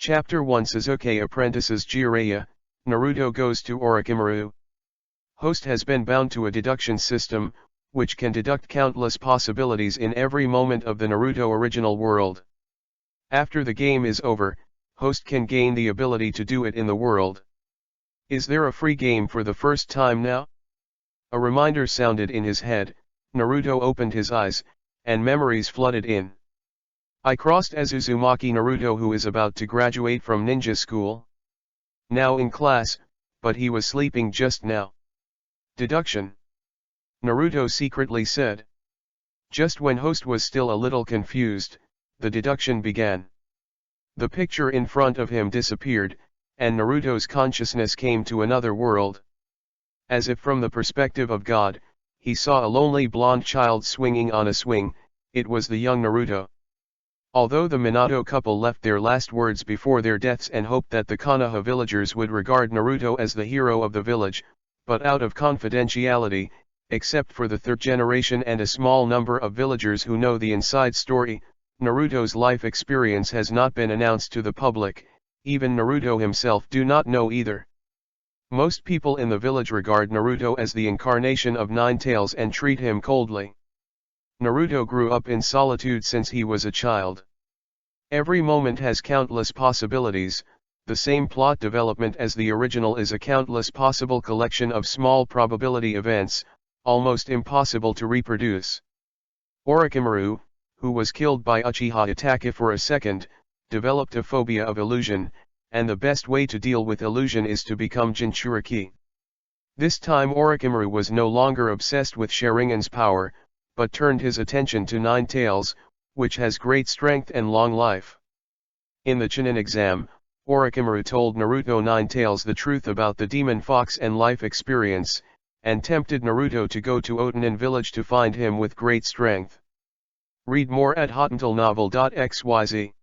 Chapter 1 Sasuke apprentices Jiraiya, Naruto goes to Orochimaru. Host has been bound to a deduction system, which can deduct countless possibilities in every moment of the Naruto original world. After the game is over, host can gain the ability to do it in the world. Is there a free game for the first time now? A reminder sounded in his head. Naruto opened his eyes, and memories flooded in. I crossed as Uzumaki Naruto, who is about to graduate from ninja school. Now in class, but he was sleeping just now. Deduction. Naruto secretly said. Just when host was still a little confused, the deduction began. The picture in front of him disappeared, and Naruto's consciousness came to another world. As if from the perspective of God, he saw a lonely blonde child swinging on a swing. It was the young Naruto. Although the Minato couple left their last words before their deaths and hoped that the Konoha villagers would regard Naruto as the hero of the village, but out of confidentiality, except for the third generation and a small number of villagers who know the inside story, Naruto's life experience has not been announced to the public. Even Naruto himself do not know either. Most people in the village regard Naruto as the incarnation of Nine Tails and treat him coldly. Naruto grew up in solitude since he was a child. Every moment has countless possibilities. The same plot development as the original is a countless possible collection of small probability events, almost impossible to reproduce. Orochimaru, who was killed by Uchiha Itachi for a second, developed a phobia of illusion, and the best way to deal with illusion is to become Jinchuriki. This time Orochimaru was no longer obsessed with Sharingan's power, but turned his attention to Nine Tails, which has great strength and long life. In the Chunin exam, Orochimaru told Naruto Nine Tails the truth about the demon fox and life experience, and tempted Naruto to go to Otanin village to find him with great strength. Read more at hotantillnovel.xyz.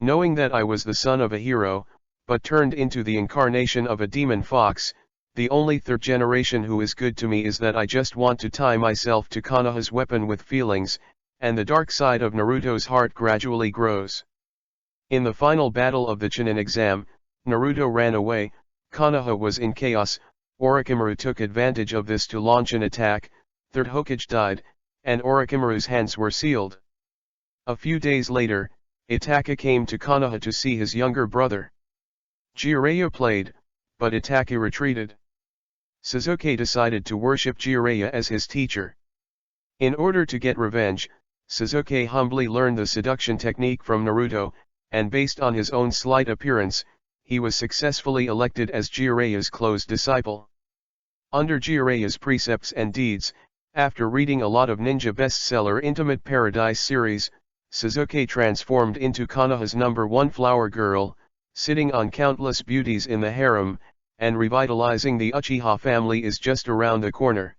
Knowing that I was the son of a hero, but turned into the incarnation of a demon fox, the only third generation who is good to me is that I just want to tie myself to Konoha's weapon with feelings, and the dark side of Naruto's heart gradually grows. In the final battle of the Chunin exam, Naruto ran away. Konoha was in chaos. Orochimaru took advantage of this to launch an attack. Third Hokage died, and Orochimaru's hands were sealed. A few days later, Itachi came to Konoha to see his younger brother. Jiraiya played, but Itachi retreated. Sasuke decided to worship Jiraiya as his teacher. In order to get revenge, Sasuke humbly learned the seduction technique from Naruto, and based on his own slight appearance, he was successfully elected as Jiraiya's close disciple. Under Jiraiya's precepts and deeds, after reading a lot of ninja bestseller Intimate Paradise series, Sasuke transformed into Konoha's #1 flower girl, sitting on countless beauties in the harem, and revitalizing the Uchiha family is just around the corner.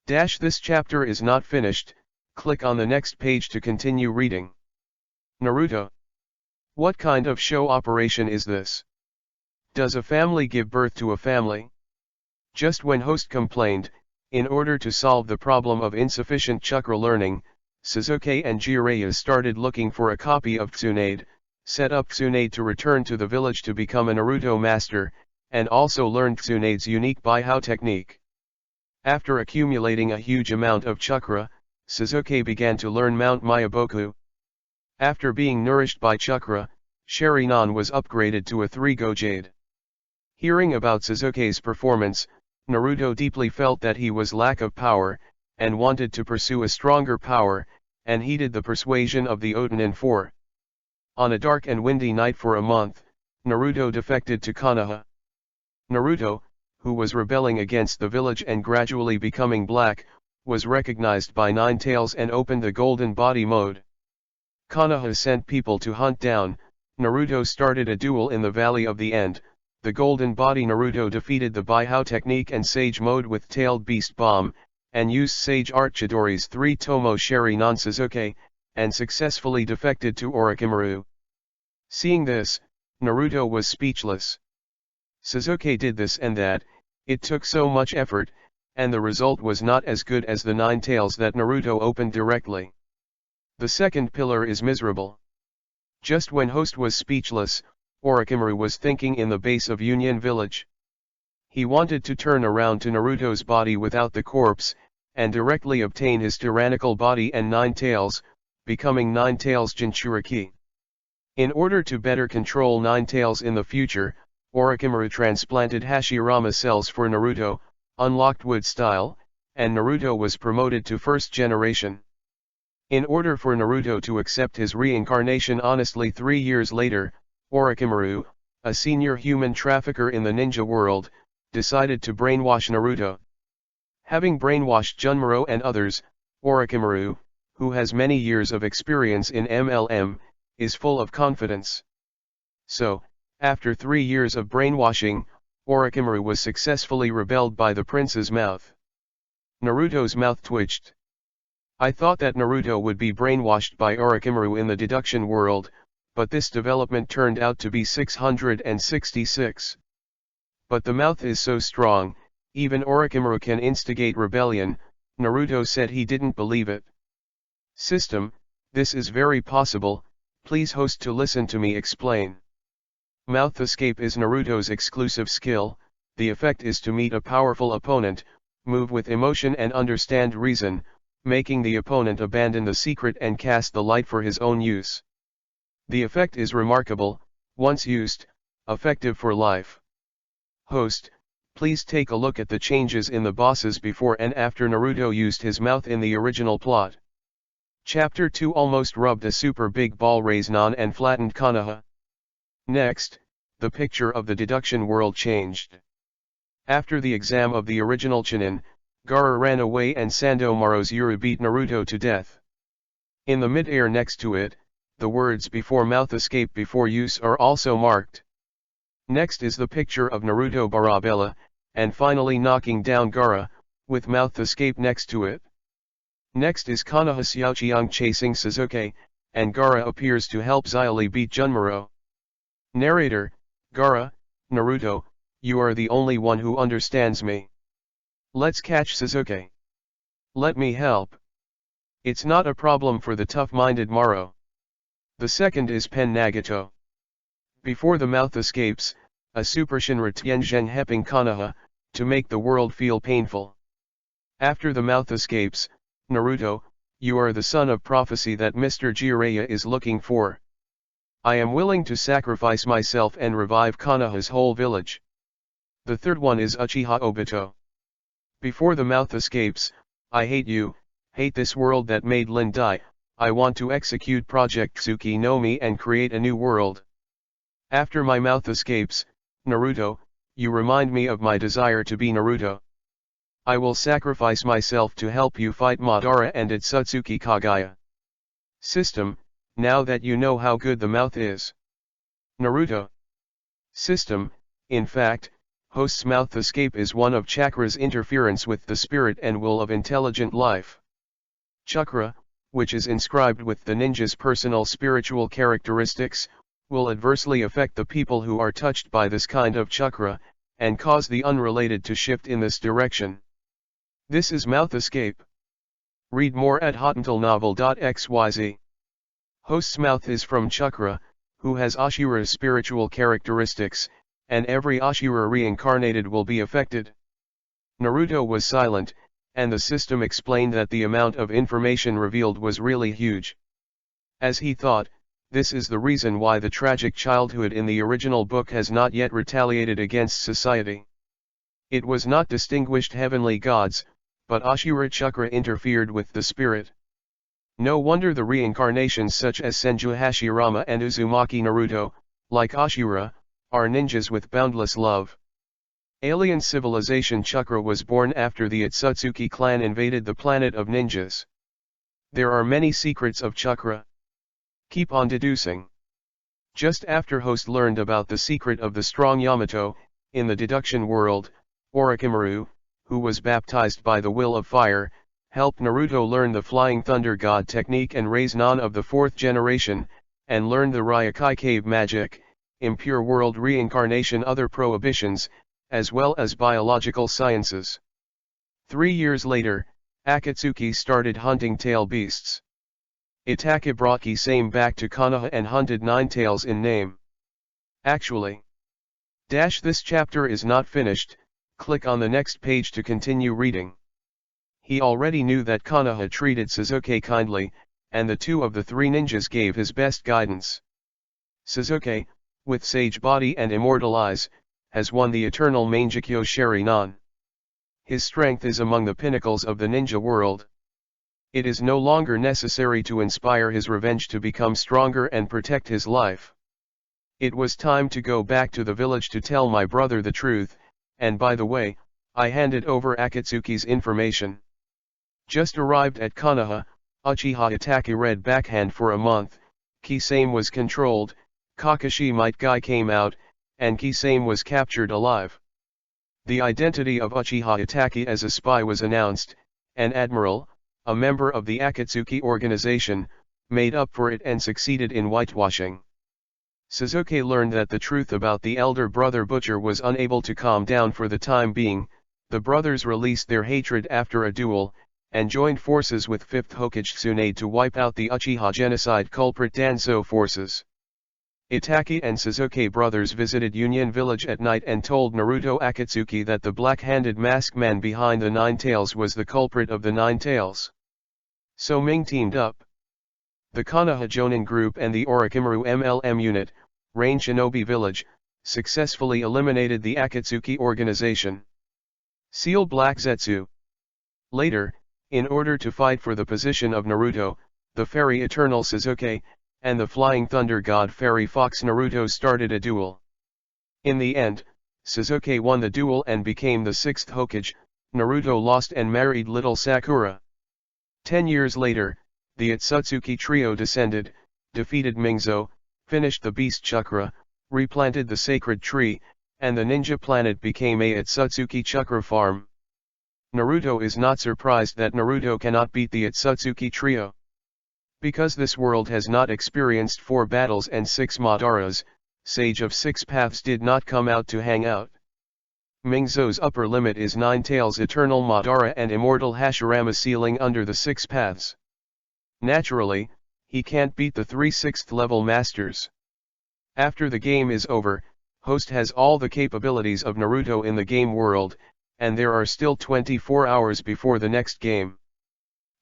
This chapter is not finished. Click on the next page to continue reading. Naruto. What kind of show operation is this? Does a family give birth to a family? Just when host complained, in order to solve the problem of insufficient chakra learning, Sasuke and Jiraiya started looking for a copy of Tsunade, set up Tsunade to return to the village to become a Naruto master, and also learned Tsunade's unique Baihou technique. After accumulating a huge amount of chakra, Sasuke began to learn Mount Myaboku. After being nourished by chakra, Sharingan was upgraded to a 3-go Jade. Hearing about Sasuke's performance, Naruto deeply felt that he was lack of power, and wanted to pursue a stronger power, and heeded the persuasion of the Otanin 4. On a dark and windy night for a month, Naruto defected to Konoha. Naruto, who was rebelling against the village and gradually becoming black, was recognized by Nine Tails and opened the Golden Body mode. Konoha sent people to hunt down. Naruto started a duel in the Valley of the End. The Golden Body Naruto defeated the Baihou technique and Sage mode with Tailed Beast Bomb, and used Sage Art Chidori's 3-Tomo Sharingan Sasuke, and successfully defected to Orochimaru. Seeing this, Naruto was speechless. Sasuke did this and that, it took so much effort, and the result was not as good as the 9 tails that Naruto opened directly. The second pillar is miserable. Just when host was speechless, Orochimaru was thinking in the base of Union Village. He wanted to turn around to Naruto's body without the corpse, and directly obtain his tyrannical body and 9 tails, becoming 9 tails Jinchuriki. In order to better control 9 tails in the future, Orochimaru transplanted Hashirama cells for Naruto, unlocked wood style, and Naruto was promoted to first generation. In order for Naruto to accept his reincarnation honestly 3 years later, Orochimaru, a senior human trafficker in the ninja world, decided to brainwash Naruto. Having brainwashed Junmaro and others, Orochimaru, who has many years of experience in MLM, is full of confidence. So, after 3 years of brainwashing, Orochimaru was successfully rebelled by the prince's mouth. Naruto's mouth twitched. I thought that Naruto would be brainwashed by Orochimaru in the deduction world, but this development turned out to be 666. But the mouth is so strong, even Orochimaru can instigate rebellion. Naruto said he didn't believe it. System, this is very possible, please host to listen to me explain. Mouth escape is Naruto's exclusive skill. The effect is to meet a powerful opponent, move with emotion and understand reason, making the opponent abandon the secret and cast the light for his own use. The effect is remarkable, once used, effective for life. Host, please take a look at the changes in the bosses before and after Naruto used his mouth in the original plot. Chapter 2 almost rubbed a super big ball Raiznan and flattened Konoha. Next, the picture of the deduction world changed. After the exam of the original Chunin, Gaara ran away and Sandomaru's Yuru beat Naruto to death. In the mid-air next to it, the words before mouth escape before use are also marked. Next is the picture of Naruto Barabella, and finally knocking down Gaara, with mouth escape next to it. Next is Konoha Xiaoqiang chasing Sasuke, and Gaara appears to help Xiaoli beat Junmaro. Narrator, Gaara, Naruto, you are the only one who understands me. Let's catch Sasuke. Let me help. It's not a problem for the tough-minded Maro. The second is Pen Nagato. Before the mouth escapes, a Super Shinra Tianzhen Heping Konoha, to make the world feel painful. After the mouth escapes, Naruto, you are the son of prophecy that Mr. Jiraiya is looking for. I am willing to sacrifice myself and revive Konoha's whole village. The third one is Uchiha Obito. Before the mouth escapes, I hate you, hate this world that made Lin die, I want to execute Project Tsuki no Mi and create a new world. After my mouth escapes, Naruto, you remind me of my desire to be Naruto. I will sacrifice myself to help you fight Madara and Otsutsuki Kagaya. System, now that you know how good the mouth is. Naruto. System, in fact, host's mouth escape is one of chakra's interference with the spirit and will of intelligent life. Chakra, which is inscribed with the ninja's personal spiritual characteristics, will adversely affect the people who are touched by this kind of chakra, and cause the unrelated to shift in this direction. This is mouth escape. Read more at hotantalnovel.xyz. Host's mouth is from Chakra, who has Ashura's spiritual characteristics, and every Ashura reincarnated will be affected. Naruto was silent, and the system explained that the amount of information revealed was really huge. As he thought, this is the reason why the tragic childhood in the original book has not yet retaliated against society. It was not distinguished heavenly gods, but Ashura Chakra interfered with the spirit. No wonder the reincarnations such as Senju Hashirama and Uzumaki Naruto, like Ashura, are ninjas with boundless love. Alien civilization Chakra was born after the Otsutsuki clan invaded the planet of ninjas. There are many secrets of Chakra. Keep on deducing. Just after host learned about the secret of the strong Yamato, in the deduction world, Orochimaru, who was baptized by the will of fire, helped Naruto learn the Flying Thunder God technique and Raiznan of the 4th generation, and learned the Ryokai cave magic, impure world reincarnation other prohibitions, as well as biological sciences. 3 years later, Akatsuki started hunting tail beasts. Itachi brought Kisame back to Konoha and hunted 9 tails in name. Actually, this chapter is not finished, click on the next page to continue reading. He already knew that Konoha treated Sasuke kindly, and the two of the three ninjas gave his best guidance. Sasuke, with sage body and immortal eyes, has won the eternal Mangekyo Sharingan. His strength is among the pinnacles of the ninja world. It is no longer necessary to inspire his revenge to become stronger and protect his life. It was time to go back to the village to tell my brother the truth, and by the way, I handed over Akatsuki's information. Just arrived at Konoha, Uchiha Itachi read backhand for a month, Kisame was controlled, Kakashi Might Guy came out, and Kisame was captured alive. The identity of Uchiha Itachi as a spy was announced, and Admiral, a member of the Akatsuki organization, made up for it and succeeded in whitewashing. Sasuke learned that the truth about the elder brother Butcher was unable to calm down for the time being. The brothers released their hatred after a duel, and joined forces with 5th Hokage Tsunade to wipe out the Uchiha genocide culprit Danzo forces. Itachi and Sasuke brothers visited Union Village at night and told Naruto Akatsuki that the black-handed masked man behind the Nine Tails was the culprit of the Nine Tails. So Ming teamed up. The Konoha Jonin group and the Orochimaru MLM unit, Rain Shinobi Village, successfully eliminated the Akatsuki organization. Seal Black Zetsu. Later, in order to fight for the position of Naruto, the Fairy Eternal Sasuke, and the Flying Thunder God Fairy Fox Naruto started a duel. In the end, Sasuke won the duel and became the 6th Hokage. Naruto lost and married little Sakura. 10 years later, the Otsutsuki trio descended, defeated Mingzo, finished the Beast Chakra, replanted the sacred tree, and the ninja planet became a Otsutsuki Chakra farm. Naruto is not surprised that Naruto cannot beat the Otsutsuki trio. Because this world has not experienced 4 battles and 6 Madaras, Sage of 6 Paths did not come out to hang out. Mingzo's upper limit is Nine Tails Eternal Madara and Immortal Hashirama ceiling under the 6 Paths. Naturally, he can't beat the 3 6th level masters. After the game is over, Host has all the capabilities of Naruto in the game world, and there are still 24 hours before the next game.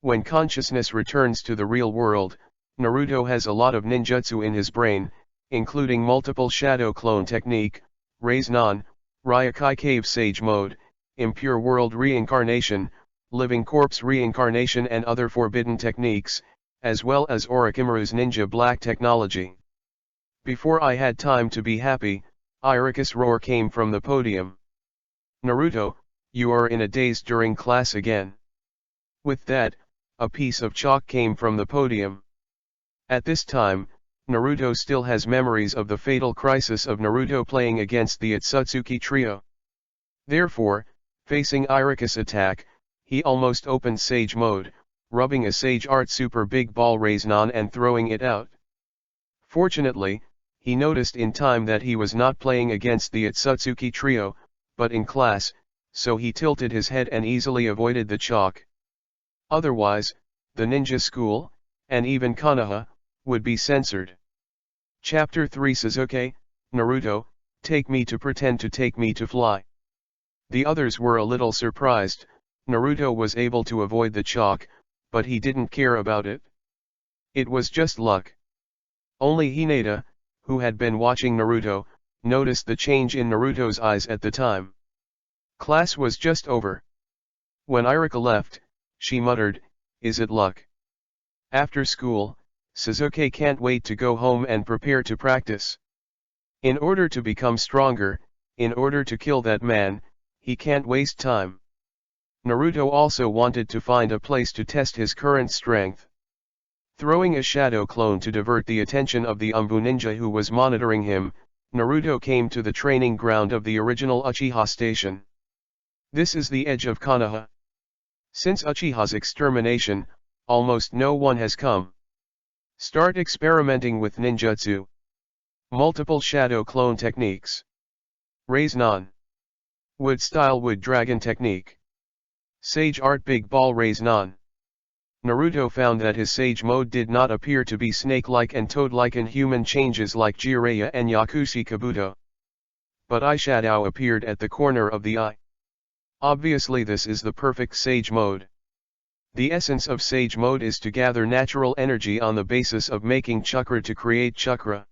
When consciousness returns to the real world, Naruto has a lot of ninjutsu in his brain, including multiple shadow clone technique, Raise-Non, Ryokai Cave Sage Mode, Impure World Reincarnation, Living Corpse Reincarnation and other forbidden techniques, as well as Orochimaru's Ninja Black technology. Before I had time to be happy, Iruka's roar came from the podium. Naruto, you are in a daze during class again. With that, a piece of chalk came from the podium. At this time, Naruto still has memories of the fatal crisis of Naruto playing against the Otsutsuki trio. Therefore, facing Iruka's attack, he almost opened Sage Mode, rubbing a Sage Art Super Big Ball Raise-Non and throwing it out. Fortunately, he noticed in time that he was not playing against the Otsutsuki trio, but in class, so he tilted his head and easily avoided the chalk. Otherwise, the ninja school, and even Konoha, would be censored. Chapter 3 Sasuke, Naruto, take me to pretend to take me to fly. The others were a little surprised. Naruto was able to avoid the chalk, but he didn't care about it. It was just luck. Only Hinata, who had been watching Naruto, noticed the change in Naruto's eyes at the time. Class was just over. When Iruka left, she muttered, "Is it luck?" After school, Sasuke can't wait to go home and prepare to practice. In order to become stronger, in order to kill that man, he can't waste time. Naruto also wanted to find a place to test his current strength. Throwing a shadow clone to divert the attention of the Umbu ninja who was monitoring him, Naruto came to the training ground of the original Uchiha station. This is the edge of Konoha. Since Uchiha's extermination, almost no one has come. Start experimenting with ninjutsu. Multiple shadow clone techniques. Raise-Non. Wood style wood dragon technique. Sage art big ball Raise-Non. Naruto found that his Sage mode did not appear to be snake-like and toad-like in human changes like Jiraiya and Yakushi Kabuto. But eyeshadow appeared at the corner of the eye. Obviously this is the perfect Sage mode. The essence of Sage mode is to gather natural energy on the basis of making chakra to create chakra.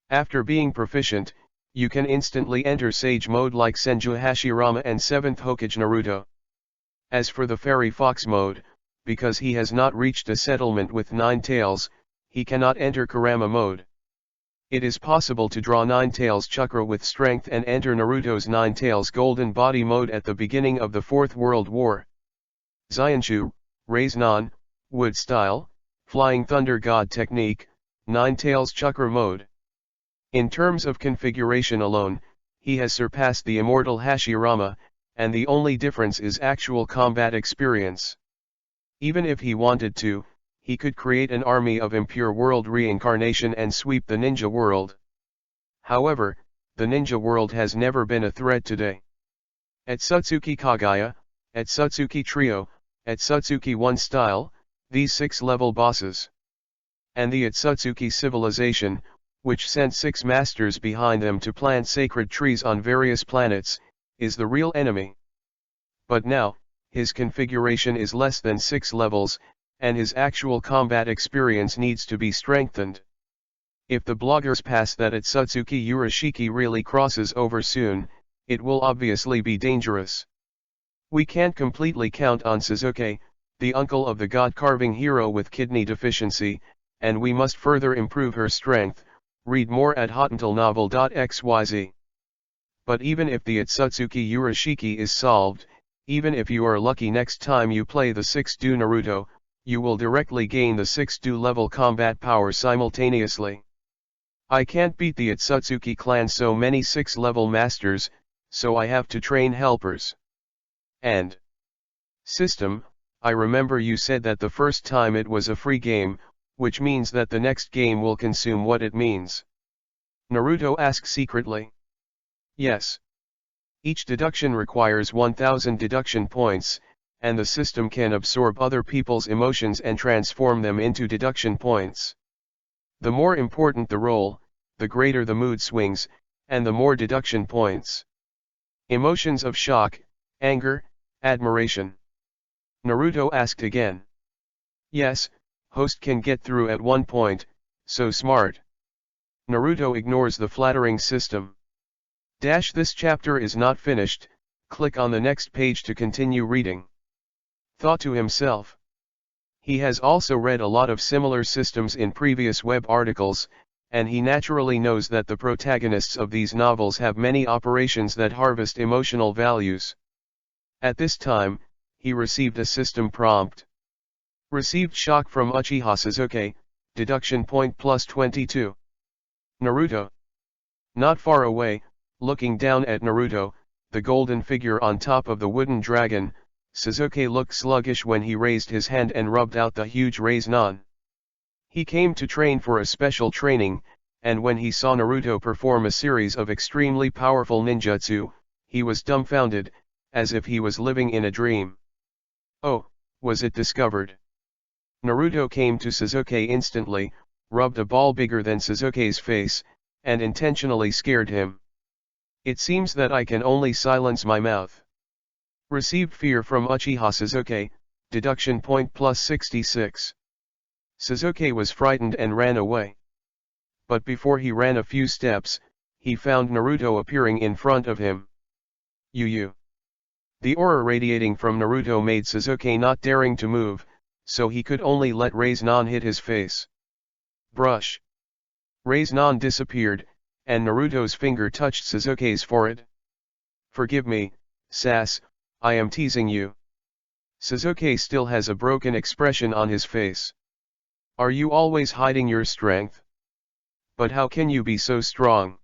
After being proficient, you can instantly enter Sage mode like Senju Hashirama and 7th Hokage Naruto. As for the Fairy Fox mode, because he has not reached a settlement with 9 tails, he cannot enter Kurama mode. It is possible to draw 9 tails chakra with strength and enter Naruto's 9 tails golden body mode at the beginning of the Fourth World War. Xianshu, Raise Non, Wood Style, Flying Thunder God Technique, 9 tails chakra mode. In terms of configuration alone, he has surpassed the immortal Hashirama, and the only difference is actual combat experience. Even if he wanted to, he could create an army of impure world reincarnation and sweep the ninja world. However, the ninja world has never been a threat today. Otsutsuki Kaguya, Otsutsuki Trio, Otsutsuki 1 Style, these 6-level bosses. And the Otsutsuki civilization, which sent 6 masters behind them to plant sacred trees on various planets, is the real enemy. But now, his configuration is less than 6 levels, and his actual combat experience needs to be strengthened. If the bloggers pass that Otsutsuki Urashiki really crosses over soon, it will obviously be dangerous. We can't completely count on Sasuke, the uncle of the god-carving hero with kidney deficiency, and we must further improve her strength. Read more at hotantalnovel.xyz. But even if the Otsutsuki Urashiki is solved, even if you are lucky next time you play the 6th Naruto, you will directly gain the 6th level combat power simultaneously. I can't beat the Otsutsuki clan so many 6-level masters, so I have to train helpers. And system, I remember you said that the first time it was a free game, which means that the next game will consume what it means. Naruto asks secretly. Yes. Each deduction requires 1000 deduction points, and the system can absorb other people's emotions and transform them into deduction points. The more important the role, the greater the mood swings, and the more deduction points. Emotions of shock, anger, admiration. Naruto asked again. Yes, host can get through at one point, so smart. Naruto ignores the flattering system. This chapter is not finished, click on the next page to continue reading. Thought to himself. He has also read a lot of similar systems in previous web articles, and he naturally knows that the protagonists of these novels have many operations that harvest emotional values. At this time, he received a system prompt. Received shock from Uchiha Sasuke, deduction point plus 22. Naruto. Not far away, looking down at Naruto, the golden figure on top of the wooden dragon, Sasuke looked sluggish when he raised his hand and rubbed out the huge Raise-Non. He came to train for a special training, and when he saw Naruto perform a series of extremely powerful ninjutsu, he was dumbfounded, as if he was living in a dream. Oh, was it discovered? Naruto came to Sasuke instantly, rubbed a ball bigger than Sasuke's face, and intentionally scared him. It seems that I can only silence my mouth. Received fear from Uchiha Sasuke, deduction point plus 66. Sasuke was frightened and ran away. But before he ran a few steps, he found Naruto appearing in front of him. You. The aura radiating from Naruto made Sasuke not daring to move, so he could only let Raise-Non hit his face. Brush. Raise-Non disappeared, and Naruto's finger touched Sasuke's forehead. Forgive me, Sas, I am teasing you. Sasuke still has a broken expression on his face. Are you always hiding your strength? But how can you be so strong?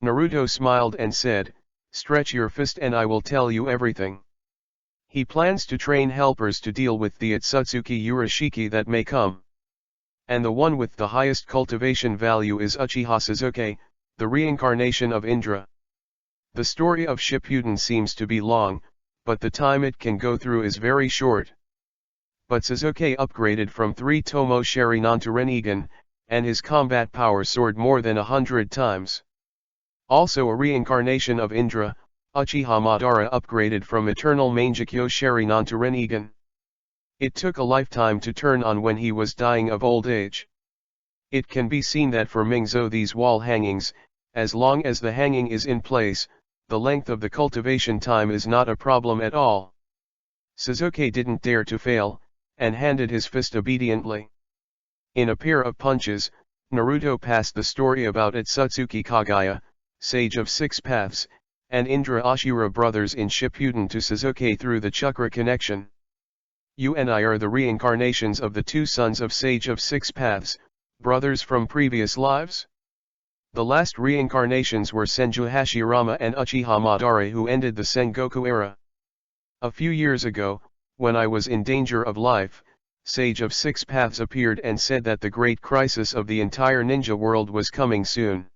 Naruto smiled and said, stretch your fist and I will tell you everything. He plans to train helpers to deal with the Otsutsuki Urashiki that may come. And the one with the highest cultivation value is Uchiha Sasuke, the reincarnation of Indra. The story of Shippuden seems to be long, but the time it can go through is very short. but Sasuke upgraded from 3 Tomo Sharingan to Rinnegan, and his combat power soared more than 100 times. Also a reincarnation of Indra, Uchiha Madara upgraded from Eternal Mangekyo Sharingan to Rinnegan. It took a lifetime to turn on when he was dying of old age. It can be seen that for Mingzou these wall hangings, as long as the hanging is in place, the length of the cultivation time is not a problem at all. Sasuke didn't dare to fail, and handed his fist obediently. In a pair of punches, Naruto passed the story about Otsutsuki Kaguya, Sage of Six Paths, and Indra Ashura brothers in Shippuden to Sasuke through the chakra connection. You and I are the reincarnations of the 2 sons of Sage of Six Paths, brothers from previous lives? The last reincarnations were Senju Hashirama and Uchiha Madara, who ended the Sengoku era. A few years ago, when I was in danger of life, Sage of Six Paths appeared and said that the great crisis of the entire ninja world was coming soon.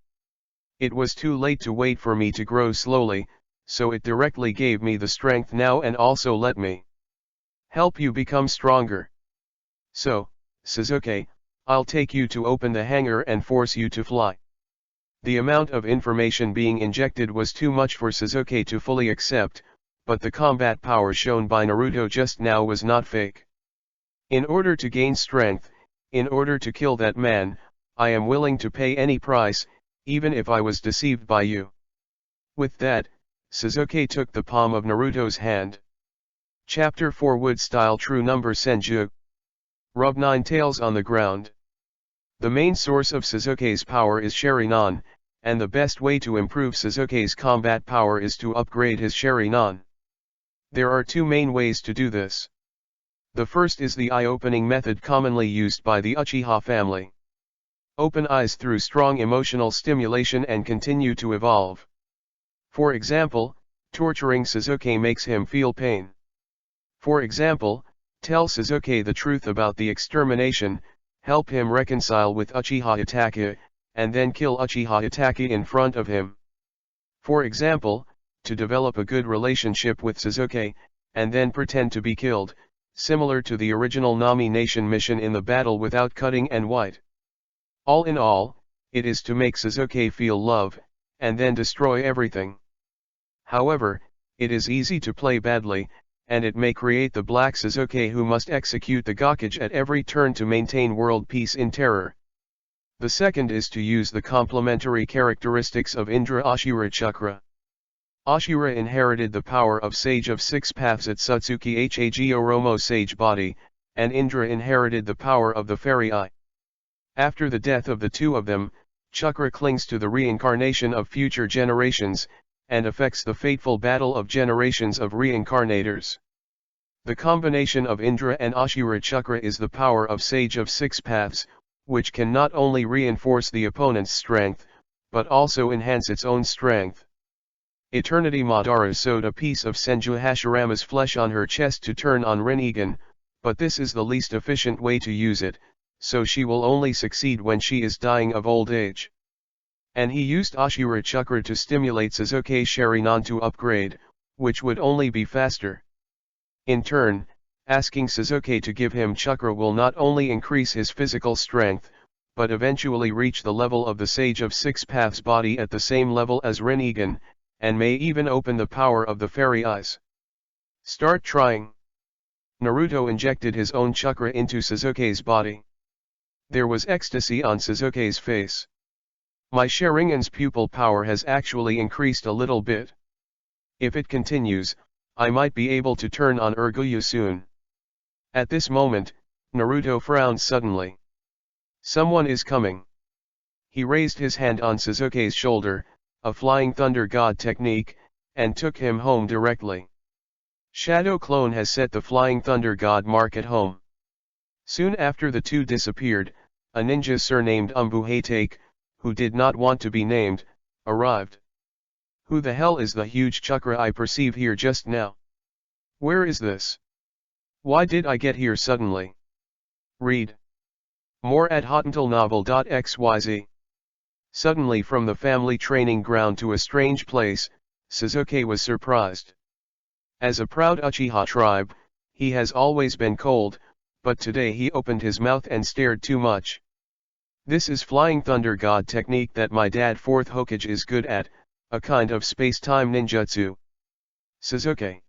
It was too late to wait for me to grow slowly, so it directly gave me the strength now and also let me help you become stronger. So, Sasuke, I'll take you to open the hangar and force you to fly. The amount of information being injected was too much for Sasuke to fully accept, but the combat power shown by Naruto just now was not fake. In order to gain strength, in order to kill that man, I am willing to pay any price, even if I was deceived by you. With that, Sasuke took the palm of Naruto's hand. Chapter 4 Wood Style True Number Senju. Rub 9 tails on the ground. The main source of Sasuke's power is Sharingan, and the best way to improve Sasuke's combat power is to upgrade his Sharingan. There are 2 main ways to do this. The first is the eye-opening method commonly used by the Uchiha family. Open eyes through strong emotional stimulation and continue to evolve. For example, torturing Sasuke makes him feel pain. For example, tell Sasuke the truth about the extermination, help him reconcile with Uchiha Itachi, and then kill Uchiha Itachi in front of him. For example, to develop a good relationship with Sasuke, and then pretend to be killed, similar to the original Nami Nation mission in the battle without cutting and white. All in all, it is to make Sasuke feel love, and then destroy everything. However, it is easy to play badly, and it may create the black Sasuke who must execute the Hokage at every turn to maintain world peace in terror. The second is to use the complementary characteristics of Indra Ashura Chakra. Ashura inherited the power of Sage of Six Paths at Otsutsuki Hage Oromo Sage Body, and Indra inherited the power of the Fairy Eye. After the death of the 2 of them, Chakra clings to the reincarnation of future generations, and affects the fateful battle of generations of reincarnators. The combination of Indra and Ashura Chakra is the power of Sage of Six Paths, which can not only reinforce the opponent's strength, but also enhance its own strength. Eternity Madara sewed a piece of Senju Hashirama's flesh on her chest to turn on Rinnegan, but this is the least efficient way to use it, so she will only succeed when she is dying of old age. And he used Ashura Chakra to stimulate Sasuke's Sharingan to upgrade, which would only be faster. In turn, asking Sasuke to give him Chakra will not only increase his physical strength, but eventually reach the level of the Sage of Six Paths body at the same level as Rinnegan, and may even open the power of the Fairy Eyes. Start trying. Naruto injected his own Chakra into Sasuke's body. There was ecstasy on Sasuke's face. My Sharingan's pupil power has actually increased a little bit. If it continues, I might be able to turn on Urguyu soon. At this moment, Naruto frowned suddenly. Someone is coming. He raised his hand on Sasuke's shoulder, a Flying Thunder God technique, and took him home directly. Shadow Clone has set the Flying Thunder God mark at home. Soon after the 2 disappeared, a ninja surnamed Umbuhatake, who did not want to be named, arrived. Who the hell is the huge Chakra I perceive here just now? Where is this? Why did I get here suddenly? Read more at hotuntilnovel.xyz. Suddenly from the family training ground to a strange place, Sasuke was surprised. As a proud Uchiha tribe, he has always been cold, but today he opened his mouth and stared too much. This is Flying Thunder God technique that my dad 4th Hokage is good at, a kind of space-time ninjutsu. Sasuke.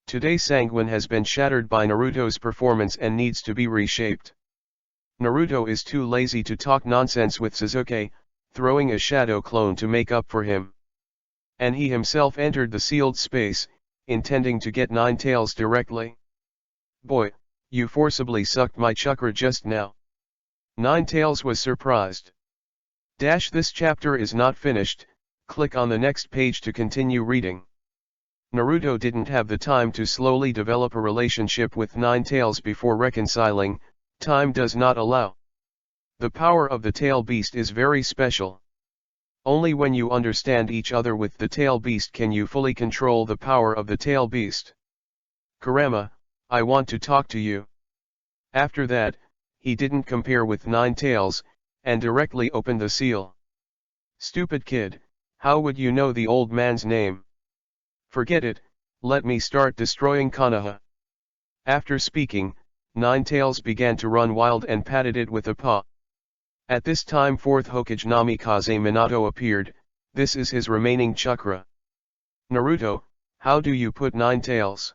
Today Sanguine has been shattered by Naruto's performance and needs to be reshaped. Naruto is too lazy to talk nonsense with Sasuke, throwing a shadow clone to make up for him. And he himself entered the sealed space, intending to get Nine Tails directly. Boy, you forcibly sucked my chakra just now. Nine Tails was surprised. This chapter is not finished, click on the next page to continue reading. Naruto didn't have the time to slowly develop a relationship with Nine Tails before reconciling, time does not allow. The power of the tail beast is very special. Only when you understand each other with the tail beast can you fully control the power of the tail beast. Kurama, I want to talk to you. After that, he didn't compare with Nine Tails, and directly opened the seal. Stupid kid, how would you know the old man's name? Forget it, let me start destroying Konoha. After speaking, Nine Tails began to run wild and patted it with a paw. At this time 4th Hokage Namikaze Minato appeared, this is his remaining chakra. Naruto, how do you put Nine Tails?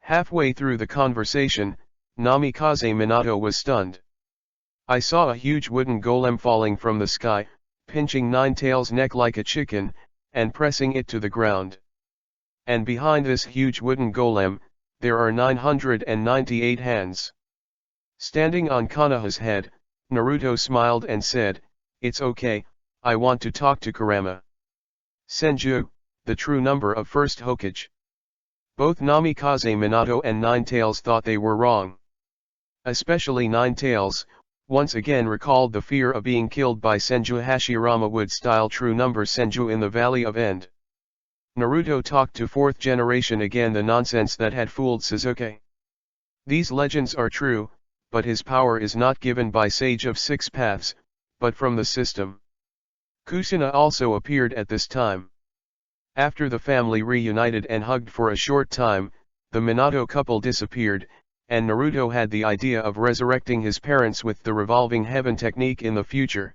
Halfway through the conversation, Namikaze Minato was stunned. I saw a huge wooden golem falling from the sky, pinching Nine Tails' neck like a chicken, and pressing it to the ground. And behind this huge wooden golem, there are 998 hands. Standing on Konoha's head, Naruto smiled and said, "It's okay, I want to talk to Kurama." Senju, the true number of 1st Hokage. Both Namikaze Minato and Nine Tails thought they were wrong. Especially Nine Tails, once again recalled the fear of being killed by Senju Hashirama Wood-style true number Senju in the Valley of End. Naruto talked to 4th generation again the nonsense that had fooled Sasuke. These legends are true, but his power is not given by Sage of 6 Paths, but from the system. Kusina also appeared at this time. After the family reunited and hugged for a short time, the Minato couple disappeared, and Naruto had the idea of resurrecting his parents with the revolving heaven technique in the future.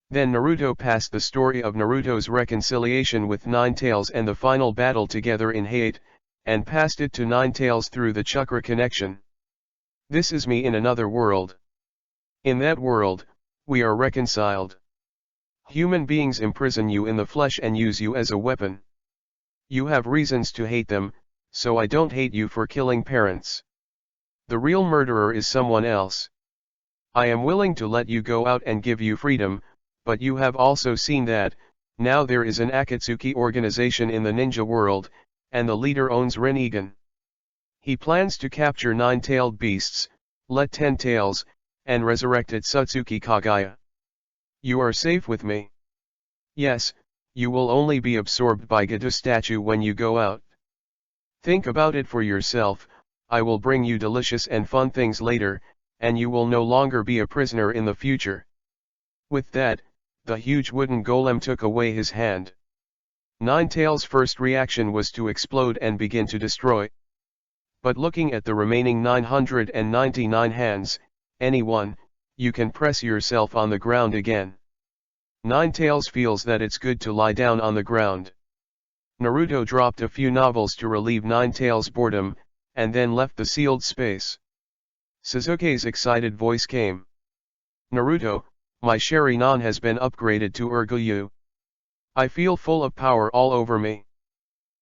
Then Naruto passed the story of Naruto's reconciliation with Nine Tails and the final battle together in hate, and passed it to Nine Tails through the chakra connection. This is me in another world. In that world, we are reconciled. Human beings imprison you in the flesh and use you as a weapon. You have reasons to hate them, so I don't hate you for killing parents. The real murderer is someone else. I am willing to let you go out and give you freedom, but you have also seen that, now there is an Akatsuki organization in the ninja world, and the leader owns Rinnegan. He plans to capture 9-tailed beasts, let 10 tails, and resurrect Otsutsuki Kagaya. You are safe with me. Yes, you will only be absorbed by Gato statue when you go out. Think about it for yourself, I will bring you delicious and fun things later, and you will no longer be a prisoner in the future. With that, the huge wooden golem took away his hand. Nine Tails' first reaction was to explode and begin to destroy. But looking at the remaining 999 hands, anyone, you can press yourself on the ground again. Nine Tails feels that it's good to lie down on the ground. Naruto dropped a few novels to relieve Nine Tails' boredom, and then left the sealed space. Sasuke's excited voice came. Naruto, my Sharingan has been upgraded to Urgyu. I feel full of power all over me.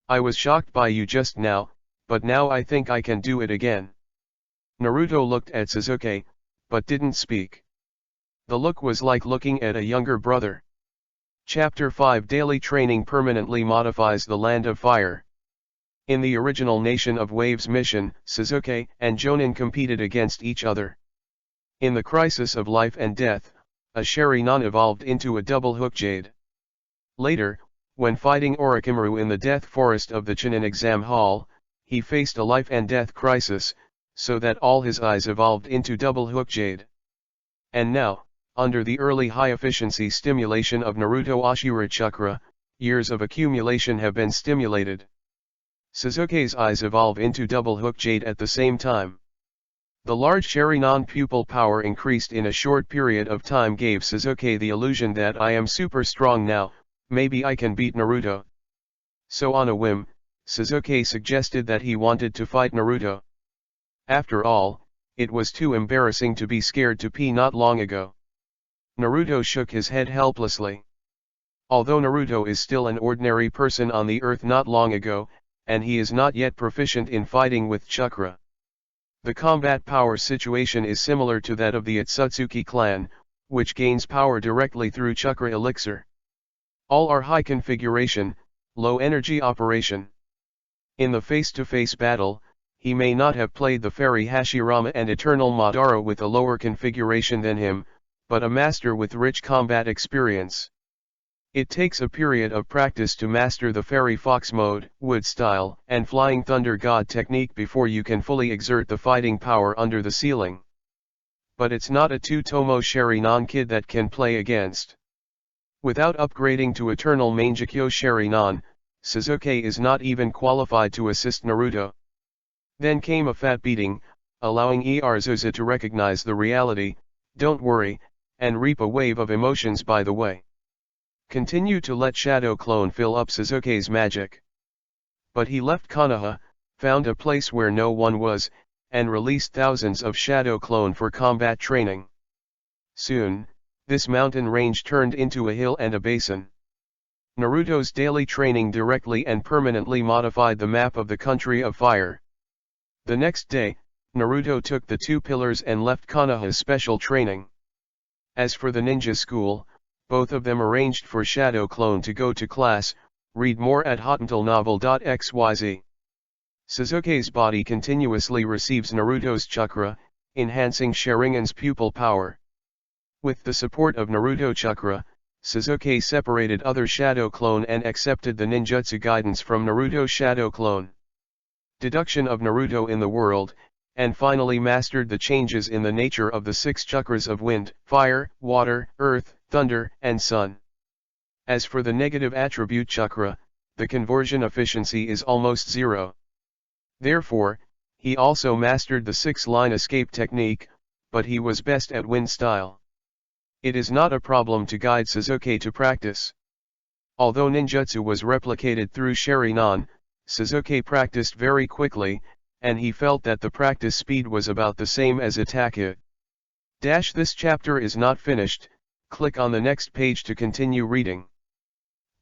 I was shocked by you just now, but now I think I can do it again. Naruto looked at Sasuke, but didn't speak. The look was like looking at a younger brother. Chapter 5 Daily Training permanently modifies the Land of Fire. In the original Nation of Waves mission, Sasuke and Jonin competed against each other. In the crisis of life and death, a Sharingan evolved into a double Hokage. Later, when fighting Orochimaru in the death forest of the Chunin exam hall, he faced a life and death crisis, so that all his eyes evolved into double Hokage. And now, under the early high-efficiency stimulation of Naruto Ashura Chakra, years of accumulation have been stimulated. Sasuke's eyes evolve into double Hokage at the same time. The large Sharingan pupil power increased in a short period of time gave Sasuke the illusion that I am super strong now, maybe I can beat Naruto. So on a whim, Sasuke suggested that he wanted to fight Naruto. After all, it was too embarrassing to be scared to pee not long ago. Naruto shook his head helplessly. Although Naruto is still an ordinary person on the earth not long ago, and he is not yet proficient in fighting with chakra. The combat power situation is similar to that of the Otsutsuki clan, which gains power directly through chakra elixir. All are high configuration, low energy operation. In the face-to-face battle, he may not have played the fairy Hashirama and Eternal Madara with a lower configuration than him, but a master with rich combat experience. It takes a period of practice to master the Fairy Fox mode, Wood style, and Flying Thunder God technique before you can fully exert the fighting power under the ceiling. But it's not a two-tomo Sharingan kid that can play against. Without upgrading to Eternal Mangekyo Sharingan, Sasuke is not even qualified to assist Naruto. Then came a fat beating, allowing Urashiki to recognize the reality, don't worry, and reap a wave of emotions by the way. Continue to let Shadow Clone fill up Sasuke's magic. But he left Konoha, found a place where no one was, and released thousands of Shadow Clone for combat training. Soon, this mountain range turned into a hill and a basin. Naruto's daily training directly and permanently modified the map of the country of fire. The next day, Naruto took the two pillars and left Konoha's special training. As for the ninja school, both of them arranged for Shadow Clone to go to class. Read more at hotantillnovel.xyz. Sasuke's body continuously receives Naruto's chakra, enhancing Sharingan's pupil power. With the support of Naruto chakra, Sasuke separated other Shadow Clone and accepted the ninjutsu guidance from Naruto's Shadow Clone. Deduction of Naruto in the world, and finally mastered the changes in the nature of the 6 chakras of wind, fire, water, earth, thunder, and sun. As for the negative attribute chakra, the conversion efficiency is almost 0. Therefore, he also mastered the 6-line escape technique, but he was best at wind style. It is not a problem to guide Sasuke to practice. Although ninjutsu was replicated through Sharingan, Sasuke practiced very quickly, and he felt that the practice speed was about the same as attack it. This chapter is not finished, click on the next page to continue reading.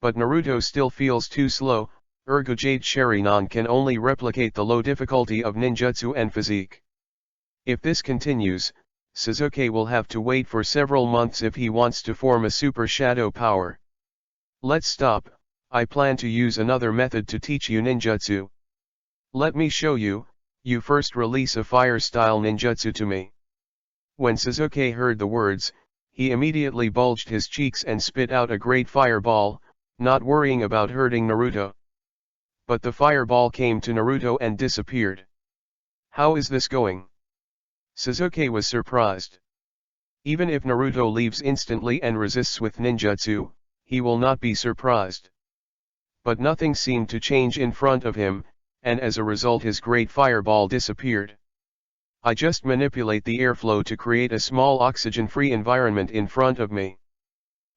But Naruto still feels too slow, ergo Jade Sharingan can only replicate the low difficulty of ninjutsu and physique. If this continues, Sasuke will have to wait for several months if he wants to form a super shadow power. Let's stop, I plan to use another method to teach you ninjutsu. Let me show you, you first release a fire-style ninjutsu to me. When Sasuke heard the words, he immediately bulged his cheeks and spit out a great fireball, not worrying about hurting Naruto. But the fireball came to Naruto and disappeared. How is this going? Sasuke was surprised. Even if Naruto leaves instantly and resists with ninjutsu, he will not be surprised. But nothing seemed to change in front of him, and as a result his great fireball disappeared. I just manipulate the airflow to create a small oxygen-free environment in front of me.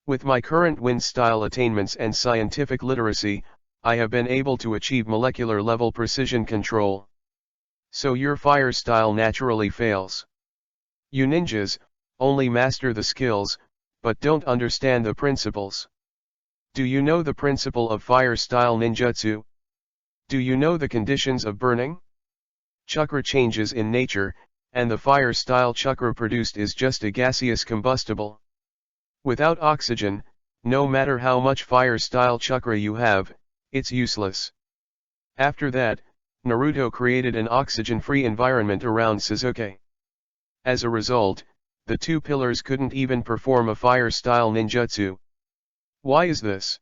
With my current wind style attainments and scientific literacy, I have been able to achieve molecular level precision control. So your fire style naturally fails. You ninjas only master the skills, but don't understand the principles. Do you know the principle of fire style ninjutsu? Do you know the conditions of burning? Chakra changes in nature, and the fire style chakra produced is just a gaseous combustible. Without oxygen, no matter how much fire style chakra you have, it's useless. After that, Naruto created an oxygen-free environment around Sasuke. As a result, the two pillars couldn't even perform a fire-style ninjutsu. Why is this?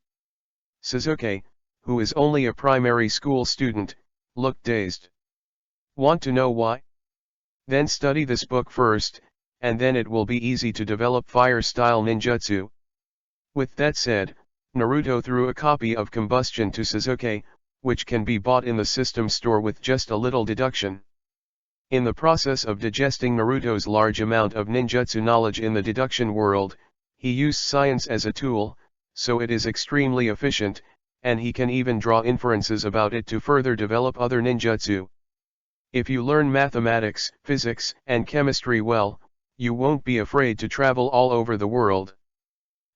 Sasuke, who is only a primary school student, looked dazed. Want to know why? Then study this book first, and then it will be easy to develop fire-style ninjutsu. With that said, Naruto threw a copy of Combustion to Sasuke, which can be bought in the system store with just a little deduction. In the process of digesting Naruto's large amount of ninjutsu knowledge in the deduction world, he used science as a tool, so it is extremely efficient, and he can even draw inferences about it to further develop other ninjutsu. If you learn mathematics, physics, and chemistry well, you won't be afraid to travel all over the world.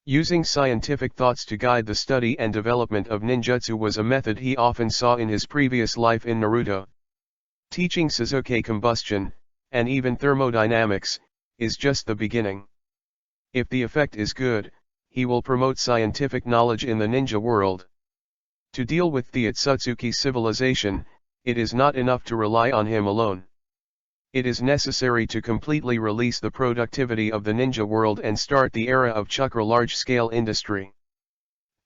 Using scientific thoughts to guide the study and development of ninjutsu was a method he often saw in his previous life in Naruto. Teaching Sasuke combustion, and even thermodynamics, is just the beginning. If the effect is good, he will promote scientific knowledge in the ninja world. To deal with the Otsutsuki civilization, it is not enough to rely on him alone. It is necessary to completely release the productivity of the ninja world and start the era of chakra large-scale industry.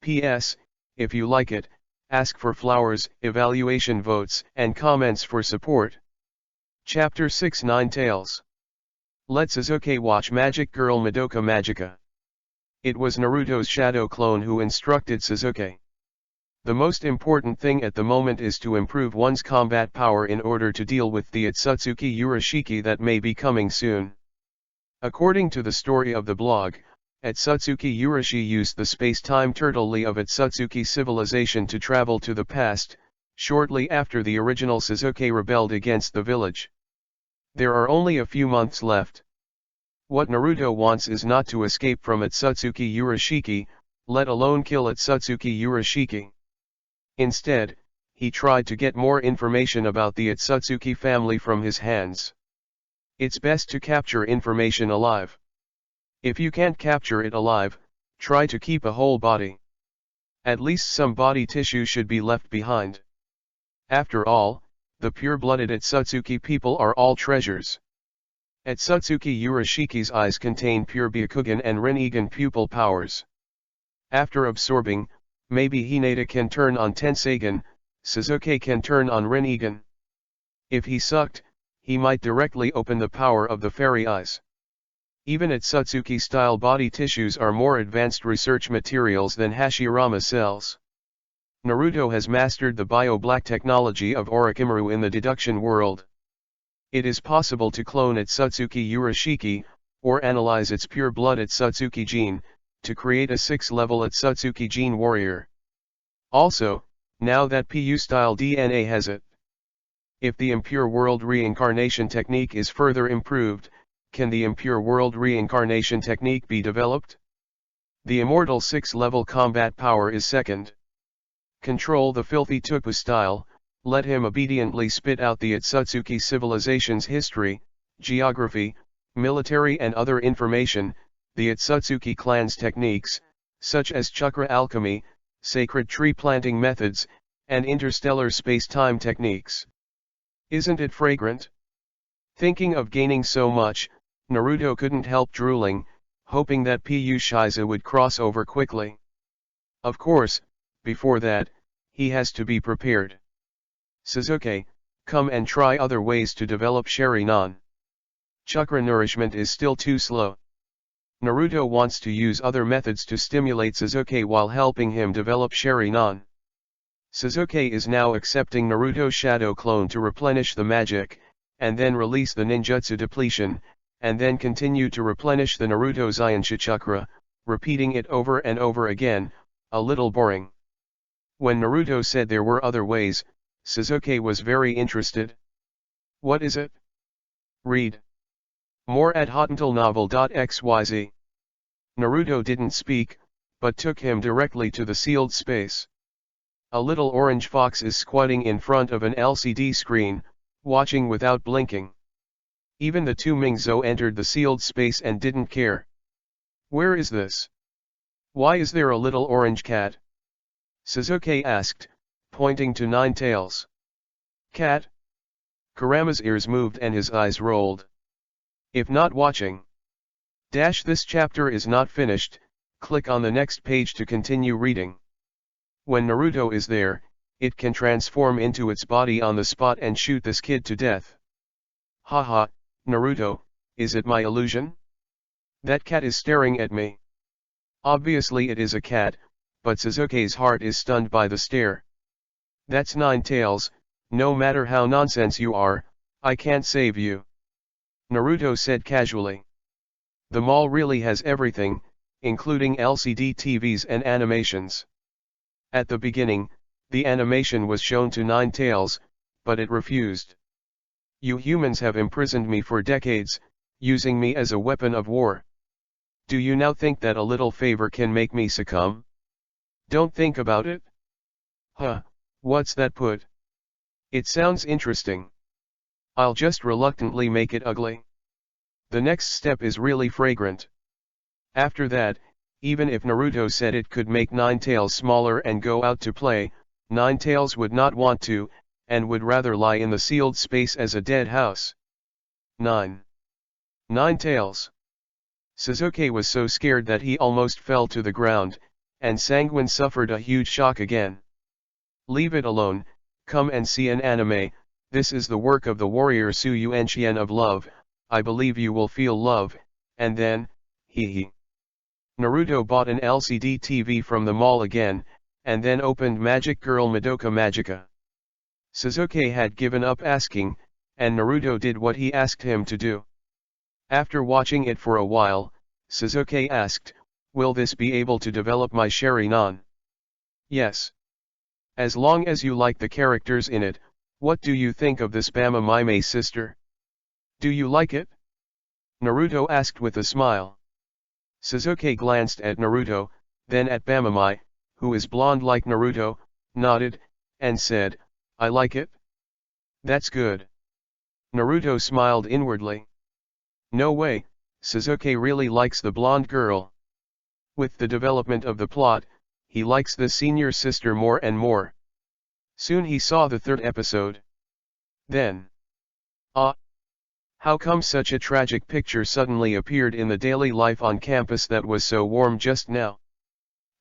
P.S. If you like it, ask for flowers, evaluation votes, and comments for support. Chapter 6 Nine Tails. Let Sasuke watch Magic Girl Madoka Magica. It was Naruto's shadow clone who instructed Sasuke. The most important thing at the moment is to improve one's combat power in order to deal with the Otsutsuki Urashiki that may be coming soon. According to the story of the blog, Otsutsuki Urashi used the space-time turtle-lee of Otsutsuki civilization to travel to the past, shortly after the original Sasuke rebelled against the village. There are only a few months left. What Naruto wants is not to escape from Otsutsuki Urashiki, let alone kill Otsutsuki Urashiki. Instead, he tried to get more information about the Otsutsuki family from his hands. It's best to capture information alive. If you can't capture it alive, try to keep a whole body. At least some body tissue should be left behind. After all, the pure-blooded Otsutsuki people are all treasures. Otsutsuki Urashiki's eyes contain pure Byakugan and Rinnegan pupil powers. After absorbing, maybe Hinata can turn on Tensegan, Sasuke can turn on Rinnegan. If he sucked, he might directly open the power of the fairy eyes. Even Otsutsuki-style body tissues are more advanced research materials than Hashirama cells. Naruto has mastered the bio-black technology of Orochimaru in the deduction world. It is possible to clone Otsutsuki Urashiki, or analyze its pure-blood Otsutsuki gene, to create a 6-level Otsutsuki gene warrior. Also, now that PU-style DNA has it. If the impure world reincarnation technique is further improved, can the impure world reincarnation technique be developed? The immortal 6-level combat power is second. Control the filthy Tuppu style, let him obediently spit out the Otsutsuki civilization's history, geography, military and other information, the Otsutsuki clan's techniques, such as chakra alchemy, sacred tree planting methods, and interstellar space-time techniques. Isn't it fragrant? Thinking of gaining so much, Naruto couldn't help drooling, hoping that Pu Shiza would cross over quickly. Of course, before that, he has to be prepared. Sasuke, come and try other ways to develop Sharingan. Chakra nourishment is still too slow. Naruto wants to use other methods to stimulate Sasuke while helping him develop Sharingan. Sasuke is now accepting Naruto's shadow clone to replenish the magic, and then release the ninjutsu depletion, and then continue to replenish the Naruto Zayansha chakra, repeating it over and over again, a little boring. When Naruto said there were other ways, Sasuke was very interested. What is it? Read more at hotantalnovel.xyz. Naruto didn't speak, but took him directly to the sealed space. A little orange fox is squatting in front of an LCD screen, watching without blinking. Even the two Mingzou entered the sealed space and didn't care. Where is this? Why is there a little orange cat? Sasuke asked, pointing to Nine Tails. Cat? Kurama's ears moved and his eyes rolled. If not watching. This chapter is not finished, click on the next page to continue reading. When Naruto is there, it can transform into its body on the spot and shoot this kid to death. Haha, Naruto, is it my illusion? That cat is staring at me. Obviously it is a cat, but Sasuke's heart is stunned by the stare. That's Nine Tails, no matter how nonsense you are, I can't save you, Naruto said casually. The mall really has everything, including LCD TVs and animations. At the beginning, the animation was shown to Nine Tails, but it refused. You humans have imprisoned me for decades, using me as a weapon of war. Do you now think that a little favor can make me succumb? Don't think about it. Huh, what's that put? It sounds interesting. I'll just reluctantly make it ugly. The next step is really fragrant. After that, even if Naruto said it could make Nine Tails smaller and go out to play, Nine Tails would not want to, and would rather lie in the sealed space as a dead house. 9. Nine Tails. Sasuke was so scared that he almost fell to the ground, and Sanguine suffered a huge shock again. Leave it alone, come and see an anime, this is the work of the warrior Suyuenchian of love, I believe you will feel love, and then, hee. Naruto bought an LCD TV from the mall again, and then opened Magic Girl Madoka Magica. Sasuke had given up asking, and Naruto did what he asked him to do. After watching it for a while, Sasuke asked, will this be able to develop my Sharingan? Yes. As long as you like the characters in it, what do you think of this Bama Mime sister? Do you like it? Naruto asked with a smile. Sasuke glanced at Naruto, then at Bamamai, who is blonde like Naruto, nodded, and said, I like it. That's good. Naruto smiled inwardly. No way, Sasuke really likes the blonde girl. With the development of the plot, he likes the senior sister more and more. Soon he saw the third episode. Then, how come such a tragic picture suddenly appeared in the daily life on campus that was so warm just now?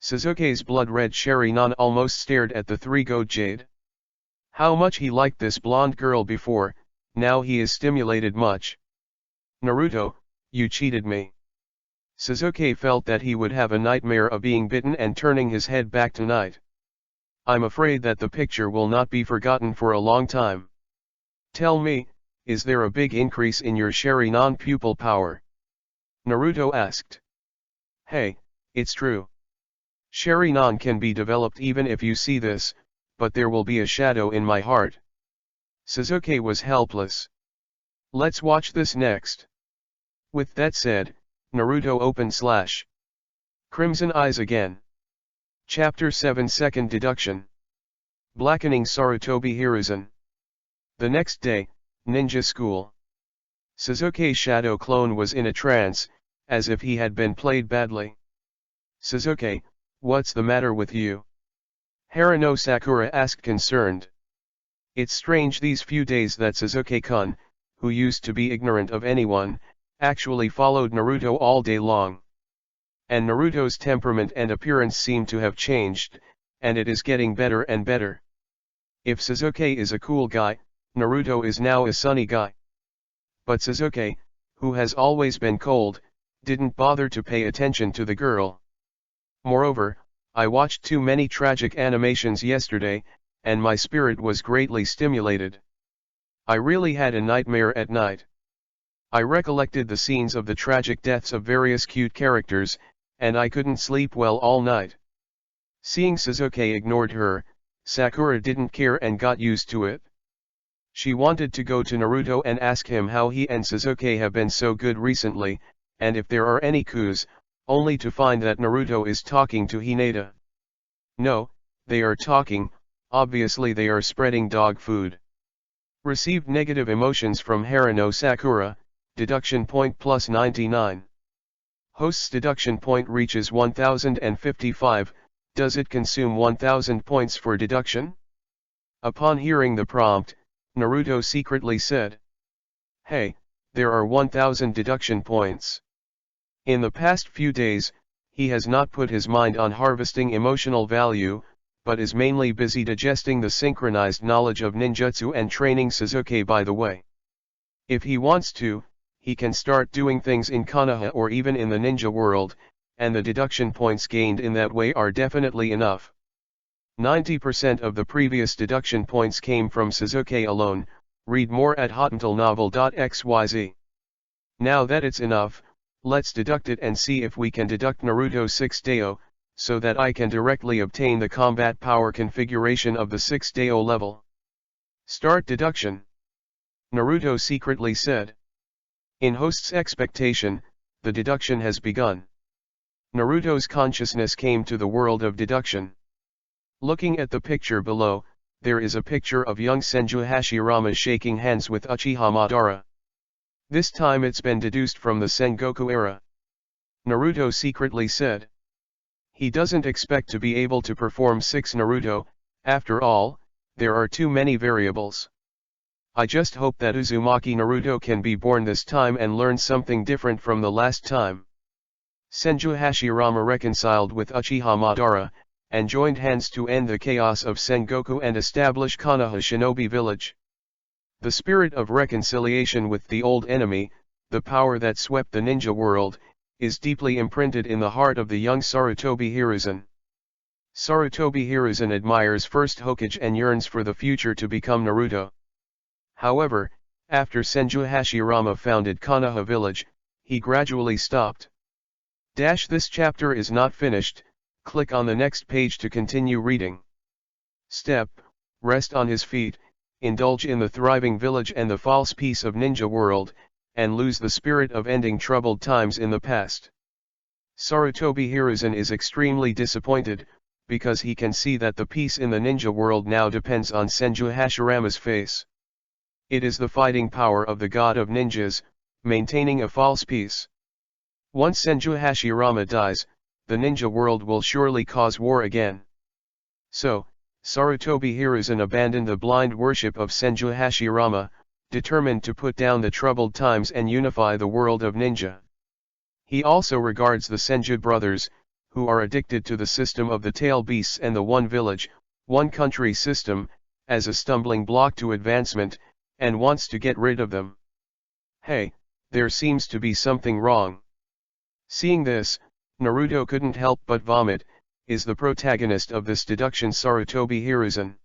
Sasuke's blood-red Sharingan almost stared at the three-goat jade. How much he liked this blonde girl before, now he is stimulated much. Naruto, you cheated me. Sasuke felt that he would have a nightmare of being bitten and turning his head back tonight. I'm afraid that the picture will not be forgotten for a long time. Tell me, is there a big increase in your Sharingan pupil power? Naruto asked. Hey, it's true. Sharingan can be developed even if you see this, but there will be a shadow in my heart. Sasuke was helpless. Let's watch this next. With that said, Naruto opened / Crimson Eyes again. Chapter 7 Second Deduction. Blackening Sarutobi Hiruzen. The next day, Ninja School. Sasuke's shadow clone was in a trance, as if he had been played badly. Sasuke, what's the matter with you? Haruno Sakura asked concerned. It's strange these few days that Sasuke-kun, who used to be ignorant of anyone, actually followed Naruto all day long. And Naruto's temperament and appearance seem to have changed, and it is getting better and better. If Sasuke is a cool guy, Naruto is now a sunny guy. But Sasuke, who has always been cold, didn't bother to pay attention to the girl. Moreover, I watched too many tragic animations yesterday, and my spirit was greatly stimulated. I really had a nightmare at night. I recollected the scenes of the tragic deaths of various cute characters, and I couldn't sleep well all night. Seeing Sasuke ignored her, Sakura didn't care and got used to it. She wanted to go to Naruto and ask him how he and Sasuke have been so good recently, and if there are any coups, only to find that Naruto is talking to Hinata. No, they are talking, obviously they are spreading dog food. Received negative emotions from Haruno Sakura, deduction point plus 99. Host's deduction point reaches 1055, does it consume 1000 points for deduction? Upon hearing the prompt, Naruto secretly said, Hey, there are 1000 deduction points. In the past few days, he has not put his mind on harvesting emotional value, but is mainly busy digesting the synchronized knowledge of ninjutsu and training Sasuke by the way. If he wants to, he can start doing things in Konoha or even in the ninja world, and the deduction points gained in that way are definitely enough. 90% of the previous deduction points came from Sasuke alone, Read more at hotuntilnovel.xyz. Now that it's enough, let's deduct it and see if we can deduct Naruto 6 Deo, so that I can directly obtain the combat power configuration of the 6 Deo level. Start deduction. Naruto secretly said. In host's expectation, the deduction has begun. Naruto's consciousness came to the world of deduction. Looking at the picture below, there is a picture of young Senju Hashirama shaking hands with Uchiha Madara. This time it's been deduced from the Sengoku era. Naruto secretly said. He doesn't expect to be able to perform 6 Naruto, after all, there are too many variables. I just hope that Uzumaki Naruto can be born this time and learn something different from the last time. Senju Hashirama reconciled with Uchiha Madara, and joined hands to end the chaos of Sengoku and establish Konoha Shinobi Village. The spirit of reconciliation with the old enemy, the power that swept the ninja world, is deeply imprinted in the heart of the young Sarutobi Hiruzen. Sarutobi Hiruzen admires first Hokage and yearns for the future to become Naruto. However, after Senju Hashirama founded Konoha Village, he gradually stopped. This chapter is not finished. Click on the next page to continue reading. Step, rest on his feet, indulge in the thriving village and the false peace of ninja world, and lose the spirit of ending troubled times in the past. Sarutobi Hiruzen is extremely disappointed, because he can see that the peace in the ninja world now depends on Senju Hashirama's face. It is the fighting power of the god of ninjas, maintaining a false peace. Once Senju Hashirama dies, the ninja world will surely cause war again. So, Sarutobi Hiruzen abandoned the blind worship of Senju Hashirama, determined to put down the troubled times and unify the world of ninja. He also regards the Senju brothers, who are addicted to the system of the tail beasts and the one village, one country system, as a stumbling block to advancement, and wants to get rid of them. Hey, there seems to be something wrong. Seeing this, Naruto couldn't help but vomit. Is the protagonist of this deduction Sarutobi Hiruzen?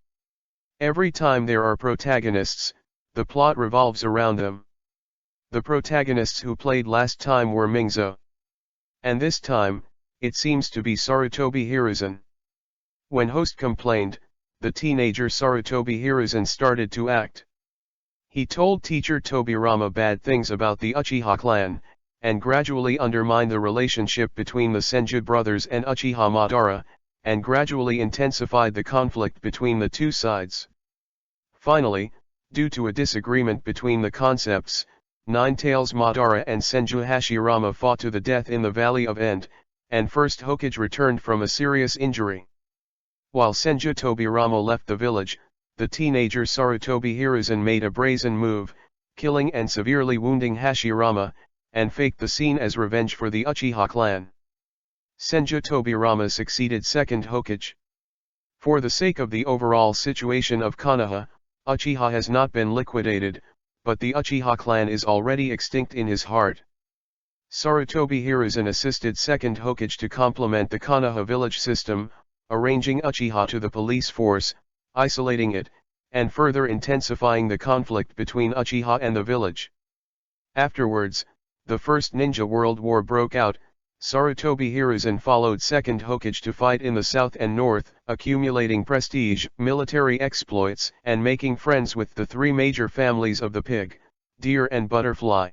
Every time there are protagonists, the plot revolves around them. The protagonists who played last time were Mingzo. And this time, it seems to be Sarutobi Hiruzen. When host complained, the teenager Sarutobi Hiruzen started to act. He told teacher Tobirama bad things about the Uchiha clan, and gradually undermined the relationship between the Senju brothers and Uchiha Madara, and gradually intensified the conflict between the two sides. Finally, due to a disagreement between the concepts, Nine-Tails Madara and Senju Hashirama fought to the death in the Valley of End, and first Hokage returned from a serious injury. While Senju Tobirama left the village, the teenager Sarutobi Hiruzen made a brazen move, killing and severely wounding Hashirama, and faked the scene as revenge for the Uchiha clan. Senju Tobirama succeeded second Hokage. For the sake of the overall situation of Konoha, Uchiha has not been liquidated, but the Uchiha clan is already extinct in his heart. Sarutobi Hiruzen assisted second Hokage to complement the Konoha village system, arranging Uchiha to the police force, isolating it, and further intensifying the conflict between Uchiha and the village. Afterwards, the First Ninja World War broke out. Sarutobi Hiruzen followed second Hokage to fight in the south and north, accumulating prestige, military exploits, and making friends with the three major families of the pig, deer and butterfly.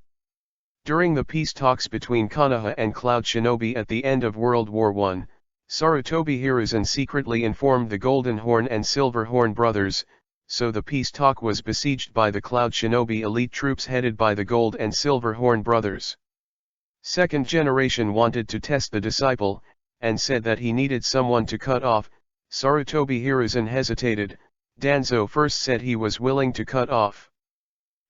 During the peace talks between Konoha and Cloud Shinobi at the end of World War I, Sarutobi Hiruzen secretly informed the Golden Horn and Silver Horn brothers, so the peace talk was besieged by the Cloud Shinobi elite troops headed by the Gold and Silver Horn brothers. Second generation wanted to test the disciple, and said that he needed someone to cut off. Sarutobi Hiruzen hesitated. Danzo first said he was willing to cut off.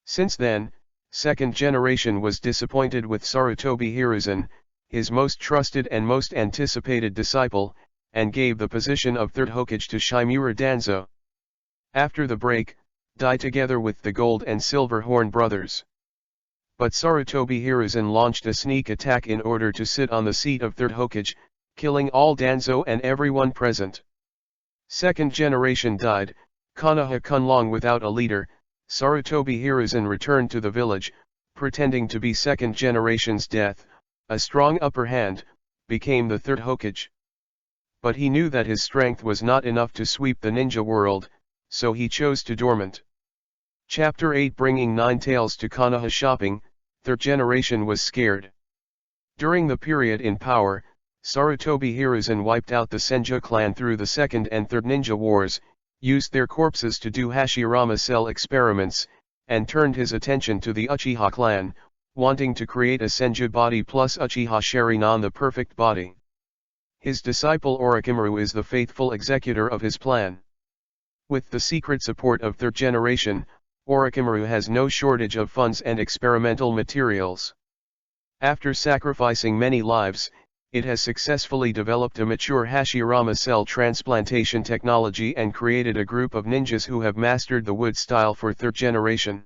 Since then, second generation was disappointed with Sarutobi Hiruzen, his most trusted and most anticipated disciple, and gave the position of third Hokage to Shimura Danzo. After the break, die together with the Gold and Silver Horn brothers. But Sarutobi Hiruzen launched a sneak attack in order to sit on the seat of third Hokage, killing all Danzo and everyone present. Second generation died, Konoha Kunlong without a leader. Sarutobi Hiruzen returned to the village, pretending to be second generation's death, a strong upper hand, became the third Hokage. But he knew that his strength was not enough to sweep the ninja world, so he chose to dormant. Chapter 8 Bringing Nine Tails to Konoha Shopping, third generation was scared. During the period in power, Sarutobi Hiruzen wiped out the Senju clan through the Second and Third Ninja Wars, used their corpses to do Hashirama cell experiments, and turned his attention to the Uchiha clan, wanting to create a Senju body plus Uchiha Sharingan, the perfect body. His disciple Orochimaru is the faithful executor of his plan. With the secret support of third generation, Orochimaru has no shortage of funds and experimental materials. After sacrificing many lives, it has successfully developed a mature Hashirama cell transplantation technology and created a group of ninjas who have mastered the wood style for third generation.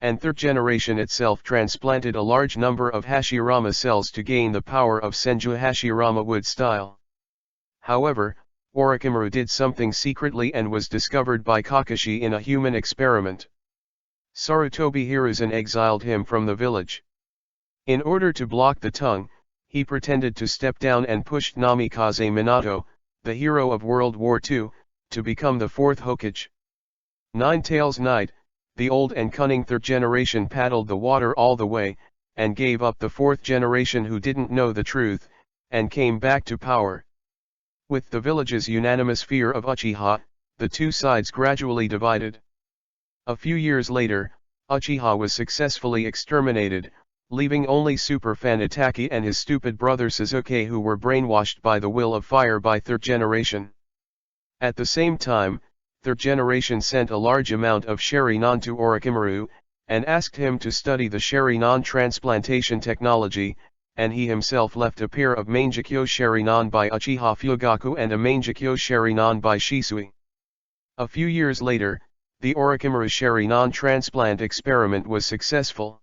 And third generation itself transplanted a large number of Hashirama cells to gain the power of Senju Hashirama wood style. However, Orochimaru did something secretly and was discovered by Kakashi in a human experiment. Sarutobi Hiruzen exiled him from the village. In order to block the tongue, he pretended to step down and pushed Namikaze Minato, the hero of World War II, to become the fourth Hokage. Nine Tails Knight, the old and cunning third generation, paddled the water all the way, and gave up the fourth generation who didn't know the truth, and came back to power. With the village's unanimous fear of Uchiha, the two sides gradually divided. A few years later, Uchiha was successfully exterminated, leaving only Super Fan Itaki and his stupid brother Sasuke, who were brainwashed by the will of fire by third generation. At the same time, third generation sent a large amount of Sharingan to Orochimaru, and asked him to study the Sharingan transplantation technology, and he himself left a pair of Mangekyo Sharingan by Uchiha Fugaku and a Mangekyo Sharingan by Shisui. A few years later, the Orochimaru Sharingan transplant experiment was successful.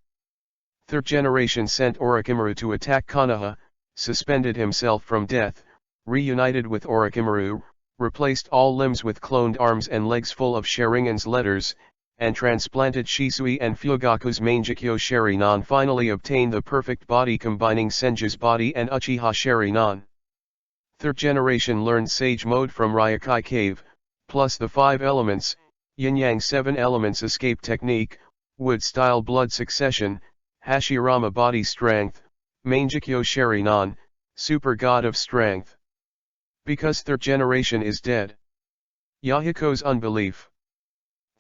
Third generation sent Orochimaru to attack Konoha, suspended himself from death, reunited with Orochimaru, replaced all limbs with cloned arms and legs full of Sharingan's letters, and transplanted Shisui and Fugaku's Mangekyo Sharingan, finally obtained the perfect body combining Senju's body and Uchiha Sharingan. Third generation learned Sage Mode from Ryokai Cave, plus the 5 elements, Yin-Yang 7 elements escape technique, wood style blood succession, Hashirama body strength, Mangekyo Sharingan, super god of strength. Because third generation is dead. Yahiko's unbelief.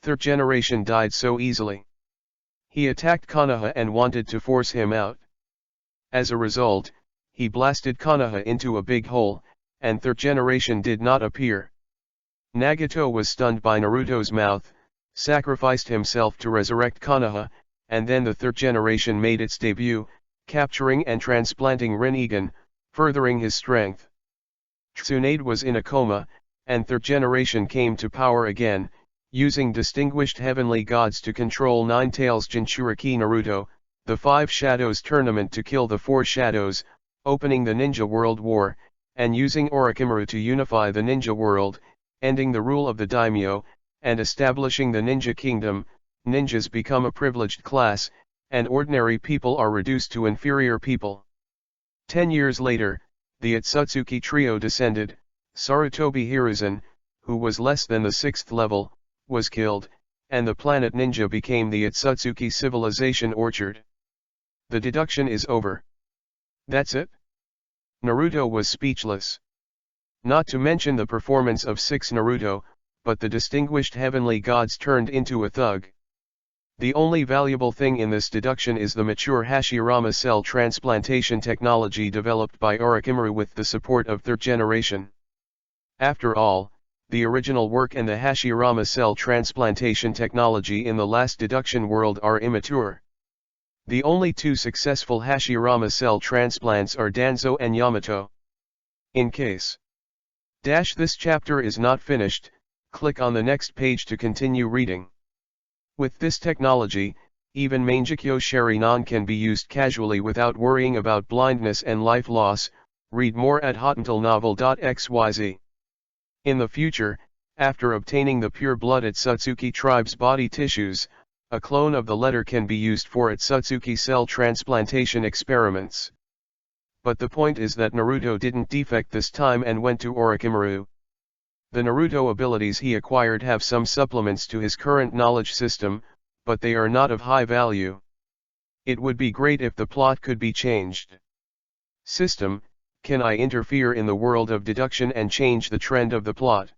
Third generation died so easily. He attacked Konoha and wanted to force him out. As a result, he blasted Konoha into a big hole, and third generation did not appear. Nagato was stunned by Naruto's mouth, sacrificed himself to resurrect Konoha, and then the third generation made its debut, capturing and transplanting Rinnegan, furthering his strength. Tsunade was in a coma, and third generation came to power again, using distinguished heavenly gods to control Nine Tails Jinchuriki Naruto, the 5 Shadows tournament to kill the 4 Shadows, opening the Ninja World War, and using Orochimaru to unify the ninja world, ending the rule of the daimyo, and establishing the Ninja Kingdom. Ninjas become a privileged class, and ordinary people are reduced to inferior people. 10 years later, the Otsutsuki trio descended. Sarutobi Hiruzen, who was less than the 6th level, was killed, and the planet Ninja became the Otsutsuki civilization orchard. The deduction is over. That's it? Naruto was speechless. Not to mention the performance of 6 Naruto, but the distinguished heavenly gods turned into a thug. The only valuable thing in this deduction is the mature Hashirama cell transplantation technology developed by Orochimaru with the support of third generation. After all, the original work and the Hashirama cell transplantation technology in the last deduction world are immature. The only 2 successful Hashirama cell transplants are Danzo and Yamato. In case this chapter is not finished, click on the next page to continue reading. With this technology, even Mangekyo Sharingan can be used casually without worrying about blindness and life loss. Read more at hotantalnovel.xyz. In the future, After obtaining the pure blood Otsutsuki tribe's body tissues, a clone of the letter can be used for Otsutsuki cell transplantation experiments. But the point is that Naruto didn't defect this time and went to Orochimaru. The Naruto abilities he acquired have some supplements to his current knowledge system, but they are not of high value. It would be great if the plot could be changed. System, can I interfere in the world of deduction and change the trend of the plot?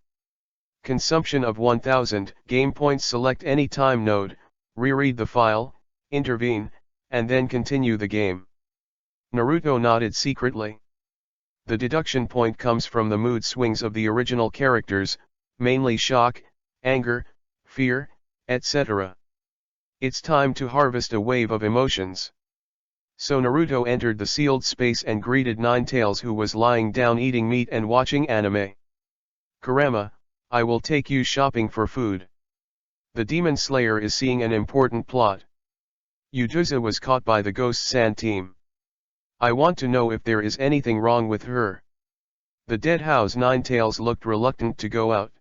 Consumption of 1000 game points. Select any time node, reread the file, intervene, and then continue the game. Naruto nodded secretly. The deduction point comes from the mood swings of the original characters, mainly shock, anger, fear, etc. It's time to harvest a wave of emotions. So Naruto entered the sealed space and greeted Ninetales, who was lying down eating meat and watching anime. Kurama, I will take you shopping for food. The Demon Slayer is seeing an important plot. Yuduza was caught by the Ghost Sand team. I want to know if there is anything wrong with her. The dead house Ninetales looked reluctant to go out.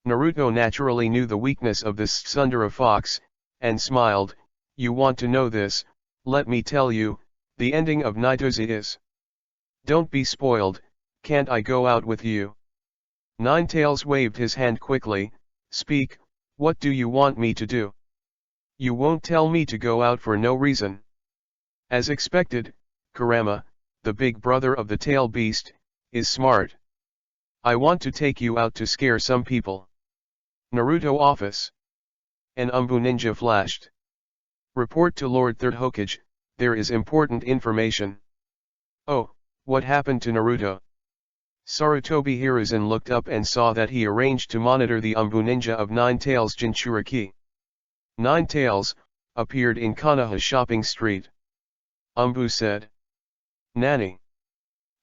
Naruto naturally knew the weakness of this tsundere fox, and smiled. You want to know this? Let me tell you, the ending of Naitoza is. Don't be spoiled, can't I go out with you? Ninetales waved his hand quickly. Speak, what do you want me to do? You won't tell me to go out for no reason. As expected, Kurama, the big brother of the tail beast, is smart. I want to take you out to scare some people. Naruto office. An Umbu ninja flashed. Report to Lord Third Hokage, there is important information. Oh, what happened to Naruto? Sarutobi Hiruzen looked up and saw that he arranged to monitor the Umbu ninja of Ninetales Jinchuriki. Ninetales appeared in Konoha shopping street. Umbu said. Nani?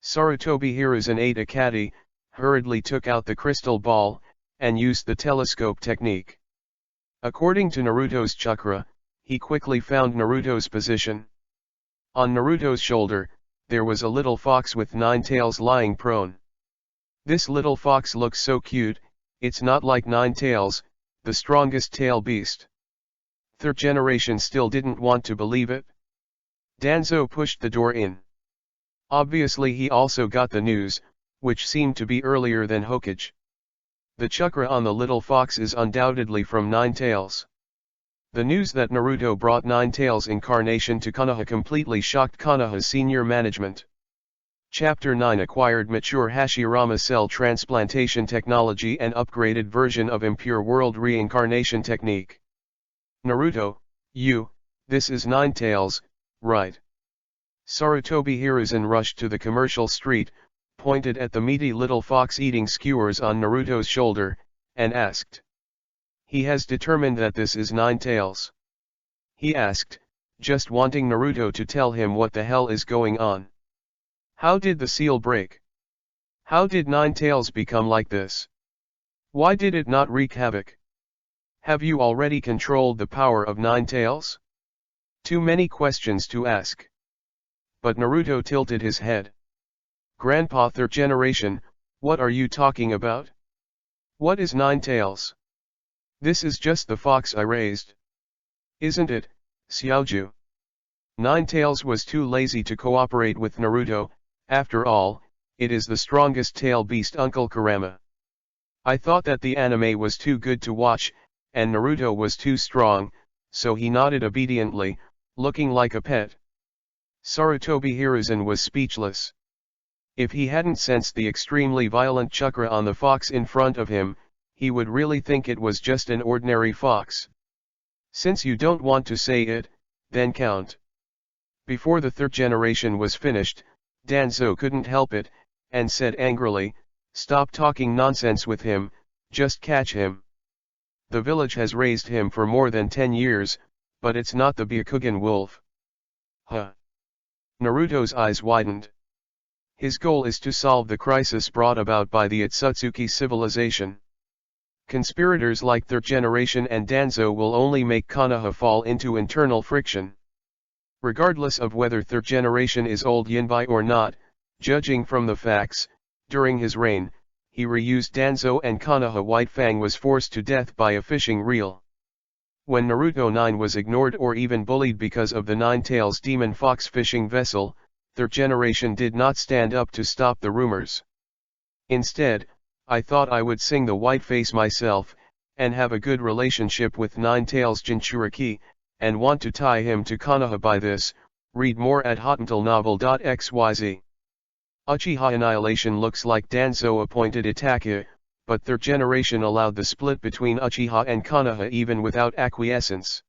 Sarutobi Hiruzen ate a caddy, hurriedly took out the crystal ball, and used the telescope technique. According to Naruto's chakra, he quickly found Naruto's position. On Naruto's shoulder, there was a little fox with Ninetales lying prone. This little fox looks so cute, it's not like Ninetales, the strongest tail beast. Third generation still didn't want to believe it. Danzo pushed the door in. Obviously he also got the news, which seemed to be earlier than Hokage. The chakra on the little fox is undoubtedly from Ninetales. The news that Naruto brought Ninetales incarnation to Konoha completely shocked Konoha's senior management. Chapter 9 acquired mature Hashirama cell transplantation technology and upgraded version of impure world reincarnation technique. Naruto, this is Ninetales, right? Sarutobi Hiruzen rushed to the commercial street, pointed at the meaty little fox eating skewers on Naruto's shoulder, and asked. He has determined that this is Ninetales. He asked, just wanting Naruto to tell him what the hell is going on. How did the seal break? How did Ninetales become like this? Why did it not wreak havoc? Have you already controlled the power of Ninetales? Too many questions to ask. But Naruto tilted his head. Grandpa Third Generation, what are you talking about? What is Ninetales? This is just the fox I raised. Isn't it, Xiaoju? Ninetales was too lazy to cooperate with Naruto. After all, it is the strongest tail beast Uncle Kurama. I thought that the anime was too good to watch, and Naruto was too strong, so he nodded obediently, looking like a pet. Sarutobi Hiruzen was speechless. If he hadn't sensed the extremely violent chakra on the fox in front of him, he would really think it was just an ordinary fox. Since you don't want to say it, then count. Before the third generation was finished, Danzo couldn't help it, and said angrily, stop talking nonsense with him, just catch him. The village has raised him for more than 10 years, but it's not the Byakugan wolf. Huh. Naruto's eyes widened. His goal is to solve the crisis brought about by the Otsutsuki civilization. Conspirators like Third Generation and Danzo will only make Konoha fall into internal friction. Regardless of whether Third Generation is old Yinbai or not, judging from the facts, during his reign, he reused Danzo and Konoha White Fang was forced to death by a fishing reel. When Naruto 9 was ignored or even bullied because of the Nine-Tails Demon Fox fishing vessel, third generation did not stand up to stop the rumors. Instead, I thought I would sing the white face myself, and have a good relationship with Nine-Tails Jinchuriki, and want to tie him to Konoha by this. Read more at hotentillnovel.xyz. Uchiha Annihilation looks like Danzo appointed Itachi, but third generation allowed the split between Uchiha and Konoha even without acquiescence.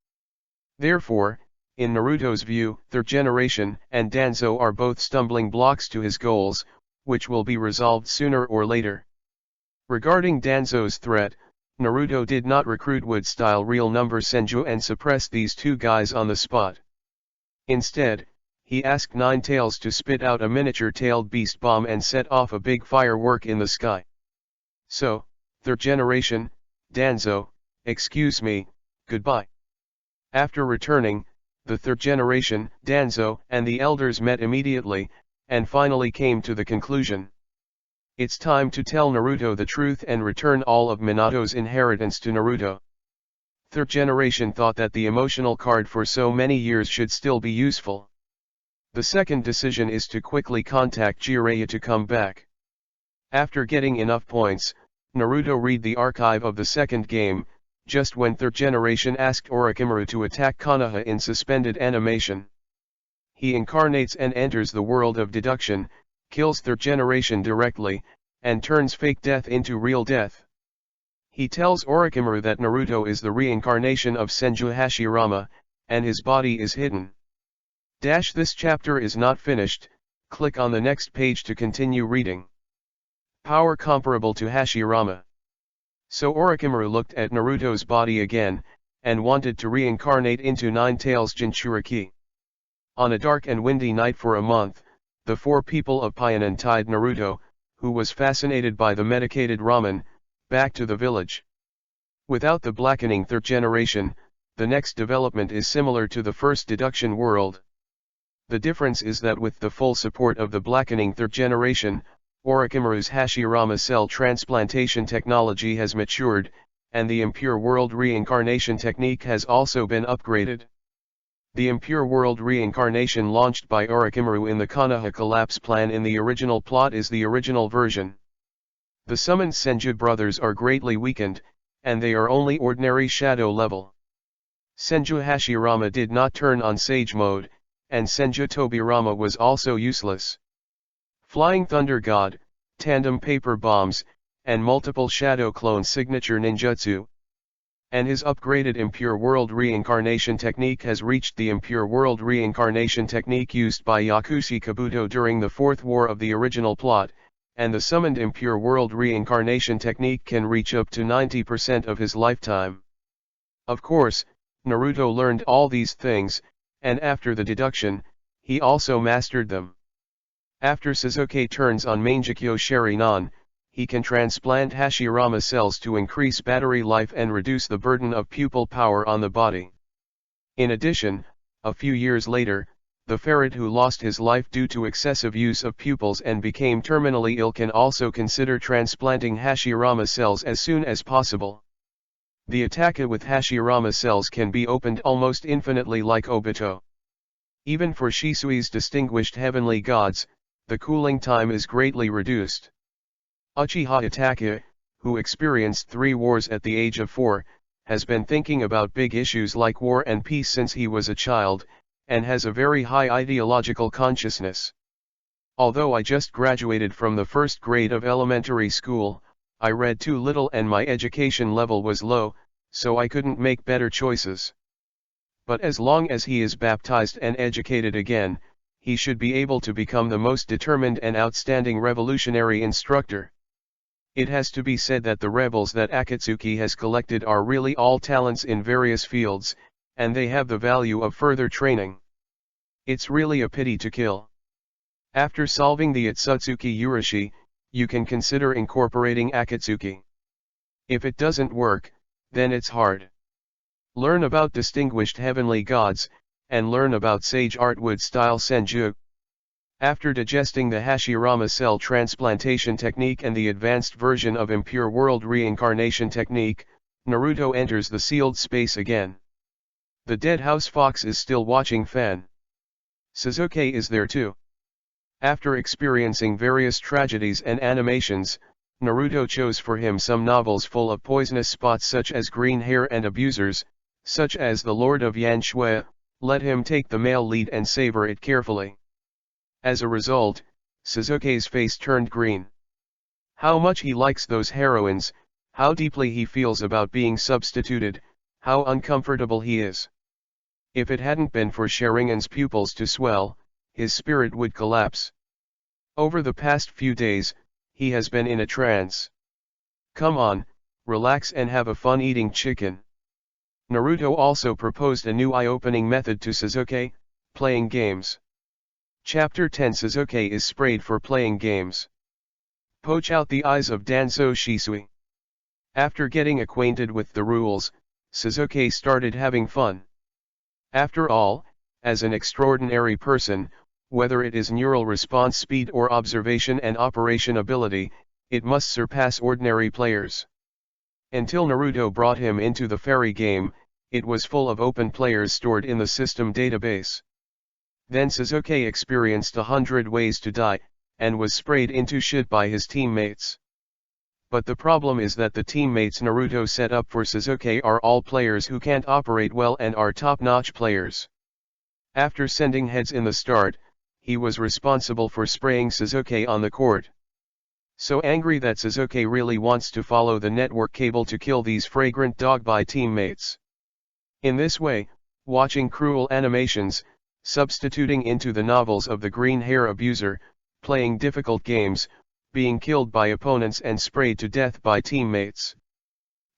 Therefore, in Naruto's view, third generation and Danzo are both stumbling blocks to his goals, which will be resolved sooner or later. Regarding Danzo's threat, Naruto did not recruit Wood-style real number Senju and suppress these two guys on the spot. Instead, he asked Nine-Tails to spit out a miniature-tailed beast bomb and set off a big firework in the sky. So, third generation, Danzo, excuse me, goodbye. After returning, the third generation, Danzo, and the elders met immediately, and finally came to the conclusion. It's time to tell Naruto the truth and return all of Minato's inheritance to Naruto. Third generation thought that the emotional card for so many years should still be useful. The second decision is to quickly contact Jiraiya to come back. After getting enough points, Naruto read the archive of the second game, just when third generation asked Orochimaru to attack Konoha in suspended animation. He incarnates and enters the world of deduction, kills third generation directly, and turns fake death into real death. He tells Orochimaru that Naruto is the reincarnation of Senju Hashirama, and his body is hidden. This chapter is not finished, click on the next page to continue reading. Power comparable to Hashirama. So Orochimaru looked at Naruto's body again, and wanted to reincarnate into Nine-Tails Jinchuriki. On a dark and windy night for a month, the four people of Payanan tied Naruto, who was fascinated by the medicated ramen, back to the village. Without the blackening third generation, the next development is similar to the first deduction world. The difference is that with the full support of the blackening third generation, Orochimaru's Hashirama cell transplantation technology has matured, and the impure world reincarnation technique has also been upgraded. The impure world reincarnation launched by Orochimaru in the Konoha collapse plan in the original plot is the original version. The summoned Senju brothers are greatly weakened, and they are only ordinary shadow level. Senju Hashirama did not turn on Sage mode, and Senju Tobirama was also useless. Flying Thunder God, tandem paper bombs, and multiple shadow clone signature ninjutsu. And his upgraded impure world reincarnation technique has reached the impure world reincarnation technique used by Yakushi Kabuto during the fourth war of the original plot, and the summoned impure world reincarnation technique can reach up to 90% of his lifetime. Of course, Naruto learned all these things, and after the deduction, he also mastered them. After Sasuke turns on Mangekyo Sharingan, he can transplant Hashirama cells to increase battery life and reduce the burden of pupil power on the body. In addition, a few years later, the ferret who lost his life due to excessive use of pupils and became terminally ill can also consider transplanting Hashirama cells as soon as possible. The Ataka with Hashirama cells can be opened almost infinitely like Obito. Even for Shisui's distinguished heavenly gods, the cooling time is greatly reduced. Uchiha Itachi, who experienced 3 wars at the age of 4, has been thinking about big issues like war and peace since he was a child, and has a very high ideological consciousness. Although I just graduated from the first grade of elementary school, I read too little and my education level was low, so I couldn't make better choices. But as long as he is baptized and educated again, he should be able to become the most determined and outstanding revolutionary instructor. It has to be said that the rebels that Akatsuki has collected are really all talents in various fields, and they have the value of further training. It's really a pity to kill. After solving the Otsutsuki Urashi, you can consider incorporating Akatsuki. If it doesn't work, then it's hard. Learn about distinguished heavenly gods, and learn about sage artwood style Senju. After digesting the Hashirama cell transplantation technique and the advanced version of impure world reincarnation technique, Naruto enters the sealed space again. The dead house fox is still watching Fan. Sasuke is there too. After experiencing various tragedies and animations, Naruto chose for him some novels full of poisonous spots such as green hair and abusers, such as The Lord of Yanshui. Let him take the male lead and savor it carefully. As a result, Sasuke's face turned green. How much he likes those heroines, how deeply he feels about being substituted, how uncomfortable he is. If it hadn't been for Sharingan's pupils to swell, his spirit would collapse. Over the past few days, he has been in a trance. Come on, relax and have a fun eating chicken. Naruto also proposed a new eye-opening method to Sasuke, playing games. Chapter 10 Sasuke is sprayed for playing games. Poach out the eyes of Danzo Shisui. After getting acquainted with the rules, Sasuke started having fun. After all, as an extraordinary person, whether it is neural response speed or observation and operation ability, it must surpass ordinary players. Until Naruto brought him into the fairy game, it was full of open players stored in the system database. Then Sasuke experienced 100 ways to die, and was sprayed into shit by his teammates. But the problem is that the teammates Naruto set up for Sasuke are all players who can't operate well and are top-notch players. After sending heads in the start, he was responsible for spraying Sasuke on the court. So angry that Sasuke really wants to follow the network cable to kill these fragrant dog-by teammates. In this way, watching cruel animations, substituting into the novels of the green hair abuser, playing difficult games, being killed by opponents and sprayed to death by teammates.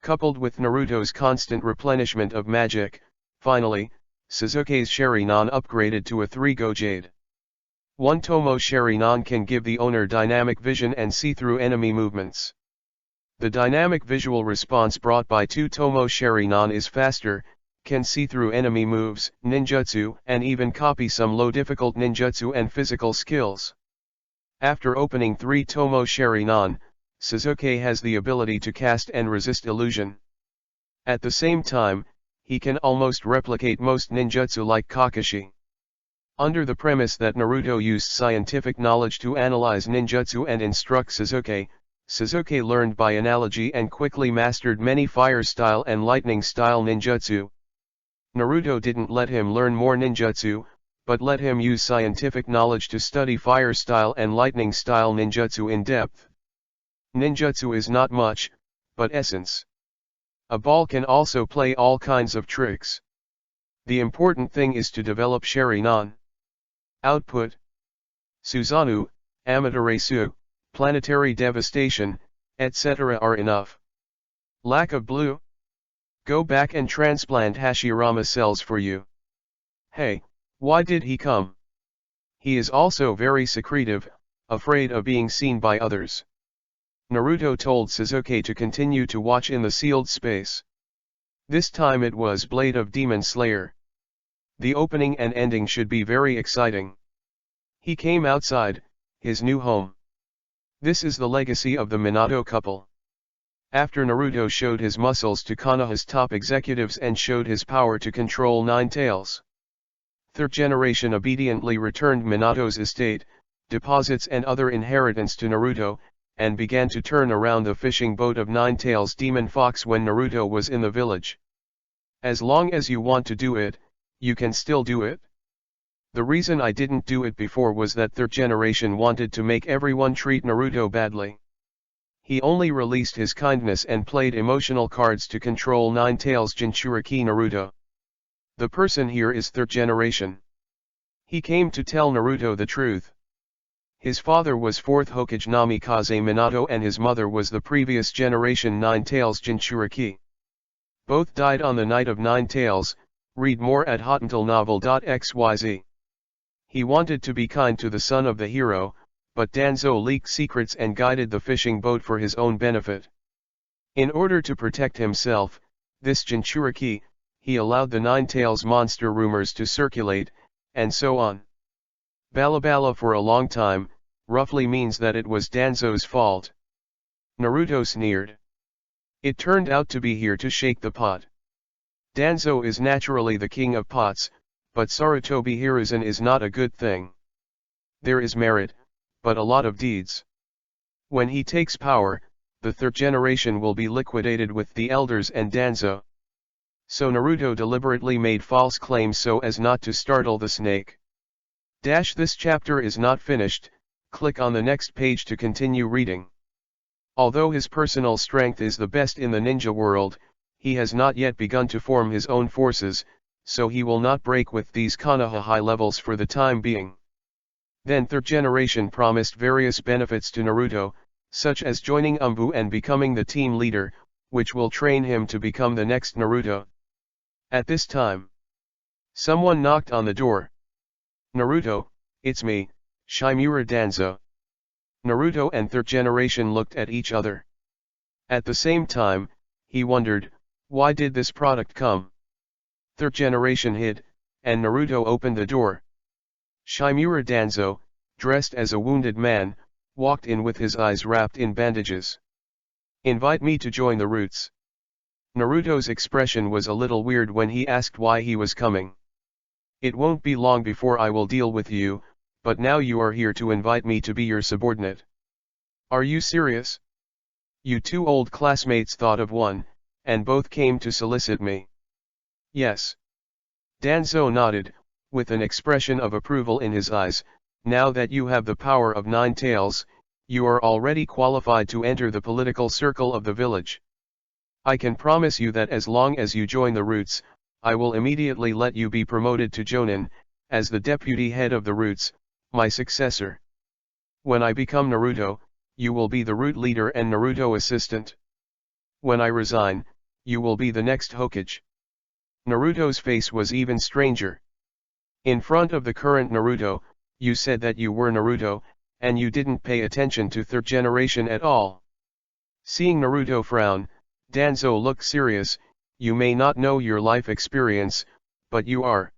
Coupled with Naruto's constant replenishment of magic, finally, Sasuke's Sharingan upgraded to a 3-go Jade. 1 Tomo Sharingan can give the owner dynamic vision and see-through enemy movements. The dynamic visual response brought by 2 Tomo Sharingan is faster, can see through enemy moves, ninjutsu, and even copy some low-difficult ninjutsu and physical skills. After opening 3 Tomo Sharingan, Sasuke has the ability to cast and resist illusion. At the same time, he can almost replicate most ninjutsu like Kakashi. Under the premise that Naruto used scientific knowledge to analyze ninjutsu and instruct Sasuke, Sasuke learned by analogy and quickly mastered many fire-style and lightning-style ninjutsu. Naruto didn't let him learn more ninjutsu, but let him use scientific knowledge to study fire-style and lightning-style ninjutsu in depth. Ninjutsu is not much, but essence. A ball can also play all kinds of tricks. The important thing is to develop Sharingan. Output: Susanoo, Amaterasu, Planetary Devastation, etc. are enough. Lack of blue? Go back and transplant Hashirama cells for you. Hey, why did he come? He is also very secretive, afraid of being seen by others. Naruto told Sasuke to continue to watch in the sealed space. This time it was Blade of Demon Slayer. The opening and ending should be very exciting. He came outside, his new home. This is the legacy of the Minato couple. After Naruto showed his muscles to Konoha's top executives and showed his power to control 9 tails, third generation obediently returned Minato's estate, deposits and other inheritance to Naruto, and began to turn around the fishing boat of 9 tails Demon Fox when Naruto was in the village. As long as you want to do it, you can still do it. The reason I didn't do it before was that third generation wanted to make everyone treat Naruto badly. He only released his kindness and played emotional cards to control 9 tails Jinchuriki Naruto. The person here is third generation. He came to tell Naruto the truth. His father was 4th Hokage Namikaze Minato and his mother was the previous generation 9 tails Jinchuriki. Both died on the night of 9 tails. Read more at hotentillnovel.xyz. He wanted to be kind to the son of the hero, but Danzo leaked secrets and guided the fishing boat for his own benefit. In order to protect himself, this Jinchuriki, he allowed the 9 tails monster rumors to circulate, and so on. Balabala for a long time, roughly means that it was Danzo's fault. Naruto sneered. It turned out to be here to shake the pot. Danzo is naturally the king of pots, but Sarutobi Hiruzen is not a good thing. There is merit, but a lot of deeds. When he takes power, the third generation will be liquidated with the elders and Danzo. So Naruto deliberately made false claims so as not to startle the snake. This chapter is not finished, click on the next page to continue reading. Although his personal strength is the best in the ninja world, he has not yet begun to form his own forces, so he will not break with these Konoha high levels for the time being. Then third generation promised various benefits to Naruto, such as joining Umbu and becoming the team leader, which will train him to become the next Naruto. At this time, someone knocked on the door. Naruto, it's me, Shimura Danzo. Naruto and third generation looked at each other. At the same time, he wondered, why did this product come? Third generation hid, and Naruto opened the door. Shimura Danzo, dressed as a wounded man, walked in with his eyes wrapped in bandages. Invite me to join the Roots. Naruto's expression was a little weird when he asked why he was coming. It won't be long before I will deal with you, but now you are here to invite me to be your subordinate. Are you serious? You two old classmates thought of one, and both came to solicit me. Yes. Danzo nodded, with an expression of approval in his eyes. Now that you have the power of 9 tails, you are already qualified to enter the political circle of the village. I can promise you that as long as you join the Roots, I will immediately let you be promoted to Jonin, as the deputy head of the Roots, my successor. When I become Naruto, you will be the Root leader and Naruto assistant. When I resign, you will be the next Hokage. Naruto's face was even stranger. In front of the current Naruto, you said that you were Naruto, and you didn't pay attention to third generation at all. Seeing Naruto frown, Danzo looked serious. You may not know your life experience, but you are.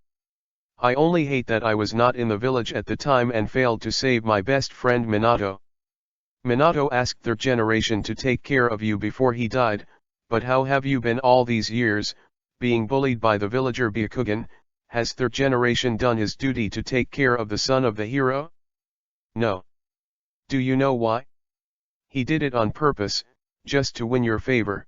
I only hate that I was not in the village at the time and failed to save my best friend Minato. Minato asked third generation to take care of you before he died, but how have you been all these years, being bullied by the villager Byakugan? Has third generation done his duty to take care of the son of the hero? No. Do you know why? He did it on purpose, just to win your favor.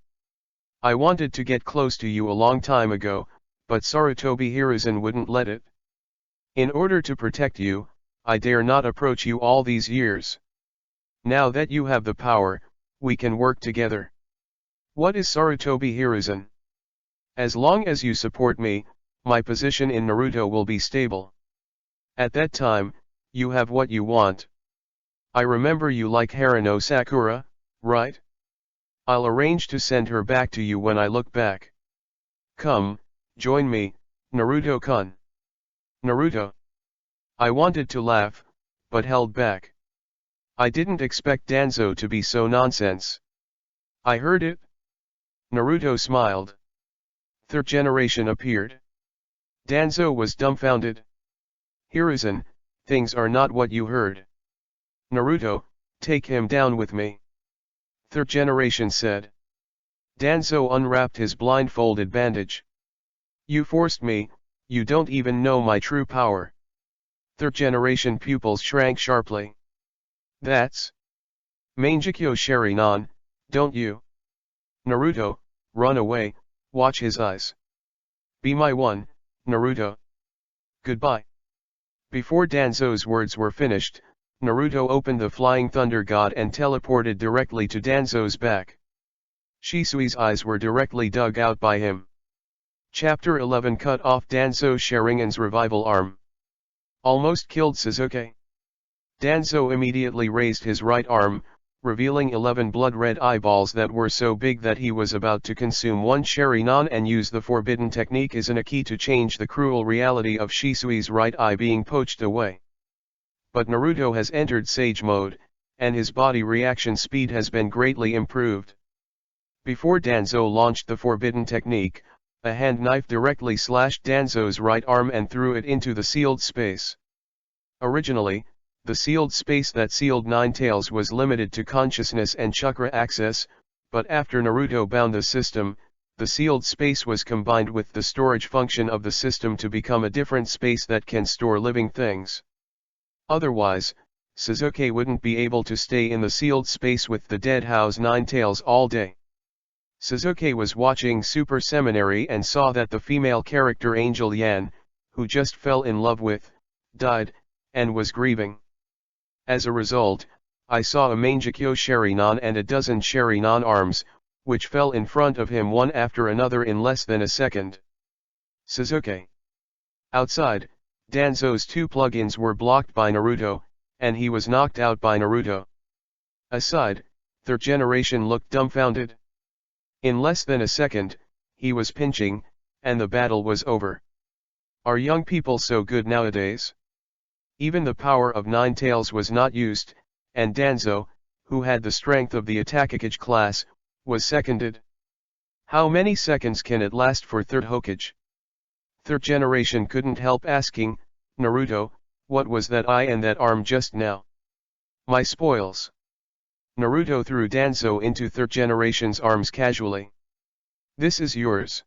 I wanted to get close to you a long time ago, but Sarutobi Hiruzen wouldn't let it. In order to protect you, I dare not approach you all these years. Now that you have the power, we can work together. What is Sarutobi Hiruzen? As long as you support me, my position in Naruto will be stable. At that time, you have what you want. I remember you like Haruno Sakura, right? I'll arrange to send her back to you when I look back. Come, join me, Naruto-kun. Naruto. I wanted to laugh, but held back. I didn't expect Danzo to be so nonsense. I heard it. Naruto smiled. Third generation appeared. Danzo was dumbfounded. Hiruzen, things are not what you heard. Naruto, take him down with me. Third generation said. Danzo unwrapped his blindfolded bandage. You forced me, you don't even know my true power. Third generation pupils shrank sharply. That's Mangekyo Sharingan, don't you? Naruto, run away, watch his eyes. Be my one, Naruto. Goodbye. Before Danzo's words were finished, Naruto opened the Flying Thunder God and teleported directly to Danzo's back. Shisui's eyes were directly dug out by him. Chapter 11 cut off Danzo Sharingan's revival arm. Almost killed Sasuke. Danzo immediately raised his right arm, revealing 11 blood-red eyeballs that were so big that he was about to consume one Sharingan and use the forbidden technique as a key to change the cruel reality of Shisui's right eye being poached away. But Naruto has entered Sage mode, and his body reaction speed has been greatly improved. Before Danzo launched the forbidden technique, a hand knife directly slashed Danzo's right arm and threw it into the sealed space. Originally, the sealed space that sealed Nine Tails was limited to consciousness and chakra access, but after Naruto bound the system, the sealed space was combined with the storage function of the system to become a different space that can store living things. Otherwise, Sasuke wouldn't be able to stay in the sealed space with the dead house Nine Tails all day. Sasuke was watching Super Seminary and saw that the female character Angel Yan, who just fell in love with, died, and was grieving. As a result, I saw a Mangekyo Sharingan and a dozen Sharingan arms, which fell in front of him one after another in less than a second. Sasuke. Outside, Danzo's two plugins were blocked by Naruto, and he was knocked out by Naruto. Aside, third generation looked dumbfounded. In less than a second, he was pinching, and the battle was over. Are young people so good nowadays? Even the power of Nine Tails was not used, and Danzo, who had the strength of the Hokage class, was seconded. How many seconds can it last for third Hokage? Third generation couldn't help asking, Naruto, what was that eye and that arm just now? My spoils. Naruto threw Danzo into third generation's arms casually. This is yours.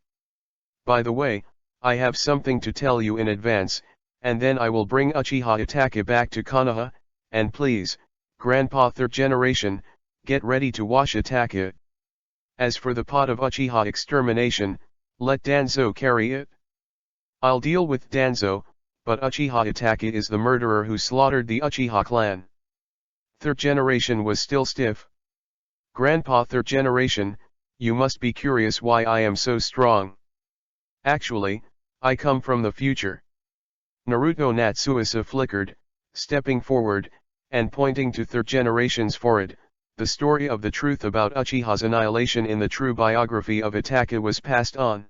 By the way, I have something to tell you in advance, and then I will bring Uchiha Itachi back to Konoha, and please, Grandpa third generation, get ready to wash Itachi. As for the pot of Uchiha extermination, let Danzo carry it. I'll deal with Danzo, but Uchiha Itachi is the murderer who slaughtered the Uchiha clan. Third generation was still stiff. Grandpa third generation, you must be curious why I am so strong. Actually, I come from the future. Naruto Natsuasa flickered, stepping forward, and pointing to third generation's forehead. The story of the truth about Uchiha's annihilation in the true biography of Itachi was passed on.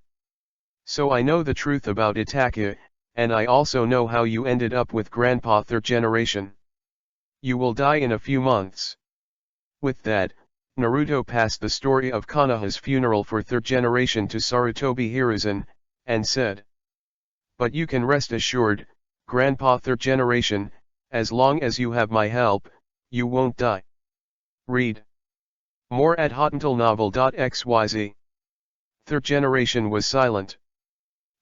So I know the truth about Itachi, and I also know how you ended up with Grandpa third generation. You will die in a few months. With that, Naruto passed the story of Konoha's funeral for third generation to Sarutobi Hiruzen, and said, but you can rest assured, Grandpa third generation, as long as you have my help, you won't die. Read more at hotuntalnovel.xyz. Third generation was silent.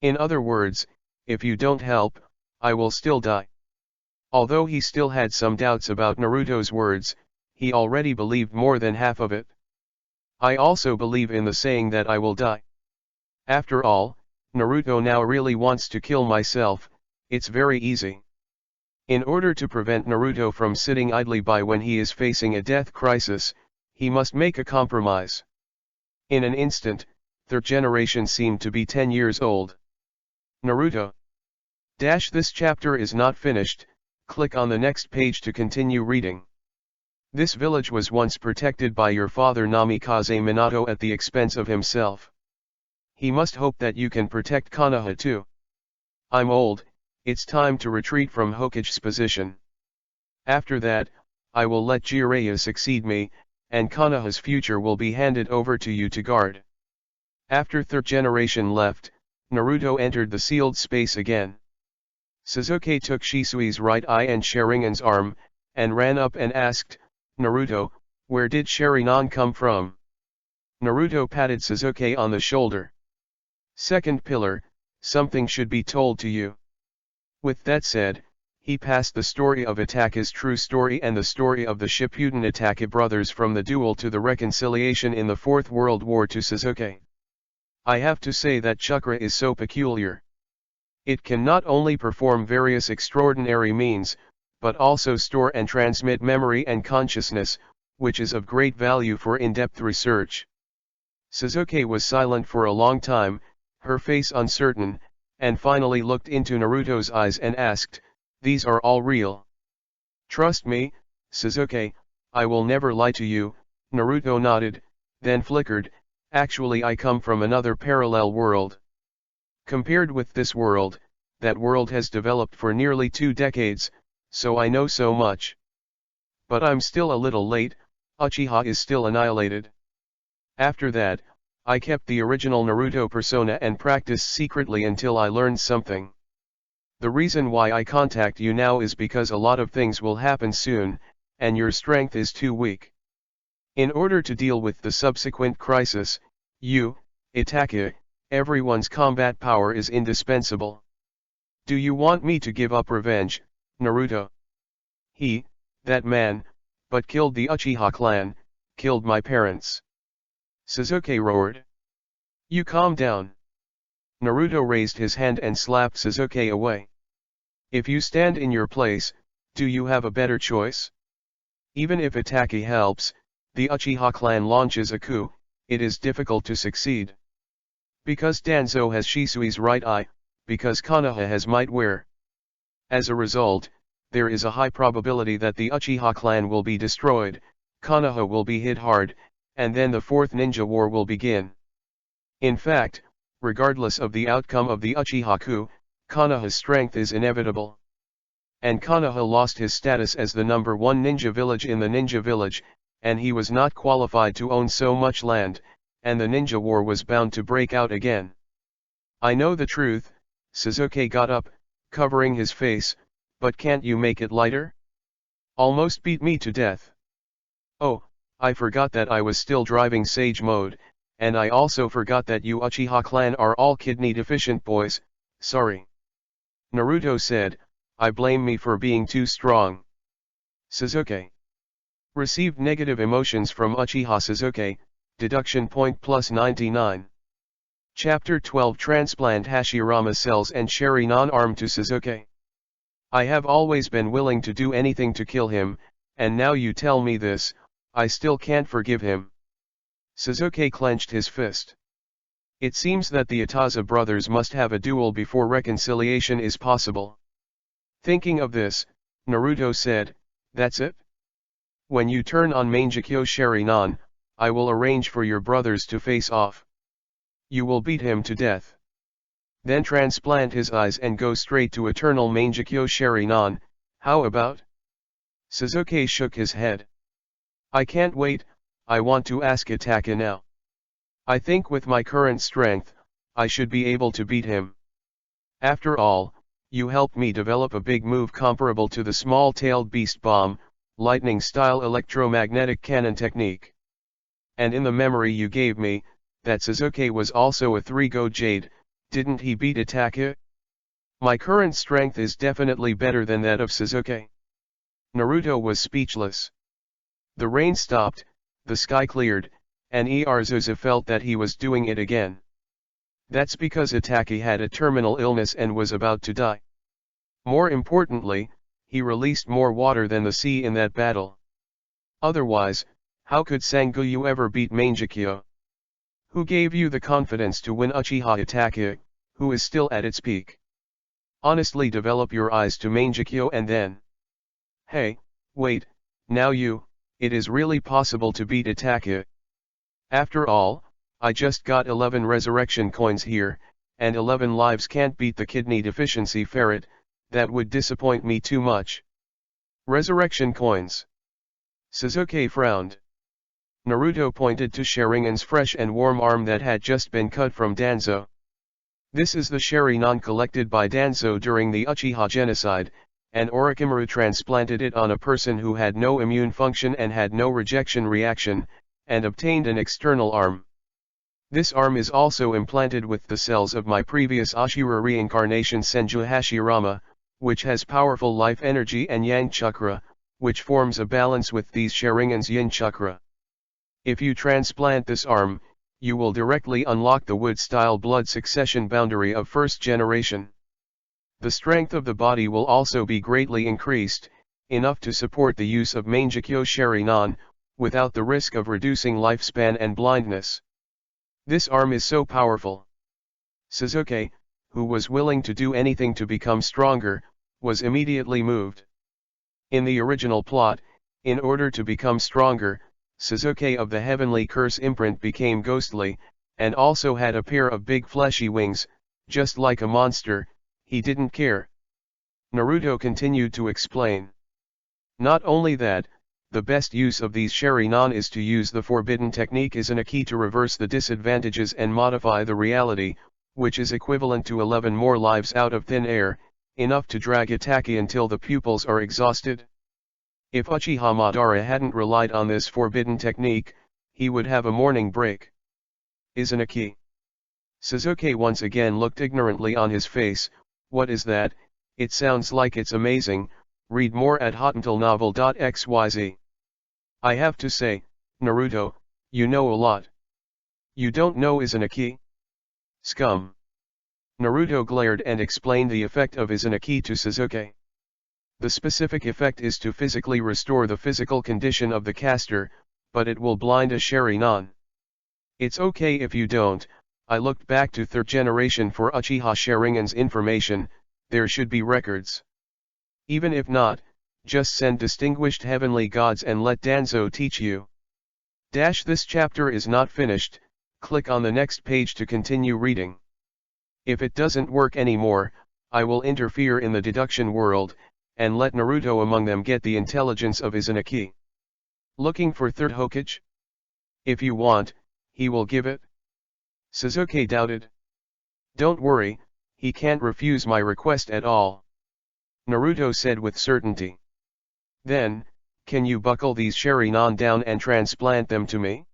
In other words, if you don't help, I will still die. Although he still had some doubts about Naruto's words, he already believed more than half of it. I also believe in the saying that I will die. After all, Naruto now really wants to kill myself. It's very easy. In order to prevent Naruto from sitting idly by when he is facing a death crisis, he must make a compromise. In an instant, third generation seemed to be 10 years old. Naruto. This chapter is not finished. Click on the next page to continue reading. This village was once protected by your father Namikaze Minato at the expense of himself. He must hope that you can protect Konoha too. I'm old, it's time to retreat from Hokage's position. After that, I will let Jiraiya succeed me, and Konoha's future will be handed over to you to guard. After third generation left, Naruto entered the sealed space again. Sasuke took Shisui's right eye and Sharingan's arm, and ran up and asked, Naruto, where did Sharingan come from? Naruto patted Sasuke on the shoulder. Second pillar, something should be told to you. With that said, he passed the story of Itachi's true story and the story of the Shippuden Itachi brothers from the duel to the reconciliation in the Fourth World War to Sasuke. I have to say that chakra is so peculiar. It can not only perform various extraordinary means, but also store and transmit memory and consciousness, which is of great value for in-depth research. Sasuke was silent for a long time, her face uncertain, and finally looked into Naruto's eyes and asked, these are all real? Trust me, Sasuke, I will never lie to you. Naruto nodded, then flickered, actually I come from another parallel world. Compared with this world, that world has developed for nearly 2 decades, so I know so much. But I'm still a little late, Uchiha is still annihilated. After that, I kept the original Naruto persona and practiced secretly until I learned something. The reason why I contact you now is because a lot of things will happen soon, and your strength is too weak. In order to deal with the subsequent crisis, you, Itachi, everyone's combat power is indispensable. Do you want me to give up revenge, Naruto? That man, but killed the Uchiha clan, killed my parents. Sasuke roared. You calm down. Naruto raised his hand and slapped Sasuke away. If you stand in your place, do you have a better choice? Even if Itachi helps, the Uchiha clan launches a coup, it is difficult to succeed. Because Danzo has Shisui's right eye, because Konoha has Might Wear. As a result, there is a high probability that the Uchiha clan will be destroyed, Konoha will be hit hard, and then the Fourth Ninja War will begin. In fact, regardless of the outcome of the Uchiha coup, Konoha's strength is inevitable. And Konoha lost his status as the number one ninja village in the ninja village, and he was not qualified to own so much land, and the ninja war was bound to break out again. I know the truth, Sasuke got up, covering his face, but can't you make it lighter? Almost beat me to death. Oh, I forgot that I was still driving Sage mode, and I also forgot that you Uchiha clan are all kidney deficient boys, sorry. Naruto said, I blame me for being too strong. Sasuke received negative emotions from Uchiha Sasuke, deduction point plus 99. Chapter 12 Transplant Hashirama cells and Sharingan arm to Sasuke. I have always been willing to do anything to kill him, and now you tell me this, I still can't forgive him. Sasuke clenched his fist. It seems that the Itaza brothers must have a duel before reconciliation is possible. Thinking of this, Naruto said, that's it? When you turn on Mangekyo Sharingan, I will arrange for your brothers to face off. You will beat him to death. Then transplant his eyes and go straight to eternal Mangekyo Sharingan, how about? Sasuke shook his head. I can't wait, I want to ask Itachi now. I think with my current strength, I should be able to beat him. After all, you helped me develop a big move comparable to the small-tailed beast bomb, lightning-style electromagnetic cannon technique. And in the memory you gave me, that Sasuke was also a 3-go Jade, didn't he beat Itachi? My current strength is definitely better than that of Sasuke. Naruto was speechless. The rain stopped, the sky cleared, and Urashiki felt that he was doing it again. That's because Itachi had a terminal illness and was about to die. More importantly, he released more water than the sea in that battle. Otherwise, how could Sangoku ever beat Mangekyo? Who gave you the confidence to win Uchiha Itachi, who is still at its peak? Honestly, develop your eyes to Mangekyo and then. Hey, wait, now it is really possible to beat Itachi. After all, I just got 11 resurrection coins here, and 11 lives can't beat the kidney deficiency ferret, that would disappoint me too much. Resurrection coins. Sasuke frowned. Naruto pointed to Sharingan's fresh and warm arm that had just been cut from Danzo. This is the Sharingan collected by Danzo during the Uchiha genocide, and Orochimaru transplanted it on a person who had no immune function and had no rejection reaction, and obtained an external arm. This arm is also implanted with the cells of my previous Ashura reincarnation Senju Hashirama, which has powerful life energy and Yang chakra, which forms a balance with these Sharingan's Yin chakra. If you transplant this arm, you will directly unlock the wood-style blood succession boundary of first generation. The strength of the body will also be greatly increased, enough to support the use of Mangekyo Sharingan, without the risk of reducing lifespan and blindness. This arm is so powerful. Sasuke, who was willing to do anything to become stronger, was immediately moved. In the original plot, in order to become stronger, Sasuke of the Heavenly Curse imprint became ghostly, and also had a pair of big fleshy wings, just like a monster. He didn't care. Naruto continued to explain. Not only that, the best use of these Sharingan is to use the forbidden technique as a key to reverse the disadvantages and modify the reality, which is equivalent to 11 more lives out of thin air, enough to drag Itaki until the pupils are exhausted. If Uchiha Madara hadn't relied on this forbidden technique, he would have a morning break. Izanagi. Sasuke once again looked ignorantly on his face. What is that? It sounds like it's amazing. Read more at hotantillnovel.xyz. I have to say, Naruto, you know a lot. You don't know Izanagi? Scum. Naruto glared and explained the effect of Izanagi to Sasuke. The specific effect is to physically restore the physical condition of the caster, but it will blind a Sharingan. It's okay if you don't. I looked back to 3rd generation for Uchiha Sharingan's information. There should be records. Even if not, just send distinguished heavenly gods and let Danzo teach you. This chapter is not finished. Click on the next page to continue reading. If it doesn't work anymore, I will interfere in the deduction world, and let Naruto among them get the intelligence of Izanagi. Looking for 3rd Hokage? If you want, he will give it. Sasuke doubted. Don't worry, he can't refuse my request at all. Naruto said with certainty. Then, can you buckle these Sharingan down and transplant them to me?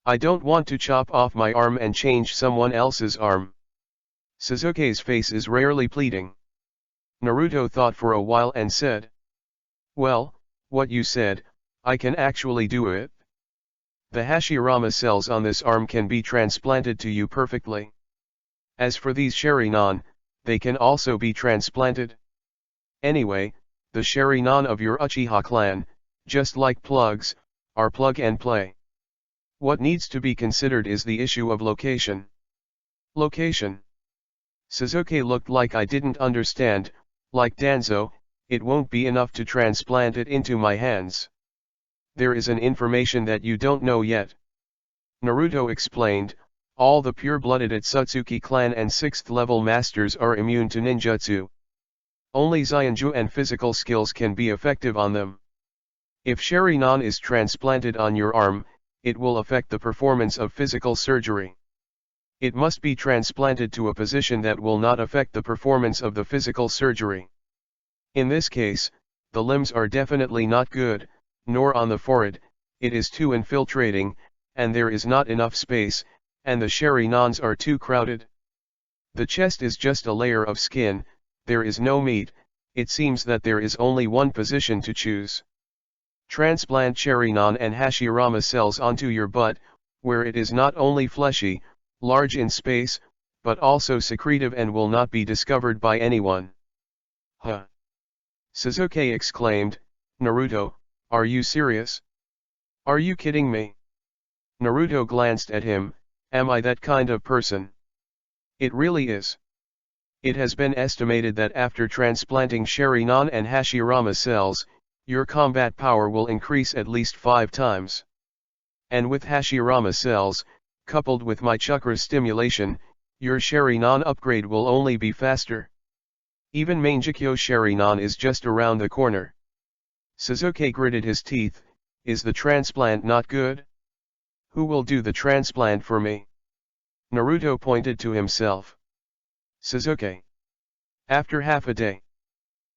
I don't want to chop off my arm and change someone else's arm. Sasuke's face is rarely pleading. Naruto thought for a while and said. Well, what you said, I can actually do it. The Hashirama cells on this arm can be transplanted to you perfectly. As for these Sharingan, they can also be transplanted. Anyway, the Sharingan of your Uchiha clan, just like plugs, are plug and play. What needs to be considered is the issue of location. Location. Sasuke looked like I didn't understand. Like Danzo, it won't be enough to transplant it into my hands. There is an information that you don't know yet. Naruto explained, all the pure-blooded Otsutsuki clan and 6th level masters are immune to ninjutsu. Only Zyonju and physical skills can be effective on them. If Sharingan is transplanted on your arm, it will affect the performance of physical surgery. It must be transplanted to a position that will not affect the performance of the physical surgery. In this case, the limbs are definitely not good, nor on the forehead, it is too infiltrating, and there is not enough space, and the Sharinans are too crowded. The chest is just a layer of skin, there is no meat. It seems that there is only one position to choose. Transplant Sharingan and Hashirama cells onto your butt, where it is not only fleshy, large in space, but also secretive and will not be discovered by anyone. Huh! Sasuke exclaimed, Naruto, are you serious? Are you kidding me? Naruto glanced at him, am I that kind of person? It really is. It has been estimated that after transplanting Sharingan and Hashirama cells, your combat power will increase at least 5 times. And with Hashirama cells, coupled with my chakra stimulation, your Sharingan upgrade will only be faster. Even Mangekyo Sharingan is just around the corner. Sasuke gritted his teeth, is the transplant not good? Who will do the transplant for me? Naruto pointed to himself. Sasuke. After half a day.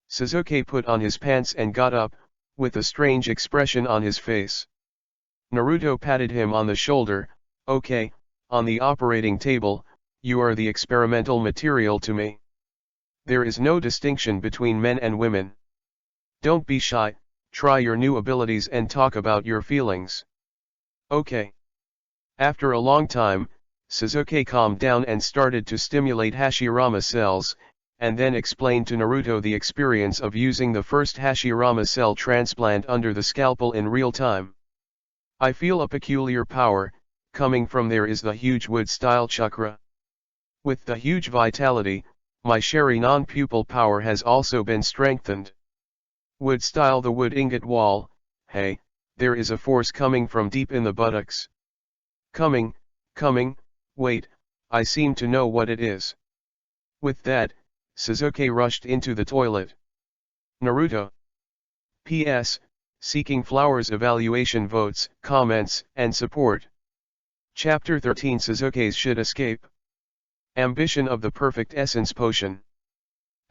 Sasuke put on his pants and got up, with a strange expression on his face. Naruto patted him on the shoulder, okay, on the operating table, you are the experimental material to me. There is no distinction between men and women. Don't be shy, try your new abilities and talk about your feelings. Okay. After a long time, Sasuke calmed down and started to stimulate Hashirama cells, and then explained to Naruto the experience of using the first Hashirama cell transplant under the scalpel in real time. I feel a peculiar power, coming from there is the huge wood-style chakra. With the huge vitality, my Sharingan pupil power has also been strengthened. Wood-style the wood ingot wall, hey, there is a force coming from deep in the buttocks. Coming, wait, I seem to know what it is. With that, Sasuke rushed into the toilet. Naruto. P.S. Seeking Flowers evaluation votes, comments, and support. Chapter 13 Sasuke's should escape. Ambition of the perfect essence potion.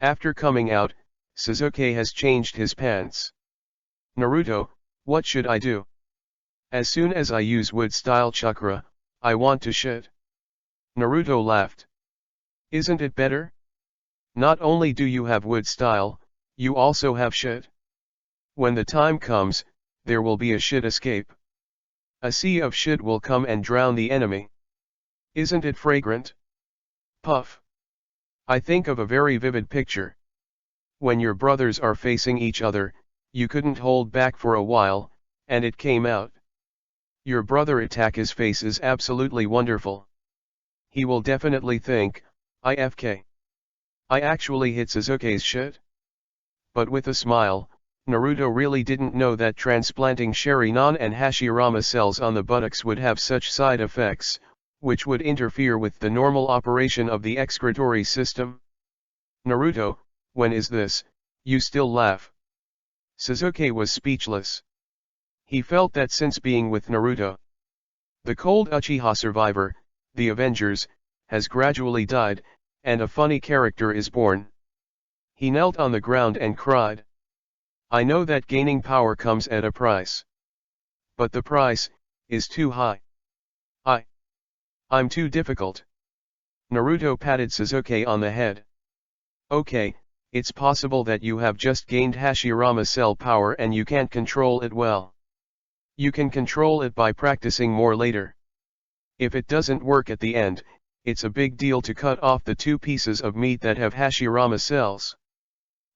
After coming out, Sasuke has changed his pants. Naruto, what should I do? As soon as I use wood-style chakra, I want to shit. Naruto laughed. Isn't it better? Not only do you have wood style, you also have shit. When the time comes, there will be a shit escape. A sea of shit will come and drown the enemy. Isn't it fragrant? Puff. I think of a very vivid picture. When your brothers are facing each other, you couldn't hold back for a while, and it came out. Your brother attack his face is absolutely wonderful. He will definitely think, IFK. I actually hit Sasuke's shit? But with a smile, Naruto really didn't know that transplanting Sharingan and Hashirama cells on the buttocks would have such side effects, which would interfere with the normal operation of the excretory system. Naruto, when is this? You still laugh. Sasuke was speechless. He felt that since being with Naruto, the cold Uchiha survivor, the Avengers, has gradually died, and a funny character is born. He knelt on the ground and cried. I know that gaining power comes at a price. But the price is too high. I'm too difficult. Naruto patted Sasuke on the head. Okay, it's possible that you have just gained Hashirama cell power and you can't control it well. You can control it by practicing more later. If it doesn't work at the end, it's a big deal to cut off the 2 pieces of meat that have Hashirama cells.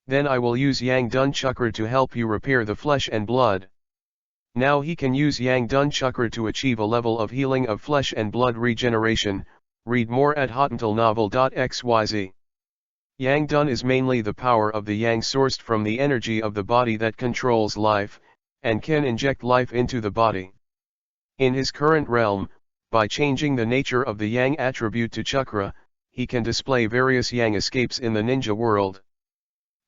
Then I will use Yang Dun Chakra to help you repair the flesh and blood. Now he can use Yang Dun Chakra to achieve a level of healing of flesh and blood regeneration. Read more at hotentillnovel.xyz. Yang Dun is mainly the power of the Yang sourced from the energy of the body that controls life, and can inject life into the body. In his current realm, by changing the nature of the Yang attribute to Chakra, he can display various Yang escapes in the ninja world.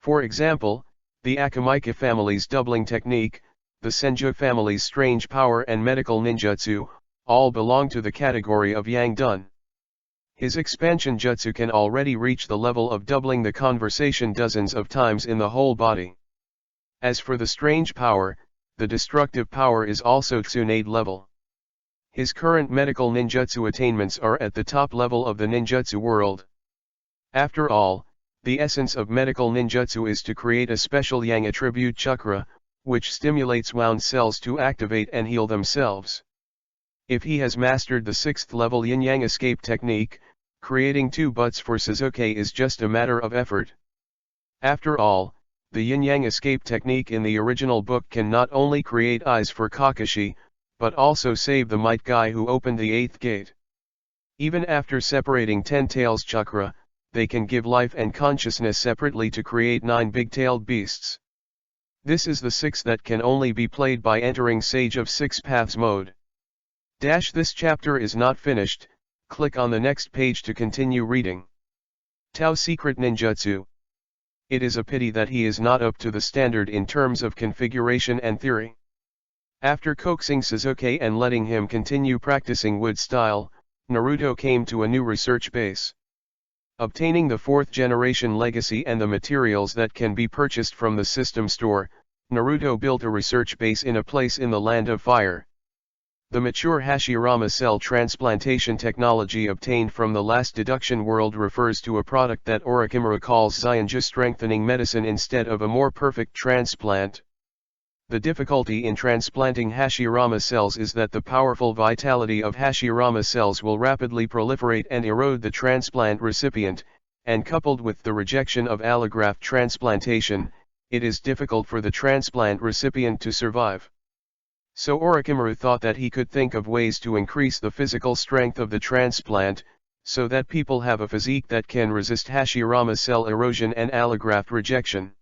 For example, the Akamika family's doubling technique, the Senju family's strange power and medical ninjutsu, all belong to the category of Yang Dun. His expansion jutsu can already reach the level of doubling the conversation dozens of times in the whole body. As for the strange power, the destructive power is also Tsunade level. His current medical ninjutsu attainments are at the top level of the ninjutsu world. After all, the essence of medical ninjutsu is to create a special Yang attribute chakra, which stimulates wound cells to activate and heal themselves. If he has mastered the 6th level yin-yang escape technique, creating 2 butts for Sasuke is just a matter of effort. After all, the yin-yang escape technique in the original book can not only create eyes for Kakashi, but also save the Might Guy who opened the 8th gate. Even after separating 10 tails chakra, they can give life and consciousness separately to create 9 big-tailed beasts. This is the 6th that can only be played by entering Sage of 6 Paths mode. This chapter is not finished, click on the next page to continue reading. Tao Secret Ninjutsu. It is a pity that he is not up to the standard in terms of configuration and theory. After coaxing Sasuke and letting him continue practicing wood style, Naruto came to a new research base. Obtaining the 4th generation legacy and the materials that can be purchased from the system store, Naruto built a research base in a place in the Land of Fire. The mature Hashirama cell transplantation technology obtained from the last deduction world refers to a product that Orochimaru calls Zyanja strengthening medicine instead of a more perfect transplant. The difficulty in transplanting Hashirama cells is that the powerful vitality of Hashirama cells will rapidly proliferate and erode the transplant recipient, and coupled with the rejection of allograft transplantation, it is difficult for the transplant recipient to survive. So Orochimaru thought that he could think of ways to increase the physical strength of the transplant, so that people have a physique that can resist Hashirama cell erosion and allograft rejection.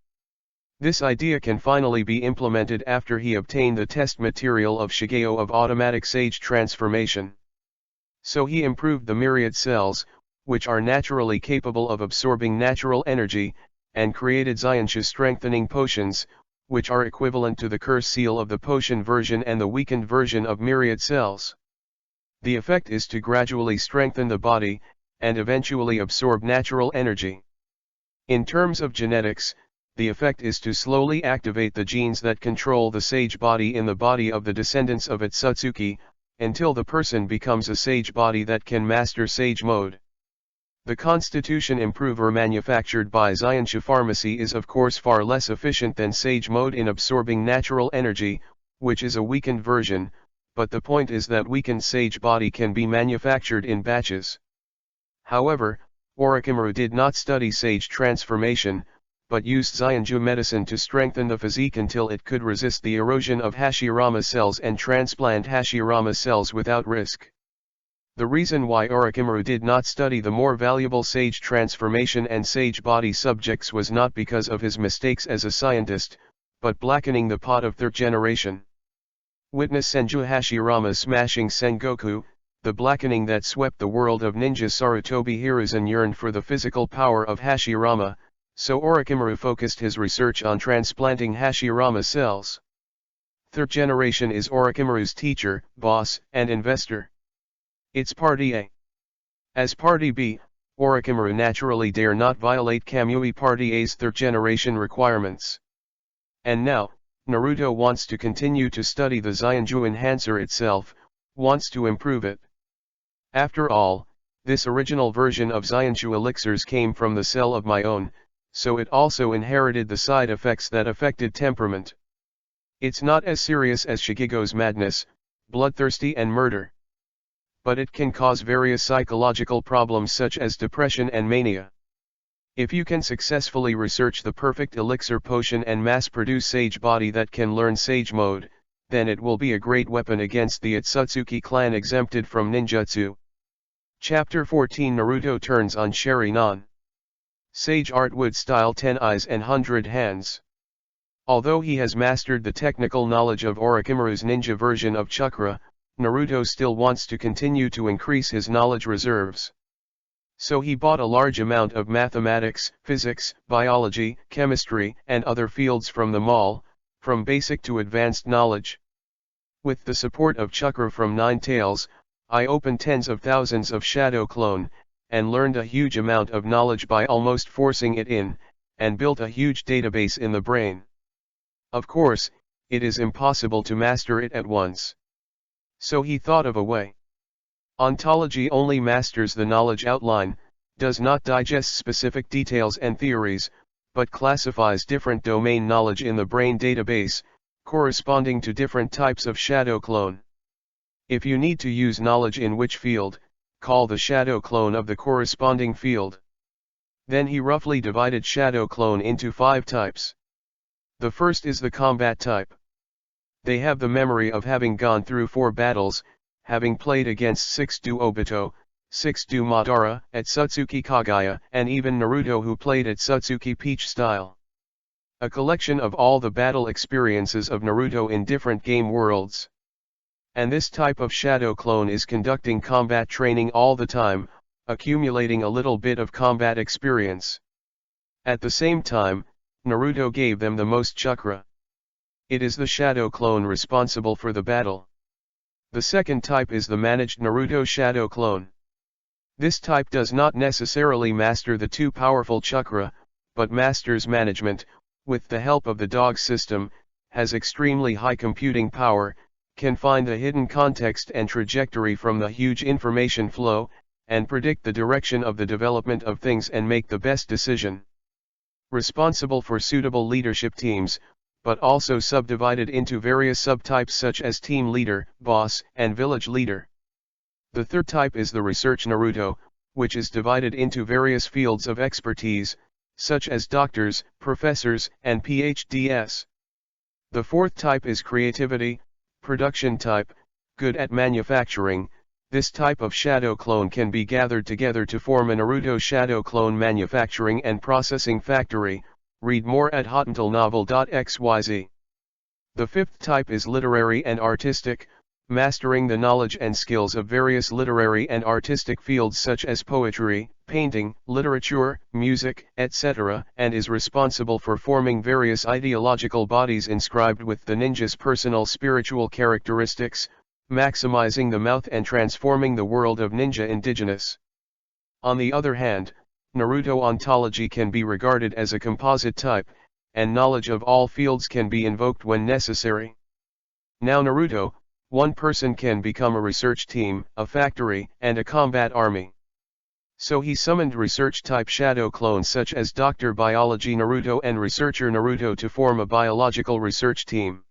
This idea can finally be implemented after he obtained the test material of Shigeo of automatic sage transformation. So he improved the myriad cells, which are naturally capable of absorbing natural energy, and created Zyanja strengthening potions, which are equivalent to the curse seal of the potion version and the weakened version of myriad cells. The effect is to gradually strengthen the body, and eventually absorb natural energy. In terms of genetics, the effect is to slowly activate the genes that control the sage body in the body of the descendants of Otsutsuki, until the person becomes a sage body that can master sage mode. The constitution improver manufactured by Xianshu Pharmacy is of course far less efficient than sage mode in absorbing natural energy, which is a weakened version, but the point is that weakened sage body can be manufactured in batches. However, Orochimaru did not study sage transformation, but used Xianju medicine to strengthen the physique until it could resist the erosion of Hashirama cells and transplant Hashirama cells without risk. The reason why Orochimaru did not study the more valuable sage transformation and sage body subjects was not because of his mistakes as a scientist, but blackening the pot of third generation. Witness Senju Hashirama smashing Sengoku, the blackening that swept the world of ninja. Sarutobi Hiruzen yearned for the physical power of Hashirama, so Orochimaru focused his research on transplanting Hashirama cells. Third generation is Orochimaru's teacher, boss, and investor. It's Party A. As Party B, Orochimaru naturally dare not violate Kamui Party A's third generation requirements. And now, Naruto wants to continue to study the Xianju enhancer itself, wants to improve it. After all, this original version of Xianju elixirs came from the cell of my own, so it also inherited the side effects that affected temperament. It's not as serious as Shigego's madness, bloodthirsty and murder. But it can cause various psychological problems such as depression and mania. If you can successfully research the perfect elixir potion and mass-produce sage body that can learn sage mode, then it will be a great weapon against the Otsutsuki clan exempted from ninjutsu. Chapter 14 Naruto turns on Sharingan. Sage art would style 10 eyes and 100 hands. Although he has mastered the technical knowledge of Orochimaru's ninja version of chakra, Naruto still wants to continue to increase his knowledge reserves. So he bought a large amount of mathematics, physics, biology, chemistry, and other fields from the mall, from basic to advanced knowledge. With the support of chakra from Nine Tails, I opened tens of thousands of shadow clone, and learned a huge amount of knowledge by almost forcing it in, and built a huge database in the brain. Of course, it is impossible to master it at once. So he thought of a way. Ontology only masters the knowledge outline, does not digest specific details and theories, but classifies different domain knowledge in the brain database, corresponding to different types of shadow clone. If you need to use knowledge in which field, call the shadow clone of the corresponding field. Then he roughly divided shadow clone into 5 types. The first is the combat type. They have the memory of having gone through 4 battles, having played against 6-do Obito, 6-do Madara, Otsutsuki Kaguya, and even Naruto who played Otsutsuki Peach style. A collection of all the battle experiences of Naruto in different game worlds. And this type of shadow clone is conducting combat training all the time, accumulating a little bit of combat experience. At the same time, Naruto gave them the most chakra. It is the shadow clone responsible for the battle. The second type is the managed Naruto shadow clone. This type does not necessarily master the 2 powerful chakra, but masters management, with the help of the dog system, has extremely high computing power, can find the hidden context and trajectory from the huge information flow, and predict the direction of the development of things and make the best decision. Responsible for suitable leadership teams, but also subdivided into various subtypes such as team leader, boss, and village leader. The third type is the research Naruto, which is divided into various fields of expertise, such as doctors, professors, and PhDs. The fourth type is creativity, production type, good at manufacturing. This type of shadow clone can be gathered together to form a Naruto shadow clone manufacturing and processing factory. Read more at hotmailnovel.xyz. The fifth type is literary and artistic, mastering the knowledge and skills of various literary and artistic fields such as poetry, painting, literature, music, etc., and is responsible for forming various ideological bodies inscribed with the ninja's personal spiritual characteristics, maximizing the mouth and transforming the world of ninja indigenous. On the other hand, Naruto ontology can be regarded as a composite type, and knowledge of all fields can be invoked when necessary. Now Naruto, one person can become a research team, a factory, and a combat army. So he summoned research-type shadow clones such as Dr. Biology Naruto and Researcher Naruto to form a biological research team.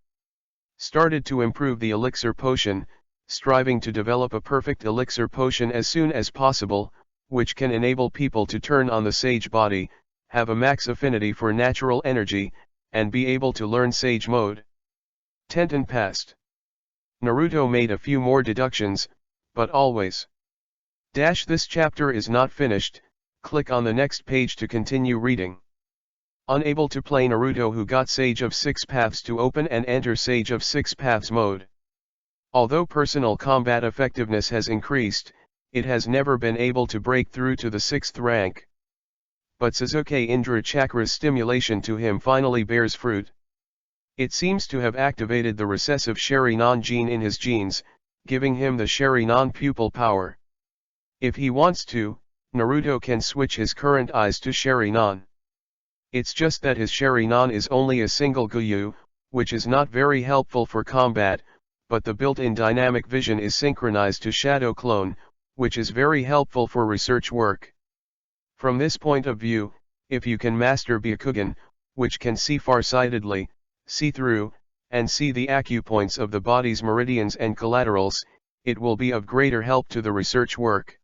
Started to improve the elixir potion, striving to develop a perfect elixir potion as soon as possible, which can enable people to turn on the sage body, have a max affinity for natural energy, and be able to learn sage mode. Tenten passed. Naruto made a few more deductions, but always. This chapter is not finished, click on the next page to continue reading. Unable to play Naruto who got Sage of 6 Paths to open and enter Sage of 6 Paths mode. Although personal combat effectiveness has increased, it has never been able to break through to the 6th rank. But Sasuke Indra Chakra's stimulation to him finally bears fruit. It seems to have activated the recessive Sharingan gene in his genes, giving him the Sharingan pupil power. If he wants to, Naruto can switch his current eyes to Sharingan. It's just that his Sharingan is only a single Gyu, which is not very helpful for combat, but the built-in dynamic vision is synchronized to Shadow Clone, which is very helpful for research work. From this point of view, if you can master Byakugan, which can see far-sightedly, see through, and see the acupoints of the body's meridians and collaterals, it will be of greater help to the research work.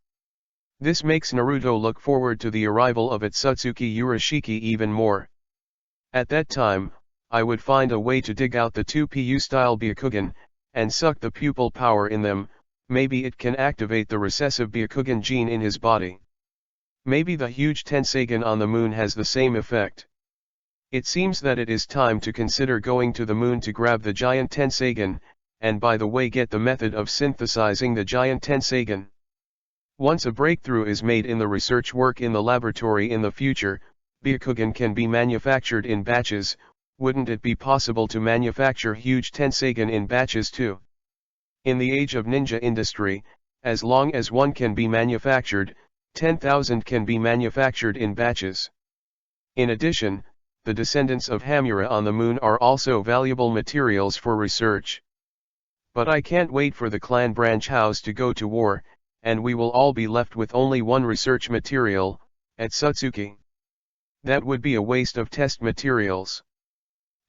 This makes Naruto look forward to the arrival of Otsutsuki Urashiki even more. At that time, I would find a way to dig out the 2 PU-style Byakugan, and suck the pupil power in them. Maybe it can activate the recessive Byakugan gene in his body. Maybe the huge Tensagan on the moon has the same effect. It seems that it is time to consider going to the moon to grab the giant Tensagan, and by the way get the method of synthesizing the giant Tensagan. Once a breakthrough is made in the research work in the laboratory in the future, Byakugan can be manufactured in batches. Wouldn't it be possible to manufacture huge Tensagan in batches too? In the age of ninja industry, as long as one can be manufactured, 10,000 can be manufactured in batches. In addition, the descendants of Hamura on the moon are also valuable materials for research. But I can't wait for the clan branch house to go to war, and we will all be left with only one research material, Otsutsuki. That would be a waste of test materials.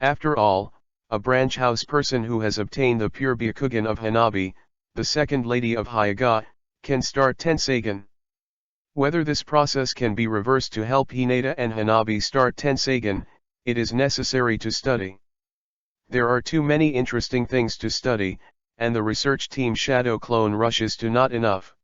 After all, a branch house person who has obtained the pure Byakugan of Hanabi, the second lady of Hyuga, can start Tensagan. Whether this process can be reversed to help Hinata and Hanabi start Tensagan, it is necessary to study. There are too many interesting things to study, and the research team Shadow Clone rushes to not enough.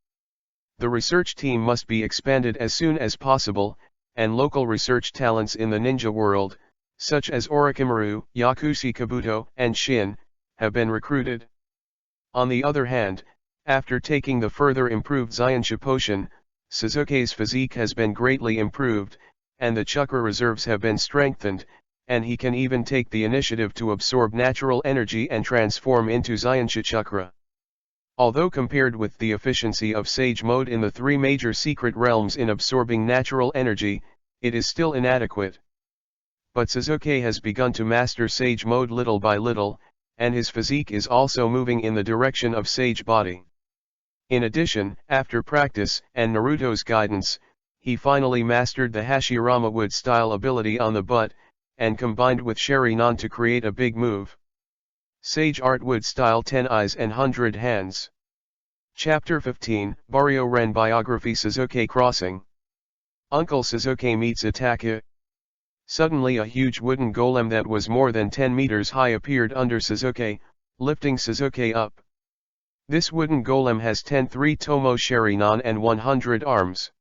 The research team must be expanded as soon as possible, and local research talents in the ninja world, such as Orochimaru, Yakushi Kabuto, and Shin, have been recruited. On the other hand, after taking the further improved Zayansha potion, Sasuke's physique has been greatly improved, and the chakra reserves have been strengthened, and he can even take the initiative to absorb natural energy and transform into Zayansha chakra. Although compared with the efficiency of Sage mode in the 3 major secret realms in absorbing natural energy, it is still inadequate. But Sasuke has begun to master Sage mode little by little, and his physique is also moving in the direction of Sage body. In addition, after practice and Naruto's guidance, he finally mastered the Hashirama Wood style ability on the butt, and combined with Sharingan to create a big move. Sage Art Wood style 10 eyes and 100 hands. Chapter 15, Barrio Ren Biography Sasuke Crossing. Uncle Sasuke meets Itachi. Suddenly a huge wooden golem that was more than 10 meters high appeared under Sasuke, lifting Sasuke up. This wooden golem has 10 3-tomo Sharingan and 100 arms.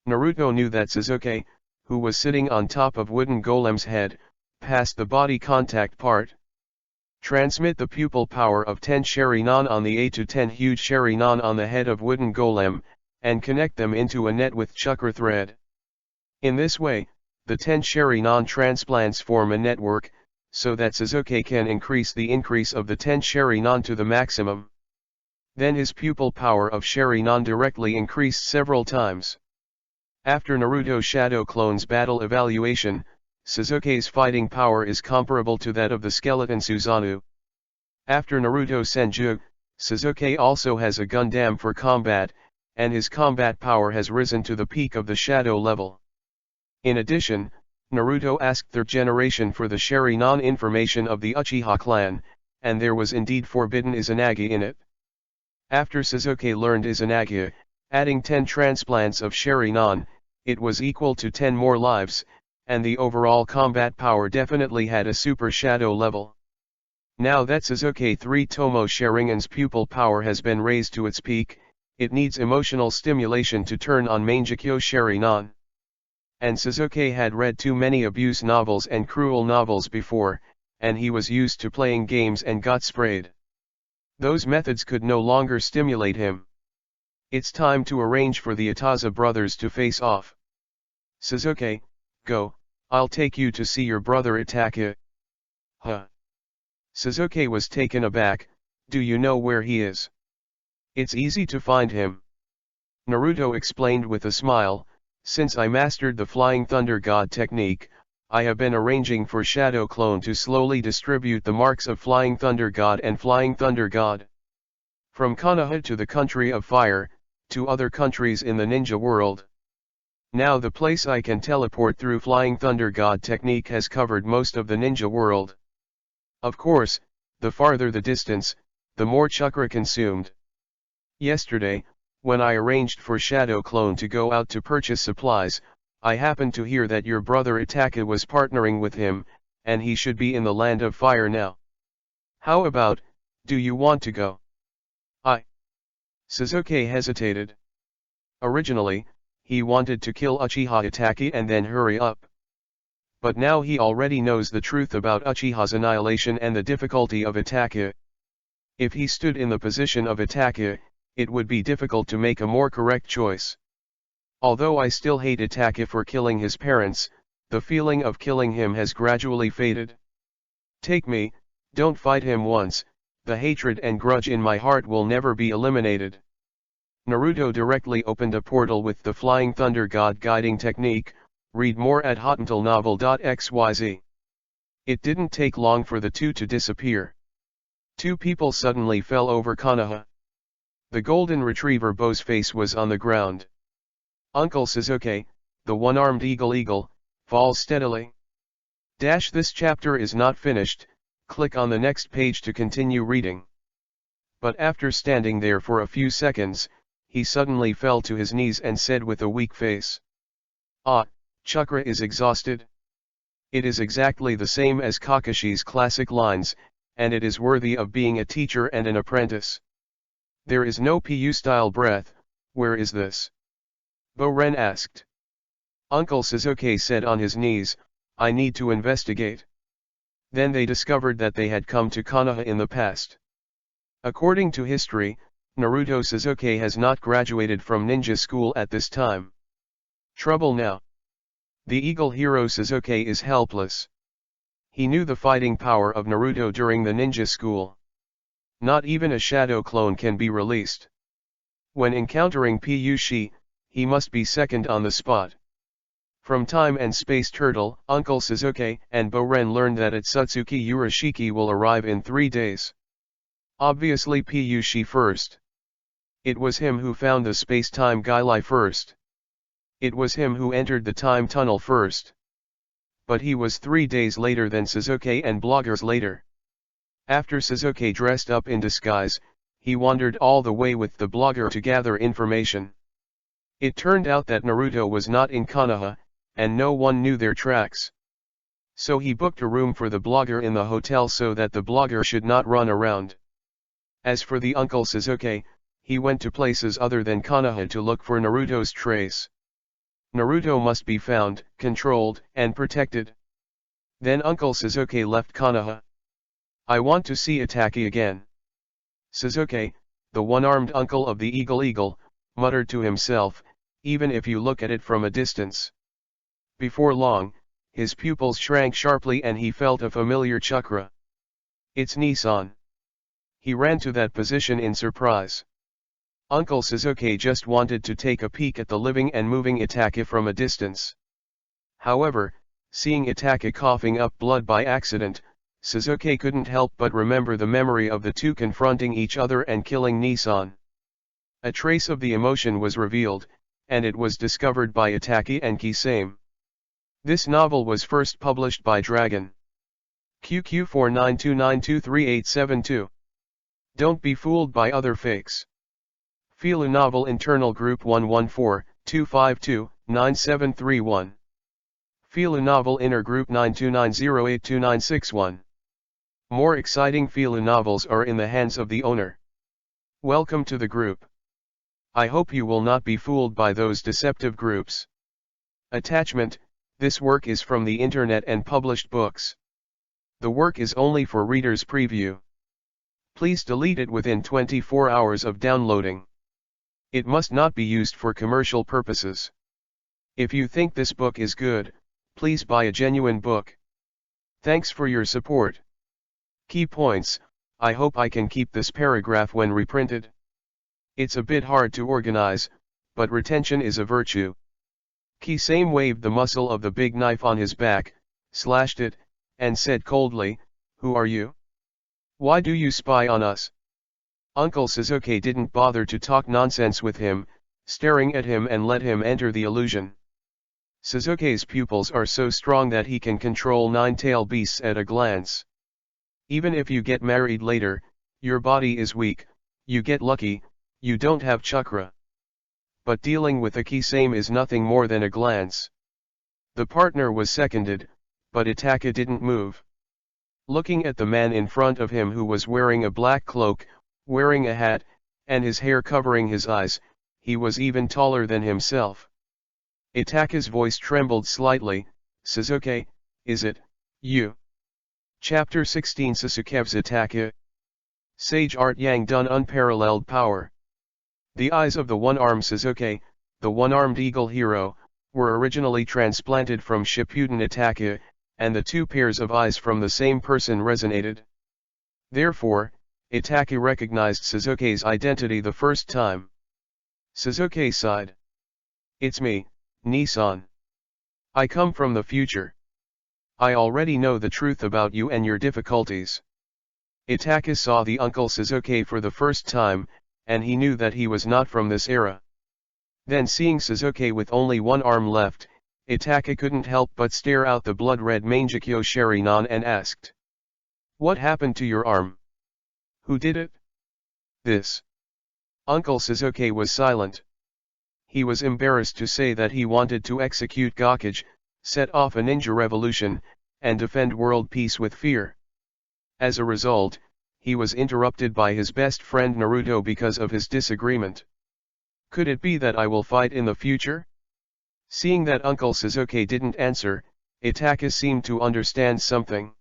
Naruto knew that Sasuke, who was sitting on top of wooden golem's head, passed the body contact part. Transmit the pupil power of 10 Sharingan on the 8 to 10 huge Sharingan on the head of wooden golem, and connect them into a net with chakra thread. In this way, the 10 Sharingan transplants form a network, so that Sasuke can increase of the 10 Sharingan to the maximum. Then his pupil power of Sharingan directly increased several times. After Naruto Shadow Clone's battle evaluation, Sasuke's fighting power is comparable to that of the skeleton Susanoo. After Naruto Senju, Sasuke also has a Gundam for combat, and his combat power has risen to the peak of the Shadow level. In addition, Naruto asked third generation for the Sharingan information of the Uchiha clan, and there was indeed forbidden Izanagi in it. After Sasuke learned Izanagi, adding 10 transplants of Sharingan, it was equal to 10 more lives, and the overall combat power definitely had a Super Shadow level. Now that Sasuke 3 Tomo Sharingan's pupil power has been raised to its peak, it needs emotional stimulation to turn on Mangekyo Sharingan. And Sasuke had read too many abuse novels and cruel novels before, and he was used to playing games and got sprayed. Those methods could no longer stimulate him. It's time to arrange for the Itaza brothers to face off. Sasuke, go, I'll take you to see your brother Itachi. Huh. Sasuke was taken aback. Do you know where he is? It's easy to find him. Naruto explained with a smile, since I mastered the Flying Thunder God technique, I have been arranging for Shadow Clone to slowly distribute the marks of Flying Thunder God and Flying Thunder God. From Konoha to the Country of Fire, to other countries in the ninja world. Now the place I can teleport through Flying Thunder God technique has covered most of the ninja world. Of course, the farther the distance, the more chakra consumed. Yesterday, when I arranged for Shadow Clone to go out to purchase supplies, I happened to hear that your brother Itachi was partnering with him, and he should be in the land of fire now. How about, do you want to go? Sasuke hesitated. Originally, he wanted to kill Uchiha Itachi and then hurry up. But now he already knows the truth about Uchiha's annihilation and the difficulty of Itachi. If he stood in the position of Itachi, it would be difficult to make a more correct choice. Although I still hate Itachi for killing his parents, the feeling of killing him has gradually faded. Take me, don't fight him once, the hatred and grudge in my heart will never be eliminated. Naruto directly opened a portal with the Flying Thunder God guiding technique. Read more at hotuntilnovel.xyz. It didn't take long for the two to disappear. 2 people suddenly fell over Konoha. The golden retriever Bo's face was on the ground. Uncle Sasuke, the one-armed eagle, falls steadily. This chapter is not finished, click on the next page to continue reading. But after standing there for a few seconds, he suddenly fell to his knees and said with a weak face. Chakra is exhausted. It is exactly the same as Kakashi's classic lines, and it is worthy of being a teacher and an apprentice. There is no PU-style breath, where is this? Bo-Ren asked. Uncle Sasuke said on his knees, I need to investigate. Then they discovered that they had come to Konoha in the past. According to history, Naruto Sasuke has not graduated from ninja school at this time. Trouble now. The eagle hero Sasuke is helpless. He knew the fighting power of Naruto during the ninja school. Not even a shadow clone can be released. When encountering Pushi, he must be second on the spot. From Time and Space Turtle, Uncle Sasuke and Bo-Ren learned that Otsutsuki Urashiki will arrive in 3 days. Obviously Pushi first. It was him who found the space-time guile first. It was him who entered the time tunnel first. But he was 3 days later than Sasuke and bloggers later. After Sasuke dressed up in disguise, he wandered all the way with the blogger to gather information. It turned out that Naruto was not in Konoha, and no one knew their tracks. So he booked a room for the blogger in the hotel so that the blogger should not run around. As for the Uncle Sasuke, he went to places other than Konoha to look for Naruto's trace. Naruto must be found, controlled, and protected. Then Uncle Sasuke left Konoha. I want to see Itachi again. Sasuke, the one-armed uncle of the eagle, muttered to himself, even if you look at it from a distance. Before long, his pupils shrank sharply and he felt a familiar chakra. It's Nissan. He ran to that position in surprise. Uncle Suzuki just wanted to take a peek at the living and moving Itaka from a distance. However, seeing Itaka coughing up blood by accident, Suzuki couldn't help but remember the memory of the two confronting each other and killing Nissan. A trace of the emotion was revealed, and it was discovered by Itaki and Kisame. This novel was first published by Dragon. QQ4929238872. Don't be fooled by other fakes. Filu Novel Internal Group 114-252-9731. Filu Novel Inner Group 9290829161. More exciting Filu novels are in the hands of the owner. Welcome to the group. I hope you will not be fooled by those deceptive groups. Attachment: this work is from the internet and published books. The work is only for readers' preview. Please delete it within 24 hours of downloading. It must not be used for commercial purposes. If you think this book is good, please buy a genuine book. Thanks for your support. Key points: I hope I can keep this paragraph when reprinted. It's a bit hard to organize, but retention is a virtue. Kisame waved the muzzle of the big knife on his back, slashed it, and said coldly, "Who are you? Why do you spy on us?" Uncle Suzuki didn't bother to talk nonsense with him, staring at him and let him enter the illusion. Suzuki's pupils are so strong that he can control nine-tailed beasts at a glance. Even if you get married later, your body is weak, you get lucky, you don't have chakra. But dealing with a Kisame is nothing more than a glance. The partner was seconded, but Itaka didn't move. Looking at the man in front of him who was wearing a black cloak, wearing a hat, and his hair covering his eyes, he was even taller than himself. Itaka's voice trembled slightly. "Suzuki, is it you?" Chapter 16 Suzuki's Itaka. Sage art yang done unparalleled power. The eyes of the one-armed Suzuki, the one-armed eagle hero, were originally transplanted from Shippuden Itaka, and the two pairs of eyes from the same person resonated. Therefore, Itaka recognized Suzuki's identity the first time. Suzuki sighed. "It's me, Nissan. I come from the future. I already know the truth about you and your difficulties." Itaka saw the Uncle Suzuki for the first time, and he knew that he was not from this era. Then seeing Suzuki with only one arm left, Itaka couldn't help but stare out the blood-red Mangekyo Sherinan and asked, "What happened to your arm? Who did it?" "This." Uncle Suzuki was silent. He was embarrassed to say that he wanted to execute Hokage, set off a ninja revolution, and defend world peace with fear. As a result, he was interrupted by his best friend Naruto because of his disagreement. "Could it be that I will fight in the future?" Seeing that Uncle Suzuki didn't answer, Itaka seemed to understand something.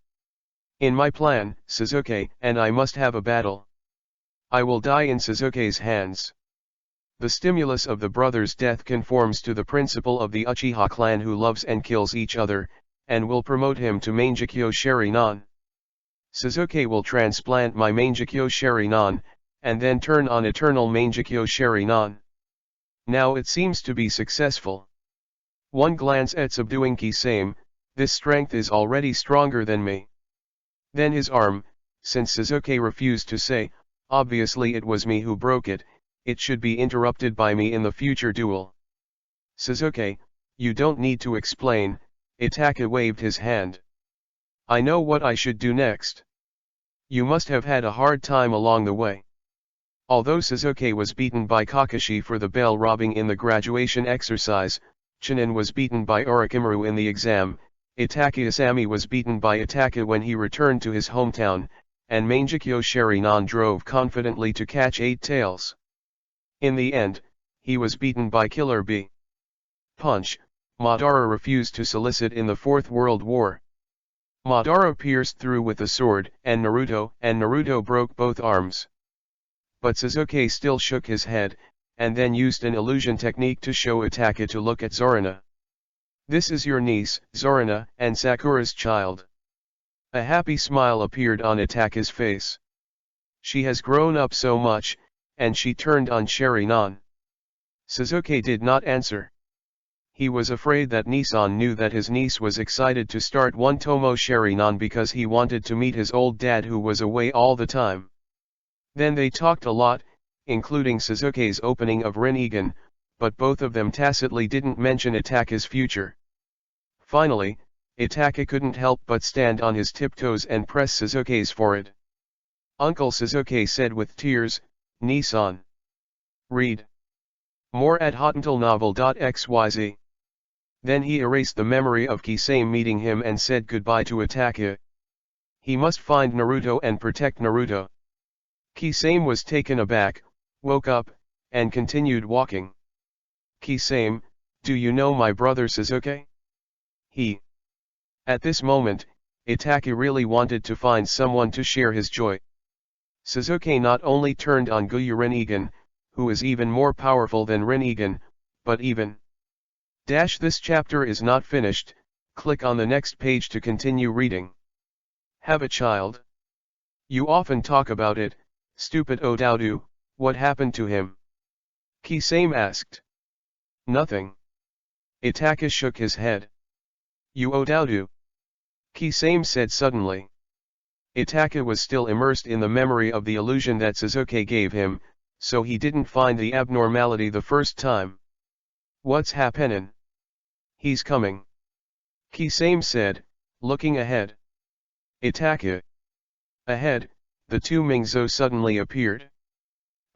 "In my plan, Suzuki and I must have a battle. I will die in Suzuki's hands." The stimulus of the brother's death conforms to the principle of the Uchiha clan who loves and kills each other, and will promote him to Mangekyo Sherinan. Suzuki will transplant my Mangekyo Sherinan, and then turn on eternal Mangekyo Sherinan. Now it seems to be successful. One glance at subduing Kisame, this strength is already stronger than me. Then his arm, since Suzuki refused to say, obviously it was me who broke it, it should be interrupted by me in the future duel. "Suzuki, you don't need to explain," Itaka waved his hand. "I know what I should do next." You must have had a hard time along the way. Although Suzuki was beaten by Kakashi for the bell robbing in the graduation exercise, Chunin was beaten by Orochimaru in the exam, Itaka Asami was beaten by Itaka when he returned to his hometown, and Mangekyo Sherinan drove confidently to catch 8 tails. In the end, he was beaten by Killer Bee. Punch, Madara refused to solicit in the Fourth World War. Madara pierced through with the sword, and Naruto broke both arms. But Suzuki still shook his head, and then used an illusion technique to show Itaka to look at Zorina. "This is your niece, Zorina, and Sakura's child." A happy smile appeared on Itaka's face. "She has grown up so much, and she turned on Sherinan. Sasuke did not answer. He was afraid that Nissan knew that his niece was excited to start one Tomo Sherinan because he wanted to meet his old dad who was away all the time. Then they talked a lot, including Sasuke's opening of Rinnegan, but both of them tacitly didn't mention Itake's future. Finally, Itake couldn't help but stand on his tiptoes and press Sasuke's forehead. Uncle Sasuke said with tears, "Nissan. Read more at hotantalnovel.xyz. Then he erased the memory of Kisame meeting him and said goodbye to Itachi. He must find Naruto and protect Naruto. Kisame was taken aback, woke up, and continued walking. Kisame, do you know my brother Sasuke? At this moment, Itachi really wanted to find someone to share his joy. Sasuke not only turned on Guyu Rinnegan, who is even more powerful than Rinnegan, but even. This chapter is not finished, click on the next page to continue reading. Have a child? You often talk about it, stupid Odaodu, what happened to him? Kisame asked. Nothing. Itachi shook his head. You Odaodu? Kisame said suddenly. Itachi was still immersed in the memory of the illusion that Sasuke gave him, so he didn't find the abnormality the first time. What's happening? He's coming. Kisame said, looking ahead. Itachi. Ahead, the two Mingzo suddenly appeared.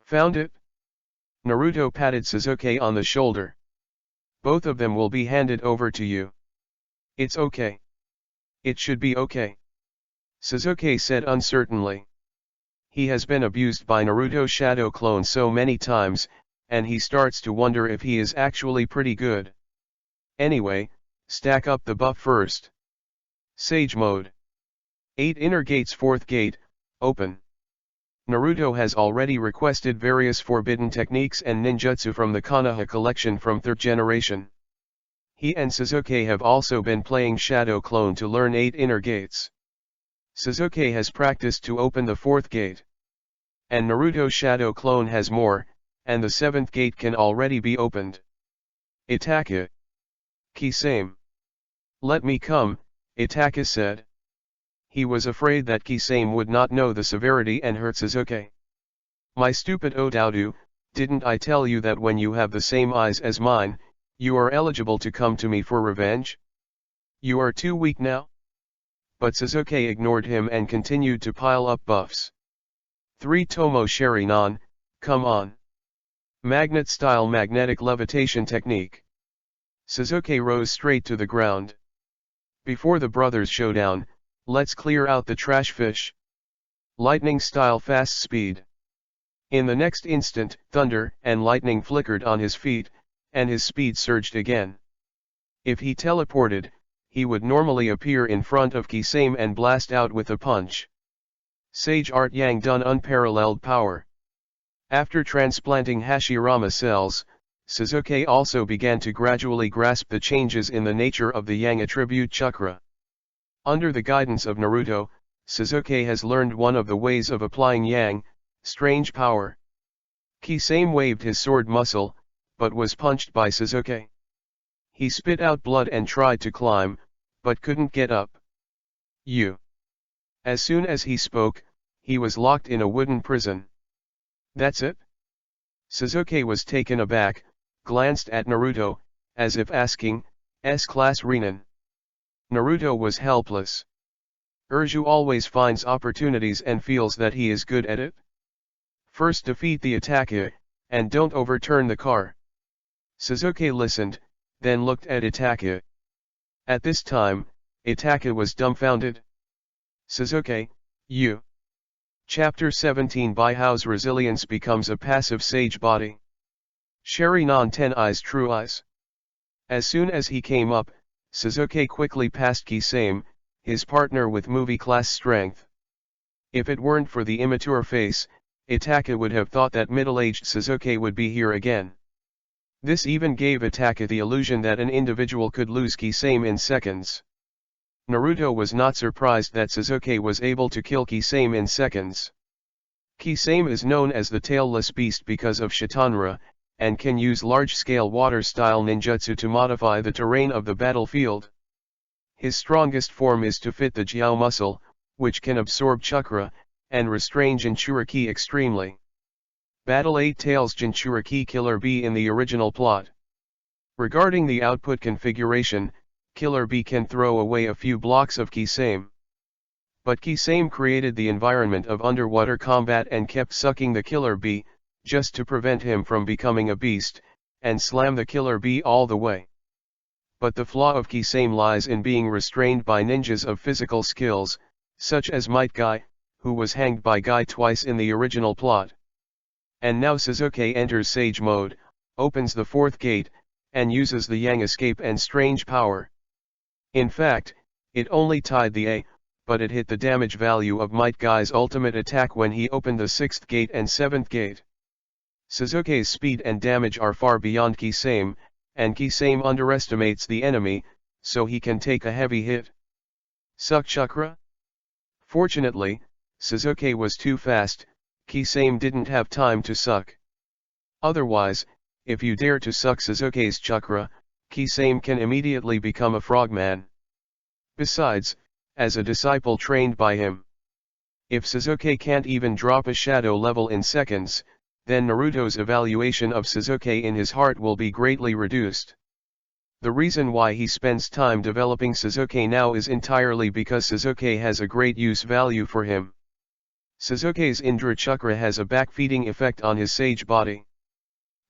Found it? Naruto patted Sasuke on the shoulder. Both of them will be handed over to you. It's okay. It should be okay. Sasuke said uncertainly. He has been abused by Naruto's shadow clone so many times, and he starts to wonder if he is actually pretty good. Anyway, stack up the buff first. Sage mode. 8 inner gates. 4th gate, open. Naruto has already requested various forbidden techniques and ninjutsu from the Konoha collection from 3rd generation. He and Sasuke have also been playing Shadow Clone to learn 8 inner gates. Sasuke has practiced to open the 4th gate. And Naruto's Shadow Clone has more, and the 7th gate can already be opened. Itachi. Kisame. Let me come, Itachi said. He was afraid that Kisame would not know the severity and hurt Sasuke. My stupid Odaodu, didn't I tell you that when you have the same eyes as mine, you are eligible to come to me for revenge? You are too weak now? But Sasuke ignored him and continued to pile up buffs. 3 Tomo Sherinan, come on. Magnet-style magnetic levitation technique. Sasuke rose straight to the ground. Before the brothers' showdown, let's clear out the trash fish. Lightning-style fast speed. In the next instant, thunder and lightning flickered on his feet, and his speed surged again. If he teleported, he would normally appear in front of Kisame and blast out with a punch. Sage Art Yang done unparalleled power. After transplanting Hashirama cells, Sasuke also began to gradually grasp the changes in the nature of the Yang attribute chakra. Under the guidance of Naruto, Sasuke has learned one of the ways of applying Yang, strange power. Kisame waved his sword muscle, but was punched by Sasuke. He spit out blood and tried to climb, but couldn't get up. As soon as he spoke, he was locked in a wooden prison. That's it? Sasuke was taken aback, glanced at Naruto, as if asking, S-class Renin. Naruto was helpless. Urju always finds opportunities and feels that he is good at it. First defeat the attacker, and don't overturn the car. Sasuke listened, then looked at Itachi. At this time, Itachi was dumbfounded. Sasuke, you. Chapter 17 By How's Resilience Becomes a Passive Sage Body. Sherinan 10 Eyes True Eyes. As soon as he came up, Sasuke quickly passed Kisame, his partner with movie-class strength. If it weren't for the immature face, Itachi would have thought that middle-aged Sasuke would be here again. This even gave Itachi the illusion that an individual could lose Kisame in seconds. Naruto was not surprised that Sasuke was able to kill Kisame in seconds. Kisame is known as the tailless beast because of Shitanra, and can use large-scale water-style ninjutsu to modify the terrain of the battlefield. His strongest form is to fit the Jiao muscle, which can absorb chakra, and restrain Jinchuriki extremely. Battle 8 Tails Jinchuriki Killer Bee in the original plot. Regarding the output configuration, Killer Bee can throw away a few blocks of Kisame. But Kisame created the environment of underwater combat and kept sucking the Killer Bee, just to prevent him from becoming a beast, and slam the Killer Bee all the way. But the flaw of Kisame lies in being restrained by ninjas of physical skills, such as Might Guy, who was hanged by Guy twice in the original plot. And now Sasuke enters Sage mode, opens the fourth gate, and uses the Yang escape and strange power. In fact, it only tied the A, but it hit the damage value of Might Guy's ultimate attack when he opened the 6th gate and 7th gate. Sasuke's speed and damage are far beyond Kisame, and Kisame underestimates the enemy, so he can take a heavy hit. Suck chakra? Fortunately, Sasuke was too fast, Kisame didn't have time to suck. Otherwise, if you dare to suck Sasuke's chakra, Kisame can immediately become a frogman. Besides, as a disciple trained by him, if Sasuke can't even drop a shadow level in seconds, then Naruto's evaluation of Sasuke in his heart will be greatly reduced. The reason why he spends time developing Sasuke now is entirely because Sasuke has a great use value for him. Sasuke's Indra Chakra has a backfeeding effect on his sage body.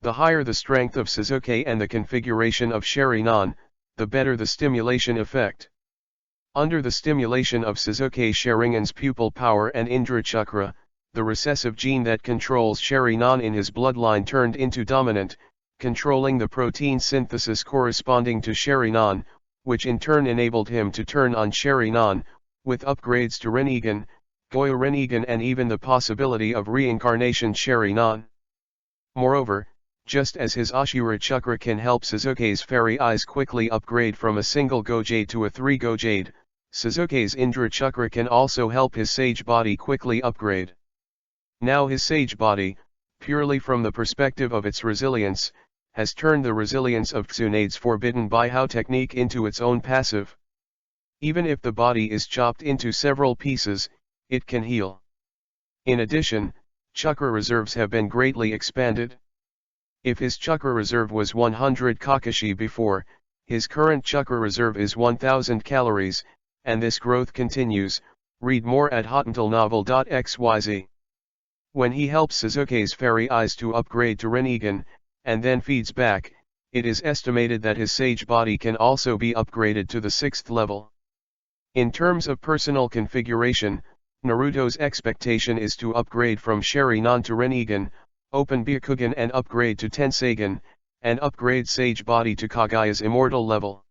The higher the strength of Sasuke and the configuration of Sharingan, the better the stimulation effect. Under the stimulation of Sasuke Sharingan's pupil power and Indra Chakra, the recessive gene that controls Sharingan in his bloodline turned into dominant, controlling the protein synthesis corresponding to Sharingan, which in turn enabled him to turn on Sharingan, with upgrades to Rinnegan, Goyo Rinnegan and even the possibility of reincarnation Sharingan. Moreover, just as his Ashura Chakra can help Sasuke's fairy eyes quickly upgrade from a single Gojade to a 3 Gojade, Sasuke's Indra Chakra can also help his sage body quickly upgrade. Now his sage body, purely from the perspective of its resilience, has turned the resilience of Tsunade's Forbidden by How technique into its own passive. Even if the body is chopped into several pieces, it can heal. In addition, chakra reserves have been greatly expanded. If his chakra reserve was 100 Kakashi before, his current chakra reserve is 1000 calories, and this growth continues. Read more at hotuntalnovel.xyz. When he helps Sasuke's fairy eyes to upgrade to Rinnegan, and then feeds back, it is estimated that his sage body can also be upgraded to the 6th level. In terms of personal configuration, Naruto's expectation is to upgrade from Sharingan to Rinnegan, open Byakugan and upgrade to Tenseigan, and upgrade sage body to Kagaya's immortal level.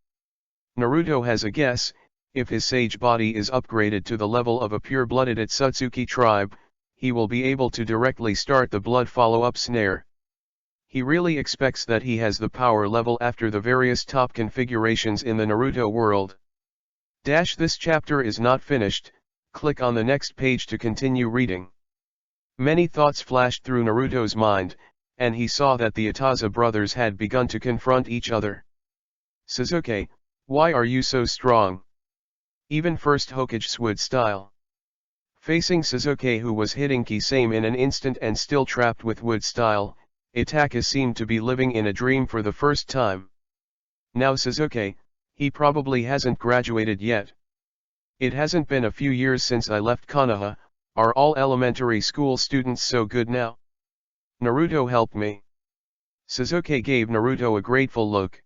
Naruto has a guess: if his sage body is upgraded to the level of a pure-blooded Otsutsuki tribe, he will be able to directly start the blood follow-up snare. He really expects that he has the power level after the various top configurations in the Naruto world. This chapter is not finished. Click on the next page to continue reading. Many thoughts flashed through Naruto's mind, and he saw that the Itaza brothers had begun to confront each other. Sasuke, why are you so strong? Even first Hokage would style. Facing Sasuke, who was hitting Kisame in an instant and still trapped with wood style, Itachi seemed to be living in a dream for the first time. Now Sasuke, he probably hasn't graduated yet. It hasn't been a few years since I left Konoha. Are all elementary school students so good now? Naruto helped me. Sasuke gave Naruto a grateful look.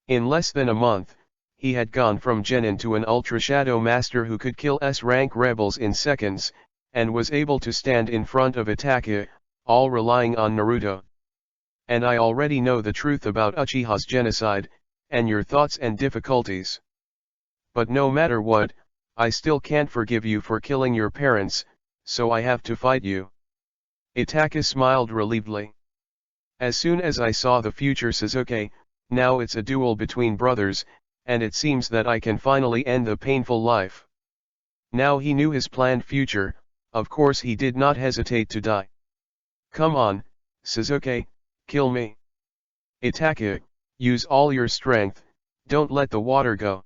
In less than a month, he had gone from genin to an Ultra Shadow Master who could kill S-rank rebels in seconds, and was able to stand in front of Itachi, all relying on Naruto. And I already know the truth about Uchiha's genocide, and your thoughts and difficulties. But no matter what, I still can't forgive you for killing your parents, so I have to fight you. Itachi smiled relievedly. As soon as I saw the future Sasuke, now it's a duel between brothers, and it seems that I can finally end the painful life. Now he knew his planned future. Of course he did not hesitate to die. Come on, Sasuke, kill me. Itachi, use all your strength, don't let the water go.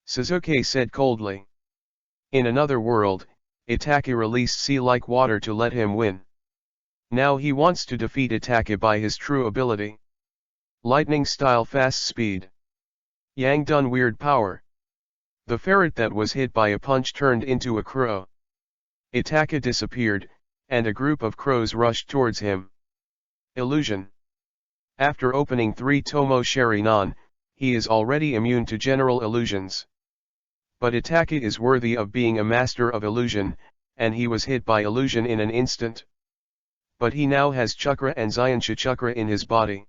Sasuke said coldly. In another world, Itachi released sea-like water to let him win. Now he wants to defeat Itachi by his true ability. Lightning style fast speed. Yang done weird power. The ferret that was hit by a punch turned into a crow. Itachi disappeared, and a group of crows rushed towards him. Illusion. After opening 3 Tomo Sharingan, he is already immune to general illusions. But Itachi is worthy of being a master of illusion, and he was hit by illusion in an instant. But he now has chakra and Zyonsha chakra in his body.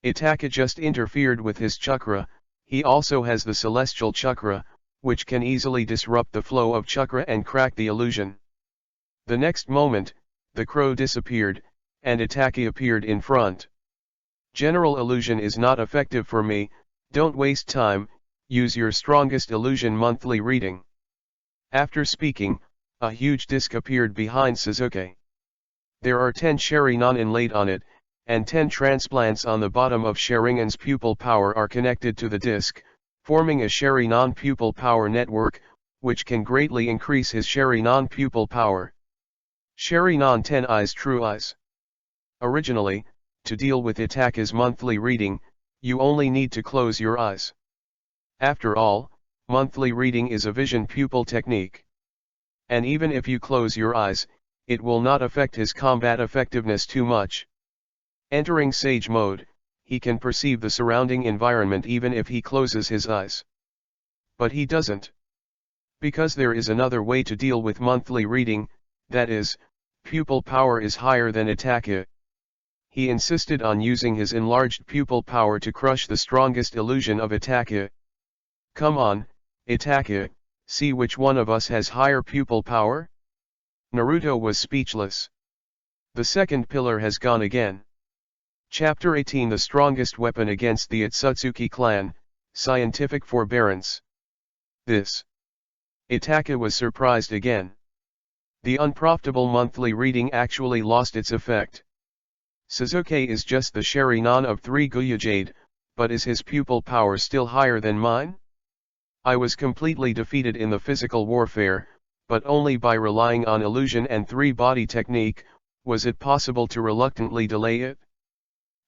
Itachi just interfered with his chakra, he also has the celestial chakra, which can easily disrupt the flow of chakra and crack the illusion. The next moment, the crow disappeared, and Itachi appeared in front. General illusion is not effective for me, don't waste time, use your strongest illusion monthly reading. After speaking, a huge disc appeared behind Sasuke. There are 10 Sharingan inlaid on it, and 10 transplants on the bottom of Sharingan's pupil power are connected to the disc, forming a Sharingan pupil power network, which can greatly increase his Sharingan pupil power. Sharingan 10 Eyes True Eyes. Originally, to deal with Itachi's monthly reading, you only need to close your eyes. After all, monthly reading is a vision pupil technique. And even if you close your eyes, it will not affect his combat effectiveness too much. Entering Sage mode, he can perceive the surrounding environment even if he closes his eyes. But he doesn't. Because there is another way to deal with monthly reading, that is, pupil power is higher than Itachi. He insisted on using his enlarged pupil power to crush the strongest illusion of Itachi. Come on, Itachi, see which one of us has higher pupil power? Naruto was speechless. The second pillar has gone again. Chapter 18 The strongest weapon against the Otsutsuki clan, scientific forbearance. This. Itachi was surprised again. The unprofitable monthly reading actually lost its effect. Sasuke is just the Sharingan of 3 Gyujade, but is his pupil power still higher than mine? I was completely defeated in the physical warfare, but only by relying on illusion and 3-body technique, was it possible to reluctantly delay it?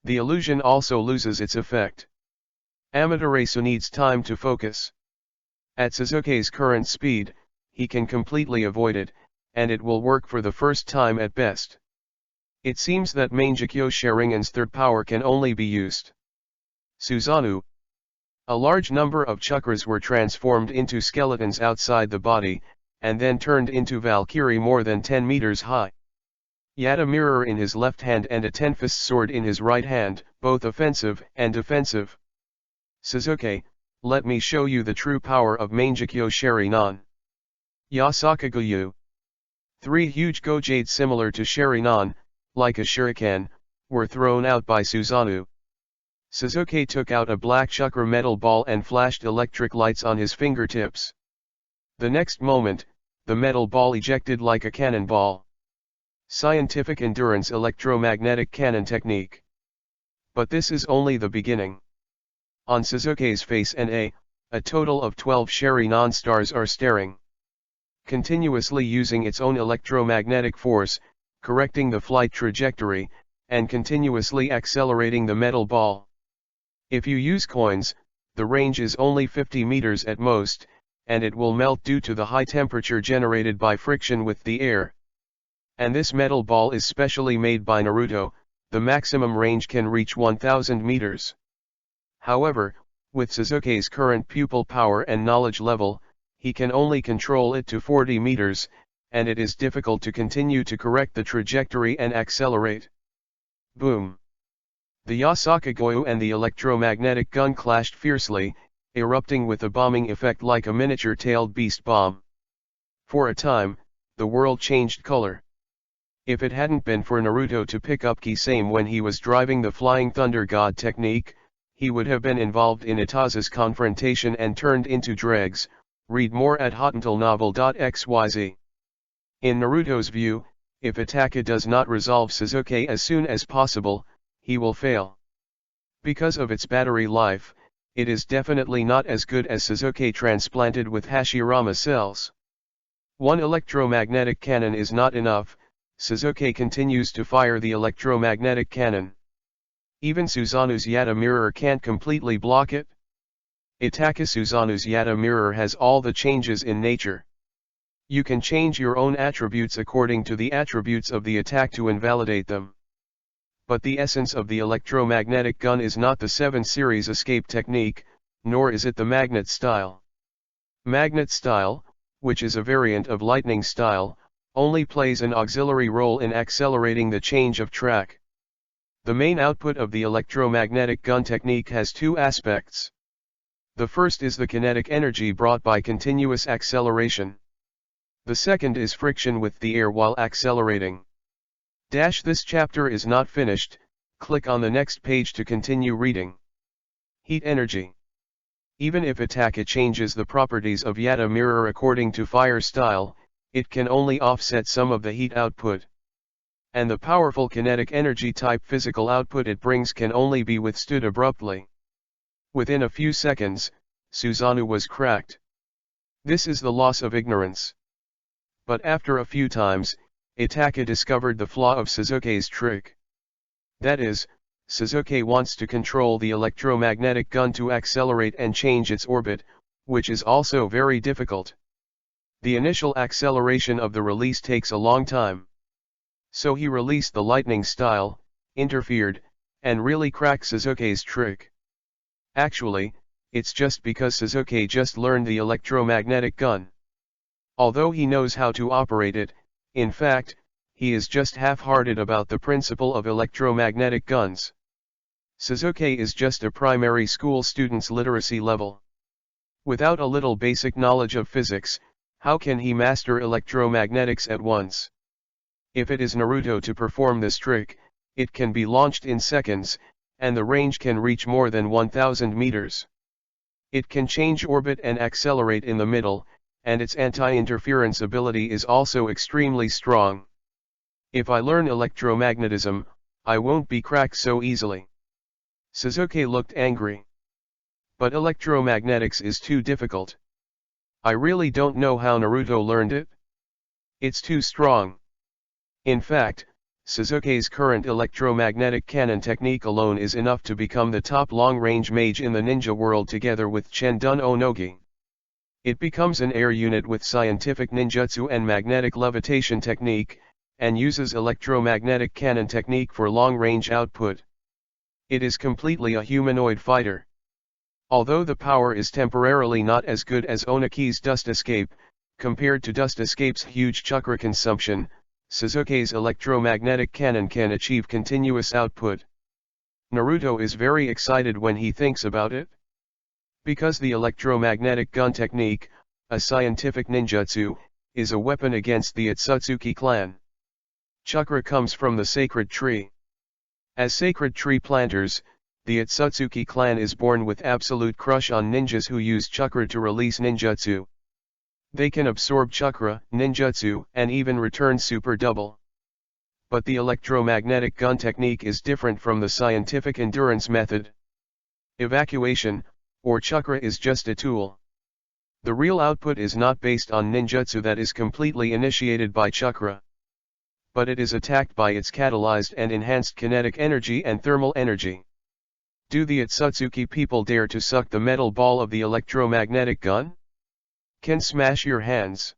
The illusion also loses its effect. Amaterasu needs time to focus. At Sasuke's current speed, he can completely avoid it, and it will work for the first time at best. It seems that Mangekyo Sharingan's third power can only be used. Susanoo. A large number of chakras were transformed into skeletons outside the body, and then turned into Valkyrie more than 10 meters high. He had a mirror in his left hand and a 10-fist sword in his right hand, both offensive and defensive. Sasuke, let me show you the true power of Mangekyo Sharingan. Yasakaguyu. 3 huge Gyujades similar to Sharingan, like a shuriken, were thrown out by Susanoo. Sasuke took out a black chakra metal ball and flashed electric lights on his fingertips. The next moment, the metal ball ejected like a cannonball. Scientific endurance electromagnetic cannon technique. But this is only the beginning. On Sasuke's face and a total of 12 Sharingan stars are staring. Continuously using its own electromagnetic force, correcting the flight trajectory, and continuously accelerating the metal ball. If you use coins, the range is only 50 meters at most, and it will melt due to the high temperature generated by friction with the air. And this metal ball is specially made by Naruto, the maximum range can reach 1000 meters. However, with Sasuke's current pupil power and knowledge level, he can only control it to 40 meters, and it is difficult to continue to correct the trajectory and accelerate. Boom! The Yasakagoyu and the electromagnetic gun clashed fiercely, erupting with a bombing effect like a miniature-tailed beast bomb. For a time, the world changed color. If it hadn't been for Naruto to pick up Kisame when he was driving the Flying Thunder God technique, he would have been involved in Itaza's confrontation and turned into dregs. Read more at hotuntalnovel.xyz. In Naruto's view, if Itachi does not resolve Sasuke as soon as possible, he will fail. Because of its battery life, it is definitely not as good as Sasuke transplanted with Hashirama cells. One electromagnetic cannon is not enough. Sasuke continues to fire the electromagnetic cannon. Even Suzanu's Yata mirror can't completely block it. Itachi Suzanu's Yata mirror has all the changes in nature. You can change your own attributes according to the attributes of the attack to invalidate them. But the essence of the electromagnetic gun is not the 7 series escape technique, nor is it the magnet style. Magnet style, which is a variant of lightning style, only plays an auxiliary role in accelerating the change of track. The main output of the electromagnetic gun technique has 2 aspects. The first is the kinetic energy brought by continuous acceleration. The second is friction with the air while accelerating. This chapter is not finished. Click on the next page to continue reading. Heat energy. Even if Itachi changes the properties of Yata mirror according to fire style, it can only offset some of the heat output. And the powerful kinetic energy type physical output it brings can only be withstood abruptly. Within a few seconds, Susanoo was cracked. This is the loss of ignorance. But after a few times, Itachi discovered the flaw of Sasuke's trick. That is, Sasuke wants to control the electromagnetic gun to accelerate and change its orbit, which is also very difficult. The initial acceleration of the release takes a long time. So he released the lightning style, interfered, and really cracked Sasuke's trick. Actually, it's just because Sasuke just learned the electromagnetic gun. Although he knows how to operate it, in fact, he is just half-hearted about the principle of electromagnetic guns. Sasuke is just a primary school student's literacy level. Without a little basic knowledge of physics, how can he master electromagnetics at once? If it is Naruto to perform this trick, it can be launched in seconds, and the range can reach more than 1000 meters. It can change orbit and accelerate in the middle, and its anti-interference ability is also extremely strong. If I learn electromagnetism, I won't be cracked so easily. Sasuke looked angry. But electromagnetics is too difficult. I really don't know how Naruto learned it. It's too strong. In fact, Sasuke's current electromagnetic cannon technique alone is enough to become the top long-range mage in the ninja world together with Chendun Onogi. It becomes an air unit with scientific ninjutsu and magnetic levitation technique, and uses electromagnetic cannon technique for long-range output. It is completely a humanoid fighter. Although the power is temporarily not as good as Onaki's Dust Escape, compared to Dust Escape's huge chakra consumption, Sasuke's electromagnetic cannon can achieve continuous output. Naruto is very excited when he thinks about it. Because the electromagnetic gun technique, a scientific ninjutsu, is a weapon against the Otsutsuki clan. Chakra comes from the sacred tree. As sacred tree planters, the Otsutsuki clan is born with absolute crush on ninjas who use chakra to release ninjutsu. They can absorb chakra, ninjutsu, and even return super double. But the electromagnetic gun technique is different from the scientific endurance method. Evacuation, or chakra, is just a tool. The real output is not based on ninjutsu that is completely initiated by chakra. But it is attacked by its catalyzed and enhanced kinetic energy and thermal energy. Do the Otsutsuki people dare to suck the metal ball of the electromagnetic gun? Can smash your hands.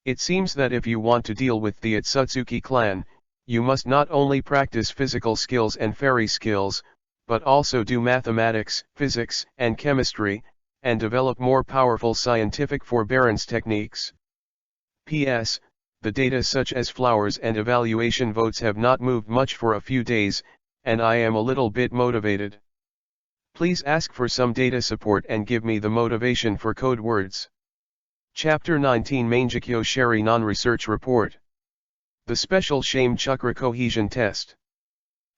It seems that if you want to deal with the Otsutsuki clan, you must not only practice physical skills and fairy skills, but also do mathematics, physics, and chemistry, and develop more powerful scientific forbearance techniques. P.S. The data such as flowers and evaluation votes have not moved much for a few days, and I am a little bit motivated. Please ask for some data support and give me the motivation for code words. Chapter 19 Mangekyo Sheri Non-Research Report. The Special Shame Chakra Cohesion Test.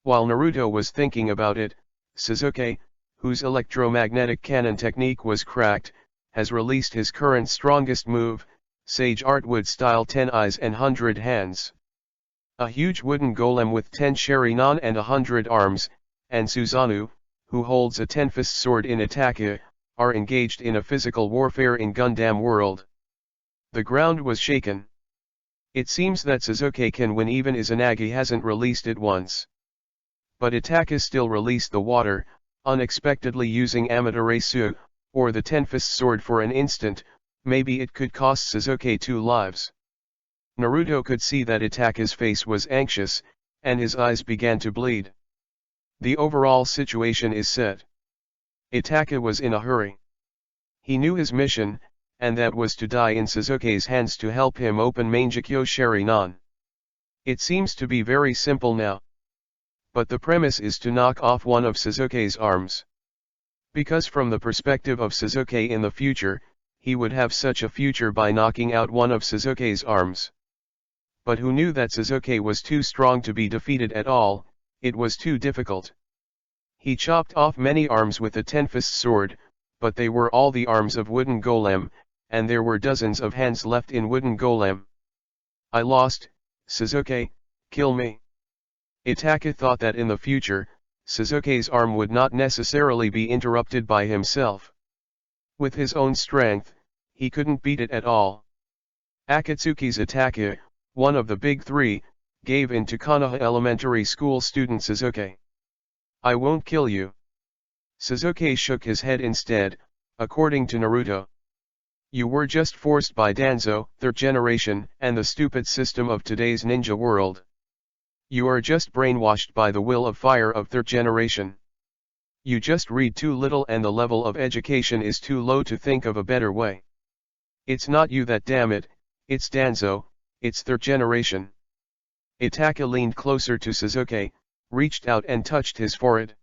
While Naruto was thinking about it, Sasuke, whose electromagnetic cannon technique was cracked, has released his current strongest move, Sage Art Wood Style 10 Eyes and 100 Hands. A huge wooden golem with 10 Sharingan and 100 arms, and Susanoo, who holds a 10-fist sword in Itaka, are engaged in a physical warfare in Gundam World. The ground was shaken. It seems that Suzuki can win even Izanagi hasn't released it once. But Itaka still released the water, unexpectedly using Amaterasu, or the 10-fist sword for an instant. Maybe it could cost Suzuki 2 lives. Naruto could see that Itaka's face was anxious, and his eyes began to bleed. The overall situation is set. Itaka was in a hurry. He knew his mission, and that was to die in Suzuki's hands to help him open Mangekyo Sharingan. It seems to be very simple now. But the premise is to knock off one of Suzuki's arms. Because from the perspective of Suzuki in the future, he would have such a future by knocking out one of Suzuki's arms. But who knew that Suzuki was too strong to be defeated at all? It was too difficult. He chopped off many arms with a 10-fist sword, but they were all the arms of wooden golem, and there were dozens of hands left in wooden golem. I lost, Suzuki, kill me. Itaka thought that in the future, Suzuki's arm would not necessarily be interrupted by himself. With his own strength, he couldn't beat it at all. Akatsuki's Itaka, one of the big three, gave in to Konoha Elementary School student Suzuki. I won't kill you. Suzuki shook his head instead, according to Naruto. You were just forced by Danzo, 3rd generation, and the stupid system of today's ninja world. You are just brainwashed by the will of fire of 3rd generation. You just read too little and the level of education is too low to think of a better way. It's not you that damn it, it's Danzo, it's 3rd generation. Itaka leaned closer to Suzuki, reached out and touched his forehead.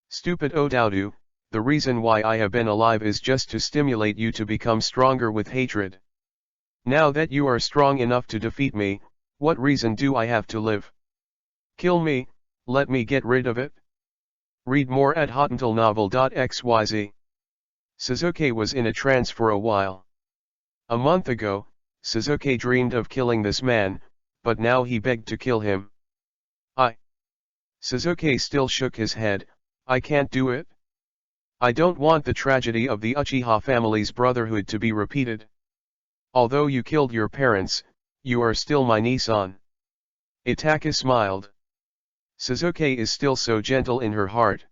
Stupid Otaru, the reason why I have been alive is just to stimulate you to become stronger with hatred. Now that you are strong enough to defeat me, what reason do I have to live? Kill me, let me get rid of it. Read more at hotentillnovel.xyz. Suzuki was in a trance for a while. A month ago, Suzuki dreamed of killing this man, but now he begged to kill him. Suzuki still shook his head. I can't do it. I don't want the tragedy of the Uchiha family's brotherhood to be repeated. Although you killed your parents, you are still my Nissan. Itaka smiled. Suzuki is still so gentle in her heart.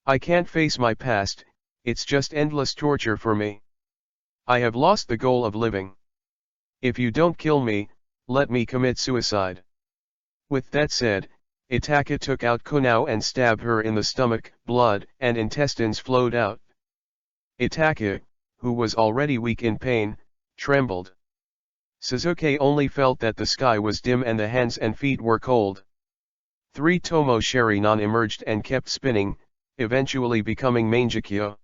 I can't face my past, it's just endless torture for me. I have lost the goal of living. If you don't kill me, let me commit suicide. With that said, Itaka took out Konao and stabbed her in the stomach. Blood and intestines flowed out. Itaka, who was already weak in pain, trembled. Suzuki only felt that the sky was dim and the hands and feet were cold. 3 Tomo Sharingan emerged and kept spinning, eventually becoming Mangekyo.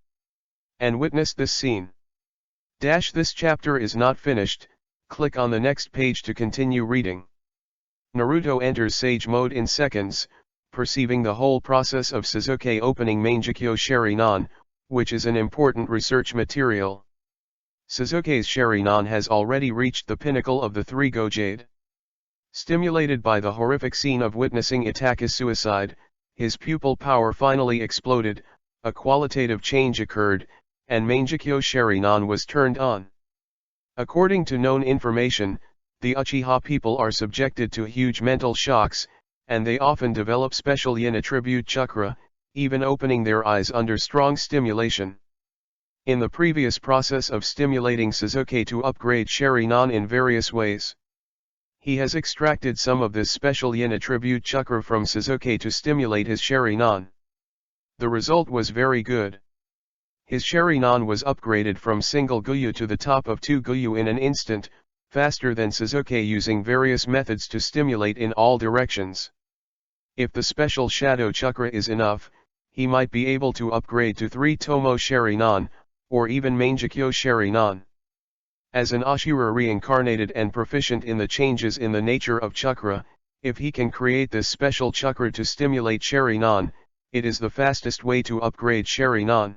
And witnessed this scene. This chapter is not finished, click on the next page to continue reading. Naruto enters Sage mode in seconds, perceiving the whole process of Suzuki opening Mangekyo Sharingan, which is an important research material. Suzuki's Sharingan has already reached the pinnacle of the 3 Gojade. Stimulated by the horrific scene of witnessing Itaka's suicide, his pupil power finally exploded, a qualitative change occurred, and Mangekyo Sharingan was turned on. According to known information, the Uchiha people are subjected to huge mental shocks, and they often develop special yin attribute chakra, even opening their eyes under strong stimulation. In the previous process of stimulating Suzuki to upgrade Sharingan in various ways, he has extracted some of this special yin attribute chakra from Suzuki to stimulate his Sharingan. The result was very good. His Sharingan was upgraded from single Guyu to the top of 2 Guyu in an instant, faster than Suzuki using various methods to stimulate in all directions. If the special shadow chakra is enough, he might be able to upgrade to 3 Tomo Sharingan, or even Mangekyo Sharingan. As an Ashura reincarnated and proficient in the changes in the nature of chakra, if he can create this special chakra to stimulate Sharingan, it is the fastest way to upgrade Sharingan.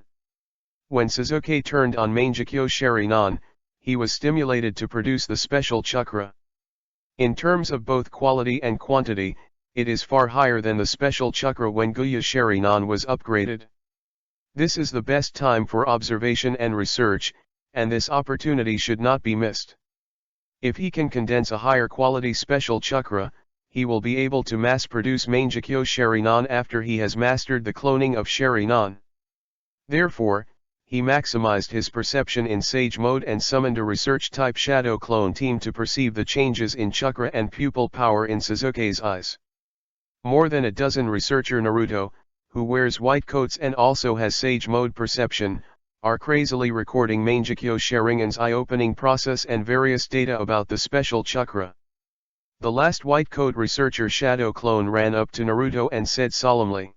When Suzuki turned on Mangekyo Sharingan, he was stimulated to produce the special chakra. In terms of both quality and quantity, it is far higher than the special chakra when Guya Sherinan was upgraded. This is the best time for observation and research, and this opportunity should not be missed. If he can condense a higher quality special chakra, he will be able to mass-produce Mangekyo Sherinan after he has mastered the cloning of Sherinan. Therefore, he maximized his perception in Sage mode and summoned a research-type shadow clone team to perceive the changes in chakra and pupil power in Suzuki's eyes. More than a dozen researcher Naruto, who wears white coats and also has Sage mode perception, are crazily recording Mangekyo Sharingan's eye-opening process and various data about the special chakra. The last white coat researcher shadow clone ran up to Naruto and said solemnly,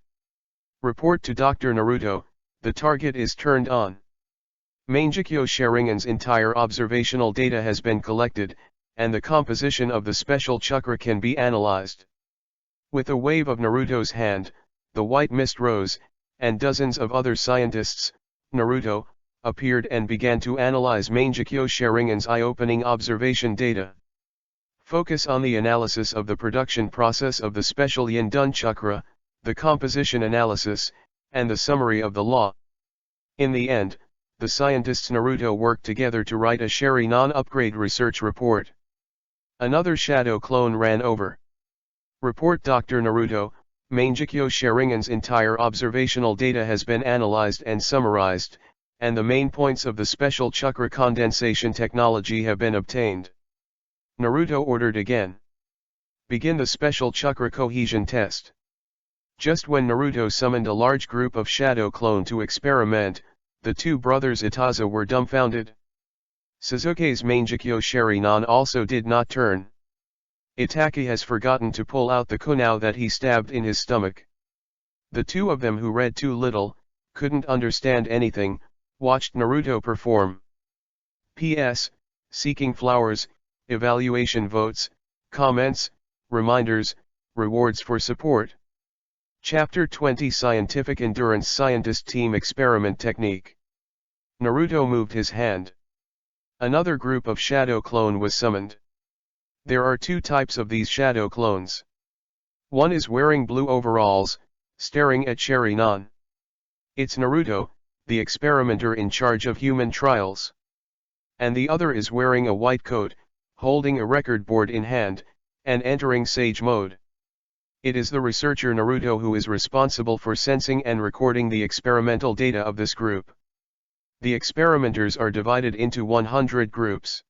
"Report to Dr. Naruto, the target is turned on." Mangekyo Sharingan's entire observational data has been collected, and the composition of the special chakra can be analyzed. With a wave of Naruto's hand, the white mist rose, and dozens of other scientists, Naruto, appeared and began to analyze Mangekyo Sharingan's eye-opening observation data. Focus on the analysis of the production process of the special Yindun chakra, the composition analysis, and the summary of the law. In the end, the scientists Naruto worked together to write a Sherinan upgrade research report. Another shadow clone ran over. Report Dr. Naruto, Mangekyo Sharingan's entire observational data has been analyzed and summarized, and the main points of the special chakra condensation technology have been obtained. Naruto ordered again. Begin the special chakra cohesion test. Just when Naruto summoned a large group of shadow clone to experiment, the two brothers Itaza were dumbfounded. Suzuki's Mangekyo Sherinan also did not turn. Itaki has forgotten to pull out the kunao that he stabbed in his stomach. The two of them, who read too little, couldn't understand anything, watched Naruto perform. P.S. Seeking flowers, evaluation votes, comments, reminders, rewards for support. Chapter 20 Scientific Endurance Scientist Team Experiment Technique. Naruto moved his hand. Another group of shadow clone was summoned. There are two types of these shadow clones. One is wearing blue overalls, staring at Sherinan. It's Naruto, the experimenter in charge of human trials. And the other is wearing a white coat, holding a record board in hand, and entering Sage mode. It is the researcher Naruto who is responsible for sensing and recording the experimental data of this group. The experimenters are divided into 100 groups.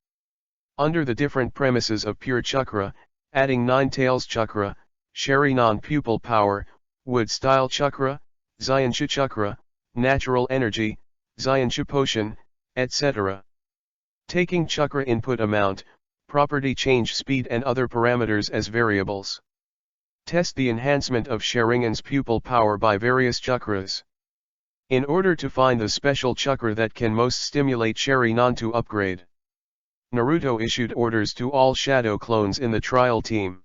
Under the different premises of pure chakra, adding nine tails chakra, Sherinan pupil power, wood style chakra, Zyonshu chakra, natural energy, Zyonshu potion, etc. Taking chakra input amount, property change speed and other parameters as variables. Test the enhancement of Sharingan's pupil power by various chakras. In order to find the special chakra that can most stimulate Sherinan to upgrade, Naruto issued orders to all shadow clones in the trial team.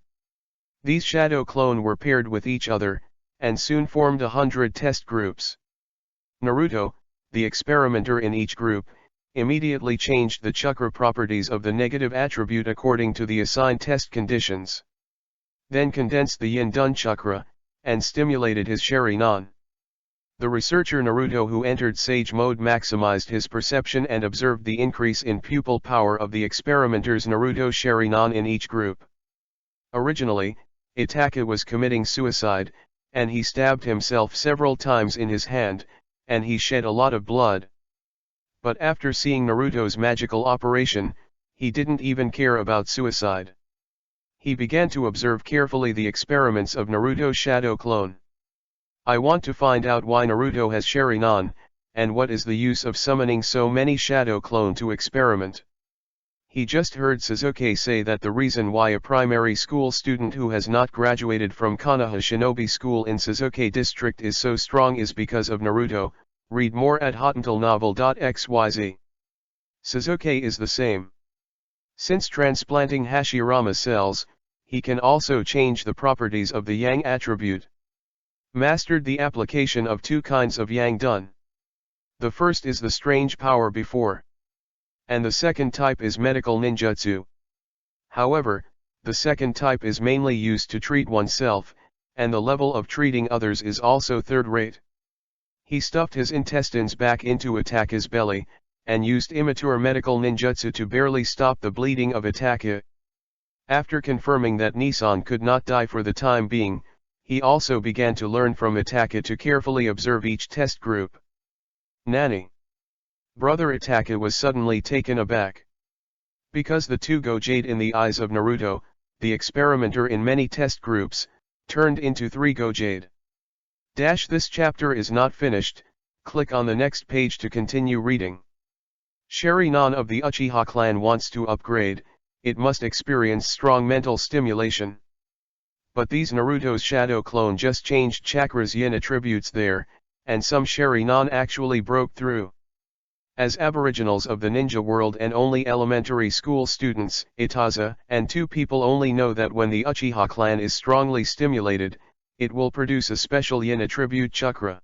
These shadow clone were paired with each other, and soon formed 100 test groups. Naruto, the experimenter in each group, immediately changed the chakra properties of the negative attribute according to the assigned test conditions. Then condensed the Yindun chakra, and stimulated his Sherinan. The researcher Naruto, who entered Sage mode, maximized his perception and observed the increase in pupil power of the experimenters Naruto Sherinan in each group. Originally, Itaka was committing suicide, and he stabbed himself several times in his hand, and he shed a lot of blood. But after seeing Naruto's magical operation, he didn't even care about suicide. He began to observe carefully the experiments of Naruto's shadow clone. I want to find out why Naruto has Sherinan, and what is the use of summoning so many shadow clone to experiment. He just heard Suzuki say that the reason why a primary school student who has not graduated from Konoha Shinobi School in Suzuki District is so strong is because of Naruto. Read more at hotantillnovel.xyz. Suzuki is the same. Since transplanting Hashirama cells, he can also change the properties of the Yang attribute. Mastered the application of two kinds of Yang done. The first is the strange power before. and the second type is medical ninjutsu. However, the second type is mainly used to treat oneself, and the level of treating others is also third-rate. He stuffed his intestines back into Itaka's belly, and used immature medical ninjutsu to barely stop the bleeding of Itaka. After confirming that Nissan could not die for the time being, he also began to learn from Itaka to carefully observe each test group. Nani? Brother Itaka was suddenly taken aback. Because the two go jade in the eyes of Naruto, the experimenter in many test groups, turned into 3 go jade. This chapter is not finished, click on the next page to continue reading. Sharingan of the Uchiha clan wants to upgrade, it must experience strong mental stimulation. But these Naruto's shadow clone just changed chakras yin attributes there, and some Sharingan actually broke through. As aboriginals of the ninja world and only elementary school students, Itaza and 2 people only know that when the Uchiha clan is strongly stimulated, it will produce a special yin attribute chakra.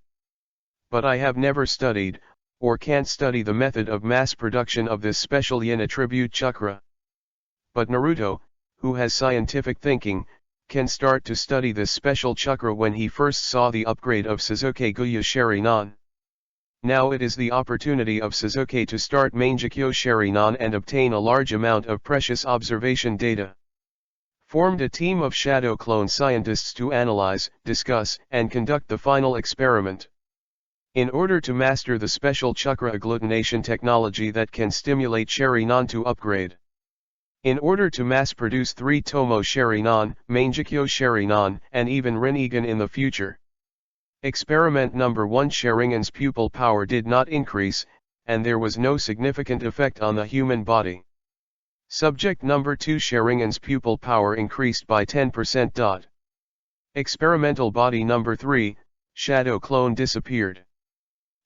But I have never studied, or can't study the method of mass production of this special yin attribute chakra. But Naruto, who has scientific thinking, can start to study this special chakra when he first saw the upgrade of Sasuke Guya Sharingan. Now it is the opportunity of Sasuke to start Mangekyo Sharingan and obtain a large amount of precious observation data. Formed a team of shadow clone scientists to analyze, discuss, and conduct the final experiment. In order to master the special chakra agglutination technology that can stimulate Sharingan to upgrade. In order to mass-produce 3 Tomo Sharingan, Mangekyo Sharingan, and even Rinnegan in the future. Experiment number 1 Sharingan's pupil power did not increase, and there was no significant effect on the human body. Subject number 2 Sharingan's pupil power increased by 10%. Experimental body number 3, shadow clone disappeared.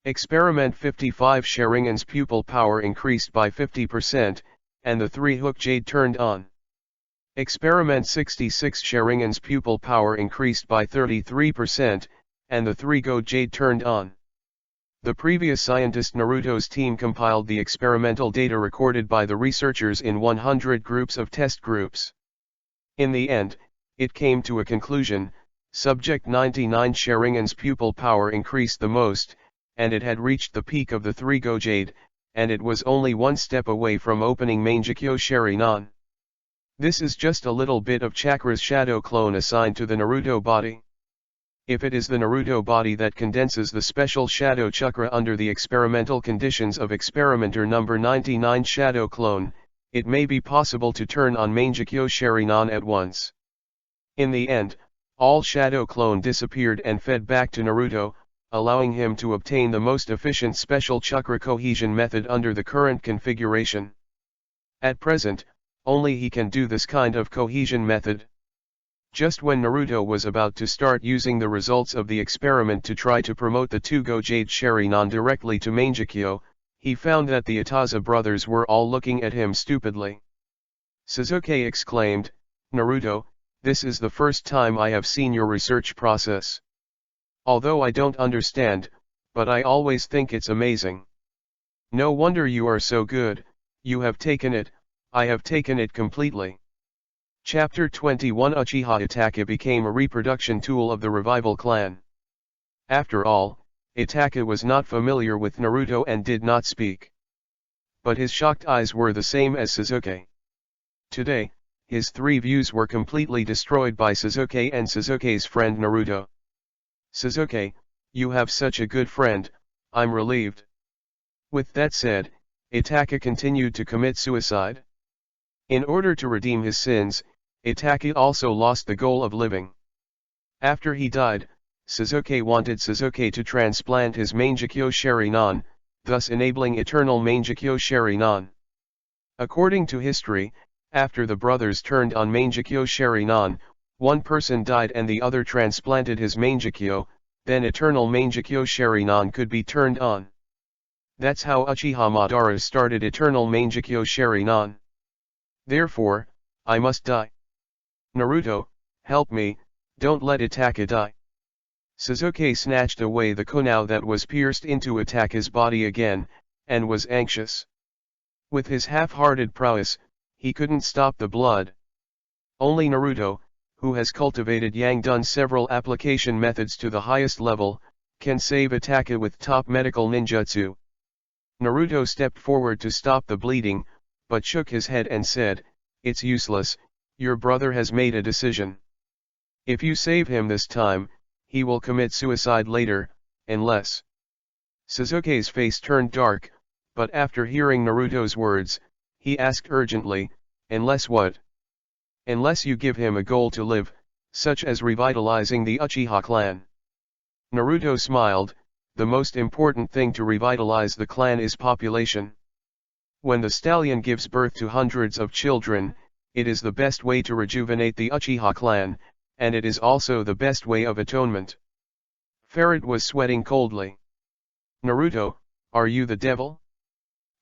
Experiment 55 Sharingan's pupil power increased by 50%, and the 3 hook jade turned on. Experiment 66 Sharingan's pupil power increased by 33%, and the 3 go jade turned on. The previous scientist Naruto's team compiled the experimental data recorded by the researchers in 100 groups of test groups. In the end, it came to a conclusion, subject 99 Sharingan's pupil power increased the most, and it had reached the peak of the 3 go jade, and it was only 1 step away from opening Mangekyo Sharingan. This is just a little bit of chakra's shadow clone assigned to the Naruto body. If it is the Naruto body that condenses the special shadow chakra under the experimental conditions of experimenter number 99 shadow clone, it may be possible to turn on Mangekyo Sharingan at once. In the end, all shadow clone disappeared and fed back to Naruto, allowing him to obtain the most efficient special chakra cohesion method under the current configuration. At present, only he can do this kind of cohesion method. Just when Naruto was about to start using the results of the experiment to try to promote the 2 go jade Sharingan directly to Mangekyo, he found that the Itaza brothers were all looking at him stupidly. Sasuke exclaimed, "Naruto, this is the first time I have seen your research process. Although I don't understand, but I always think it's amazing. No wonder you are so good, you have taken it, I have taken it completely." Chapter 21 Uchiha Itaka became a reproduction tool of the Revival clan. After all, Itaka was not familiar with Naruto and did not speak. But his shocked eyes were the same as Sasuke. Today, his 3 views were completely destroyed by Sasuke and Sasuke's friend Naruto. "Sasuke, you have such a good friend, I'm relieved." With that said, Itaka continued to commit suicide. In order to redeem his sins, Itaka also lost the goal of living. After he died, Sasuke wanted Sasuke to transplant his Mangekyo Sharingan, thus enabling eternal Mangekyo Sharingan. According to history, after the brothers turned on Mangekyo Sharingan, one person died and the other transplanted his Mangekyo, then eternal Mangekyo Sharingan could be turned on. That's how Uchiha Madara started eternal Mangekyo Sharingan. Therefore, I must die. Naruto, help me, don't let Itaka die. Sasuke snatched away the kunai that was pierced into Itaka's body again, and was anxious. With his half-hearted prowess, he couldn't stop the blood. Only Naruto, who has cultivated Yang-dun several application methods to the highest level, can save Itachi with top medical ninjutsu. Naruto stepped forward to stop the bleeding, but shook his head and said, "It's useless, your brother has made a decision. If you save him this time, he will commit suicide later, unless..." Sasuke's face turned dark, but after hearing Naruto's words, he asked urgently, "Unless what?" "Unless you give him a goal to live, such as revitalizing the Uchiha clan." Naruto smiled. The most important thing to revitalize the clan is population. When the stallion gives birth to hundreds of children, it is the best way to rejuvenate the Uchiha clan, and it is also the best way of atonement. Ferret was sweating coldly. "Naruto, are you the devil?"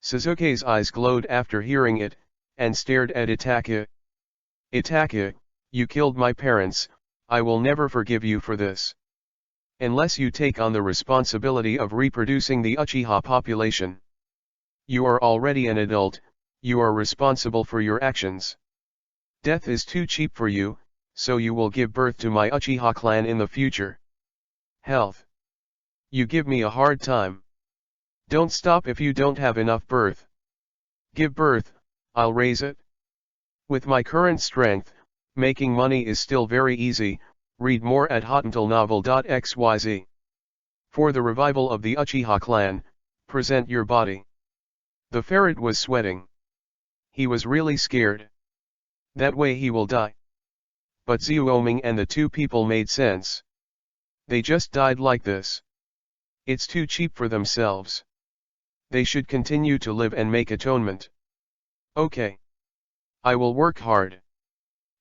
Sasuke's eyes glowed after hearing it, and stared at Itachi. "Itachi, you killed my parents, I will never forgive you for this. Unless you take on the responsibility of reproducing the Uchiha population. You are already an adult, you are responsible for your actions. Death is too cheap for you, so you will give birth to my Uchiha clan in the future. Health. You give me a hard time. Don't stop if you don't have enough birth. Give birth, I'll raise it. With my current strength, making money is still very easy." Read more at hotentleNovel.xyz. For the revival of the Uchiha clan, present your body. The ferret was sweating. He was really scared. That way he will die. But Xiaoming and the two people made sense. They just died like this. It's too cheap for themselves. They should continue to live and make atonement. Okay. I will work hard.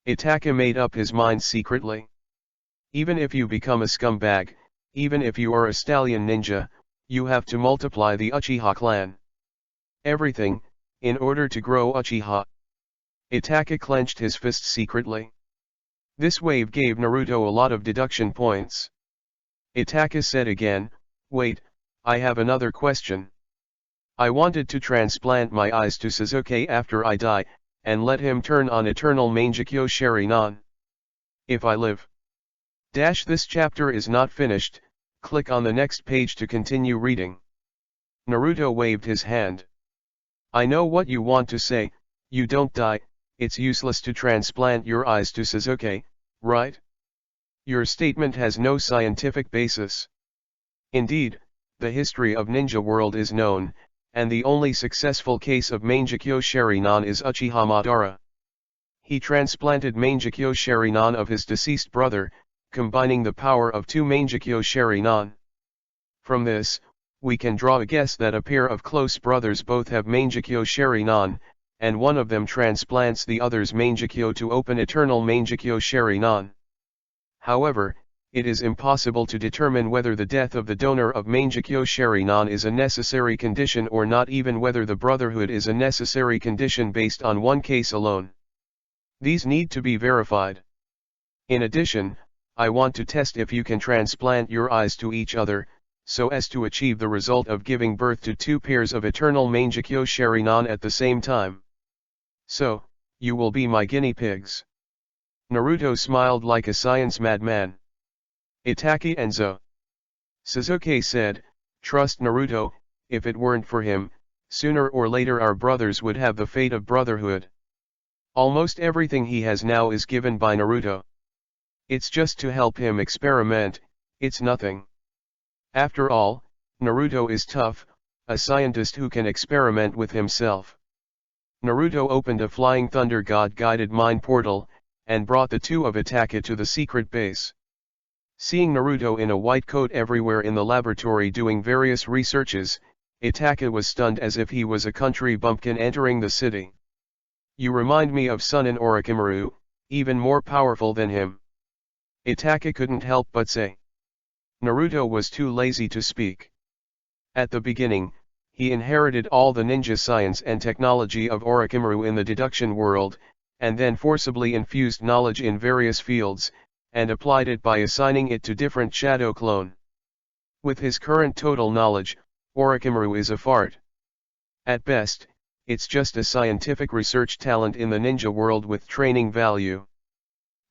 Itachi made up his mind secretly. Even if you become a scumbag, even if you are a stallion ninja, you have to multiply the Uchiha clan. Everything, in order to grow Uchiha. Itachi clenched his fists secretly. This wave gave Naruto a lot of deduction points. Itachi said again, "Wait, I have another question. I wanted to transplant my eyes to Sasuke after I die, and let him turn on eternal Mangekyo Sharingan. If I live. This chapter is not finished, click on the next page to continue reading." Naruto waved his hand. "I know what you want to say, you don't die, it's useless to transplant your eyes to Sasuke, right? Your statement has no scientific basis. Indeed, the history of ninja world is known, and the only successful case of Mangekyo Sharingan is Uchiha Madara. He transplanted Mangekyo Sharingan of his deceased brother, combining the power of two Mangekyo Sharingan. From this, we can draw a guess that a pair of close brothers both have Mangekyo Sharingan, and one of them transplants the other's Mangekyo to open eternal Mangekyo Sharingan. However, it is impossible to determine whether the death of the donor of Mangekyo Sharingan is a necessary condition or not, even whether the brotherhood is a necessary condition based on one case alone. These need to be verified. In addition, I want to test if you can transplant your eyes to each other, so as to achieve the result of giving birth to two pairs of eternal Mangekyo Sharingan at the same time. So, you will be my guinea pigs." Naruto smiled like a science madman. Itachi and Sasuke said, "Trust Naruto, if it weren't for him, sooner or later our brothers would have the fate of brotherhood. Almost everything he has now is given by Naruto. It's just to help him experiment, it's nothing. After all, Naruto is tough, a scientist who can experiment with himself." Naruto opened a flying thunder god-guided mind portal, and brought the two of Itachi to the secret base. Seeing Naruto in a white coat everywhere in the laboratory doing various researches, Itachi was stunned as if he was a country bumpkin entering the city. "You remind me of Sunin Orochimaru, even more powerful than him." Itachi couldn't help but say. Naruto was too lazy to speak. At the beginning, he inherited all the ninja science and technology of Orochimaru in the deduction world, and then forcibly infused knowledge in various fields, and applied it by assigning it to different shadow clone. With his current total knowledge, Orochimaru is a fart. At best, it's just a scientific research talent in the ninja world with training value.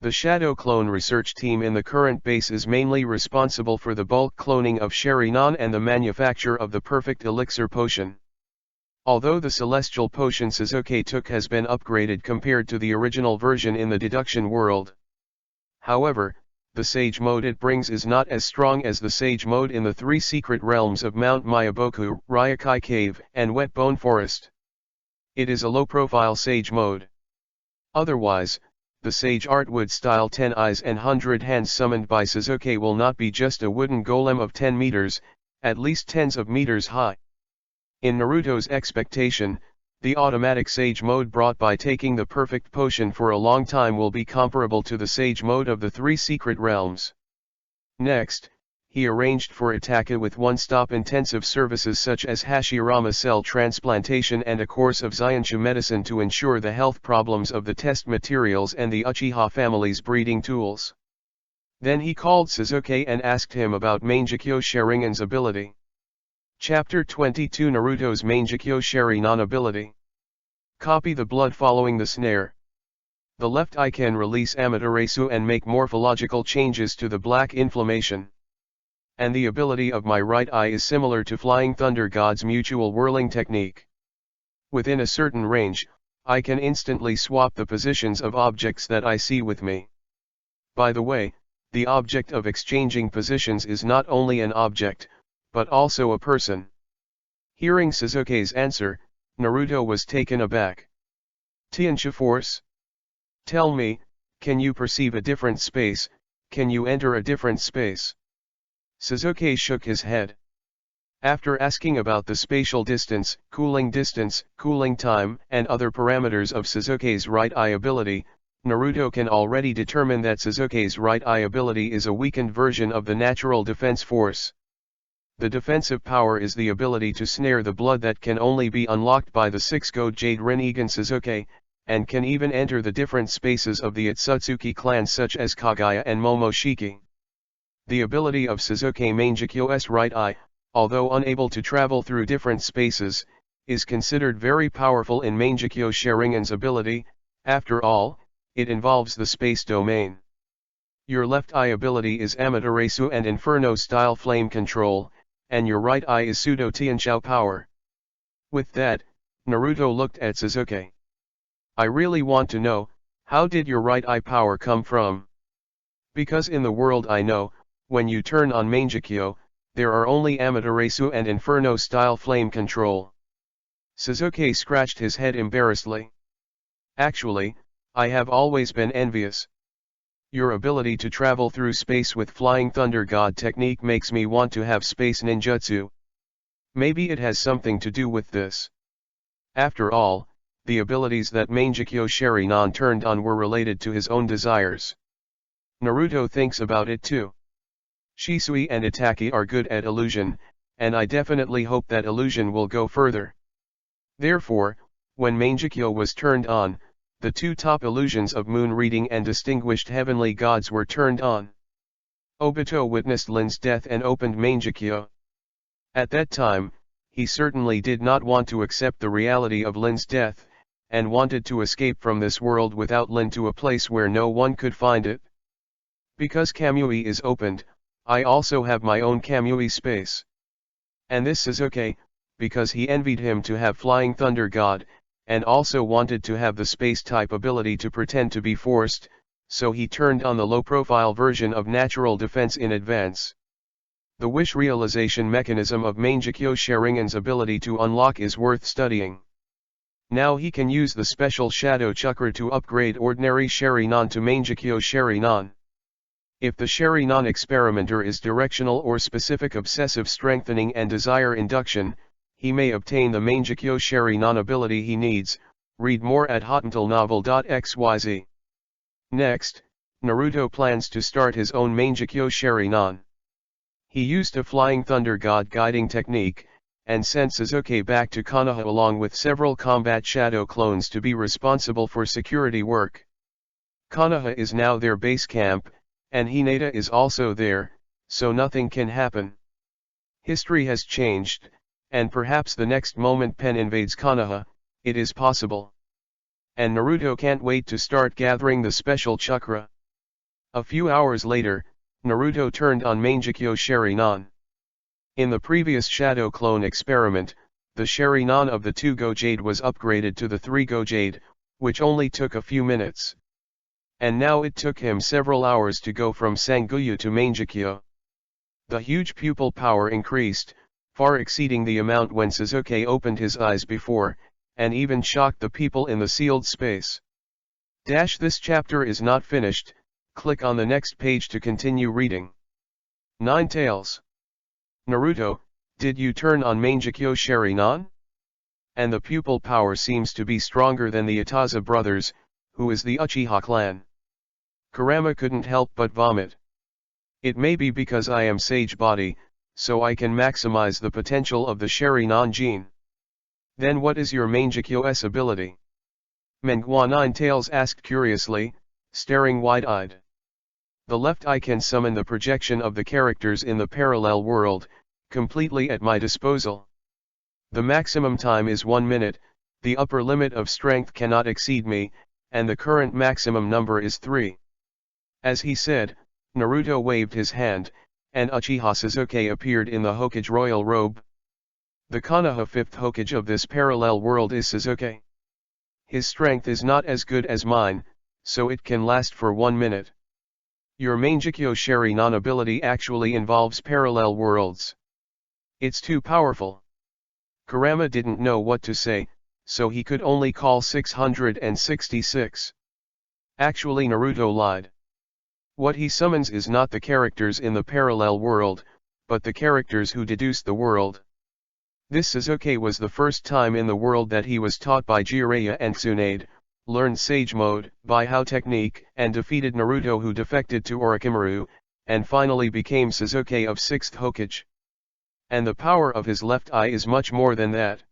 The Shadow Clone research team in the current base is mainly responsible for the bulk cloning of Sherry-non and the manufacture of the perfect elixir potion. Although the celestial potion Sasuke took has been upgraded compared to the original version in the deduction world. However, the Sage mode it brings is not as strong as the Sage mode in the 3 secret realms of Mount Myaboku, Ryokai Cave, and Wet Bone Forest. It is a low-profile Sage mode. Otherwise, the Sage Artwood style 10 eyes and 100 hands summoned by Sasuke will not be just a wooden golem of 10 meters, at least tens of meters high. In Naruto's expectation, the automatic Sage mode brought by taking the perfect potion for a long time will be comparable to the Sage mode of the 3 secret realms. Next, he arranged for Itaka with one-stop intensive services such as Hashirama cell transplantation and a course of Zyonshu medicine to ensure the health problems of the test materials and the Uchiha family's breeding tools. Then he called Sasuke and asked him about Mangekyo Sharingan's ability. Chapter 22 Naruto's Mangekyo Sharingan ability. Copy the blood following the snare. The left eye can release Amaterasu and make morphological changes to the black inflammation. And the ability of my right eye is similar to Flying Thunder God's mutual whirling technique. Within a certain range, I can instantly swap the positions of objects that I see with me. By the way, the object of exchanging positions is not only an object, but also a person. Hearing Sasuke's answer, Naruto was taken aback. Tiansha Force? Tell me, can you perceive a different space, can you enter a different space? Sasuke shook his head. After asking about the spatial distance, cooling time, and other parameters of Sasuke's right eye ability, Naruto can already determine that Sasuke's right eye ability is a weakened version of the natural defense force. The defensive power is the ability to snare the blood that can only be unlocked by the 6-Go Jade Rinnegan Sasuke, and can even enter the different spaces of the Otsutsuki clans such as Kaguya and Momoshiki. The ability of Sasuke Mangekyo's right eye, although unable to travel through different spaces, is considered very powerful in Mangekyo Sharingan's ability. After all, it involves the space domain. Your left eye ability is Amaterasu and Inferno-style flame control, and your right eye is Pseudo Tianshao power. With that, Naruto looked at Sasuke. I really want to know, how did your right eye power come from? Because in the world I know, when you turn on Mangekyo, there are only Amaterasu and Inferno-style flame control. Sasuke scratched his head embarrassedly. Actually, I have always been envious. Your ability to travel through space with Flying Thunder God technique makes me want to have space ninjutsu. Maybe it has something to do with this. After all, the abilities that Mangekyo Sharingan turned on were related to his own desires. Naruto thinks about it too. Shisui and Itaki are good at illusion, and I definitely hope that illusion will go further. Therefore, when Mangekyo was turned on, the 2 top illusions of moon reading and distinguished heavenly gods were turned on. Obito witnessed Lin's death and opened Mangekyo. At that time, he certainly did not want to accept the reality of Lin's death, and wanted to escape from this world without Lin to a place where no one could find it. Because Kamui is opened, I also have my own Kamui space. And this Sasuke, because he envied him to have Flying Thunder God, and also wanted to have the space-type ability to pretend to be forced, so he turned on the low-profile version of natural defense in advance. The wish realization mechanism of Mangekyo Sharingan's ability to unlock is worth studying. Now he can use the special Shadow Chakra to upgrade ordinary Sharingan to Mangekyo Sharingan. If the Sharingan experimenter is directional or specific obsessive strengthening and desire induction, he may obtain the Mangekyo Sharingan ability he needs. Read more at hotmailnovel.xyz. Next, Naruto plans to start his own Mangekyo Sharingan. He used a Flying Thunder God guiding technique, and sent Sasuke back to Konoha along with several combat shadow clones to be responsible for security work. Konoha is now their base camp, and Hinata is also there, so nothing can happen. History has changed, and perhaps the next moment Pen invades Konoha, It is possible. And Naruto can't wait to start gathering the special chakra. A few hours later, Naruto turned on Mangekyo Sharingan. In the previous Shadow Clone experiment, the Sharingan of the 2 Gojade was upgraded to the 3 Gojade, which only took a few minutes. And now it took him several hours to go from Sangoyu to Mangekyo. The huge pupil power increased, far exceeding the amount when Sasuke opened his eyes before, and even shocked the people in the sealed space. This chapter is not finished, click on the next page to continue reading. 9 Tails. Naruto, did you turn on Mangekyo Sharingan? And the pupil power seems to be stronger than the Itaza brothers, who is the Uchiha clan. Kurama couldn't help but vomit. It may be because I am Sage Body, so I can maximize the potential of the Sharingan gene. Then what is your Mangekyo's ability? Mengwa 9 Tails asked curiously, staring wide-eyed. The left eye can summon the projection of the characters in the parallel world, completely at my disposal. The maximum time is 1 minute, the upper limit of strength cannot exceed me, and the current maximum number is 3. As he said, Naruto waved his hand, and Uchiha Sasuke appeared in the Hokage royal robe. The Konoha 5th Hokage of this parallel world is Sasuke. His strength is not as good as mine, so it can last for 1 minute. Your Mangekyo Sharingan ability actually involves parallel worlds. It's too powerful. Kurama didn't know what to say, so he could only call 666. Actually Naruto lied. What he summons is not the characters in the parallel world, but the characters who deduce the world. This Sasuke was the first time in the world that he was taught by Jiraiya and Tsunade, learned Sage Mode, Baiho Technique, and defeated Naruto who defected to Orochimaru, and finally became Sasuke of 6th Hokage. And the power of his left eye is much more than that.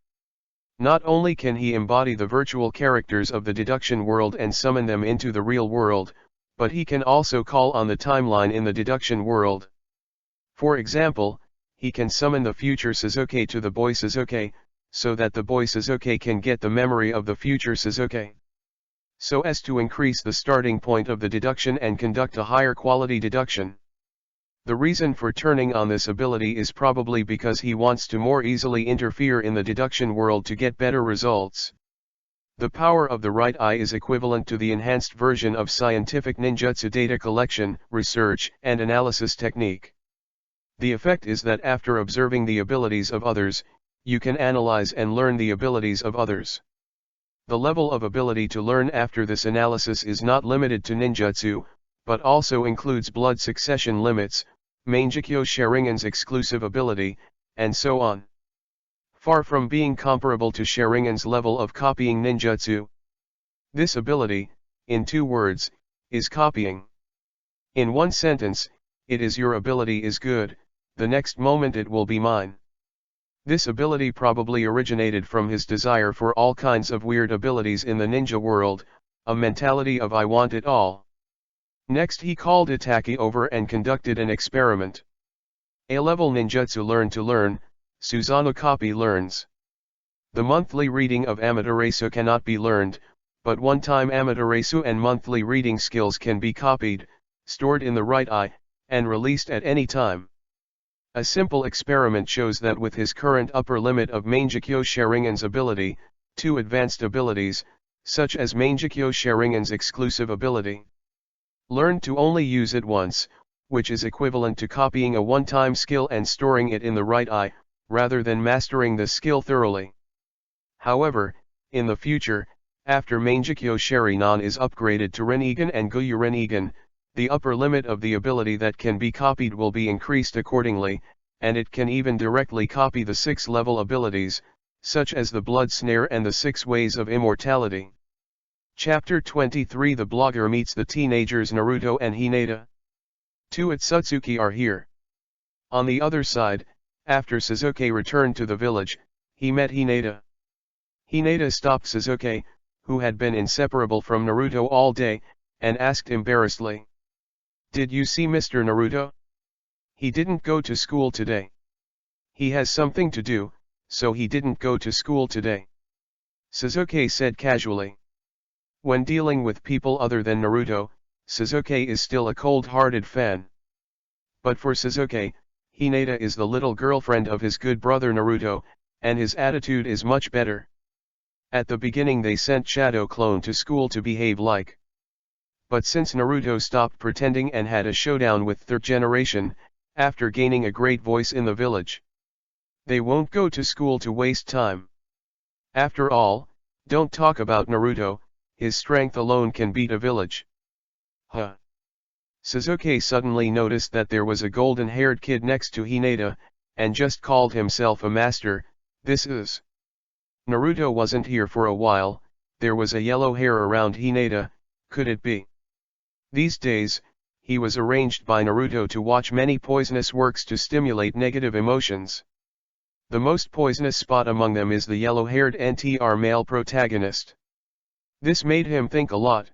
Not only can he embody the virtual characters of the deduction world and summon them into the real world, but he can also call on the timeline in the deduction world. For example, he can summon the future Sasuke to the boy Sasuke, so that the boy Sasuke can get the memory of the future Sasuke, so as to increase the starting point of the deduction and conduct a higher quality deduction. The reason for turning on this ability is probably because he wants to more easily interfere in the deduction world to get better results. The power of the right eye is equivalent to the enhanced version of scientific ninjutsu data collection, research, and analysis technique. The effect is that after observing the abilities of others, you can analyze and learn the abilities of others. The level of ability to learn after this analysis is not limited to ninjutsu, but also includes blood succession limits, Mangekyo Sharingan's exclusive ability, and so on. Far from being comparable to Sharingan's level of copying ninjutsu. This ability, in 2 words, is copying. In 1 sentence, it is your ability is good, the next moment it will be mine. This ability probably originated from his desire for all kinds of weird abilities in the ninja world, a mentality of I want it all. Next he called Itaki over and conducted an experiment. A-level ninjutsu learn to learn, Susanoo copy learns. The monthly reading of Amaterasu cannot be learned, but one-time Amaterasu and monthly reading skills can be copied, stored in the right eye, and released at any time. A simple experiment shows that with his current upper limit of Mangekyo Sharingan's ability, 2 advanced abilities, such as Mangekyo Sharingan's exclusive ability, learn to only use it once, which is equivalent to copying a one-time skill and storing it in the right eye, rather than mastering the skill thoroughly. However, in the future, after Mangekyo Sharingan is upgraded to Rinnegan and Guyu Rinnegan, the upper limit of the ability that can be copied will be increased accordingly, and it can even directly copy the 6 level abilities, such as the Blood Snare and the 6 Ways of Immortality. Chapter 23 The blogger meets the teenagers Naruto and Hinata. 2 Otsutsuki are here. On the other side, after Sasuke returned to the village, he met Hinata. Hinata stopped Sasuke, who had been inseparable from Naruto all day, and asked embarrassedly, "Did you see Mr. Naruto? He didn't go to school today. He has something to do, so he didn't go to school today." Sasuke said casually. When dealing with people other than Naruto, Sasuke is still a cold-hearted fan. But for Sasuke, Hinata is the little girlfriend of his good brother Naruto, and his attitude is much better. At the beginning they sent Shadow Clone to school to behave like. But since Naruto stopped pretending and had a showdown with third generation, after gaining a great voice in the village, they won't go to school to waste time. After all, don't talk about Naruto, his strength alone can beat a village. Huh. Sasuke suddenly noticed that there was a golden-haired kid next to Hinata, and just called himself a master. This is. Naruto wasn't here for a while, there was a yellow hair around Hinata, could it be? These days, he was arranged by Naruto to watch many poisonous works to stimulate negative emotions. The most poisonous spot among them is the yellow-haired NTR male protagonist. This made him think a lot.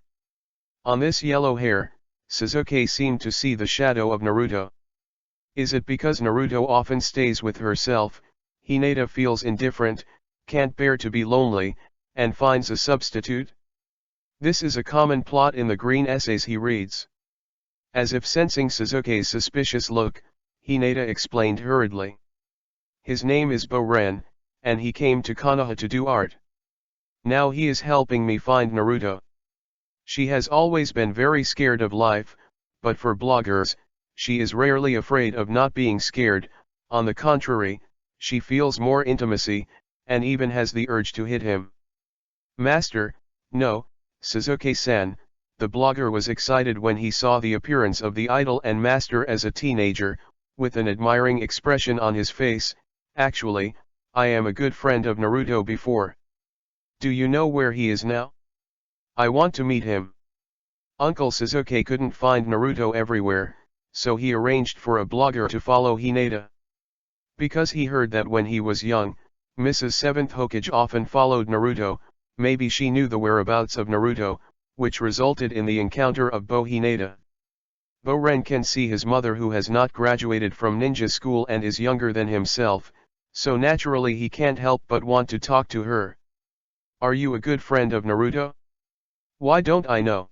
On this yellow hair, Sasuke seemed to see the shadow of Naruto. Is it because Naruto often stays with herself, Hinata feels indifferent, can't bear to be lonely, and finds a substitute? This is a common plot in the green essays he reads. As if sensing Sasuke's suspicious look, Hinata explained hurriedly. His name is Boren, and he came to Konoha to do art. Now he is helping me find Naruto. She has always been very scared of life, but for bloggers, she is rarely afraid of not being scared. On the contrary, she feels more intimacy, and even has the urge to hit him. Master, no, Sasuke-san, the blogger was excited when he saw the appearance of the idol and master as a teenager, with an admiring expression on his face. Actually, I am a good friend of Naruto before. Do you know where he is now? I want to meet him. Uncle Sasuke couldn't find Naruto everywhere, so he arranged for a blogger to follow Hinata. Because he heard that when he was young, Mrs. 7th Hokage often followed Naruto, maybe she knew the whereabouts of Naruto, which resulted in the encounter of Hinata. Boren can see his mother who has not graduated from ninja school and is younger than himself, so naturally he can't help but want to talk to her. Are you a good friend of Naruto? Why don't I know?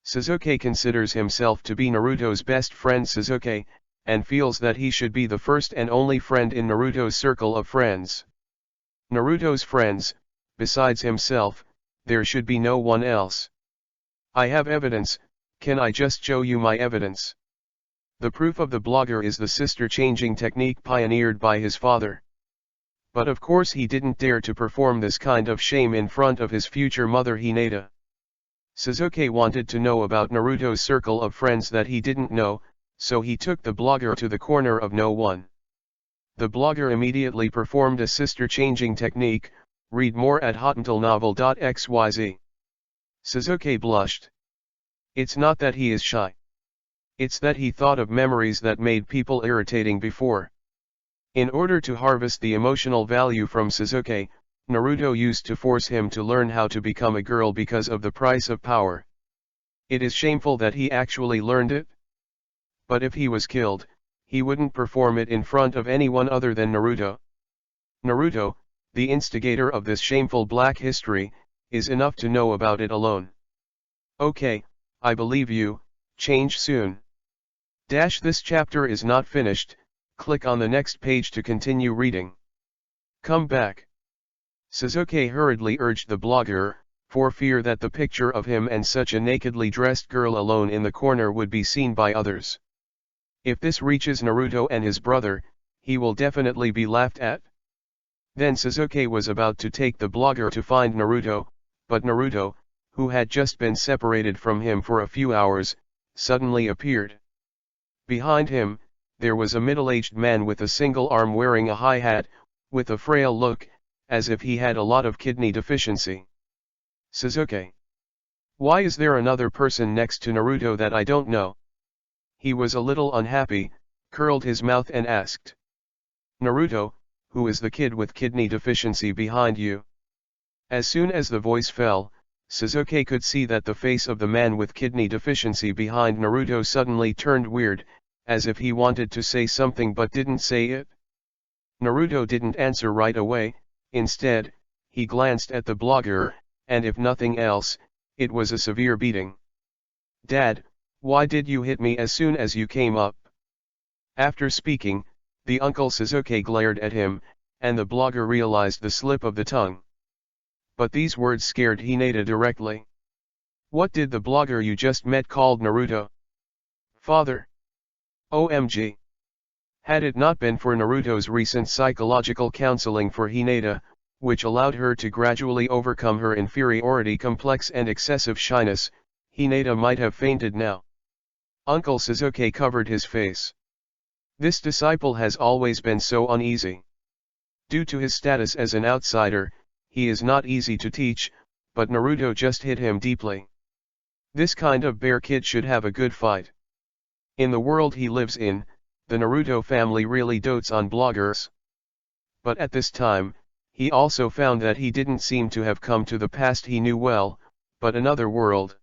Sasuke considers himself to be Naruto's best friend Sasuke, and feels that he should be the first and only friend in Naruto's circle of friends. Naruto's friends, besides himself, there should be no one else. I have evidence, can I just show you my evidence? The proof of the blogger is the sister-changing technique pioneered by his father. But of course he didn't dare to perform this kind of shame in front of his future mother Hinata. Sasuke wanted to know about Naruto's circle of friends that he didn't know, so he took the blogger to the corner of no one. The blogger immediately performed a sister-changing technique. Read more at hotuntilnovel.xyz. Sasuke blushed. It's not that he is shy. It's that he thought of memories that made people irritating before. In order to harvest the emotional value from Sasuke, Naruto used to force him to learn how to become a girl because of the price of power. It is shameful that he actually learned it. But if he was killed, he wouldn't perform it in front of anyone other than Naruto. Naruto, the instigator of this shameful black history, is enough to know about it alone. Okay, I believe you, change soon. This chapter is not finished, click on the next page to continue reading. Come back. Sasuke hurriedly urged the blogger, for fear that the picture of him and such a nakedly dressed girl alone in the corner would be seen by others. If this reaches Naruto and his brother, he will definitely be laughed at. Then Sasuke was about to take the blogger to find Naruto, but Naruto, who had just been separated from him for a few hours, suddenly appeared. Behind him, there was a middle-aged man with a single arm wearing a high hat, with a frail look, as if he had a lot of kidney deficiency. Sasuke. Why is there another person next to Naruto that I don't know? He was a little unhappy, curled his mouth and asked. Naruto, who is the kid with kidney deficiency behind you? As soon as the voice fell, Sasuke could see that the face of the man with kidney deficiency behind Naruto suddenly turned weird, as if he wanted to say something but didn't say it. Naruto didn't answer right away, instead, he glanced at the blogger, and if nothing else, it was a severe beating. "Dad, why did you hit me as soon as you came up?" After speaking, the uncle Suzuki glared at him, and the blogger realized the slip of the tongue. But these words scared Hinata directly. What did the blogger you just met called Naruto? Father. OMG. Had it not been for Naruto's recent psychological counseling for Hinata, which allowed her to gradually overcome her inferiority complex and excessive shyness, Hinata might have fainted now. Uncle Suzuki covered his face. This disciple has always been so uneasy. Due to his status as an outsider, he is not easy to teach, but Naruto just hit him deeply. This kind of bear kid should have a good fight. In the world he lives in, the Naruto family really dotes on bloggers. But at this time, he also found that he didn't seem to have come to the past he knew well, but another world.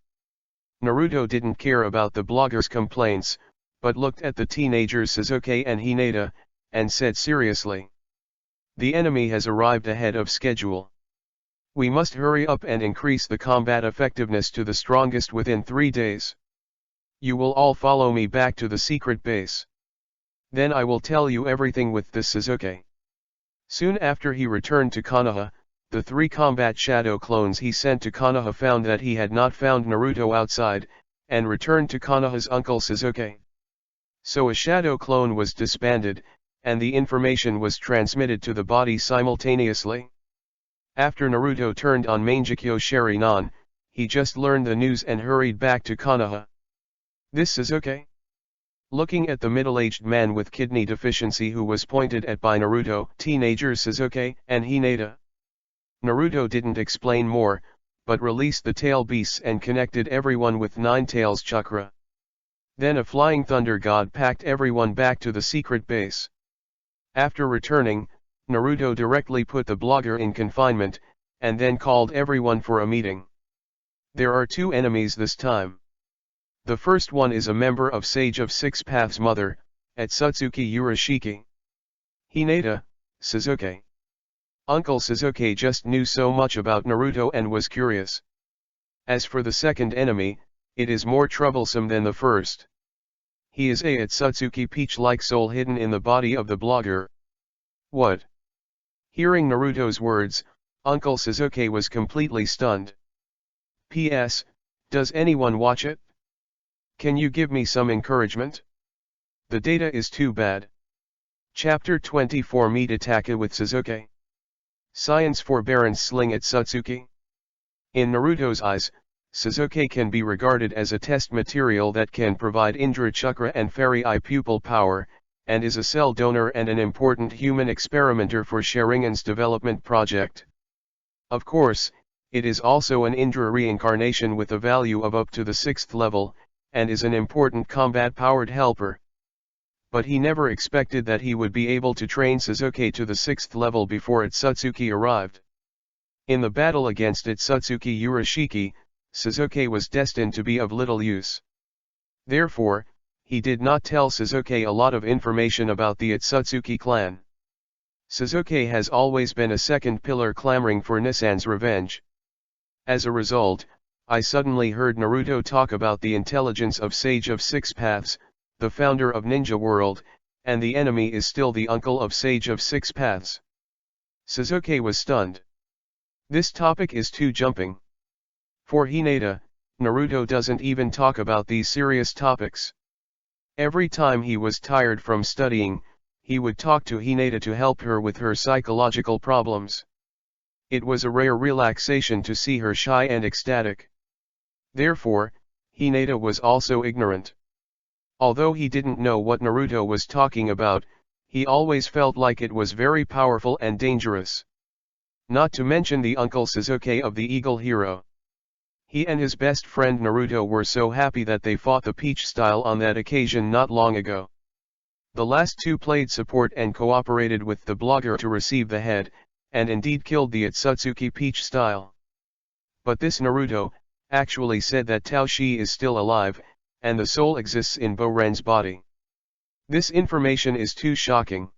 Naruto didn't care about the blogger's complaints, but looked at the teenagers Suzuki and Hinata, and said seriously. The enemy has arrived ahead of schedule. We must hurry up and increase the combat effectiveness to the strongest within 3 days. You will all follow me back to the secret base. Then I will tell you everything with this Suzuki. Soon after he returned to Konoha, the 3 combat shadow clones he sent to Konoha found that he had not found Naruto outside, and returned to Konoha's uncle Suzuki. So a shadow clone was disbanded, and the information was transmitted to the body simultaneously. After Naruto turned on Mangekyo Sharingan, he just learned the news and hurried back to Konoha. This Suzuki? Looking at the middle-aged man with kidney deficiency who was pointed at by Naruto, teenagers Suzuki and Hinata. Naruto didn't explain more, but released the tail beasts and connected everyone with 9 tails chakra. Then a flying thunder god packed everyone back to the secret base. After returning, Naruto directly put the blogger in confinement, and then called everyone for a meeting. There are 2 enemies this time. The first one is a member of Sage of Six Paths' mother, Otsutsuki Urashiki. Hinata, Suzuki. Uncle Suzuki just knew so much about Naruto and was curious. As for the second enemy, it is more troublesome than the first. He is a Otsutsuki peach-like soul hidden in the body of the blogger. What? Hearing Naruto's words, Uncle Suzuki was completely stunned. P.S. Does anyone watch it? Can you give me some encouragement? The data is too bad. Chapter 24 Meet Ataka with Suzuki. Science Forbearance Sling Otsutsuki. In Naruto's eyes, Suzuki can be regarded as a test material that can provide Indra Chakra and Fairy Eye pupil power, and is a cell donor and an important human experimenter for Sharingan's development project. Of course, it is also an Indra reincarnation with a value of up to the 6th level, and is an important combat-powered helper. But he never expected that he would be able to train Suzuki to the 6th level before Otsutsuki arrived. In the battle against Otsutsuki Urashiki, Suzuki was destined to be of little use. Therefore, he did not tell Suzuki a lot of information about the Otsutsuki clan. Suzuki has always been a second pillar clamoring for Nissan's revenge. As a result, I suddenly heard Naruto talk about the intelligence of Sage of Six Paths, the founder of Ninja World, and the enemy is still the uncle of Sage of Six Paths. Suzuki was stunned. This topic is too jumping. For Hinata, Naruto doesn't even talk about these serious topics. Every time he was tired from studying, he would talk to Hinata to help her with her psychological problems. It was a rare relaxation to see her shy and ecstatic. Therefore, Hinata was also ignorant. Although he didn't know what Naruto was talking about, he always felt like it was very powerful and dangerous. Not to mention the uncle Suzuki of the Eagle Hero. He and his best friend Naruto were so happy that they fought the Peach style on that occasion not long ago. The last 2 played support and cooperated with the blogger to receive the head, and indeed killed the Otsutsuki Peach style. But this Naruto actually said that Tao Shi is still alive, and the soul exists in Boren's body. This information is too shocking.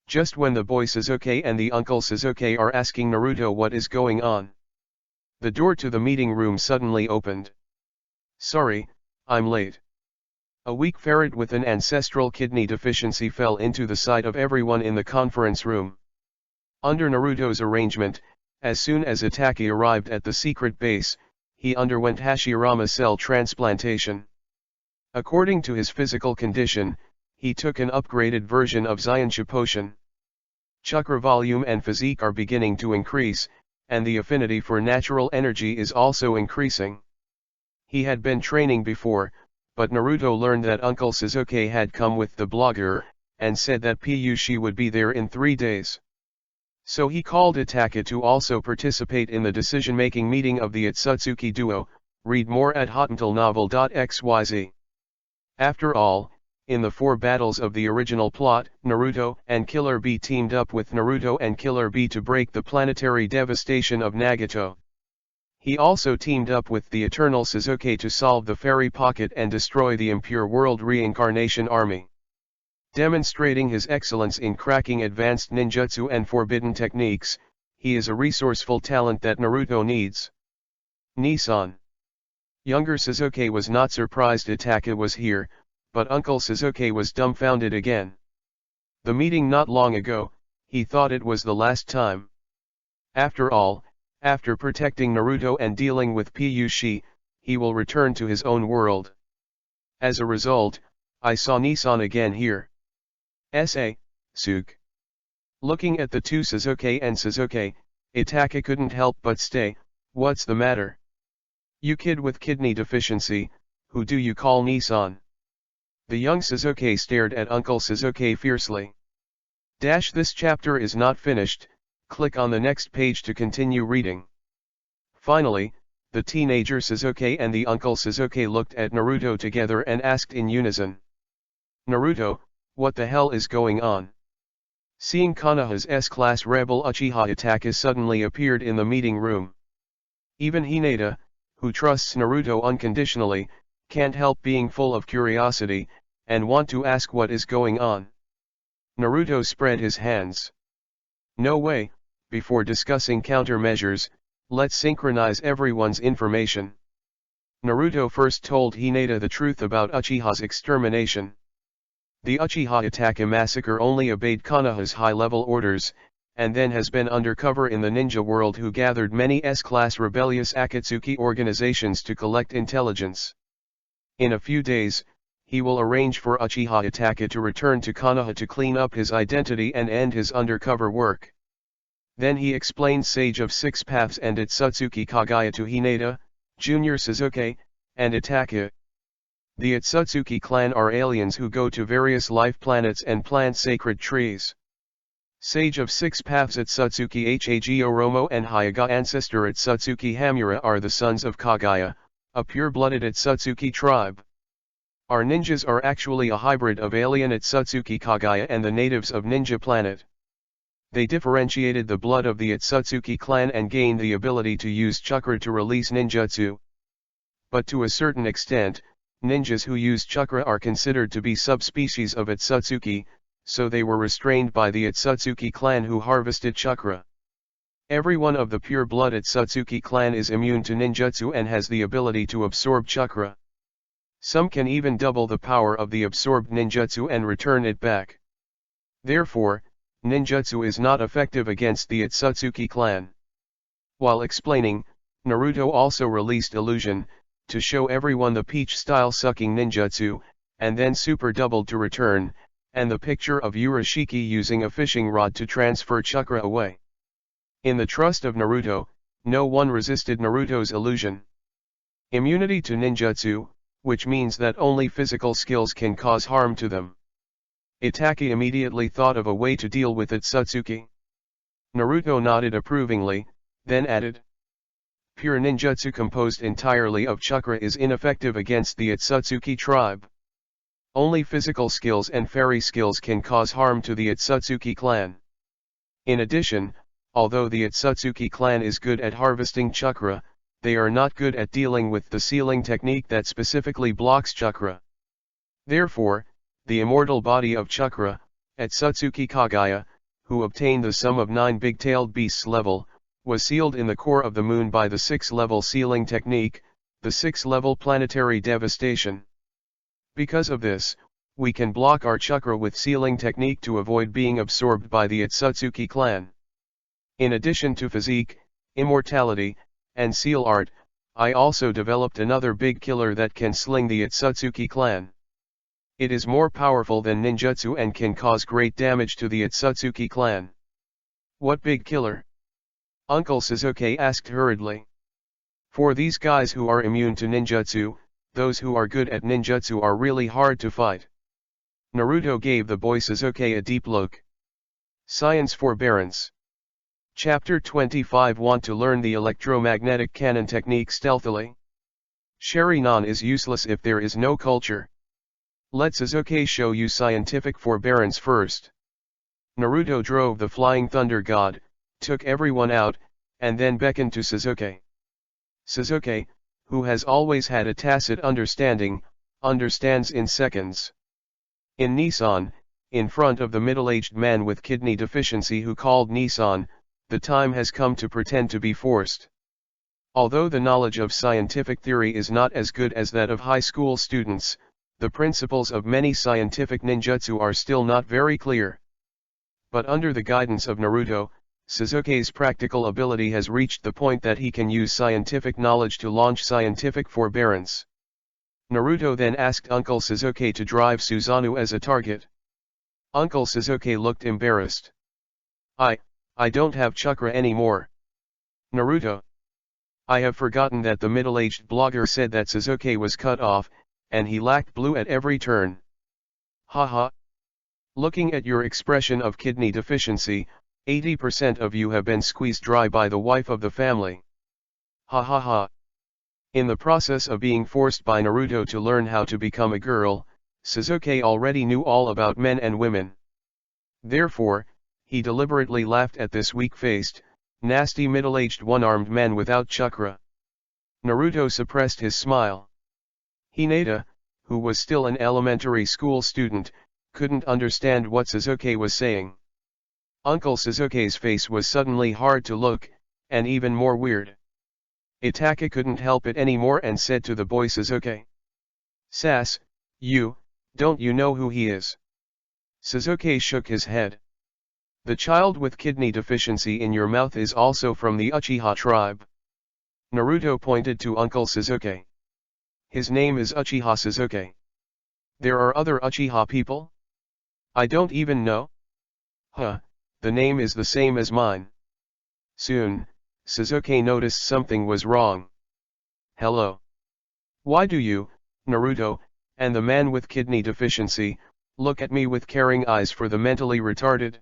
Just when the boy Sasuke and the uncle Sasuke are asking Naruto what is going on, the door to the meeting room suddenly opened. "Sorry, I'm late." A weak ferret with an ancestral kidney deficiency fell into the sight of everyone in the conference room. Under Naruto's arrangement, as soon as Itachi arrived at the secret base, he underwent Hashirama cell transplantation. According to his physical condition, he took an upgraded version of Zyensha potion. Chakra volume and physique are beginning to increase, and the affinity for natural energy is also increasing. He had been training before, but Naruto learned that Uncle Sasuke had come with the blogger, and said that Piyushi would be there in 3 days. So he called Itachi to also participate in the decision-making meeting of the Otsutsuki duo. Read more at hotnovel.xyz. After all, in the 4 battles of the original plot, Naruto and Killer Bee teamed up with Naruto and Killer Bee to break the planetary devastation of Nagato. He also teamed up with the Eternal Sasuke to solve the Fairy Pocket and destroy the Impure World Reincarnation Army. Demonstrating his excellence in cracking advanced ninjutsu and forbidden techniques, he is a resourceful talent that Naruto needs. Nissan. Younger Sasuke was not surprised Itachi was here, but Uncle Sasuke was dumbfounded again. The meeting not long ago, he thought it was the last time. After all, after protecting Naruto and dealing with Piyushi, he will return to his own world. As a result, I saw Nissan again here. S.A. Suk. Looking at the two Sasuke and Sasuke, Itachi couldn't help but say, "What's the matter? You kid with kidney deficiency, who do you call Nissan?" The young Sasuke stared at Uncle Sasuke fiercely. This chapter is not finished. Click on the next page to continue reading. Finally, the teenager Sasuke and the uncle Sasuke looked at Naruto together and asked in unison, "Naruto, what the hell is going on?" Seeing Konoha's S-class rebel Uchiha Itachi suddenly appeared in the meeting room. Even Hinata, who trusts Naruto unconditionally, can't help being full of curiosity, and want to ask what is going on. Naruto spread his hands. "No way, before discussing countermeasures, let's synchronize everyone's information." Naruto first told Hinata the truth about Uchiha's extermination. The Uchiha Itachi massacre only obeyed Konoha's high-level orders, and then has been undercover in the ninja world who gathered many S-class rebellious Akatsuki organizations to collect intelligence. In a few days, he will arrange for Uchiha Itachi to return to Konoha to clean up his identity and end his undercover work. Then he explained Sage of Six Paths and Otsutsuki Kagaya to Hinata, Junior Sasuke, and Itachi. The Otsutsuki clan are aliens who go to various life planets and plant sacred trees. Sage of Six Paths Otsutsuki Hage Oromo and Hyuga ancestor Otsutsuki Hamura are the sons of Kagaya, a pure-blooded Otsutsuki tribe. Our ninjas are actually a hybrid of alien Otsutsuki Kagaya and the natives of Ninja Planet. They differentiated the blood of the Otsutsuki clan and gained the ability to use chakra to release ninjutsu. But to a certain extent, ninjas who use chakra are considered to be subspecies of Otsutsuki, so they were restrained by the Otsutsuki clan who harvested chakra. Everyone of the pure-blood Otsutsuki clan is immune to ninjutsu and has the ability to absorb chakra. Some can even double the power of the absorbed ninjutsu and return it back. Therefore, ninjutsu is not effective against the Otsutsuki clan. While explaining, Naruto also released illusion, to show everyone the peach-style sucking ninjutsu, and then super doubled to return, and the picture of Urashiki using a fishing rod to transfer chakra away. In the trust of Naruto, no one resisted Naruto's illusion. Immunity to ninjutsu, which means that only physical skills can cause harm to them. Itachi immediately thought of a way to deal with Otsutsuki. Naruto nodded approvingly, then added, "Pure ninjutsu composed entirely of chakra is ineffective against the Otsutsuki tribe. Only physical skills and fairy skills can cause harm to the Otsutsuki clan. In addition, although the Otsutsuki clan is good at harvesting chakra, they are not good at dealing with the sealing technique that specifically blocks chakra. Therefore, the immortal body of chakra, Otsutsuki Kagaya, who obtained the sum of 9 big-tailed beasts level, was sealed in the core of the moon by the 6th-level sealing technique, the 6th-level planetary devastation. Because of this, we can block our chakra with sealing technique to avoid being absorbed by the Otsutsuki clan. In addition to physique, immortality, and seal art, I also developed another big killer that can sling the Otsutsuki clan. It is more powerful than ninjutsu and can cause great damage to the Otsutsuki clan. What big killer? Uncle Sasuke asked hurriedly. For these guys who are immune to ninjutsu, those who are good at ninjutsu are really hard to fight. Naruto gave the boy Sasuke a deep look. Science Forbearance. Chapter 25. Want to learn the electromagnetic cannon technique stealthily? Sharingan is useless if there is no culture. Let Sasuke show you scientific forbearance first. Naruto drove the flying thunder god, took everyone out, and then beckoned to Sasuke. Sasuke, who has always had a tacit understanding, understands in seconds. In Nissan, in front of the middle-aged man with kidney deficiency who called Nissan, the time has come to pretend to be forced. Although the knowledge of scientific theory is not as good as that of high school students, the principles of many scientific ninjutsu are still not very clear. But under the guidance of Naruto, Sasuke's practical ability has reached the point that he can use scientific knowledge to launch scientific forbearance. Naruto then asked Uncle Sasuke to drive Susanoo as a target. Uncle Sasuke looked embarrassed. I don't have chakra anymore. Naruto. I have forgotten that the middle-aged blogger said that Sasuke was cut off, and he lacked blue at every turn. Haha. Looking at your expression of kidney deficiency, 80% of you have been squeezed dry by the wife of the family. Ha ha ha. In the process of being forced by Naruto to learn how to become a girl, Sasuke already knew all about men and women. Therefore, he deliberately laughed at this weak-faced, nasty middle-aged one-armed man without chakra. Naruto suppressed his smile. Hinata, who was still an elementary school student, couldn't understand what Sasuke was saying. Uncle Sasuke's face was suddenly hard to look, and even more weird. Itaka couldn't help it anymore and said to the boy Sasuke. Sas, don't you know who he is? Sasuke shook his head. The child with kidney deficiency in your mouth is also from the Uchiha tribe. Naruto pointed to Uncle Sasuke. His name is Uchiha Sasuke. There are other Uchiha people? I don't even know. Huh, the name is the same as mine. Soon, Sasuke noticed something was wrong. Hello. Why do you, Naruto, and the man with kidney deficiency, look at me with caring eyes for the mentally retarded?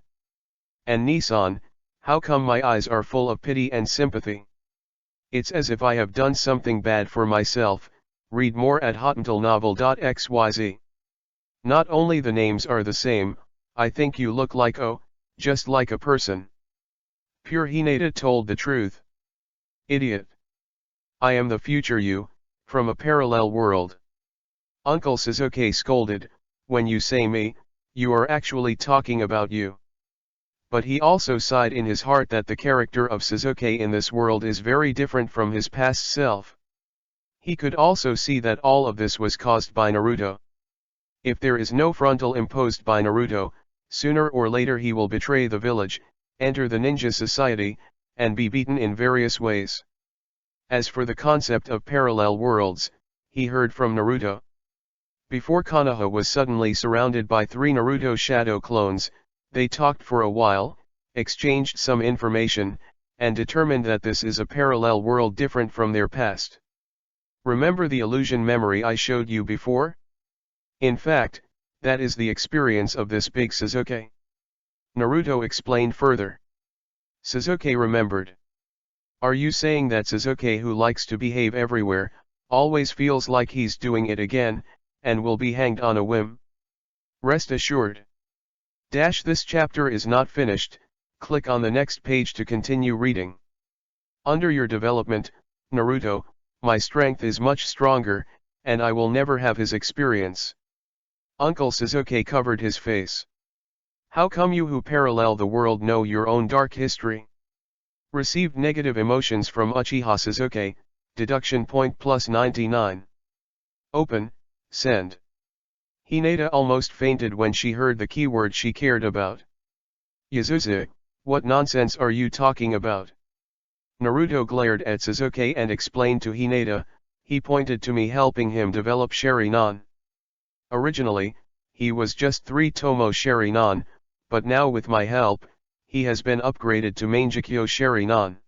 And Nissan, how come my eyes are full of pity and sympathy? It's as if I have done something bad for myself. Read more at hotantalnovel.xyz. Not only the names are the same, I think you look like just like a person. Pure Hinata told the truth. Idiot. I am the future you, from a parallel world. Uncle Sasuke scolded, when you say me, you are actually talking about you. But he also sighed in his heart that the character of Sasuke in this world is very different from his past self. He could also see that all of this was caused by Naruto. If there is no frontal imposed by Naruto, sooner or later he will betray the village, enter the ninja society, and be beaten in various ways. As for the concept of parallel worlds, he heard from Naruto. Before Konoha was suddenly surrounded by 3 Naruto shadow clones, they talked for a while, exchanged some information, and determined that this is a parallel world different from their past. Remember the illusion memory I showed you before? In fact, that is the experience of this big Sasuke. Naruto explained further. Sasuke remembered. Are you saying that Sasuke, who likes to behave everywhere, always feels like he's doing it again, and will be hanged on a whim? Rest assured. This chapter is not finished. Click on the next page to continue reading. Under your development, Naruto, my strength is much stronger, and I will never have his experience. Uncle Sasuke covered his face. How come you who parallel the world know your own dark history? Received negative emotions from Uchiha Sasuke, deduction point plus 99. Open, send. Hinata almost fainted when she heard the keyword she cared about. Yazuzu, what nonsense are you talking about? Naruto glared at Sasuke and explained to Hinata, he pointed to me helping him develop Sharingan. Originally, he was just 3 Tomo Sharingan, but now with my help, he has been upgraded to Mangekyo Sharingan.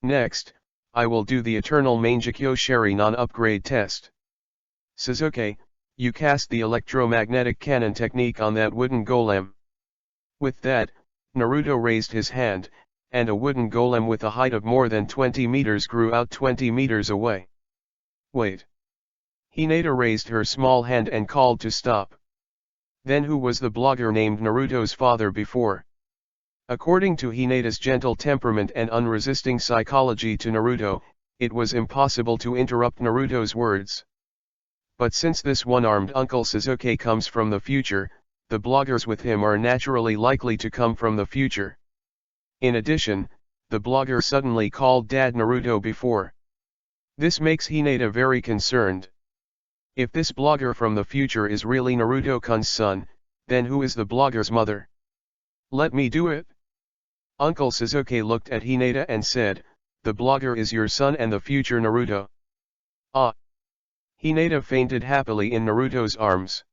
Next, I will do the Eternal Mangekyo Sharingan upgrade test. Sasuke, you cast the electromagnetic cannon technique on that wooden golem. With that, Naruto raised his hand, and a wooden golem with a height of more than 20 meters grew out 20 meters away. Wait. Hinata raised her small hand and called to stop. Then who was the blogger named Naruto's father before? According to Hinata's gentle temperament and unresisting psychology to Naruto, it was impossible to interrupt Naruto's words. But since this one-armed Uncle Sasuke comes from the future, the bloggers with him are naturally likely to come from the future. In addition, the blogger suddenly called Dad Naruto before. This makes Hinata very concerned. If this blogger from the future is really Naruto-kun's son, then who is the blogger's mother? Let me do it. Uncle Sasuke looked at Hinata and said, the blogger is your son and the future Naruto. Ah! Hinata fainted happily in Naruto's arms.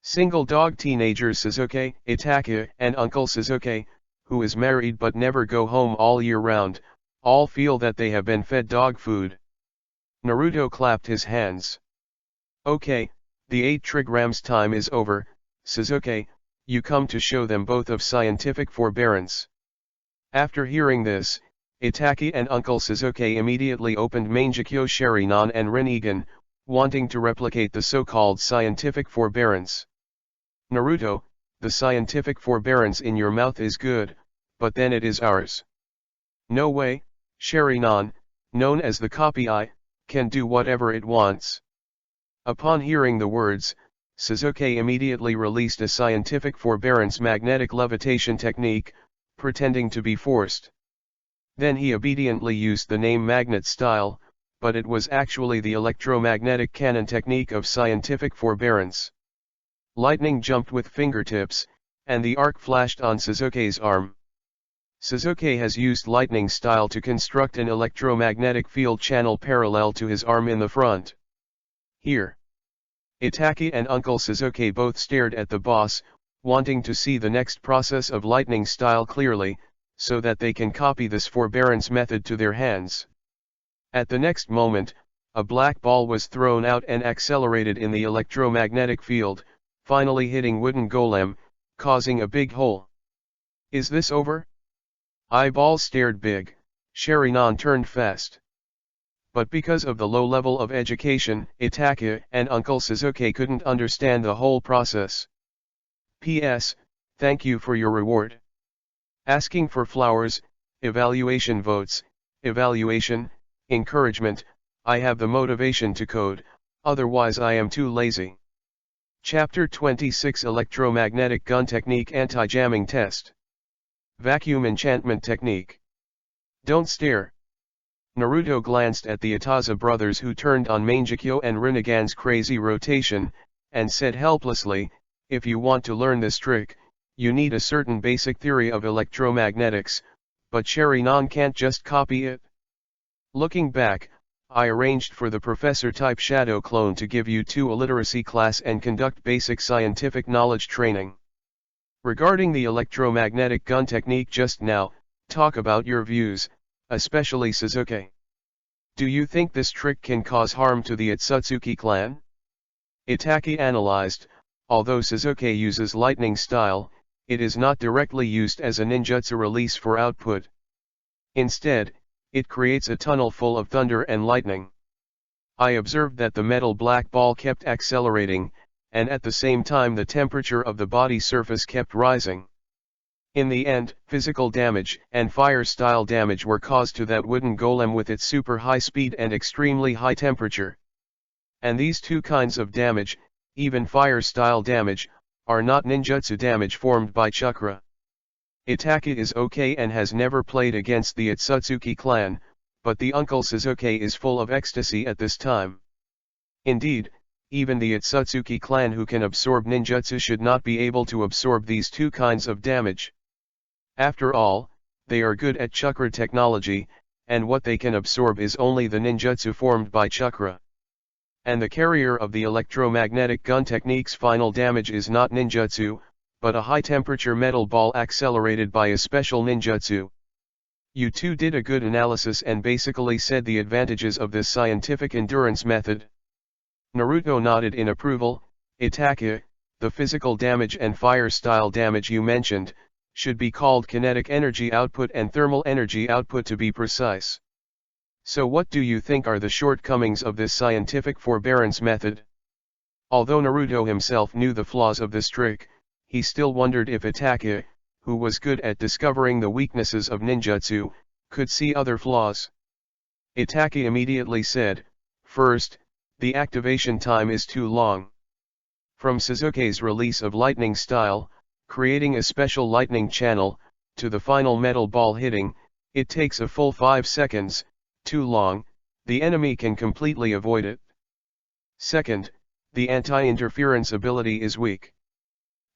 Single dog teenagers Sasuke, Itachi, and Uncle Sasuke, who is married but never go home all year round, all feel that they have been fed dog food. Naruto clapped his hands. Okay, the 8 trigrams time is over, Sasuke, you come to show them both of scientific forbearance. After hearing this, Itachi and Uncle Sasuke immediately opened Mangekyo Sharingan and Rinnegan, wanting to replicate the so-called scientific forbearance. Naruto, the scientific forbearance in your mouth is good, but then it is ours. No way, Sharingan, known as the copy eye, can do whatever it wants. Upon hearing the words, Sasuke immediately released a scientific forbearance magnetic levitation technique, pretending to be forced. Then he obediently used the name magnet style, but it was actually the electromagnetic cannon technique of scientific forbearance. Lightning jumped with fingertips, and the arc flashed on Sasuke's arm. Sasuke has used lightning style to construct an electromagnetic field channel parallel to his arm in the front. Here. Itachi and Uncle Sasuke both stared at the boss, wanting to see the next process of lightning style clearly, so that they can copy this forbearance method to their hands. At the next moment, a black ball was thrown out and accelerated in the electromagnetic field, finally hitting wooden golem, causing a big hole. Is this over? Eyeballs stared big, Sharingan turned fast. But because of the low level of education, Itachi and Uncle Sasuke couldn't understand the whole process. P.S. Thank you for your reward. Asking for flowers, evaluation votes, evaluation, encouragement, I have the motivation to code, otherwise I am too lazy. Chapter 26 Electromagnetic Gun Technique Anti-Jamming Test. Vacuum Enchantment Technique. Don't stare. Naruto glanced at the Itaza brothers who turned on Mangekyo and Rinnegan's crazy rotation, and said helplessly, if you want to learn this trick, you need a certain basic theory of electromagnetics, but Sharingan can't just copy it. Looking back, I arranged for the professor-type shadow clone to give you 2 illiteracy class and conduct basic scientific knowledge training. Regarding the electromagnetic gun technique just now, talk about your views, especially Sasuke. Do you think this trick can cause harm to the Otsutsuki clan? Itachi analyzed, although Sasuke uses lightning style, it is not directly used as a ninjutsu release for output. Instead, it creates a tunnel full of thunder and lightning. I observed that the metal black ball kept accelerating, and at the same time the temperature of the body surface kept rising. In the end, physical damage and fire-style damage were caused to that wooden golem with its super high speed and extremely high temperature. And these 2 kinds of damage, even fire-style damage, are not ninjutsu damage formed by chakra. Itake is okay and has never played against the Otsutsuki clan, but the Uncle Sasuke is full of ecstasy at this time. Indeed, even the Otsutsuki clan who can absorb ninjutsu should not be able to absorb these two kinds of damage. After all, they are good at chakra technology, and what they can absorb is only the ninjutsu formed by chakra. And the carrier of the electromagnetic gun technique's final damage is not ninjutsu, but a high-temperature metal ball accelerated by a special ninjutsu. You two did a good analysis and basically said the advantages of this scientific endurance method. Naruto nodded in approval. Itake, the physical damage and fire-style damage you mentioned, should be called kinetic energy output and thermal energy output to be precise. So what do you think are the shortcomings of this scientific forbearance method? Although Naruto himself knew the flaws of this trick, he still wondered if Itake, who was good at discovering the weaknesses of ninjutsu, could see other flaws. Itake immediately said, "First, the activation time is too long. From Sasuke's release of lightning style, creating a special lightning channel, to the final metal ball hitting, it takes a full 5 seconds, too long, the enemy can completely avoid it. Second, the anti-interference ability is weak.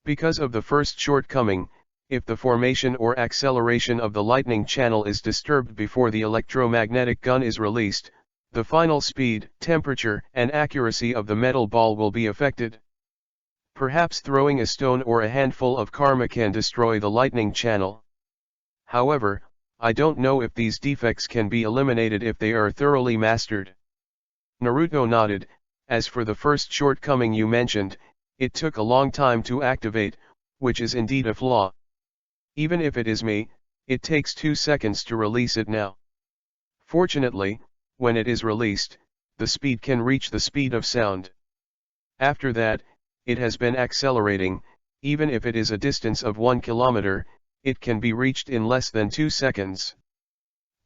Because of the first shortcoming, if the formation or acceleration of the lightning channel is disturbed before the electromagnetic gun is released, the final speed, temperature, and accuracy of the metal ball will be affected. Perhaps throwing a stone or a handful of karma can destroy the lightning channel. However, I don't know if these defects can be eliminated if they are thoroughly mastered." Naruto nodded. As for the first shortcoming you mentioned, it took a long time to activate, which is indeed a flaw. Even if it is me, it takes 2 seconds to release it now. Fortunately, when it is released, the speed can reach the speed of sound. After that, it has been accelerating. Even if it is a distance of 1 kilometer, it can be reached in less than 2 seconds.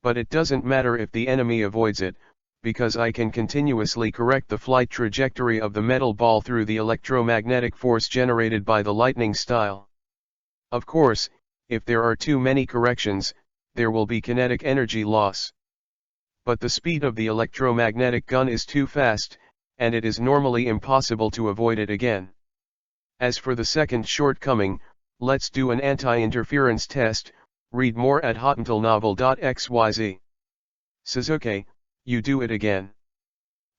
But it doesn't matter if the enemy avoids it, because I can continuously correct the flight trajectory of the metal ball through the electromagnetic force generated by the lightning style. Of course, if there are too many corrections, there will be kinetic energy loss. But the speed of the electromagnetic gun is too fast, and it is normally impossible to avoid it again. As for the second shortcoming, let's do an anti-interference test. Read more at hotuntilnovel.xyz. Sasuke, you do it again.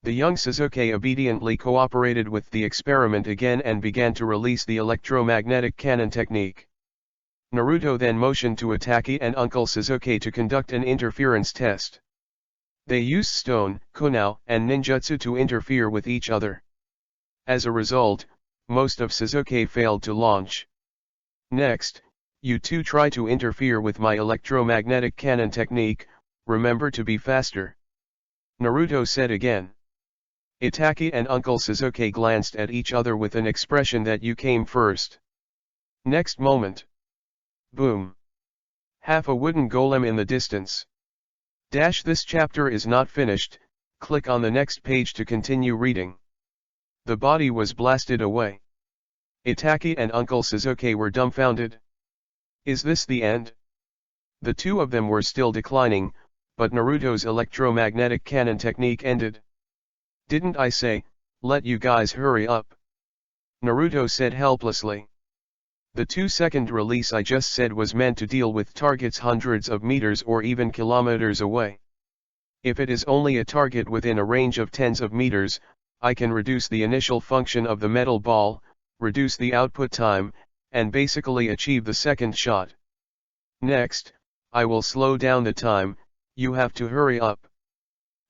The young Sasuke obediently cooperated with the experiment again and began to release the electromagnetic cannon technique. Naruto then motioned to Itake and Uncle Sasuke to conduct an interference test. They used stone, kunao, and ninjutsu to interfere with each other. As a result, most of Sasuke failed to launch. Next, you two try to interfere with my electromagnetic cannon technique. Remember to be faster. Naruto said again. Itake and Uncle Sasuke glanced at each other with an expression that you came first. Next moment. Boom. Half a wooden golem in the distance. This chapter is not finished. Click on the next page to continue reading. The body was blasted away. Itake and Uncle Sasuke were dumbfounded. Is this the end? The two of them were still declining, but Naruto's electromagnetic cannon technique ended. Didn't I say, let you guys hurry up? Naruto said helplessly. The 2-second release I just said was meant to deal with targets hundreds of meters or even kilometers away. If it is only a target within a range of tens of meters, I can reduce the initial function of the metal ball, reduce the output time, and basically achieve the second shot. Next, I will slow down the time. You have to hurry up.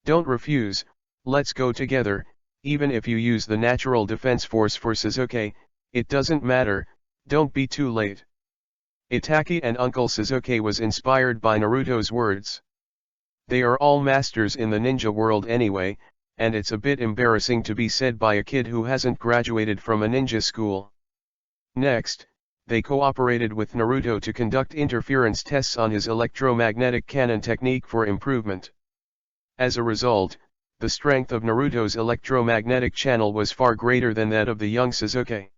Don't refuse, let's go together. Even if you use the natural defense force for Sasuke, it doesn't matter, don't be too late. Itake and Uncle Sasuke was inspired by Naruto's words. They are all masters in the ninja world anyway, and it's a bit embarrassing to be said by a kid who hasn't graduated from a ninja school. Next, they cooperated with Naruto to conduct interference tests on his electromagnetic cannon technique for improvement. As a result, the strength of Naruto's electromagnetic channel was far greater than that of the young Sasuke.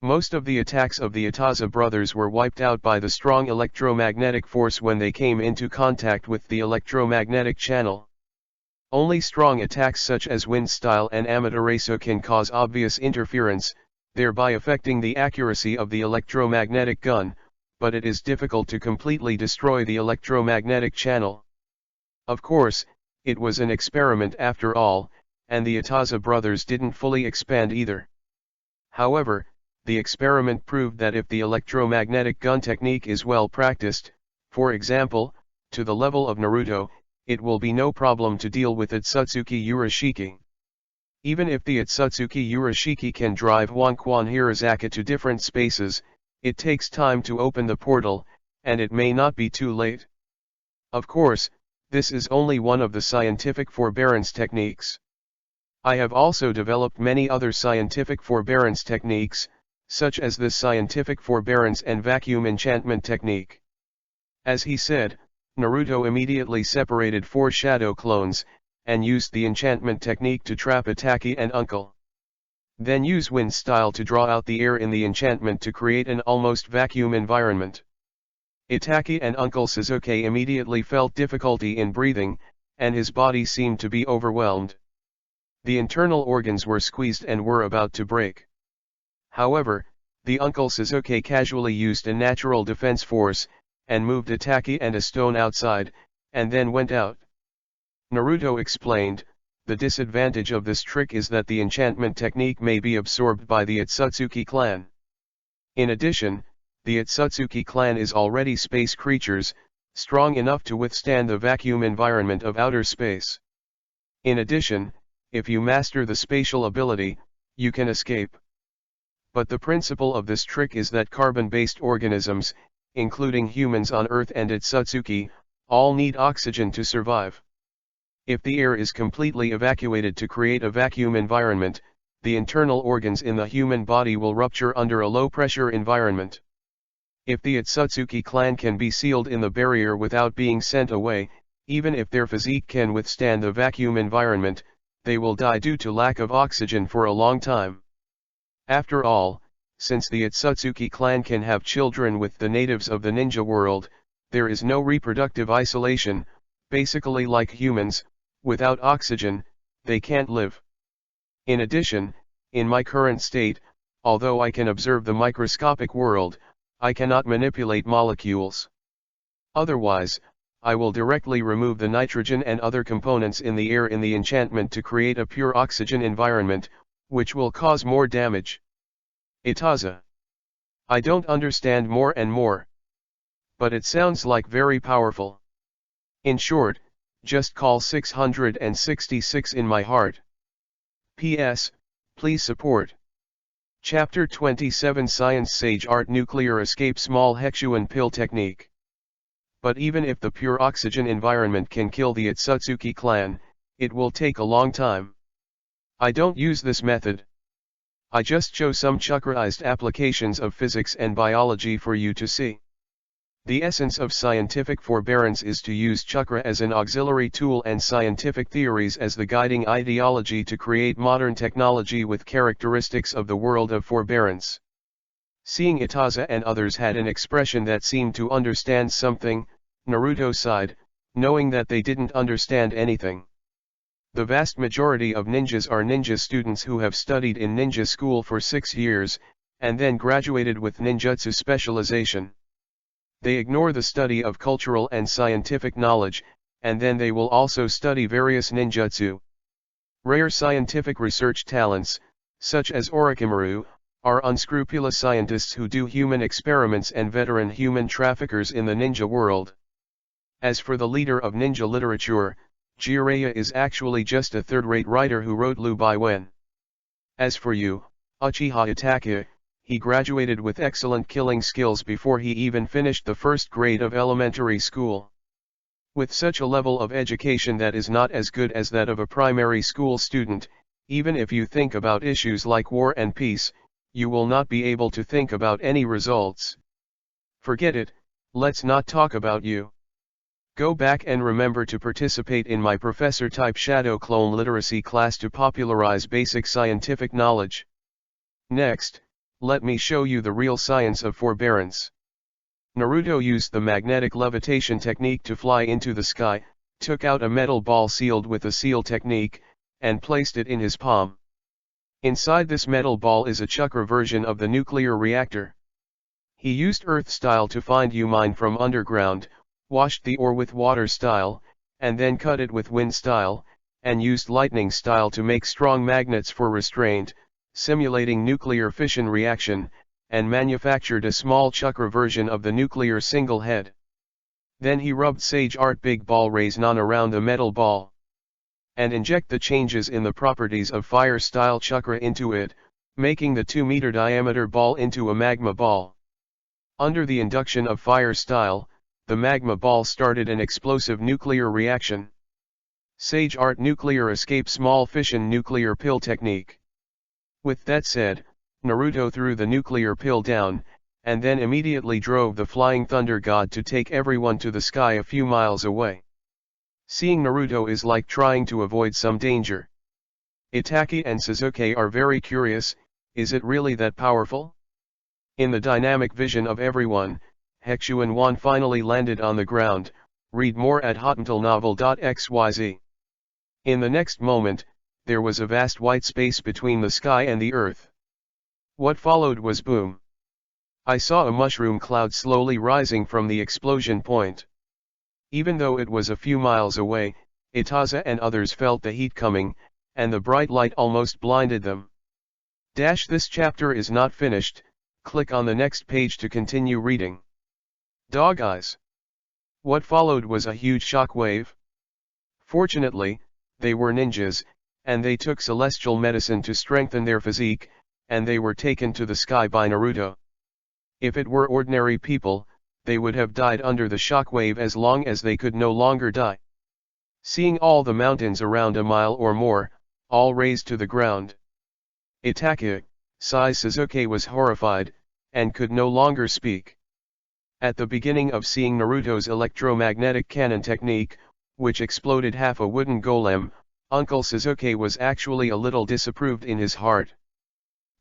Most of the attacks of the Itaza brothers were wiped out by the strong electromagnetic force when they came into contact with the electromagnetic channel. Only strong attacks such as wind style and amaterasu can cause obvious interference, thereby affecting the accuracy of the electromagnetic gun, but it is difficult to completely destroy the electromagnetic channel. Of course, it was an experiment after all, and the Itaza brothers didn't fully expand either. However, the experiment proved that if the electromagnetic gun technique is well practiced, for example, to the level of Naruto, it will be no problem to deal with Otsutsuki Urashiki. Even if the Otsutsuki Urashiki can drive Wonkwan Hirazaka to different spaces, it takes time to open the portal, and it may not be too late. Of course, this is only one of the scientific forbearance techniques. I have also developed many other scientific forbearance techniques, such as the scientific forbearance and vacuum enchantment technique. As he said, Naruto immediately separated 4 shadow clones, and used the enchantment technique to trap Itachi and Uncle. Then use wind style to draw out the air in the enchantment to create an almost vacuum environment. Itachi and Uncle Sasuke immediately felt difficulty in breathing, and his body seemed to be overwhelmed. The internal organs were squeezed and were about to break. However, the Uncle Sasuke casually used a natural defense force, and moved Itachi and a stone outside, and then went out. Naruto explained, the disadvantage of this trick is that the enchantment technique may be absorbed by the Otsutsuki clan. In addition, the Otsutsuki clan is already space creatures, strong enough to withstand the vacuum environment of outer space. In addition, if you master the spatial ability, you can escape. But the principle of this trick is that carbon-based organisms, including humans on Earth and Otsutsuki, all need oxygen to survive. If the air is completely evacuated to create a vacuum environment, the internal organs in the human body will rupture under a low-pressure environment. If the Otsutsuki clan can be sealed in the barrier without being sent away, even if their physique can withstand the vacuum environment, they will die due to lack of oxygen for a long time. After all, since the Otsutsuki clan can have children with the natives of the ninja world, there is no reproductive isolation, basically like humans. Without oxygen, they can't live. In addition, in my current state, although I can observe the microscopic world, I cannot manipulate molecules. Otherwise, I will directly remove the nitrogen and other components in the air in the enchantment to create a pure oxygen environment, which will cause more damage. Itaza. I don't understand more and more. But it sounds like very powerful. In short, just call 666 in my heart. P.S. Please support. Chapter 27 Science Sage Art Nuclear Escape Small Hexuan Pill Technique. But even if the pure oxygen environment can kill the Otsutsuki clan, it will take a long time. I don't use this method. I just show some chakraized applications of physics and biology for you to see. The essence of scientific forbearance is to use chakra as an auxiliary tool and scientific theories as the guiding ideology to create modern technology with characteristics of the world of forbearance. Seeing Itaza and others had an expression that seemed to understand something, Naruto sighed, knowing that they didn't understand anything. The vast majority of ninjas are ninja students who have studied in ninja school for 6 years, and then graduated with ninjutsu specialization. They ignore the study of cultural and scientific knowledge, and then they will also study various ninjutsu. Rare scientific research talents, such as Orochimaru, are unscrupulous scientists who do human experiments and veteran human traffickers in the ninja world. As for the leader of ninja literature, Jiraiya is actually just a third-rate writer who wrote Lu Bai Wen. As for you, Uchiha Itachi, he graduated with excellent killing skills before he even finished the first grade of elementary school. With such a level of education that is not as good as that of a primary school student, even if you think about issues like war and peace, you will not be able to think about any results. Forget it, let's not talk about you. Go back and remember to participate in my professor-type shadow clone literacy class to popularize basic scientific knowledge. Next, let me show you the real science of forbearance. Naruto used the magnetic levitation technique to fly into the sky, took out a metal ball sealed with the seal technique, and placed it in his palm. Inside this metal ball is a chakra version of the nuclear reactor. He used earth style to find mine from underground, washed the ore with water style, and then cut it with wind style, and used lightning style to make strong magnets for restraint, simulating nuclear fission reaction, and manufactured a small chakra version of the nuclear single head. Then he rubbed Sage Art Big Ball Raisin around the metal ball, and inject the changes in the properties of fire style chakra into it, making the 2-meter diameter ball into a magma ball. Under the induction of fire style, the magma ball started an explosive nuclear reaction. Sage Art Nuclear Escape Small Fission Nuclear Pill Technique. With that said, Naruto threw the nuclear pill down, and then immediately drove the Flying Thunder God to take everyone to the sky a few miles away. Seeing Naruto is like trying to avoid some danger. Itachi and Sasuke are very curious, is it really that powerful? In the dynamic vision of everyone, Hexuan Wan finally landed on the ground. Read more at hotmailnovel.xyz. In the next moment, there was a vast white space between the sky and the earth. What followed was boom. I saw a mushroom cloud slowly rising from the explosion point. Even though it was a few miles away, Itaza and others felt the heat coming, and the bright light almost blinded them. This chapter is not finished, click on the next page to continue reading. Dog eyes. What followed was a huge shockwave. Fortunately, they were ninjas, and they took celestial medicine to strengthen their physique, and they were taken to the sky by Naruto. If it were ordinary people, they would have died under the shockwave as long as they could no longer die. Seeing all the mountains around a mile or more, all razed to the ground, Itachi, Sasuke was horrified, and could no longer speak. At the beginning of seeing Naruto's electromagnetic cannon technique, which exploded half a wooden golem, Uncle Sasuke was actually a little disapproved in his heart.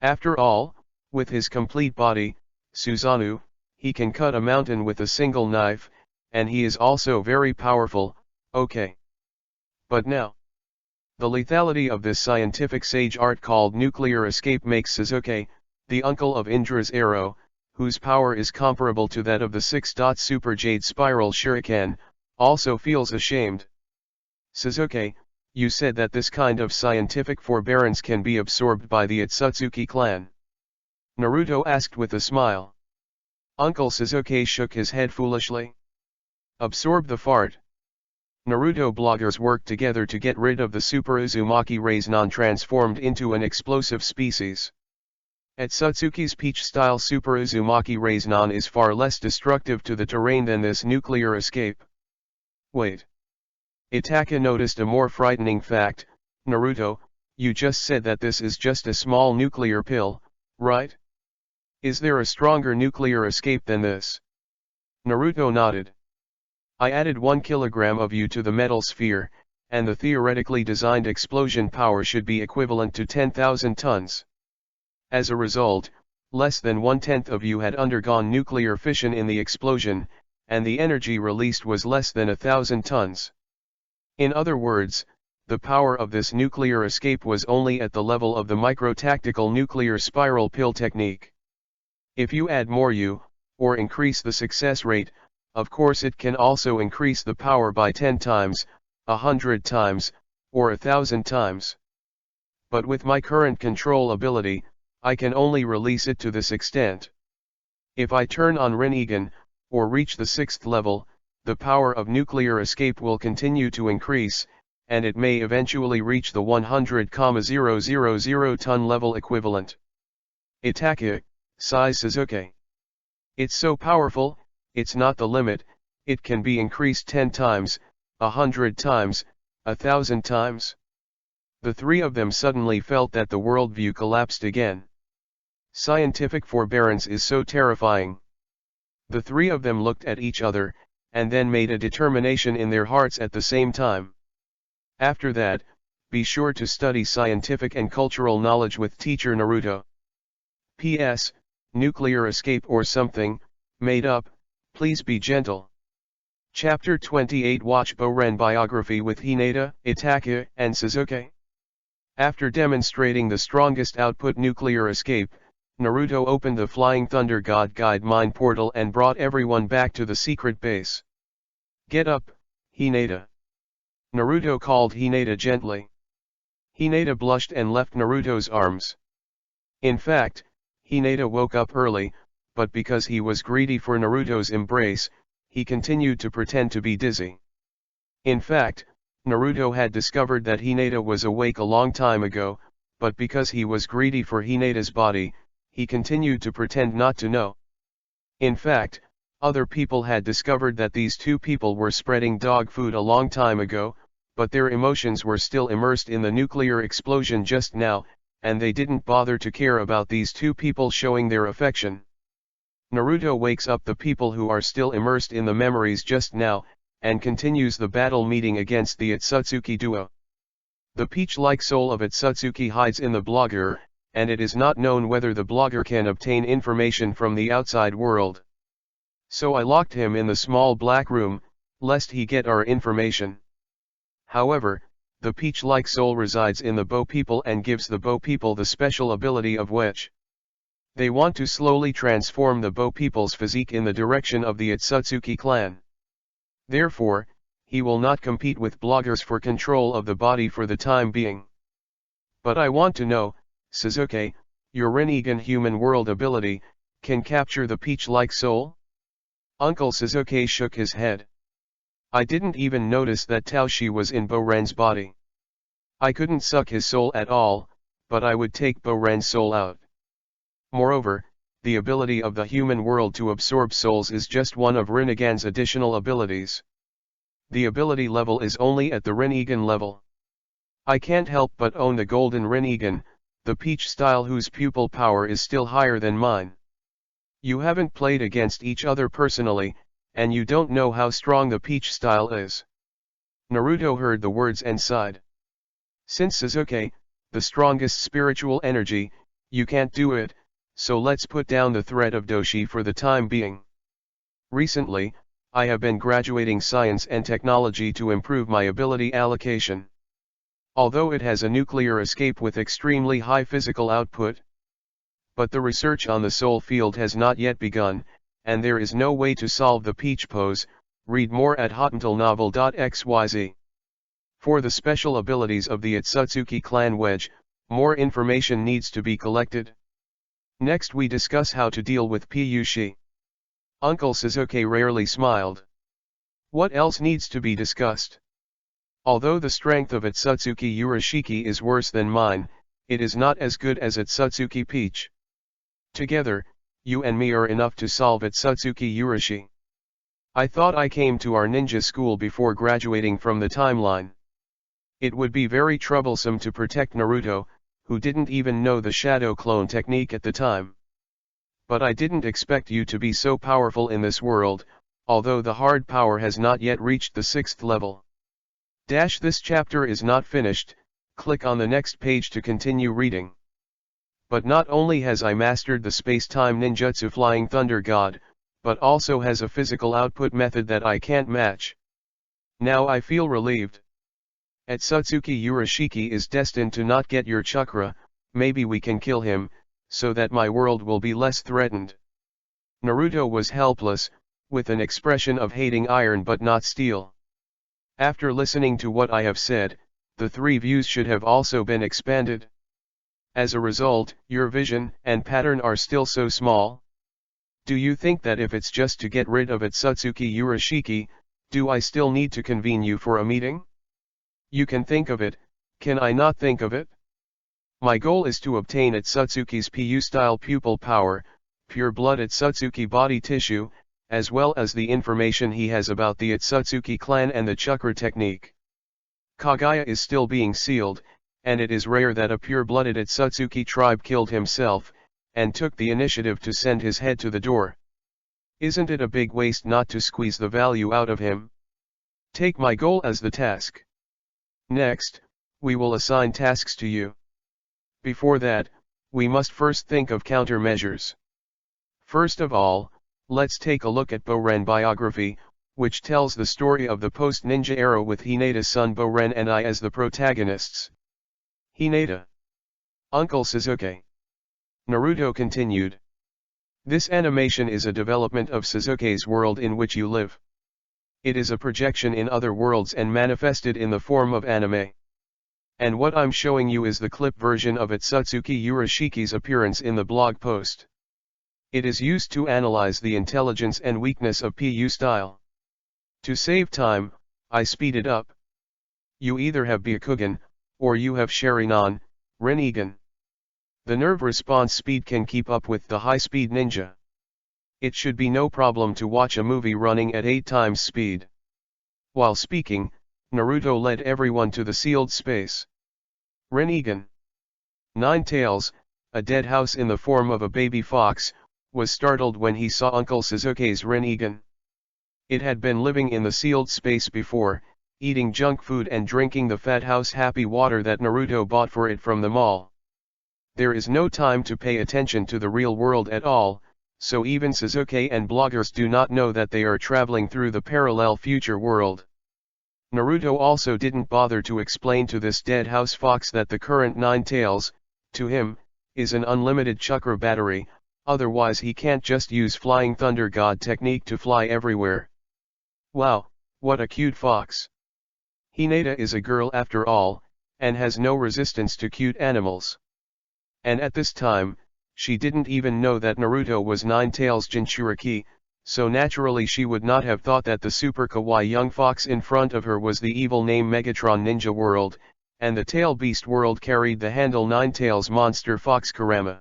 After all, with his complete body, Susanoo, he can cut a mountain with a single knife, and he is also very powerful, okay. But now, the lethality of this scientific sage art called nuclear escape makes Sasuke, the uncle of Indra's arrow, whose power is comparable to that of the 6. Super Jade Spiral Shuriken, also feels ashamed. Sasuke, you said that this kind of scientific forbearance can be absorbed by the Otsutsuki clan. Naruto asked with a smile. Uncle Sasuke shook his head foolishly. Absorb the fart. Naruto bloggers worked together to get rid of the Super Uzumaki Raisin transformed into an explosive species. Otsutsuki's peach-style Super Uzumaki Raisin is far less destructive to the terrain than this nuclear escape. Wait. Itachi noticed a more frightening fact. Naruto, you just said that this is just a small nuclear pill, right? Is there a stronger nuclear escape than this? Naruto nodded. I added 1 kilogram of U to the metal sphere, and the theoretically designed explosion power should be equivalent to 10,000 tons. As a result, less than 1/10 of U had undergone nuclear fission in the explosion, and the energy released was less than 1,000 tons. In other words, the power of this nuclear escape was only at the level of the micro-tactical nuclear spiral pill technique. If you add more U, or increase the success rate, of course it can also increase the power by 10 times, 100 times, or 1,000 times. But with my current control ability, I can only release it to this extent. If I turn on Rinnegan, or reach the 6th level, the power of nuclear escape will continue to increase, and it may eventually reach the 100,000 ton level equivalent. Itachi, Sasuke. It's so powerful, it's not the limit, it can be increased 10 times, 100 times, 1,000 times. The three of them suddenly felt that the worldview collapsed again. Scientific forbearance is so terrifying. The three of them looked at each other, and then made a determination in their hearts at the same time. After that, be sure to study scientific and cultural knowledge with teacher Naruto. P.S. Nuclear escape or something, made up, please be gentle. Chapter 28 Watch Boren Biography with Hinata, Itachi, and Sasuke. After demonstrating the strongest output nuclear escape, Naruto opened the Flying Thunder God Guide Mind Portal and brought everyone back to the secret base. Get up, Hinata. Naruto called Hinata gently. Hinata blushed and left Naruto's arms. In fact, Hinata woke up early, but because he was greedy for Naruto's embrace, he continued to pretend to be dizzy. In fact, Naruto had discovered that Hinata was awake a long time ago, but because he was greedy for Hinata's body, he continued to pretend not to know. In fact, other people had discovered that these two people were spreading dog food a long time ago, but their emotions were still immersed in the nuclear explosion just now, and they didn't bother to care about these two people showing their affection. Naruto wakes up the people who are still immersed in the memories just now, and continues the battle meeting against the Otsutsuki duo. The peach-like soul of Otsutsuki hides in the blogger, and it is not known whether the blogger can obtain information from the outside world. So I locked him in the small black room, lest he get our information. However, the peach-like soul resides in the Bo people and gives the Bo people the special ability of which they want to slowly transform the Bo people's physique in the direction of the Otsutsuki clan. Therefore, he will not compete with bloggers for control of the body for the time being. But I want to know, Sasuke, your Rinnegan human world ability, can capture the peach-like soul? Uncle Sasuke shook his head. I didn't even notice that Taoshi was in Boren's body. I couldn't suck his soul at all, but I would take Boren's soul out. Moreover, the ability of the human world to absorb souls is just one of Rinnegan's additional abilities. The ability level is only at the Rinnegan level. I can't help but own the golden Rinnegan, the peach style whose pupil power is still higher than mine. You haven't played against each other personally, and you don't know how strong the peach style is. Naruto heard the words and sighed. Since Sasuke, the strongest spiritual energy, you can't do it, so let's put down the threat of Doshi for the time being. Recently, I have been graduating science and technology to improve my ability allocation. Although it has a nuclear escape with extremely high physical output. But the research on the soul field has not yet begun, and there is no way to solve the peach pose. Read more at hotantillnovel.xyz. For the special abilities of the Otsutsuki clan wedge, more information needs to be collected. Next we discuss how to deal with Pyushi. Uncle Sasuke rarely smiled. What else needs to be discussed? Although the strength of Otsutsuki Urashiki is worse than mine, it is not as good as Otsutsuki Peach. Together, you and me are enough to solve Otsutsuki Urashi. I thought I came to our ninja school before graduating from the timeline. It would be very troublesome to protect Naruto, who didn't even know the shadow clone technique at the time. But I didn't expect you to be so powerful in this world, although the hard power has not yet reached the 6th level. This chapter is not finished, click on the next page to continue reading. But not only has I mastered the space-time ninjutsu Flying Thunder God, but also has a physical output method that I can't match. Now I feel relieved. Otsutsuki Urashiki is destined to not get your chakra, maybe we can kill him, so that my world will be less threatened. Naruto was helpless, with an expression of hating iron but not steel. After listening to what I have said, the 3 views should have also been expanded. As a result, your vision and pattern are still so small. Do you think that if it's just to get rid of Otsutsuki Urashiki, do I still need to convene you for a meeting? You can think of it, can I not think of it? My goal is to obtain Otsutsuki's PU-style pupil power, pure blood Otsutsuki body tissue, as well as the information he has about the Otsutsuki clan and the chakra technique. Kaguya is still being sealed, and it is rare that a pure-blooded Otsutsuki tribe killed himself, and took the initiative to send his head to the door. Isn't it a big waste not to squeeze the value out of him? Take my goal as the task. Next, we will assign tasks to you. Before that, we must first think of countermeasures. First of all, let's take a look at Boren biography, which tells the story of the post-ninja era with Hinata's son Boren and I as the protagonists. Hinata. Uncle Sasuke. Naruto continued. This animation is a development of Sasuke's world in which you live. It is a projection in other worlds and manifested in the form of anime. And what I'm showing you is the clip version of Otsutsuki Urashiki's appearance in the blog post. It is used to analyze the intelligence and weakness of PU style. To save time, I speed it up. You either have Byakugan, or you have Sharingan, Rinnegan. The nerve response speed can keep up with the high-speed ninja. It should be no problem to watch a movie running at 8 times speed. While speaking, Naruto led everyone to the sealed space. Rinnegan. Ninetales, a dead house in the form of a baby fox, was startled when he saw Uncle Sasuke's Rinnegan. It had been living in the sealed space before, eating junk food and drinking the fat house happy water that Naruto bought for it from the mall. There is no time to pay attention to the real world at all, so even Sasuke and bloggers do not know that they are traveling through the parallel future world. Naruto also didn't bother to explain to this dead house fox that the current Ninetales, to him, is an unlimited chakra battery, otherwise he can't just use Flying Thunder God technique to fly everywhere. Wow, what a cute fox. Hinata is a girl after all, and has no resistance to cute animals. And at this time, she didn't even know that Naruto was Ninetales Jinchuriki, so naturally she would not have thought that the super kawaii young fox in front of her was the evil name Megatron Ninja World, and the Tail Beast World carried the handle Ninetales Monster Fox Kurama.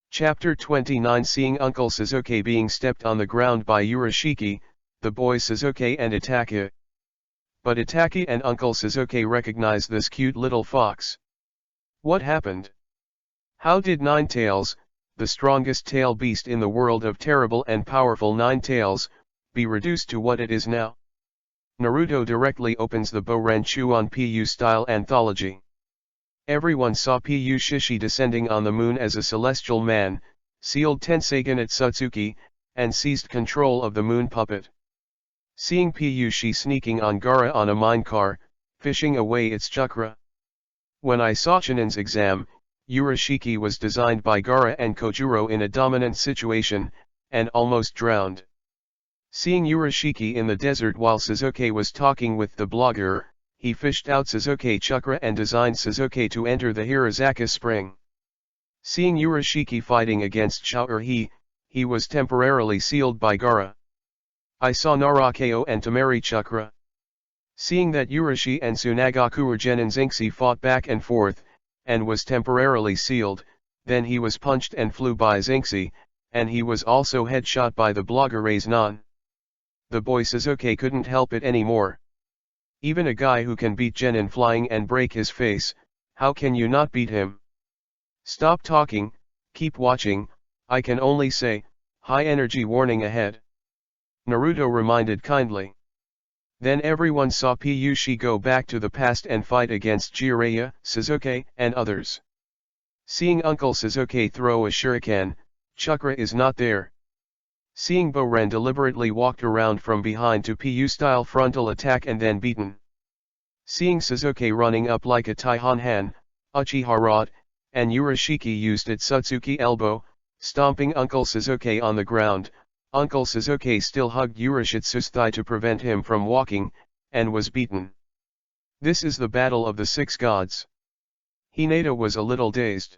Chapter 29 Seeing Uncle Sasuke being stepped on the ground by Urashiki, the boys Sasuke and Itachi. But Itachi and Uncle Sasuke recognize this cute little fox. What happened? How did Ninetales, the strongest tail beast in the world of terrible and powerful Ninetales, be reduced to what it is now? Naruto directly opens the Boren Chuon PU style anthology. Everyone saw PU Shishi descending on the moon as a celestial man, sealed Tensagen Otsutsuki, and seized control of the moon puppet. Seeing PU Shi sneaking on Gaara on a minecar, fishing away its chakra. When I saw Chunin's exam, Urashiki was designed by Gaara and Kojuro in a dominant situation, and almost drowned. Seeing Urashiki in the desert while Sasuke was talking with the blogger, he fished out Sasuke chakra and designed Sasuke to enter the Hirazaka spring. Seeing Urashiki fighting against Shao'er he was temporarily sealed by Gaara. I saw Naruto and Tamari chakra. Seeing that Urashi and Tsunagaku Genin Zinxi fought back and forth, and was temporarily sealed, then he was punched and flew by Zinxi, and he was also headshot by the blogger Raiznan. The boy Sasuke couldn't help it anymore. Even a guy who can beat Genin flying and break his face, how can you not beat him? Stop talking, keep watching, I can only say, high energy warning ahead. Naruto reminded kindly. Then everyone saw PU Shi go back to the past and fight against Jiraiya, Sasuke, and others. Seeing Uncle Sasuke throw a shuriken, chakra is not there. Seeing Boren deliberately walked around from behind to PU-style frontal attack and then beaten. Seeing Sasuke running up like a Taihanhan, Uchiha, and Urashiki used Otsutsuki elbow, stomping Uncle Sasuke on the ground, Uncle Sasuke still hugged Urashitsu's thigh to prevent him from walking, and was beaten. This is the battle of the 6 gods. Hinata was a little dazed.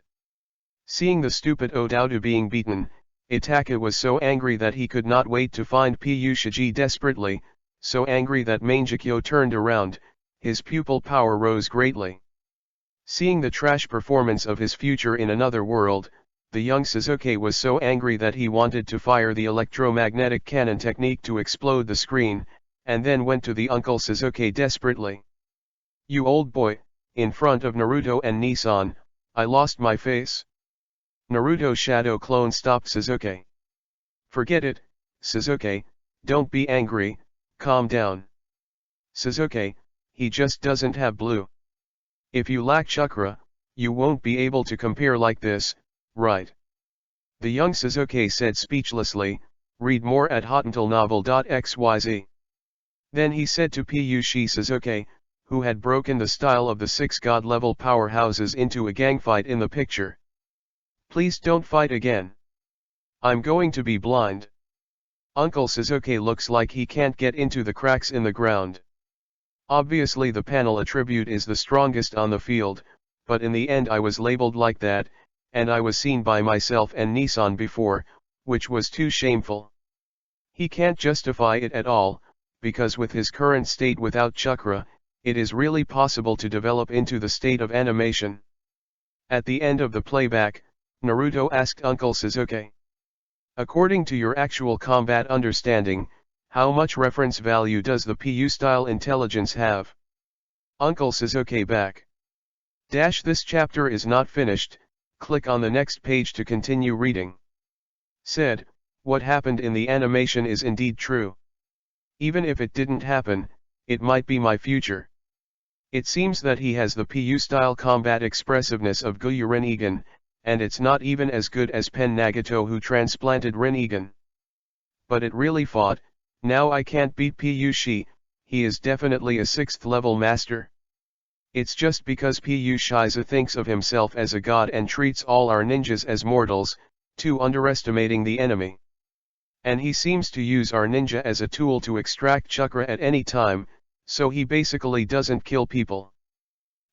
Seeing the stupid Odoru being beaten, Itachi was so angry that he could not wait to find Pu Shiji desperately, so angry that Mangekyo turned around, his pupil power rose greatly. Seeing the trash performance of his future in another world, the young Sasuke was so angry that he wanted to fire the electromagnetic cannon technique to explode the screen, and then went to the Uncle Sasuke desperately. You old boy, in front of Naruto and Nissan, I lost my face. Naruto Shadow Clone stopped Sasuke. Forget it, Sasuke, don't be angry, calm down. Sasuke, he just doesn't have blue. If you lack chakra, you won't be able to compare like this, right. The young Sasuke said speechlessly, read more at hotuntilnovel.xyz. Then he said to Piyushi Sasuke, who had broken the style of the 6 god-level powerhouses into a gang fight in the picture. Please don't fight again. I'm going to be blind. Uncle Sasuke looks like he can't get into the cracks in the ground. Obviously the panel attribute is the strongest on the field, but in the end I was labeled like that, and I was seen by myself and Nissan before, which was too shameful. He can't justify it at all, because with his current state without chakra, it is really possible to develop into the state of animation. At the end of the playback, Naruto asked Uncle Sasuke. According to your actual combat understanding, how much reference value does the PU style intelligence have? Uncle Sasuke back. This chapter is not finished, click on the next page to continue reading. Said, what happened in the animation is indeed true. Even if it didn't happen, it might be my future. It seems that he has the PU style combat expressiveness of Guyu Rinnegan, and it's not even as good as Pen Nagato who transplanted Rinnegan. But it really fought. Now I can't beat Piyushi, he is definitely a 6th level master. It's just because Piyushi thinks of himself as a god and treats all our ninjas as mortals, too underestimating the enemy. And he seems to use our ninja as a tool to extract chakra at any time, so he basically doesn't kill people.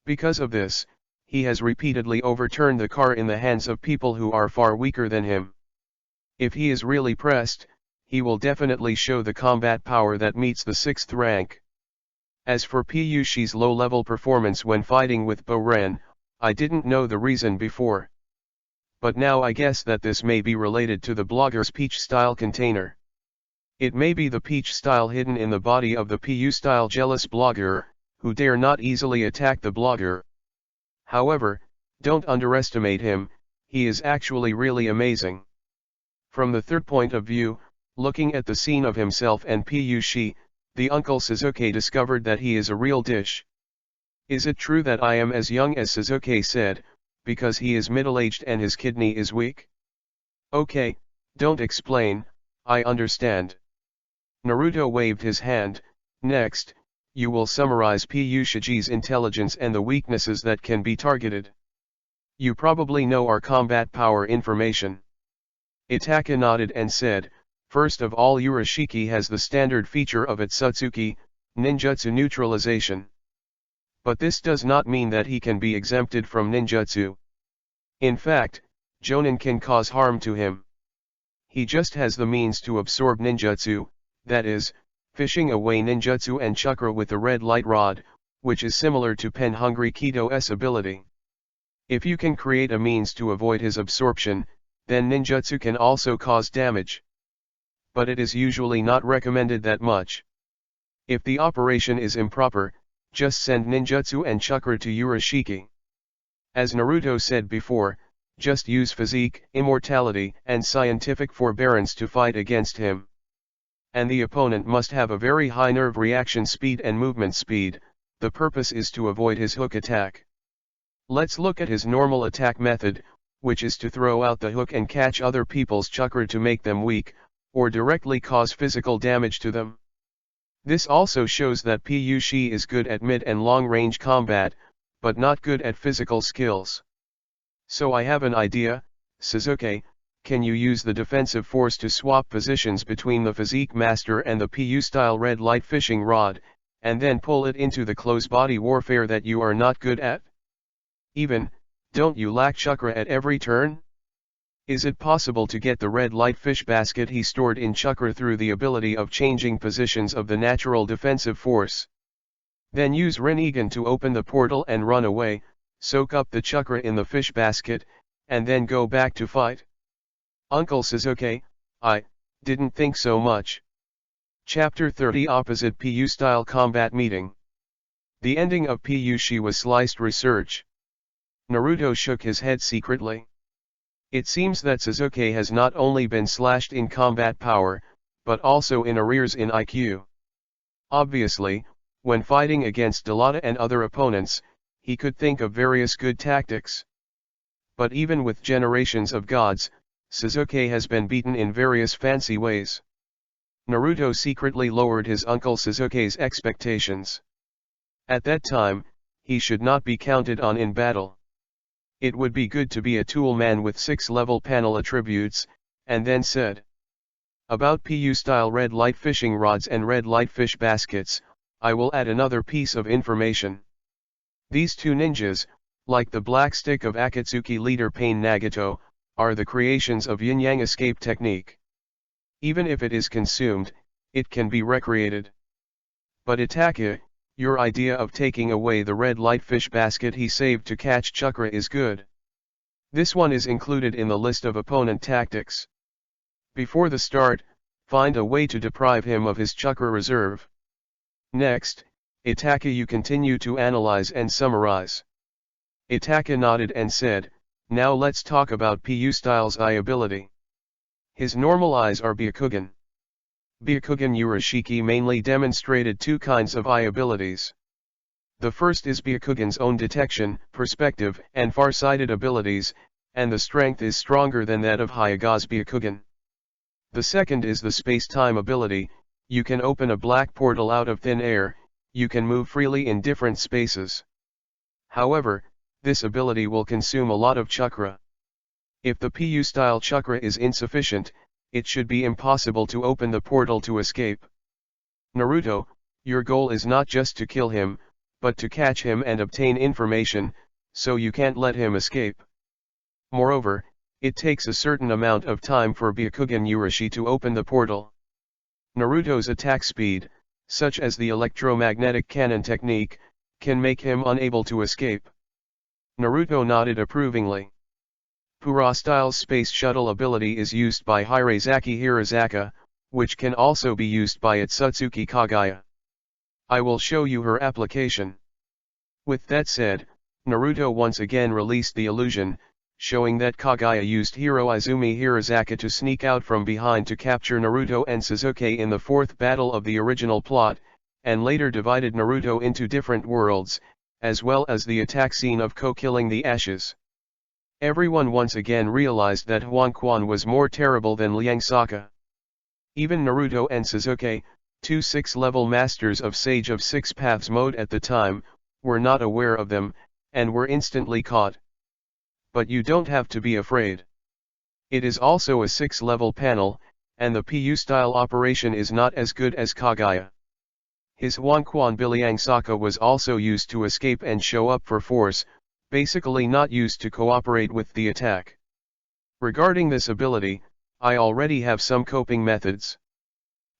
Because of this, he has repeatedly overturned the car in the hands of people who are far weaker than him. If he is really pressed, he will definitely show the combat power that meets the 6th rank. As for Piyushi's low-level performance when fighting with Boren, I didn't know the reason before. But now I guess that this may be related to the blogger's peach style container. It may be the peach style hidden in the body of the PU style jealous blogger, who dare not easily attack the blogger. However, don't underestimate him, he is actually really amazing. From the third point of view, looking at the scene of himself and Piyushi, the Uncle Sasuke discovered that he is a real dish. Is it true that I am as young as Sasuke said, because he is middle-aged and his kidney is weak? Okay, don't explain, I understand. Naruto waved his hand. Next, you will summarize Piyushi's intelligence and the weaknesses that can be targeted. You probably know our combat power information. Itaka nodded and said, first of all Urashiki has the standard feature of Otsutsuki, ninjutsu neutralization. But this does not mean that he can be exempted from ninjutsu. In fact, Jonin can cause harm to him. He just has the means to absorb ninjutsu, that is, fishing away ninjutsu and chakra with the red light rod, which is similar to Pen-Hungry Kito's ability. If you can create a means to avoid his absorption, then ninjutsu can also cause damage. But it is usually not recommended that much. If the operation is improper, just send ninjutsu and chakra to Urashiki. As Naruto said before, just use physique, immortality, and scientific forbearance to fight against him. And the opponent must have a very high nerve reaction speed and movement speed, the purpose is to avoid his hook attack. Let's look at his normal attack method, which is to throw out the hook and catch other people's chakra to make them weak, or directly cause physical damage to them. This also shows that Piyushi is good at mid and long range combat, but not good at physical skills. So I have an idea, Sasuke, can you use the defensive force to swap positions between the physique master and the PU style red light fishing rod, and then pull it into the close body warfare that you are not good at? Even, don't you lack chakra at every turn? Is it possible to get the red light fish basket he stored in chakra through the ability of changing positions of the natural defensive force? Then use Rinnegan to open the portal and run away, soak up the chakra in the fish basket, and then go back to fight? Uncle Sasuke, I didn't think so much. Chapter 30 Opposite PU Style Combat Meeting. The ending of Piyushi was sliced research. Naruto shook his head secretly. It seems that Sasuke has not only been slashed in combat power, but also in arrears in IQ. Obviously, when fighting against Delata and other opponents, he could think of various good tactics. But even with generations of gods, Sasuke has been beaten in various fancy ways. Naruto secretly lowered his uncle Sasuke's expectations. At that time, he should not be counted on in battle. It would be good to be a tool man with 6-level panel attributes, and then said. About PU-style red light fishing rods and red light fish baskets, I will add another piece of information. These two ninjas, like the black stick of Akatsuki leader Pain Nagato, are the creations of yin-yang escape technique. Even if it is consumed, it can be recreated. But Itachi, your idea of taking away the red light fish basket he saved to catch chakra is good. This one is included in the list of opponent tactics. Before the start, find a way to deprive him of his chakra reserve. Next, Itachi, you continue to analyze and summarize. Itachi nodded and said, now let's talk about PU-style's eye ability. His normal eyes are Byakugan. Byakugan Urashiki mainly demonstrated two kinds of eye abilities. The first is Byakugan's own detection, perspective, and far-sighted abilities, and the strength is stronger than that of Hyaga's Byakugan. The second is the space-time ability. You can open a black portal out of thin air, you can move freely in different spaces. However, this ability will consume a lot of chakra. If the PU-style chakra is insufficient, it should be impossible to open the portal to escape. Naruto, your goal is not just to kill him, but to catch him and obtain information, so you can't let him escape. Moreover, it takes a certain amount of time for Byakugan Urashi to open the portal. Naruto's attack speed, such as the electromagnetic cannon technique, can make him unable to escape. Naruto nodded approvingly. Pura-style space shuttle ability is used by Hirezaki Hirazaka, which can also be used by Otsutsuki Kaguya. I will show you her application. With that said, Naruto once again released the illusion, showing that Kaguya used Hiro Izumi Hirazaka to sneak out from behind to capture Naruto and Sasuke in the fourth battle of the original plot, and later divided Naruto into different worlds, as well as the attack scene of Ko killing the Ashes. Everyone once again realized that Huan Quan was more terrible than Liang Saka. Even Naruto and Sasuke, two 6-level masters of Sage of Six Paths mode at the time, were not aware of them, and were instantly caught. But you don't have to be afraid. It is also a 6-level panel, and the PU-style operation is not as good as Kaguya. His Huan Quan Biliang Saka was also used to escape and show up for force, basically not used to cooperate with the attack. Regarding this ability, I already have some coping methods.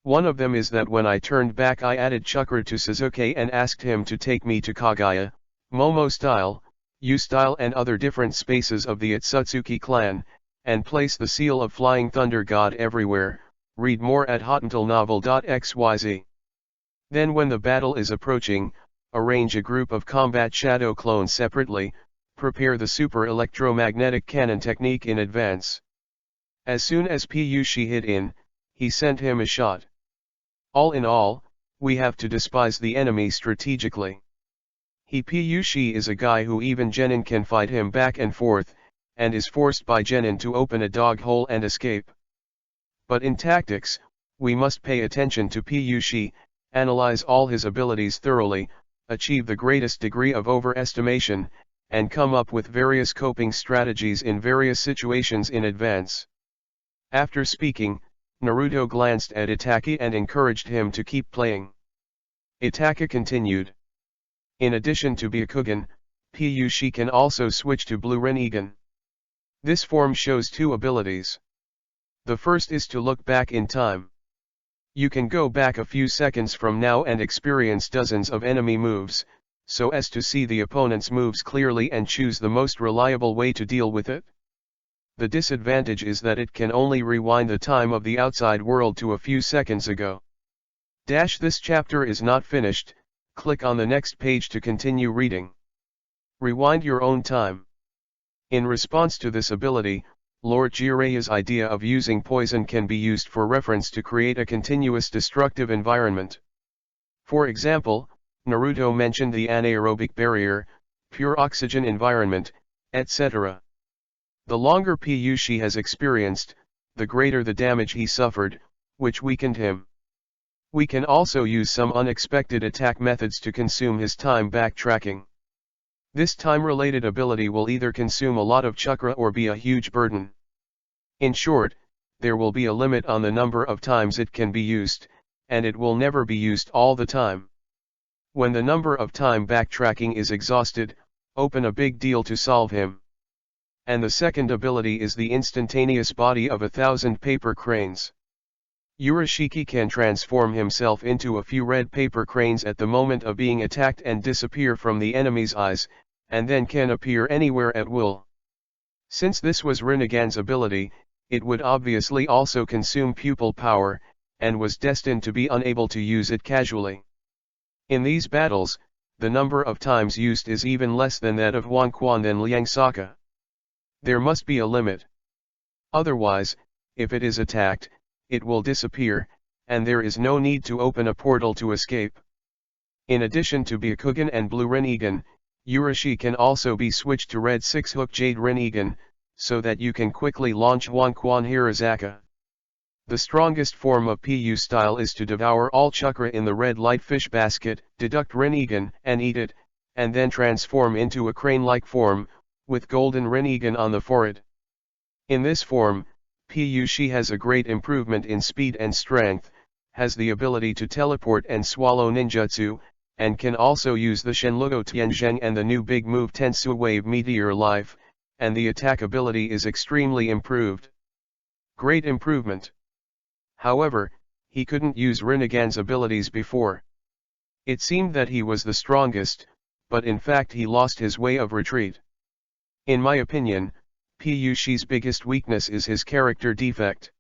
One of them is that when I turned back I added chakra to Sasuke and asked him to take me to Kaguya, Momo style, U-style and other different spaces of the Otsutsuki clan, and place the seal of Flying Thunder God everywhere. Read more at hotantalnovel.xyz. Then when the battle is approaching, arrange a group of combat shadow clones separately, prepare the super electromagnetic cannon technique in advance. As soon as Pushi hit in, he sent him a shot. All in all, we have to despise the enemy strategically. Pushi is a guy who even Genin can fight him back and forth, and is forced by Genin to open a dog hole and escape. But in tactics, we must pay attention to Pushi, analyze all his abilities thoroughly, achieve the greatest degree of overestimation, and come up with various coping strategies in various situations in advance. After speaking, Naruto glanced at Itachi and encouraged him to keep playing. Itachi continued. In addition to Byakugan, Pushi can also switch to Blue Rinnegan. This form shows two abilities. The first is to look back in time. You can go back a few seconds from now and experience dozens of enemy moves, so as to see the opponent's moves clearly and choose the most reliable way to deal with it. The disadvantage is that it can only rewind the time of the outside world to a few seconds ago. This chapter is not finished, click on the next page to continue reading. Rewind your own time. In response to this ability, Lord Jiraya's idea of using poison can be used for reference to create a continuous destructive environment. For example, Naruto mentioned the anaerobic barrier, pure oxygen environment, etc. The longer Piyushi has experienced, the greater the damage he suffered, which weakened him. We can also use some unexpected attack methods to consume his time backtracking. This time-related ability will either consume a lot of chakra or be a huge burden. In short, there will be a limit on the number of times it can be used, and it will never be used all the time. When the number of time backtracking is exhausted, open a big deal to solve him. And the second ability is the instantaneous body of 1,000 paper cranes. Urashiki can transform himself into a few red paper cranes at the moment of being attacked and disappear from the enemy's eyes, and then can appear anywhere at will. Since this was Rinnegan's ability, it would obviously also consume pupil power, and was destined to be unable to use it casually. In these battles, the number of times used is even less than that of Wanquan and Liang Saka. There must be a limit. Otherwise, if it is attacked, it will disappear, and there is no need to open a portal to escape. In addition to Byakugan and Blue Rinnegan, Urashi can also be switched to Red 6-hook Jade Rinnegan, so that you can quickly launch Wanquan Hirazaka. The strongest form of PU style is to devour all chakra in the red light fish basket, deduct Rinnegan and eat it, and then transform into a crane-like form, with golden Rinnegan on the forehead. In this form, Piyushi has a great improvement in speed and strength, has the ability to teleport and swallow ninjutsu, and can also use the Shenlugo Tianzheng and the new big move Tensu Wave Meteor Life, and the attack ability is extremely improved. Great improvement. However, he couldn't use Rinnegan's abilities before. It seemed that he was the strongest, but in fact he lost his way of retreat. In my opinion, Piyushi's biggest weakness is his character defect.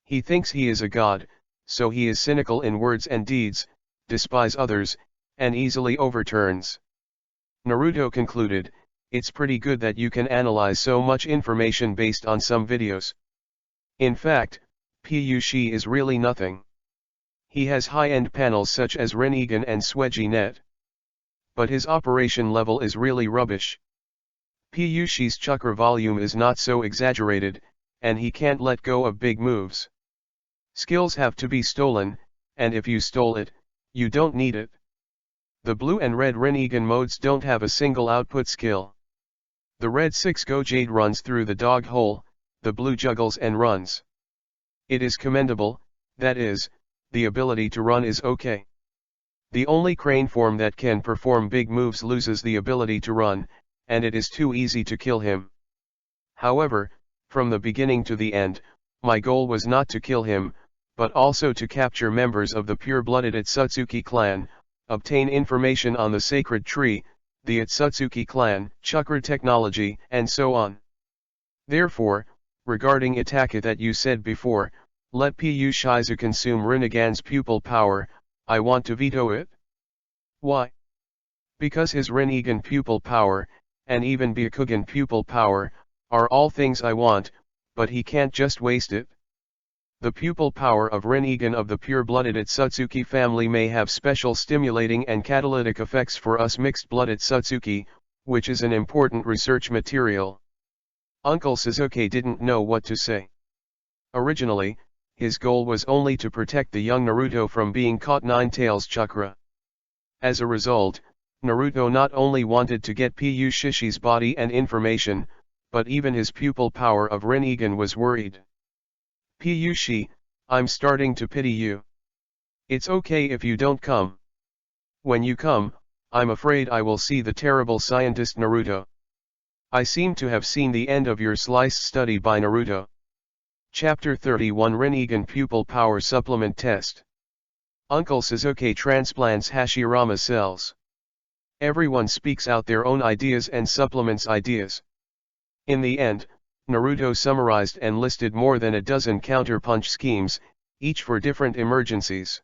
He thinks he is a god, so he is cynical in words and deeds, despise others, and easily overturns. Naruto concluded, "It's pretty good that you can analyze so much information based on some videos. In fact, Piyushi is really nothing. He has high-end panels such as Rinnegan and Sweji Net. But his operation level is really rubbish. Piyushi's chakra volume is not so exaggerated, and he can't let go of big moves. Skills have to be stolen, and if you stole it, you don't need it. The blue and red Rinnegan modes don't have a single output skill. The red 6-go Jade runs through the dog hole, the blue juggles and runs. It is commendable, that is, the ability to run is okay. The only crane form that can perform big moves loses the ability to run, and it is too easy to kill him. However, from the beginning to the end, my goal was not to kill him, but also to capture members of the pure-blooded Otsutsuki clan, obtain information on the sacred tree, the Otsutsuki clan, chakra technology, and so on. Therefore, regarding Itaka that you said before, let Piyushizu consume Rinnegan's pupil power, I want to veto it. Why? Because his Rinnegan pupil power, and even Byakugan pupil power, are all things I want, but he can't just waste it. The pupil power of Rinnegan of the pure-blooded Otsutsuki family may have special stimulating and catalytic effects for us mixed-blooded Otsutsuki, which is an important research material. Uncle Sasuke didn't know what to say. Originally, his goal was only to protect the young Naruto from being caught Nine-Tails chakra. As a result, Naruto not only wanted to get Piyushi's body and information, but even his pupil power of Rinnegan was worried. Piyushi, I'm starting to pity you. It's okay if you don't come. When you come, I'm afraid I will see the terrible scientist Naruto. I seem to have seen the end of your slice study by Naruto. Chapter 31 Rinnegan Pupil Power Supplement Test. Uncle Sasuke transplants Hashirama cells. Everyone speaks out their own ideas and supplements ideas. In the end, Naruto summarized and listed more than a dozen counterpunch schemes, each for different emergencies.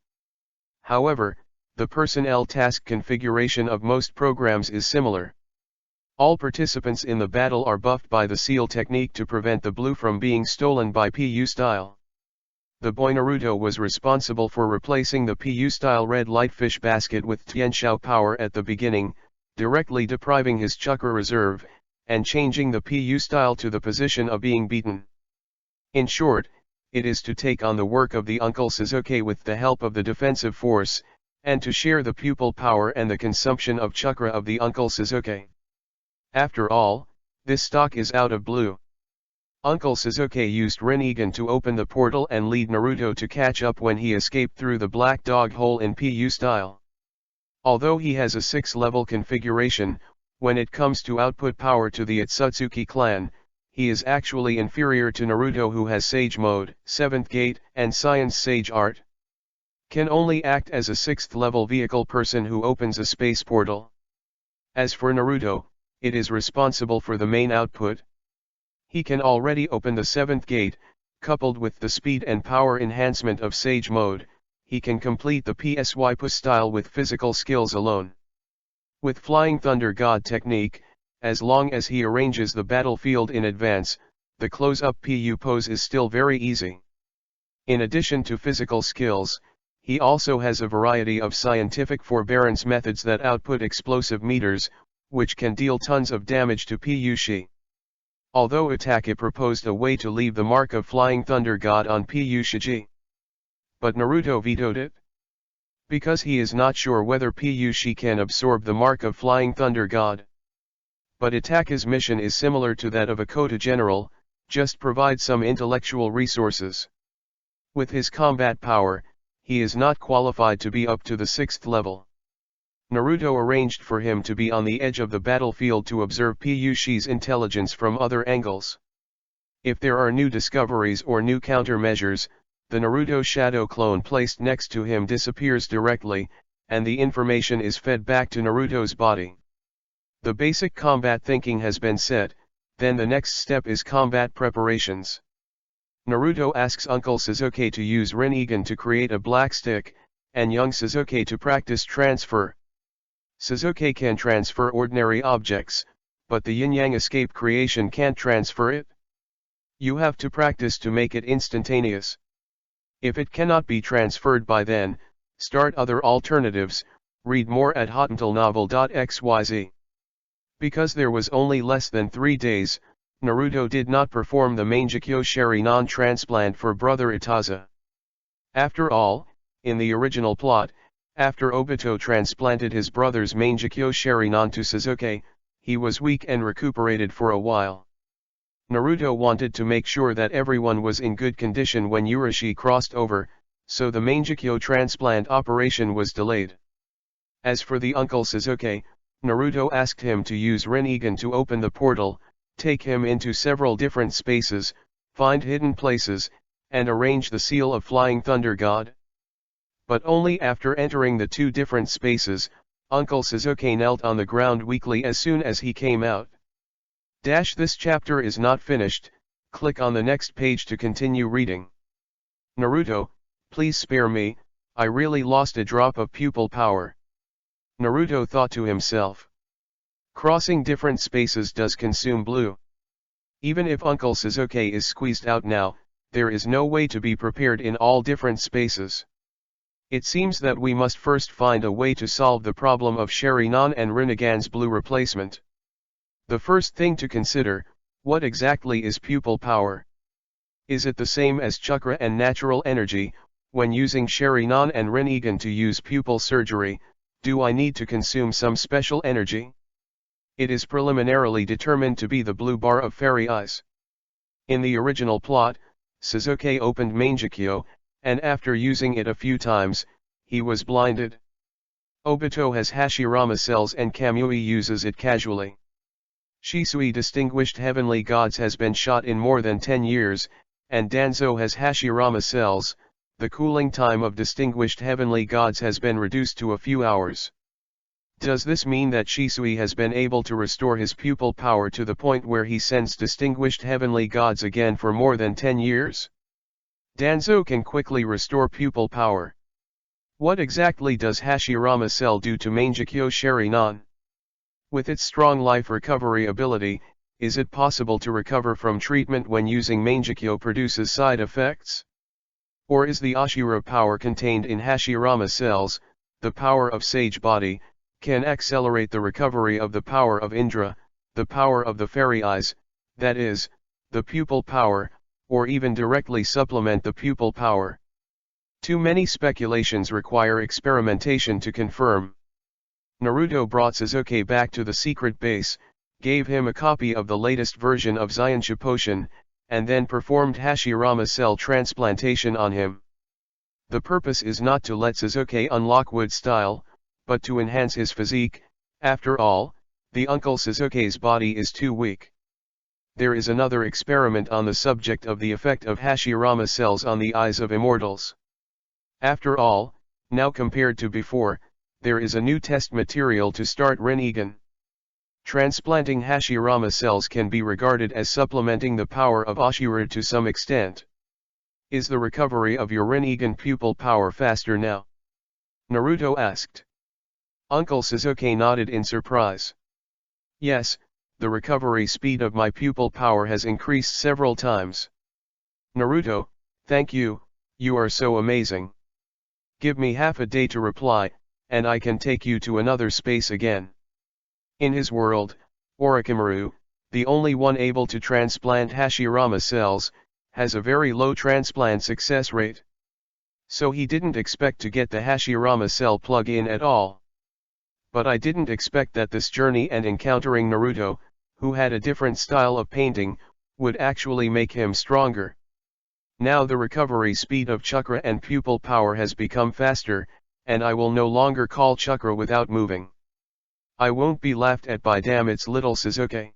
However, the personnel task configuration of most programs is similar. All participants in the battle are buffed by the seal technique to prevent the blue from being stolen by PU style. The boy Naruto was responsible for replacing the PU style red light fish basket with Tianshao power at the beginning, directly depriving his chakra reserve, and changing the PU style to the position of being beaten. In short, it is to take on the work of the Uncle Sasuke with the help of the defensive force, and to share the pupil power and the consumption of chakra of the Uncle Sasuke. After all, this stock is out of blue. Uncle Sasuke used Rinnegan to open the portal and lead Naruto to catch up when he escaped through the black dog hole in PU style. Although he has a 6-level configuration, when it comes to output power to the Otsutsuki clan, he is actually inferior to Naruto, who has Sage Mode, 7th Gate, and Science Sage Art. Can only act as a 6th level vehicle person who opens a space portal. As for Naruto, it is responsible for the main output. He can already open the 7th gate, coupled with the speed and power enhancement of Sage Mode, he can complete the PSY style with physical skills alone. With Flying Thunder God technique, as long as he arranges the battlefield in advance, the close-up PU pose is still very easy. In addition to physical skills, he also has a variety of scientific forbearance methods that output explosive meters, which can deal tons of damage to PU Shi. Although Itachi proposed a way to leave the mark of Flying Thunder God on PU Shiji, but Naruto vetoed it. Because he is not sure whether PU Shi can absorb the mark of Flying Thunder God. But Itachi's mission is similar to that of a Kota general, just provide some intellectual resources. With his combat power, he is not qualified to be up to the 6th level. Naruto arranged for him to be on the edge of the battlefield to observe PU Shi's intelligence from other angles. If there are new discoveries or new countermeasures, the Naruto shadow clone placed next to him disappears directly, and the information is fed back to Naruto's body. The basic combat thinking has been set, then the next step is combat preparations. Naruto asks Uncle Sasuke to use Rinnegan to create a black stick, and young Sasuke to practice transfer. Sasuke can transfer ordinary objects, but the yin-yang escape creation can't transfer it. You have to practice to make it instantaneous. If it cannot be transferred by then, start other alternatives, read more at hotantalnovel.xyz. Because there was only less than 3 days, Naruto did not perform the Mangekyo Sharingan transplant for Brother Itaza. After all, in the original plot, after Obito transplanted his brother's Mangekyo Sharingan to Sasuke, he was weak and recuperated for a while. Naruto wanted to make sure that everyone was in good condition when Urashiki crossed over, so the Mangekyo transplant operation was delayed. As for the Uncle Sasuke, Naruto asked him to use Rinnegan to open the portal, take him into several different spaces, find hidden places, and arrange the seal of Flying Thunder God. But only after entering the 2 different spaces, Uncle Sasuke knelt on the ground weakly as soon as he came out. This chapter is not finished, click on the next page to continue reading. Naruto, please spare me, I really lost a drop of pupil power. Naruto thought to himself. Crossing different spaces does consume blue. Even if Uncle Sasuke is squeezed out now, there is no way to be prepared in all different spaces. It seems that we must first find a way to solve the problem of Sharingan and Rinnegan's blue replacement. The first thing to consider, what exactly is pupil power? Is it the same as chakra and natural energy? When using Sharingan and Rinnegan to use pupil surgery, do I need to consume some special energy? It is preliminarily determined to be the blue bar of fairy eyes. In the original plot, Sasuke opened Mangekyo, and after using it a few times, he was blinded. Obito has Hashirama cells and Kamui uses it casually. Shisui Distinguished Heavenly Gods has been shot in more than 10 years, and Danzo has Hashirama cells. The cooling time of Distinguished Heavenly Gods has been reduced to a few hours. Does this mean that Shisui has been able to restore his pupil power to the point where he sensed Distinguished Heavenly Gods again for more than 10 years? Danzo can quickly restore pupil power. What exactly does Hashirama cell do to Mangekyo Sharingan? With its strong life recovery ability, is it possible to recover from treatment when using Mangekyo produces side effects? Or is the Ashura power contained in Hashirama cells, the power of Sage Body, can accelerate the recovery of the power of Indra, the power of the fairy eyes, that is, the pupil power, or even directly supplement the pupil power. Too many speculations require experimentation to confirm. Naruto brought Sasuke back to the secret base, gave him a copy of the latest version of Zayansha potion, and then performed Hashirama cell transplantation on him. The purpose is not to let Sasuke unlock wood style, but to enhance his physique. After all, the Uncle Sasuke's body is too weak. There is another experiment on the subject of the effect of Hashirama cells on the eyes of immortals. After all, now compared to before, there is a new test material to start Rinnegan. Transplanting Hashirama cells can be regarded as supplementing the power of Ashura to some extent. Is the recovery of your Rinnegan pupil power faster now? Naruto asked. Uncle Sasuke nodded in surprise. Yes, the recovery speed of my pupil power has increased several times. Naruto, thank you, you are so amazing. Give me half a day to reply, and I can take you to another space again. In his world, Orochimaru, the only one able to transplant Hashirama cells, has a very low transplant success rate. So he didn't expect to get the Hashirama cell plug-in at all. But I didn't expect that this journey and encountering Naruto, who had a different style of painting, would actually make him stronger. Now the recovery speed of chakra and pupil power has become faster, and I will no longer call chakra without moving. I won't be laughed at by damn it's little Sasuke.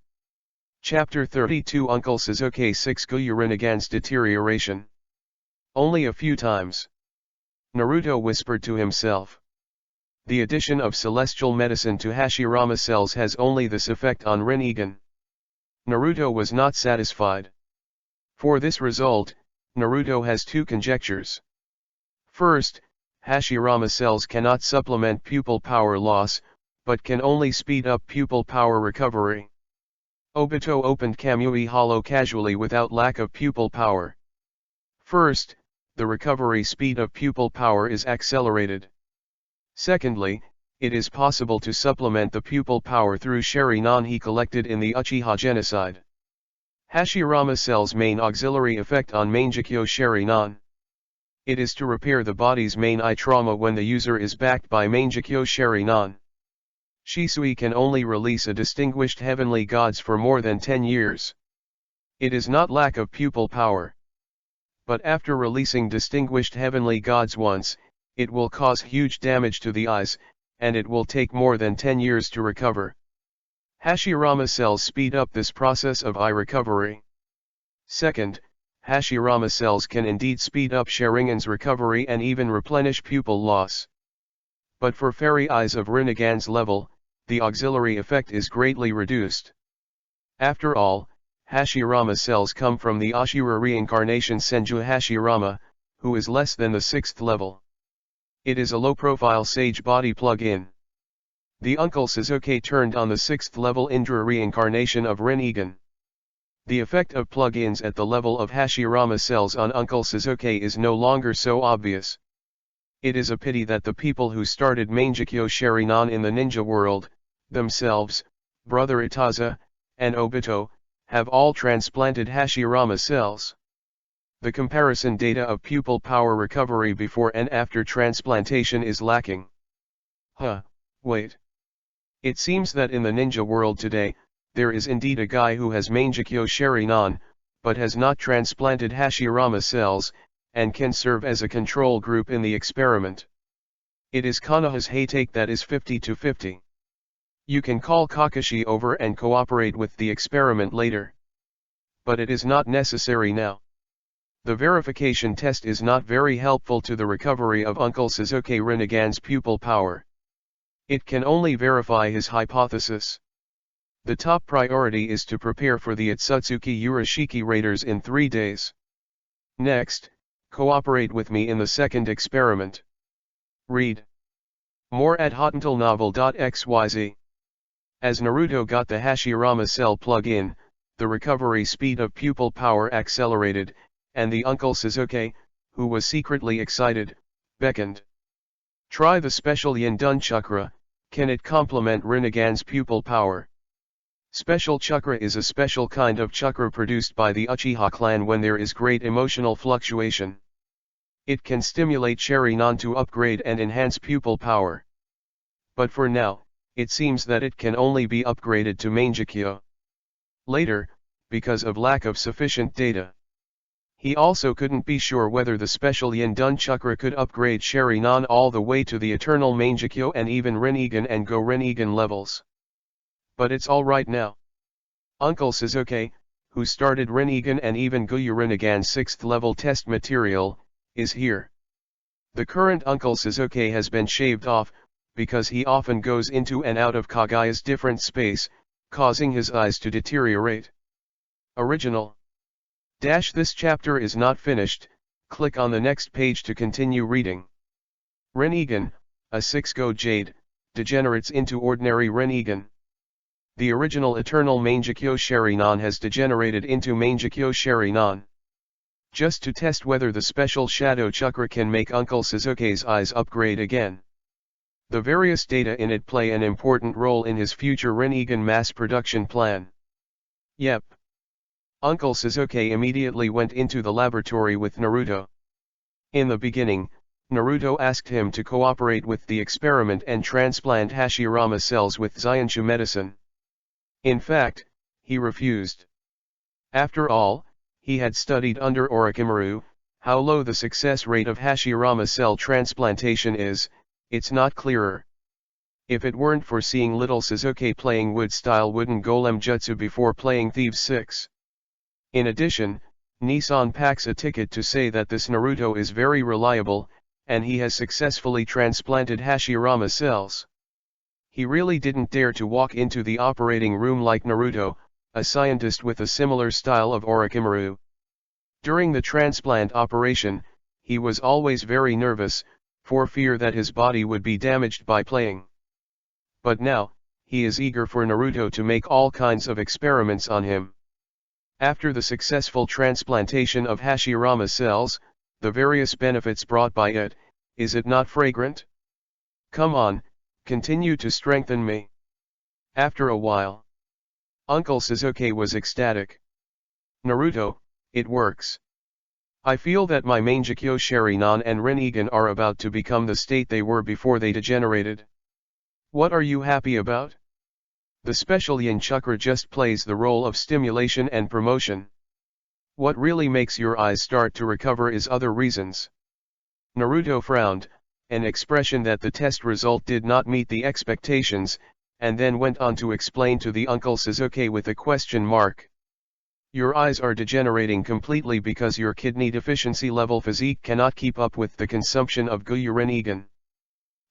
Chapter 32 Uncle Sasuke 6 Rinnegan's deterioration. Only a few times. Naruto whispered to himself. The addition of celestial medicine to Hashirama cells has only this effect on Rinnegan. Naruto was not satisfied. For this result, Naruto has two conjectures. First, Hashirama cells cannot supplement pupil power loss, but can only speed up pupil power recovery. Obito opened Kamui Hollow casually without lack of pupil power. First, the recovery speed of pupil power is accelerated. Secondly, it is possible to supplement the pupil power through Sharingan he collected in the Uchiha genocide. Hashirama cell's main auxiliary effect on Mangekyo Sharingan. It is to repair the body's main eye trauma when the user is backed by Mangekyo Sharingan. Shisui can only release a distinguished heavenly gods for more than 10 years. It is not lack of pupil power. But after releasing distinguished heavenly gods once, it will cause huge damage to the eyes, and it will take more than 10 years to recover. Hashirama cells speed up this process of eye recovery. Second, Hashirama cells can indeed speed up Sharingan's recovery and even replenish pupil loss. But for fairy eyes of Rinnegan's level, the auxiliary effect is greatly reduced. After all, Hashirama cells come from the Ashura reincarnation Senju Hashirama, who is less than the 6th level. It is a low-profile sage body plug-in. The Uncle Sasuke turned on the 6th level Indra reincarnation of Rinnegan. The effect of plug-ins at the level of Hashirama cells on Uncle Sasuke is no longer so obvious. It is a pity that the people who started Mangekyo Sharingan in the ninja world, themselves, Brother Itaza, and Obito, have all transplanted Hashirama cells. The comparison data of pupil power recovery before and after transplantation is lacking. Wait. It seems that in the ninja world today, there is indeed a guy who has Mangekyo Sharingan, but has not transplanted Hashirama cells, and can serve as a control group in the experiment. It is Konoha's Haytake that is 50-50. You can call Kakashi over and cooperate with the experiment later. But it is not necessary now. The verification test is not very helpful to the recovery of Uncle Sasuke Rinnegan's pupil power. It can only verify his hypothesis. The top priority is to prepare for the Otsutsuki Urashiki raiders in 3 days. Next, cooperate with me in the second experiment. Read more at hotuntelnovel.xyz. As Naruto got the Hashirama cell plug-in, the recovery speed of pupil power accelerated, and the Uncle Sasuke, who was secretly excited, beckoned. Try the special Yindun Chakra, can it complement Rinnegan's pupil power? Special chakra is a special kind of chakra produced by the Uchiha clan when there is great emotional fluctuation. It can stimulate Sharingan to upgrade and enhance pupil power. But for now, it seems that it can only be upgraded to Mangekyo. Later, because of lack of sufficient data, he also couldn't be sure whether the special Yindun chakra could upgrade Sharingan all the way to the eternal Mangekyo and even Rinnegan and Go Rinnegan levels. But it's alright now. Uncle Sasuke, who started Rinnegan and even Gyu Rinnegan 6th level test material, is here. The current Uncle Sasuke has been shaved off, because he often goes into and out of Kagaya's different space, causing his eyes to deteriorate. Original. This chapter is not finished, click on the next page to continue reading. Rinnegan, a 6-go jade, degenerates into ordinary Rinnegan. The original Eternal Mangekyo Sharingan has degenerated into Mangekyo Sharingan. Just to test whether the special Shadow Chakra can make Uncle Sasuke's eyes upgrade again. The various data in it play an important role in his future Rinnegan mass production plan. Yep. Uncle Sasuke immediately went into the laboratory with Naruto. In the beginning, Naruto asked him to cooperate with the experiment and transplant Hashirama cells with Zyenshu medicine. In fact, he refused. After all, he had studied under Orochimaru, how low the success rate of Hashirama cell transplantation is, it's not clearer. If it weren't for seeing little Sasuke playing wood-style wooden golem jutsu before playing Thieves 6. In addition, Nissan packs a ticket to say that this Naruto is very reliable, and he has successfully transplanted Hashirama cells. He really didn't dare to walk into the operating room like Naruto, a scientist with a similar style of Orochimaru. During the transplant operation, he was always very nervous, for fear that his body would be damaged by playing. But now, he is eager for Naruto to make all kinds of experiments on him. After the successful transplantation of Hashirama cells, the various benefits brought by it, is it not fragrant? Come on, continue to strengthen me. After a while, Uncle Sasuke was ecstatic. Naruto, it works. I feel that my Mangekyo Sharingan and Rinnegan are about to become the state they were before they degenerated. What are you happy about? The special Yin Chakra just plays the role of stimulation and promotion. What really makes your eyes start to recover is other reasons. Naruto frowned, an expression that the test result did not meet the expectations, and then went on to explain to the Uncle Sasuke with a question mark. Your eyes are degenerating completely because your kidney deficiency level physique cannot keep up with the consumption of Gyu Rinnegan.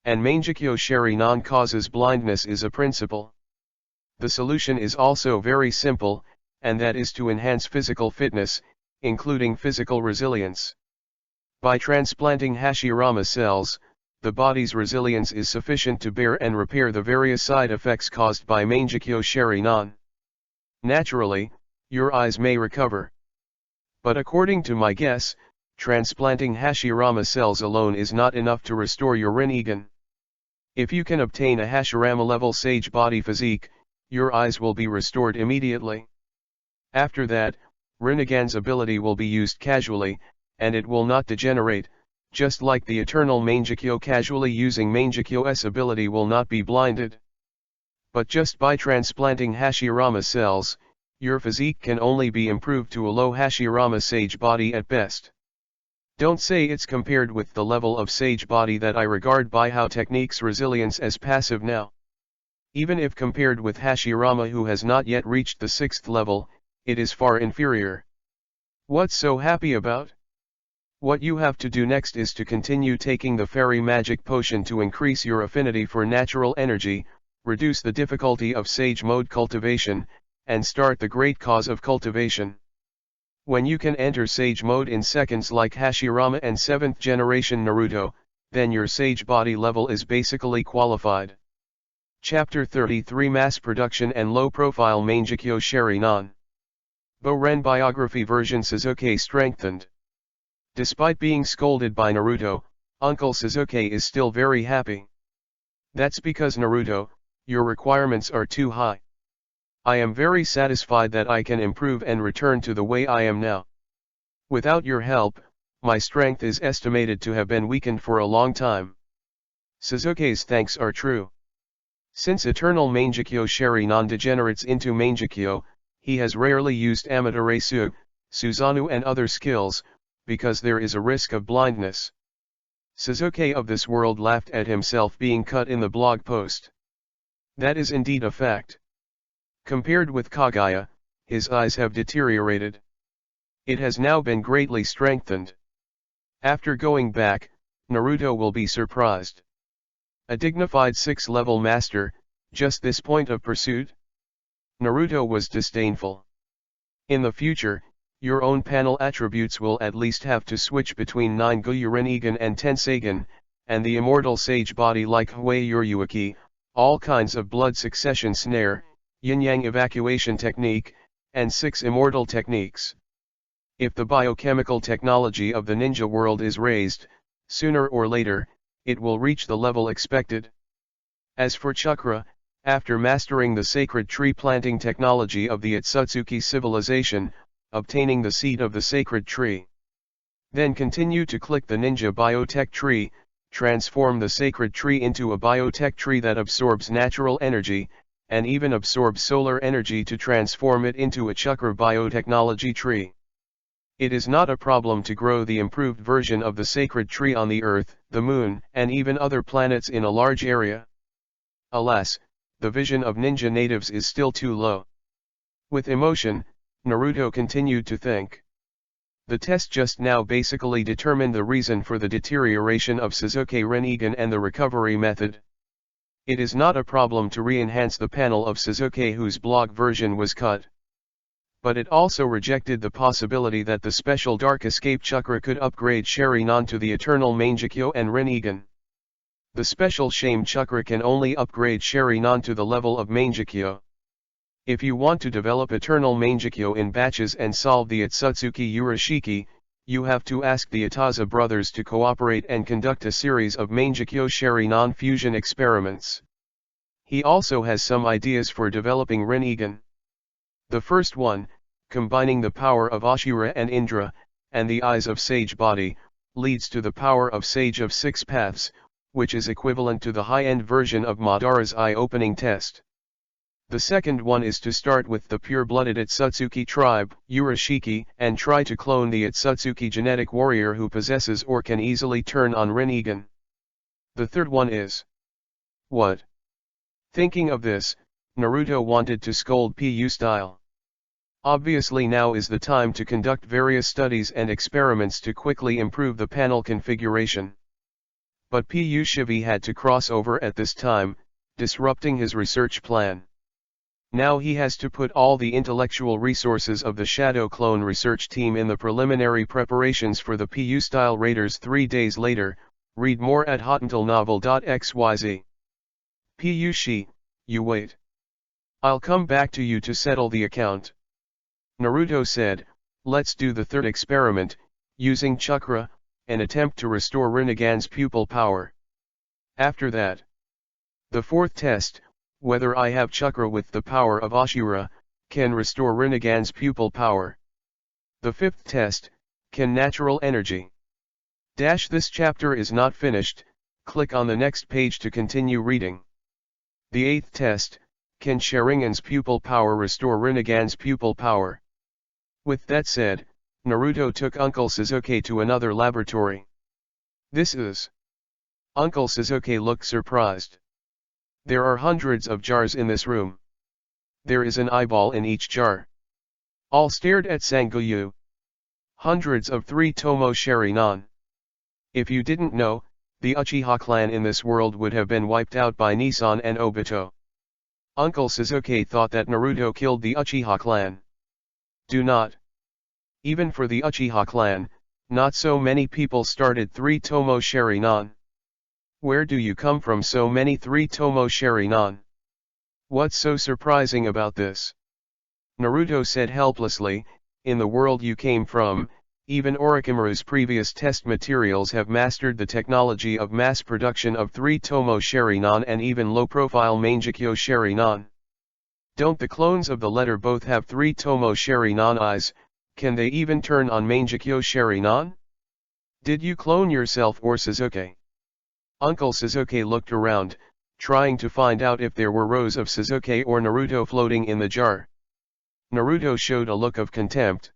And Mangekyo Sharingan causes blindness is a principle. The solution is also very simple, and that is to enhance physical fitness, including physical resilience. By transplanting Hashirama cells, the body's resilience is sufficient to bear and repair the various side effects caused by Mangekyo Sharingan. Naturally, your eyes may recover. But according to my guess, transplanting Hashirama cells alone is not enough to restore your Rinnegan. If you can obtain a Hashirama level sage body physique, your eyes will be restored immediately. After that, Rinnegan's ability will be used casually, and it will not degenerate, just like the eternal Mangekyo casually using Mangekyo's ability will not be blinded. But just by transplanting Hashirama cells, your physique can only be improved to a low Hashirama sage body at best. Don't say it's compared with the level of sage body that I regard by how techniques resilience as passive now. Even if compared with Hashirama who has not yet reached the 6th level, it is far inferior. What's so happy about? What you have to do next is to continue taking the fairy magic potion to increase your affinity for natural energy, reduce the difficulty of sage mode cultivation, and start the great cause of cultivation. When you can enter sage mode in seconds like Hashirama and 7th generation Naruto, then your sage body level is basically qualified. Chapter 33 Mass Production and Low Profile Mangekyo Sharingan. Boren Biography Version Sasuke Strengthened. Despite being scolded by Naruto, Uncle Sasuke is still very happy. That's because Naruto, your requirements are too high. I am very satisfied that I can improve and return to the way I am now. Without your help, my strength is estimated to have been weakened for a long time. Suzuki's thanks are true. Since eternal Mangekyo Sherinon degenerates into Mangekyo, he has rarely used Amaterasu, Suzanu and other skills, because there is a risk of blindness. Suzuki of this world laughed at himself being cut in the blog post. That is indeed a fact. Compared with Kaguya, his eyes have deteriorated. It has now been greatly strengthened. After going back, Naruto will be surprised. A dignified 6th-level master, just this point of pursuit? Naruto was disdainful. In the future, your own panel attributes will at least have to switch between 9 Gyuren and 10 Seigen, and the immortal sage body like Hui Yuruaki, all kinds of blood succession snare, yin-yang evacuation technique, and 6 immortal techniques. If the biochemical technology of the ninja world is raised, sooner or later, it will reach the level expected. As for chakra, after mastering the sacred tree planting technology of the Otsutsuki civilization, obtaining the seed of the sacred tree. Then continue to click the ninja biotech tree, transform the sacred tree into a biotech tree that absorbs natural energy, and even absorbs solar energy to transform it into a chakra biotechnology tree. It is not a problem to grow the improved version of the sacred tree on the Earth, the Moon, and even other planets in a large area. Alas, the vision of ninja natives is still too low. With emotion, Naruto continued to think. The test just now basically determined the reason for the deterioration of Suzuki Rinnegan and the recovery method. It is not a problem to re-enhance the panel of Suzuki whose blog version was cut. But it also rejected the possibility that the special Dark Escape Chakra could upgrade Sherinon to the Eternal Mangekyo and Rinnegan. The special Shame Chakra can only upgrade Sherinon to the level of Mangekyo. If you want to develop Eternal Mangekyo in batches and solve the Otsutsuki Urashiki, you have to ask the Itaza brothers to cooperate and conduct a series of Mangekyo Sherinon fusion experiments. He also has some ideas for developing Rinnegan. The first one, combining the power of Ashura and Indra, and the eyes of Sage Body, leads to the power of Sage of 6 Paths, which is equivalent to the high-end version of Madara's eye-opening test. The second one is to start with the pure-blooded Otsutsuki tribe, Urashiki, and try to clone the Otsutsuki genetic warrior who possesses or can easily turn on Rinnegan. The third one is... what? Thinking of this, Naruto wanted to scold PU style. Obviously now is the time to conduct various studies and experiments to quickly improve the panel configuration. But PU Shivi had to cross over at this time, disrupting his research plan. Now he has to put all the intellectual resources of the Shadow Clone research team in the preliminary preparations for the PU style raiders 3 days later. Read more at hotantillnovel.xyz. PU Shi, you wait. I'll come back to you to settle the account. Naruto said, let's do the third experiment, using chakra, an attempt to restore Rinnegan's pupil power. After that, the fourth test, whether I have chakra with the power of Ashura, can restore Rinnegan's pupil power. The fifth test, can natural energy. This chapter is not finished, click on the next page to continue reading. The eighth test, can Sharingan's pupil power restore Rinnegan's pupil power? With that said, Naruto took Uncle Suzuki to another laboratory. This is... Uncle Suzuki looked surprised. There are hundreds of jars in this room. There is an eyeball in each jar. All stared at Sangoyu. Hundreds of 3 Tomo Sherinon. If you didn't know, the Uchiha clan in this world would have been wiped out by Nissan and Obito. Uncle Suzuki thought that Naruto killed the Uchiha clan. Do not. Even for the Uchiha clan, not so many people started 3 Tomo Sherinon. Where do you come from so many 3 Tomo Sherinon? What's so surprising about this? Naruto said helplessly, in the world you came from, even Orochimaru's previous test materials have mastered the technology of mass production of 3 Tomo Sherinon and even low-profile Mangekyo Sherinon. Don't the clones of the letter both have 3 Tomo Sheri-nan eyes? Can they even turn on Mangekyo Sheri-nan? Did you clone yourself or Suzuki? Uncle Suzuki looked around, trying to find out if there were rows of Suzuki or Naruto floating in the jar. Naruto showed a look of contempt.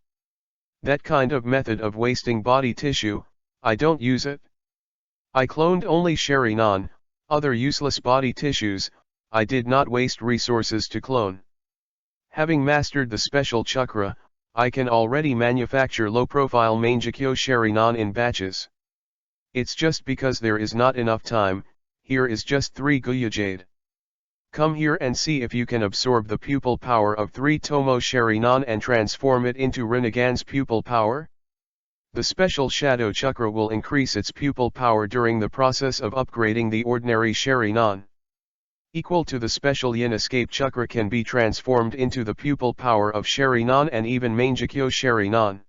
That kind of method of wasting body tissue, I don't use it. I cloned only Sheri-nan, other useless body tissues, I did not waste resources to clone. Having mastered the special chakra, I can already manufacture low-profile Mangekyo Sheri-nan in batches. It's just because there is not enough time, here is just 3 Gyujade. Come here and see if you can absorb the pupil power of 3 Tomo Sheri-nan and transform it into Rinnegan's pupil power. The special shadow chakra will increase its pupil power during the process of upgrading the ordinary Sheri-nan. Equal to the special yin escape chakra can be transformed into the pupil power of Sheri-nan and even Mangekyo Sheri-nan.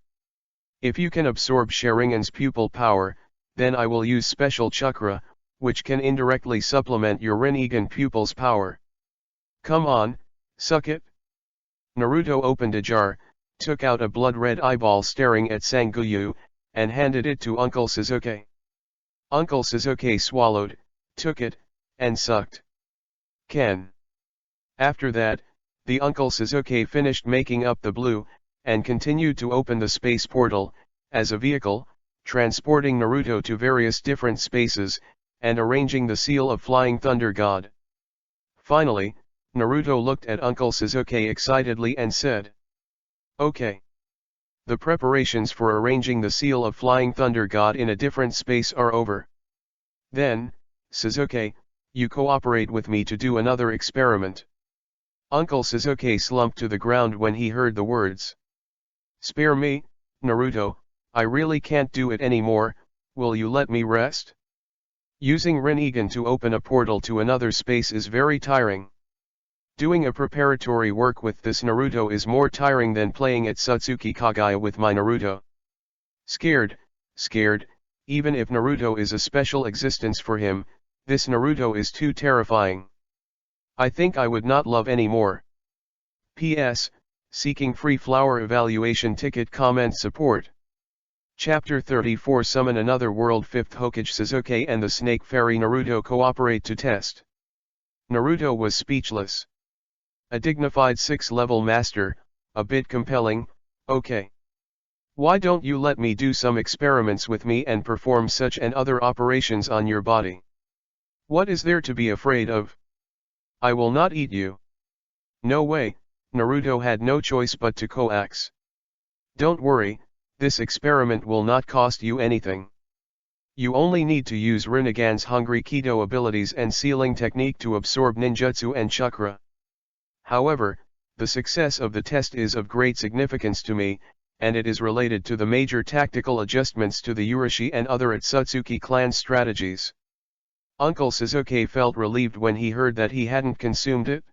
If you can absorb Sharingan's pupil power, then I will use special chakra, which can indirectly supplement your Rinnegan pupil's power. Come on, suck it. Naruto opened a jar, took out a blood-red eyeball staring at Sanguyu, and handed it to Uncle Suzuki. Uncle Suzuki swallowed, took it, and sucked. Ken. After that, the Uncle Suzuki finished making up the blue, and continued to open the space portal, as a vehicle, transporting Naruto to various different spaces, and arranging the seal of Flying Thunder God. Finally, Naruto looked at Uncle Suzuki excitedly and said, "Okay. The preparations for arranging the seal of Flying Thunder God in a different space are over. Then, Suzuki, you cooperate with me to do another experiment." Uncle Suzuki slumped to the ground when he heard the words. "Spare me, Naruto, I really can't do it anymore, will you let me rest? Using Rinnegan to open a portal to another space is very tiring. Doing a preparatory work with this Naruto is more tiring than playing at Otsutsuki Kagaya with my Naruto. Scared, even if Naruto is a special existence for him, this Naruto is too terrifying. I think I would not love anymore. P.S. Seeking free flower evaluation ticket comment support. Chapter 34 Summon Another World 5th Hokage Suzuki and the Snake Fairy Naruto cooperate to test. Naruto was speechless. A dignified 6th-level master, a bit compelling, okay. Why don't you let me do some experiments with me and perform such and other operations on your body? What is there to be afraid of? I will not eat you. No way, Naruto had no choice but to coax. Don't worry, this experiment will not cost you anything. You only need to use Rinnegan's Hungry Keto abilities and sealing technique to absorb ninjutsu and chakra. However, the success of the test is of great significance to me, and it is related to the major tactical adjustments to the Urashiki and other Otsutsuki clan strategies. Uncle Suzuki felt relieved when he heard that he hadn't consumed it.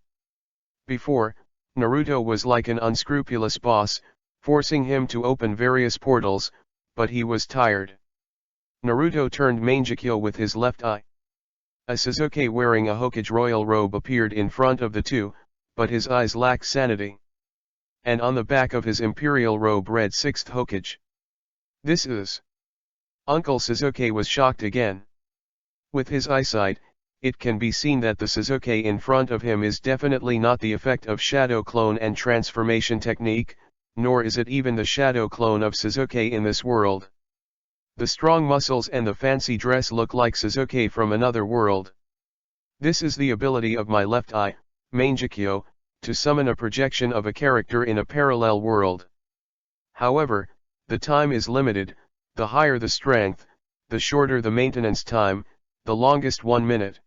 Before, Naruto was like an unscrupulous boss, forcing him to open various portals, but he was tired. Naruto turned Mangekyo with his left eye. A Suzuki wearing a Hokage royal robe appeared in front of the two, but his eyes lacked sanity. And on the back of his imperial robe read 6th Hokage. This is... Uncle Suzuki was shocked again. With his eyesight, it can be seen that the Suzuki in front of him is definitely not the effect of shadow clone and transformation technique, nor is it even the shadow clone of Suzuki in this world. The strong muscles and the fancy dress look like Suzuki from another world. This is the ability of my left eye, Mangekyo, to summon a projection of a character in a parallel world. However, the time is limited, the higher the strength, the shorter the maintenance time, the longest 1 minute.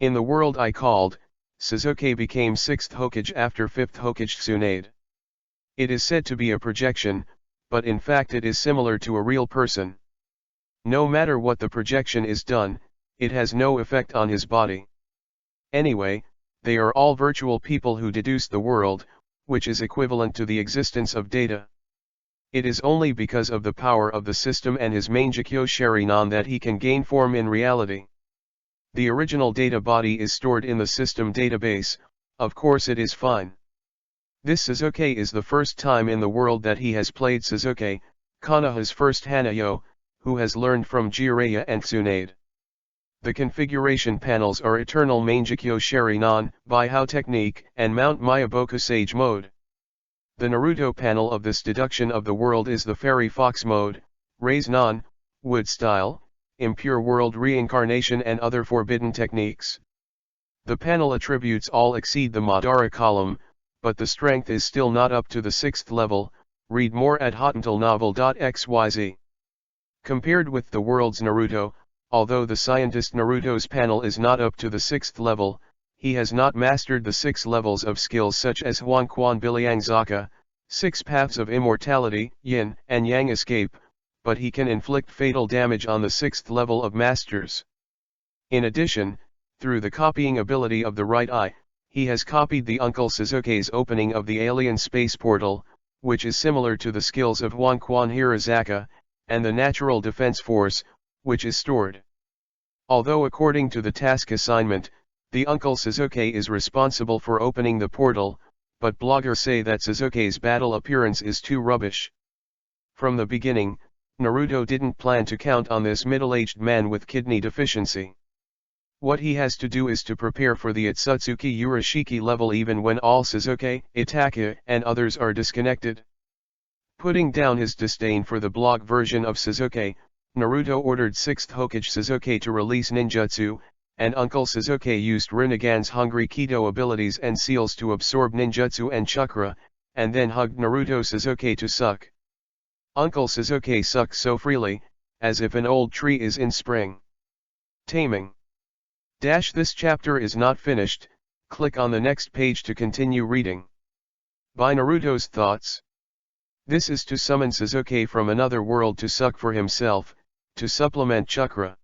In the world I called, Suzuki became 6th Hokage after 5th Hokage Tsunade. It is said to be a projection, but in fact it is similar to a real person. No matter what the projection is done, it has no effect on his body. Anyway, they are all virtual people who deduce the world, which is equivalent to the existence of data. It is only because of the power of the system and his Mangekyo Sheri-nan that he can gain form in reality. The original data body is stored in the system database, of course it is fine. This Suzuki is the first time in the world that he has played Suzuki, Konoha's first Hanayo, who has learned from Jiraiya and Tsunade. The configuration panels are Eternal Mangekyo Sharinan, Baihao Technique, and Mount Miyaboku Sage Mode. The Naruto panel of this deduction of the world is the Fairy Fox Mode, Raise Non, Wood Style, Impure World Reincarnation and other forbidden techniques. The panel attributes all exceed the Madara column, but the strength is still not up to the 6th level, read more at hotantalnovel.xyz. Compared with the world's Naruto, although the scientist Naruto's panel is not up to the 6th level, he has not mastered the 6 levels of skills such as Huanquan Biliangzaka, 6 paths of immortality, yin and yang escape, but he can inflict fatal damage on the 6th level of masters. In addition, through the copying ability of the right eye, he has copied the Uncle Suzuki's opening of the alien space portal, which is similar to the skills of Huanquan Hirazaka, and the natural defense force, which is stored. Although according to the task assignment, the Uncle Suzuki is responsible for opening the portal, but bloggers say that Suzuki's battle appearance is too rubbish. From the beginning, Naruto didn't plan to count on this middle-aged man with kidney deficiency. What he has to do is to prepare for the Otsutsuki Urashiki level even when all Suzuki, Itachi, and others are disconnected. Putting down his disdain for the blog version of Suzuki, Naruto ordered 6th Hokage Suzuki to release ninjutsu, and Uncle Suzuki used Rinnegan's hungry Kido abilities and seals to absorb ninjutsu and chakra, and then hugged Naruto Suzuki to suck. Uncle Suzuki sucks so freely, as if an old tree is in spring. Taming. This chapter is not finished, click on the next page to continue reading. By Naruto's thoughts. This is to summon Suzuki from another world to suck for himself, to supplement chakra.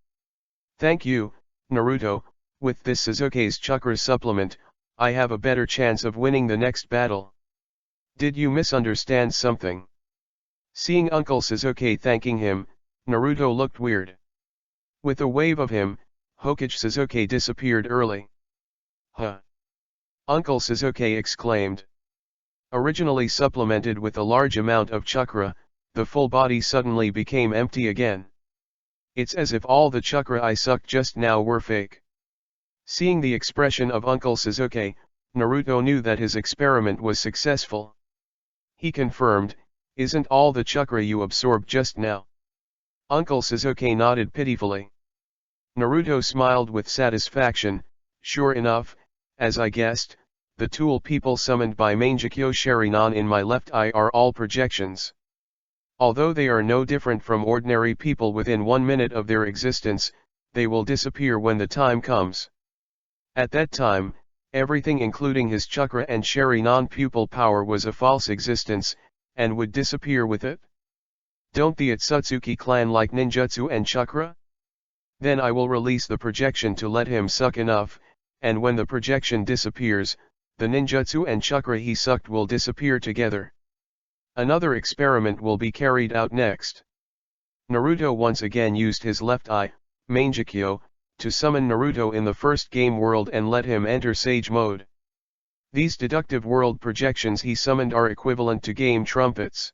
Thank you, Naruto, with this Suzuki's chakra supplement, I have a better chance of winning the next battle. Did you misunderstand something? Seeing Uncle Suzuki thanking him, Naruto looked weird. With a wave of him, Hokage Suzuki disappeared early. Huh! Uncle Suzuki exclaimed. Originally supplemented with a large amount of chakra, the full body suddenly became empty again. It's as if all the chakra I sucked just now were fake. Seeing the expression of Uncle Suzuki, Naruto knew that his experiment was successful. He confirmed, "Isn't all the chakra you absorbed just now?" Uncle Suzuki nodded pitifully. Naruto smiled with satisfaction. Sure enough, as I guessed, the tool people summoned by Mangekyo Sharinan in my left eye are all projections. Although they are no different from ordinary people within 1 minute of their existence, they will disappear when the time comes. At that time, everything including his chakra and Sharinan pupil power was a false existence, and would disappear with it. Don't the Otsutsuki clan like ninjutsu and chakra? Then I will release the projection to let him suck enough, and when the projection disappears, the ninjutsu and chakra he sucked will disappear together. Another experiment will be carried out next. Naruto once again used his left eye, Mangekyo, to summon Naruto in the first game world and let him enter Sage Mode. These deductive world projections he summoned are equivalent to game trumpets.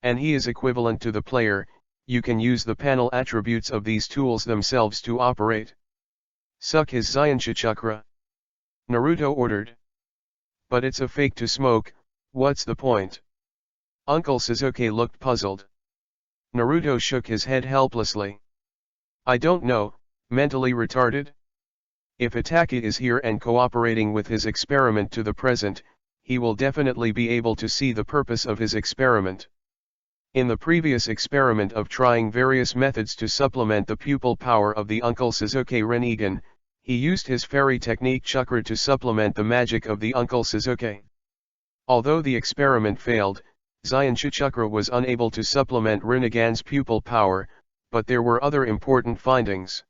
And he is equivalent to the player. You can use the panel attributes of these tools themselves to operate. Suck his Zayansha chakra. Naruto ordered. But it's a fake to smoke, what's the point? Uncle Suzuki looked puzzled. Naruto shook his head helplessly. I don't know, mentally retarded? If Itachi is here and cooperating with his experiment to the present, he will definitely be able to see the purpose of his experiment. In the previous experiment of trying various methods to supplement the pupil power of the Uncle Suzuki Rinnegan, he used his fairy technique chakra to supplement the magic of the Uncle Suzuki. Although the experiment failed, Zayansha chakra was unable to supplement Rinnegan's pupil power, but there were other important findings.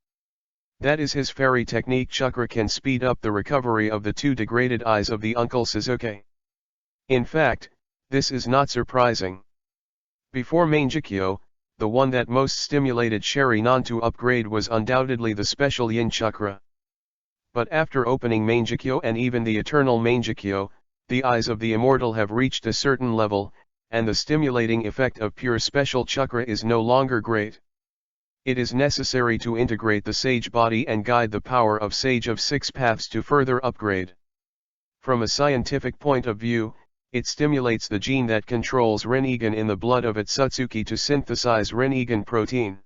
That is, his fairy technique chakra can speed up the recovery of the 2 degraded eyes of the Uncle Suzuki. In fact, this is not surprising. Before Mangekyo, the one that most stimulated Sharinan to upgrade was undoubtedly the special Yin chakra. But after opening Mangekyo and even the eternal Mangekyo, the eyes of the immortal have reached a certain level, and the stimulating effect of pure special chakra is no longer great. It is necessary to integrate the sage body and guide the power of Sage of Six Paths to further upgrade. From a scientific point of view, it stimulates the gene that controls Rinnegan in the blood of Otsutsuki to synthesize Rinnegan protein.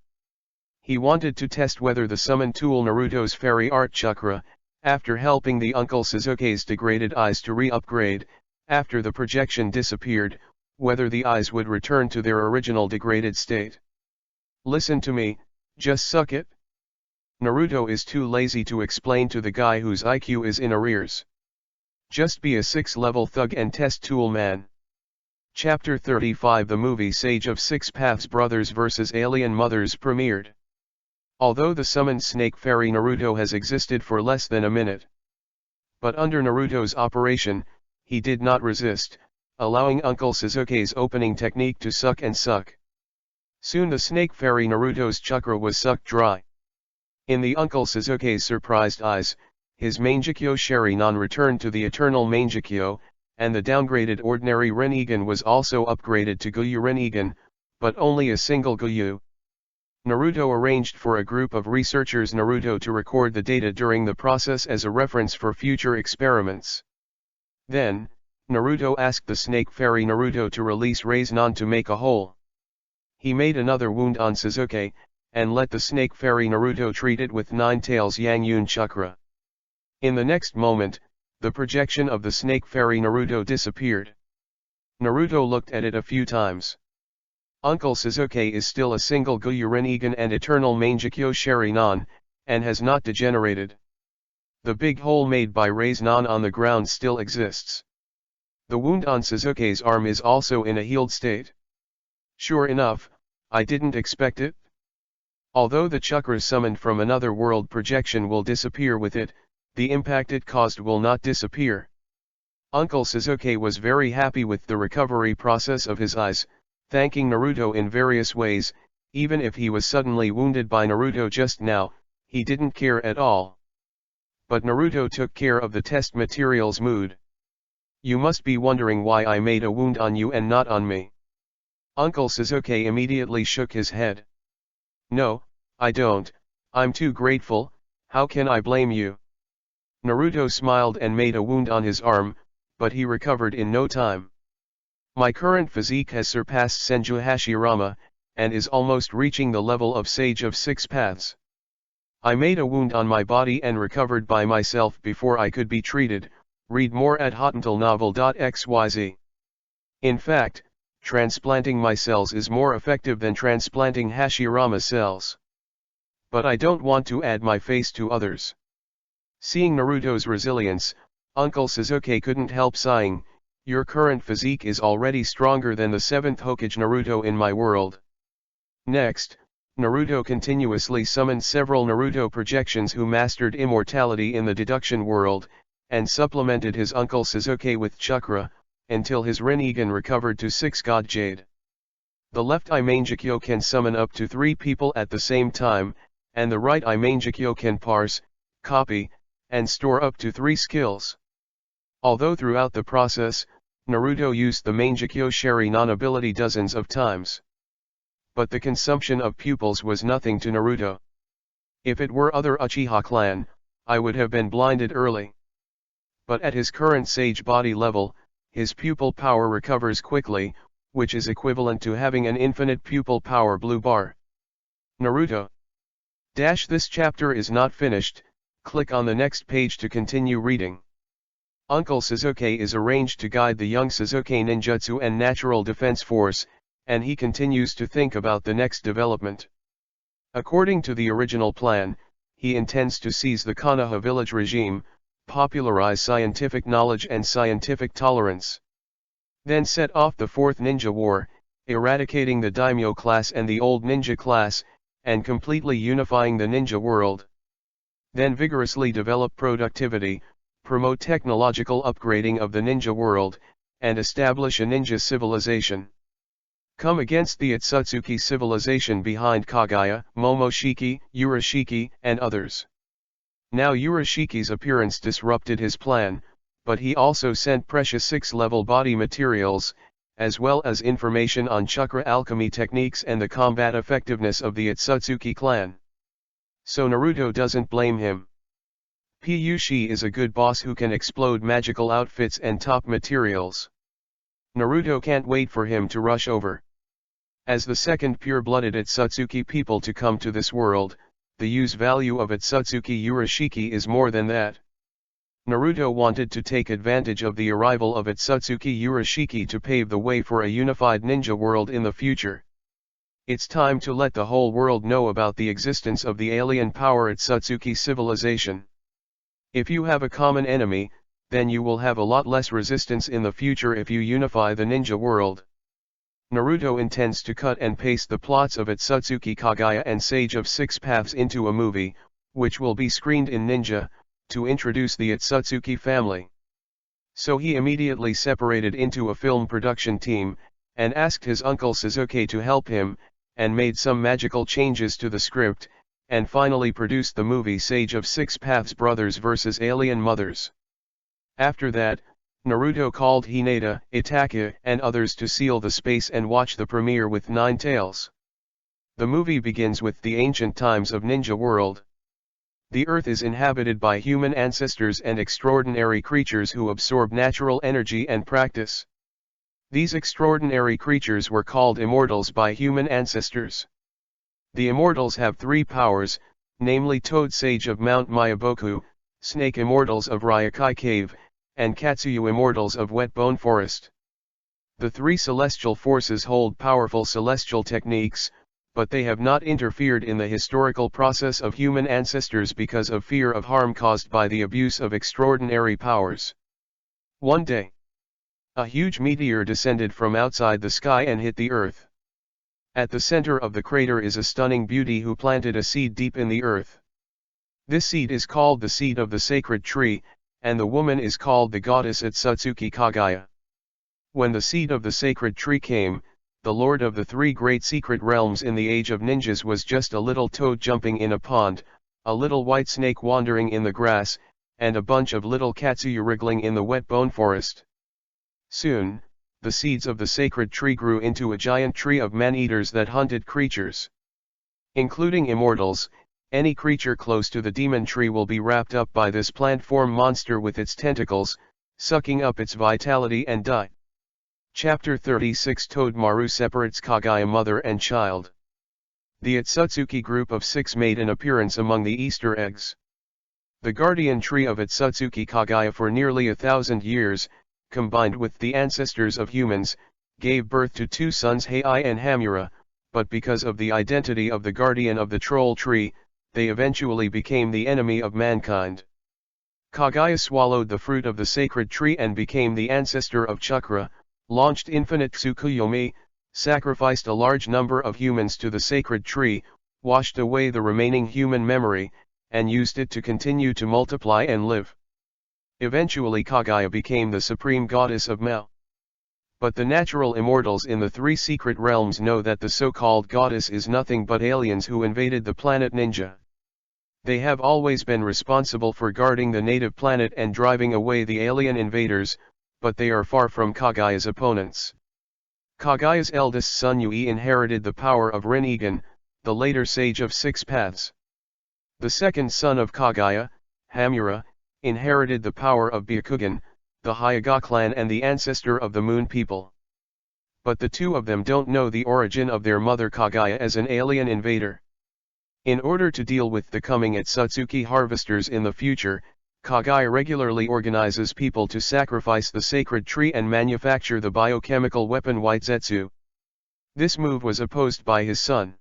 He wanted to test whether the summon tool Naruto's Fairy Art Chakra, after helping the Uncle Sasuke's degraded eyes to re-upgrade, after the projection disappeared, whether the eyes would return to their original degraded state. Listen to me, just suck it. Naruto is too lazy to explain to the guy whose IQ is in arrears. Just be a 6-level thug and test tool man. Chapter 35 The movie Sage of Six Paths Brothers vs. Alien Mothers premiered. Although the summoned snake fairy Naruto has existed for less than a minute. But under Naruto's operation, he did not resist, allowing Uncle Sasuke's opening technique to suck and suck. Soon the snake fairy Naruto's chakra was sucked dry. In the Uncle Sasuke's surprised eyes, his Mangekyo Sharingan returned to the eternal Mangekyo, and the downgraded ordinary Rinnegan was also upgraded to Gyuyu Rinnegan, but only a single Gyuyu. Naruto arranged for a group of researchers Naruto to record the data during the process as a reference for future experiments. Then, Naruto asked the snake fairy Naruto to release Rasengan to make a hole. He made another wound on Sasuke, and let the snake fairy Naruto treat it with Nine Tails Yangyun Chakra. In the next moment, the projection of the snake fairy Naruto disappeared. Naruto looked at it a few times. Uncle Sasuke is still a single Gyuyu Rinnegan and eternal Mangekyo Sharingan, and has not degenerated. The big hole made by Rasengan on the ground still exists. The wound on Sasuke's arm is also in a healed state. Sure enough, I didn't expect it. Although the chakra summoned from another world projection will disappear with it, the impact it caused will not disappear. Uncle Sasuke was very happy with the recovery process of his eyes, thanking Naruto in various ways. Even if he was suddenly wounded by Naruto just now, he didn't care at all. But Naruto took care of the test material's mood. You must be wondering why I made a wound on you and not on me. Uncle Sasuke immediately shook his head. No, I don't, I'm too grateful, how can I blame you? Naruto smiled and made a wound on his arm, but he recovered in no time. My current physique has surpassed Senju Hashirama, and is almost reaching the level of Sage of Six Paths. I made a wound on my body and recovered by myself before I could be treated. Read more at hotentleNovel.xyz. In fact, transplanting my cells is more effective than transplanting Hashirama cells. But I don't want to add my face to others. Seeing Naruto's resilience, Uncle Sasuke couldn't help sighing. Your current physique is already stronger than the 7th Hokage Naruto in my world. Next, Naruto continuously summoned several Naruto projections who mastered immortality in the deduction world, and supplemented his Uncle Sasuke with chakra, until his Rinnegan recovered to 6 God Jade. The left eye Mangekyo can summon up to 3 people at the same time, and the right eye Mangekyo can parse, copy, and store up to 3 skills. Although throughout the process, Naruto used the Mangekyo Sharingan ability dozens of times. But the consumption of pupils was nothing to Naruto. If it were other Uchiha clan, I would have been blinded early. But at his current sage body level, his pupil power recovers quickly, which is equivalent to having an infinite pupil power blue bar. Naruto. This chapter is not finished, click on the next page to continue reading. Uncle Sasuke is arranged to guide the young Sasuke ninjutsu and natural defense force, and he continues to think about the next development. According to the original plan, he intends to seize the Konoha village regime, popularize scientific knowledge and scientific tolerance. Then set off the 4th Ninja War, eradicating the daimyo class and the old ninja class, and completely unifying the ninja world. Then vigorously develop productivity, promote technological upgrading of the ninja world, and establish a ninja civilization. Come against the Otsutsuki civilization behind Kaguya, Momoshiki, Urashiki, and others. Now Urashiki's appearance disrupted his plan, but he also sent precious 6th-level body materials, as well as information on chakra alchemy techniques and the combat effectiveness of the Otsutsuki clan. So Naruto doesn't blame him. Pushi is a good boss who can explode magical outfits and top materials. Naruto can't wait for him to rush over. As the second pure-blooded Otsutsuki people to come to this world, the use value of Otsutsuki Urashiki is more than that. Naruto wanted to take advantage of the arrival of Otsutsuki Urashiki to pave the way for a unified ninja world in the future. It's time to let the whole world know about the existence of the alien power Otsutsuki civilization. If you have a common enemy, then you will have a lot less resistance in the future if you unify the ninja world. Naruto intends to cut and paste the plots of Otsutsuki Kagaya and Sage of Six Paths into a movie, which will be screened in Ninja, to introduce the Otsutsuki family. So he immediately separated into a film production team, and asked his uncle Sasuke to help him, and made some magical changes to the script, and finally produced the movie Sage of Six Paths Brothers vs. Alien Mothers. After that, Naruto called Hinata, Itachi, and others to seal the space and watch the premiere with 9 Tails. The movie begins with the ancient times of Ninja World. The Earth is inhabited by human ancestors and extraordinary creatures who absorb natural energy and practice. These extraordinary creatures were called immortals by human ancestors. The immortals have 3 powers, namely Toad Sage of Mount Myaboku, Snake Immortals of Ryokai Cave, and Katsuyu Immortals of Wet Bone Forest. The 3 celestial forces hold powerful celestial techniques, but they have not interfered in the historical process of human ancestors because of fear of harm caused by the abuse of extraordinary powers. One day, a huge meteor descended from outside the sky and hit the earth. At the center of the crater is a stunning beauty who planted a seed deep in the earth. This seed is called the seed of the sacred tree, and the woman is called the goddess Otsutsuki Kagaya. When the seed of the sacred tree came, the lord of the 3 great secret realms in the age of ninjas was just a little toad jumping in a pond, a little white snake wandering in the grass, and a bunch of little Katsuyu wriggling in the wet bone forest. Soon, the seeds of the sacred tree grew into a giant tree of man-eaters that hunted creatures. Including immortals, any creature close to the demon tree will be wrapped up by this plant-form monster with its tentacles, sucking up its vitality and die. Chapter 36 Toad Maru separates Kagaya mother and child. The Otsutsuki group of 6 made an appearance among the Easter eggs. The guardian tree of Otsutsuki Kagaya for nearly 1,000 years, combined with the ancestors of humans, gave birth to 2 sons Hei and Hamura, but because of the identity of the guardian of the troll tree, they eventually became the enemy of mankind. Kagaya swallowed the fruit of the sacred tree and became the ancestor of chakra, launched infinite Tsukuyomi, sacrificed a large number of humans to the sacred tree, washed away the remaining human memory, and used it to continue to multiply and live. Eventually Kagaya became the supreme goddess of Mao. But the natural immortals in the 3 secret realms know that the so-called goddess is nothing but aliens who invaded the planet Ninja. They have always been responsible for guarding the native planet and driving away the alien invaders, but they are far from Kagaya's opponents. Kagaya's eldest son Yui inherited the power of Rinnegan, the later Sage of Six Paths. The second son of Kagaya, Hamura, inherited the power of Byakugan, the Hyuga clan and the ancestor of the Moon People. But the 2 of them don't know the origin of their mother Kagaya as an alien invader. In order to deal with the coming Otsutsuki harvesters in the future, Kagaya regularly organizes people to sacrifice the sacred tree and manufacture the biochemical weapon White Zetsu. This move was opposed by his son.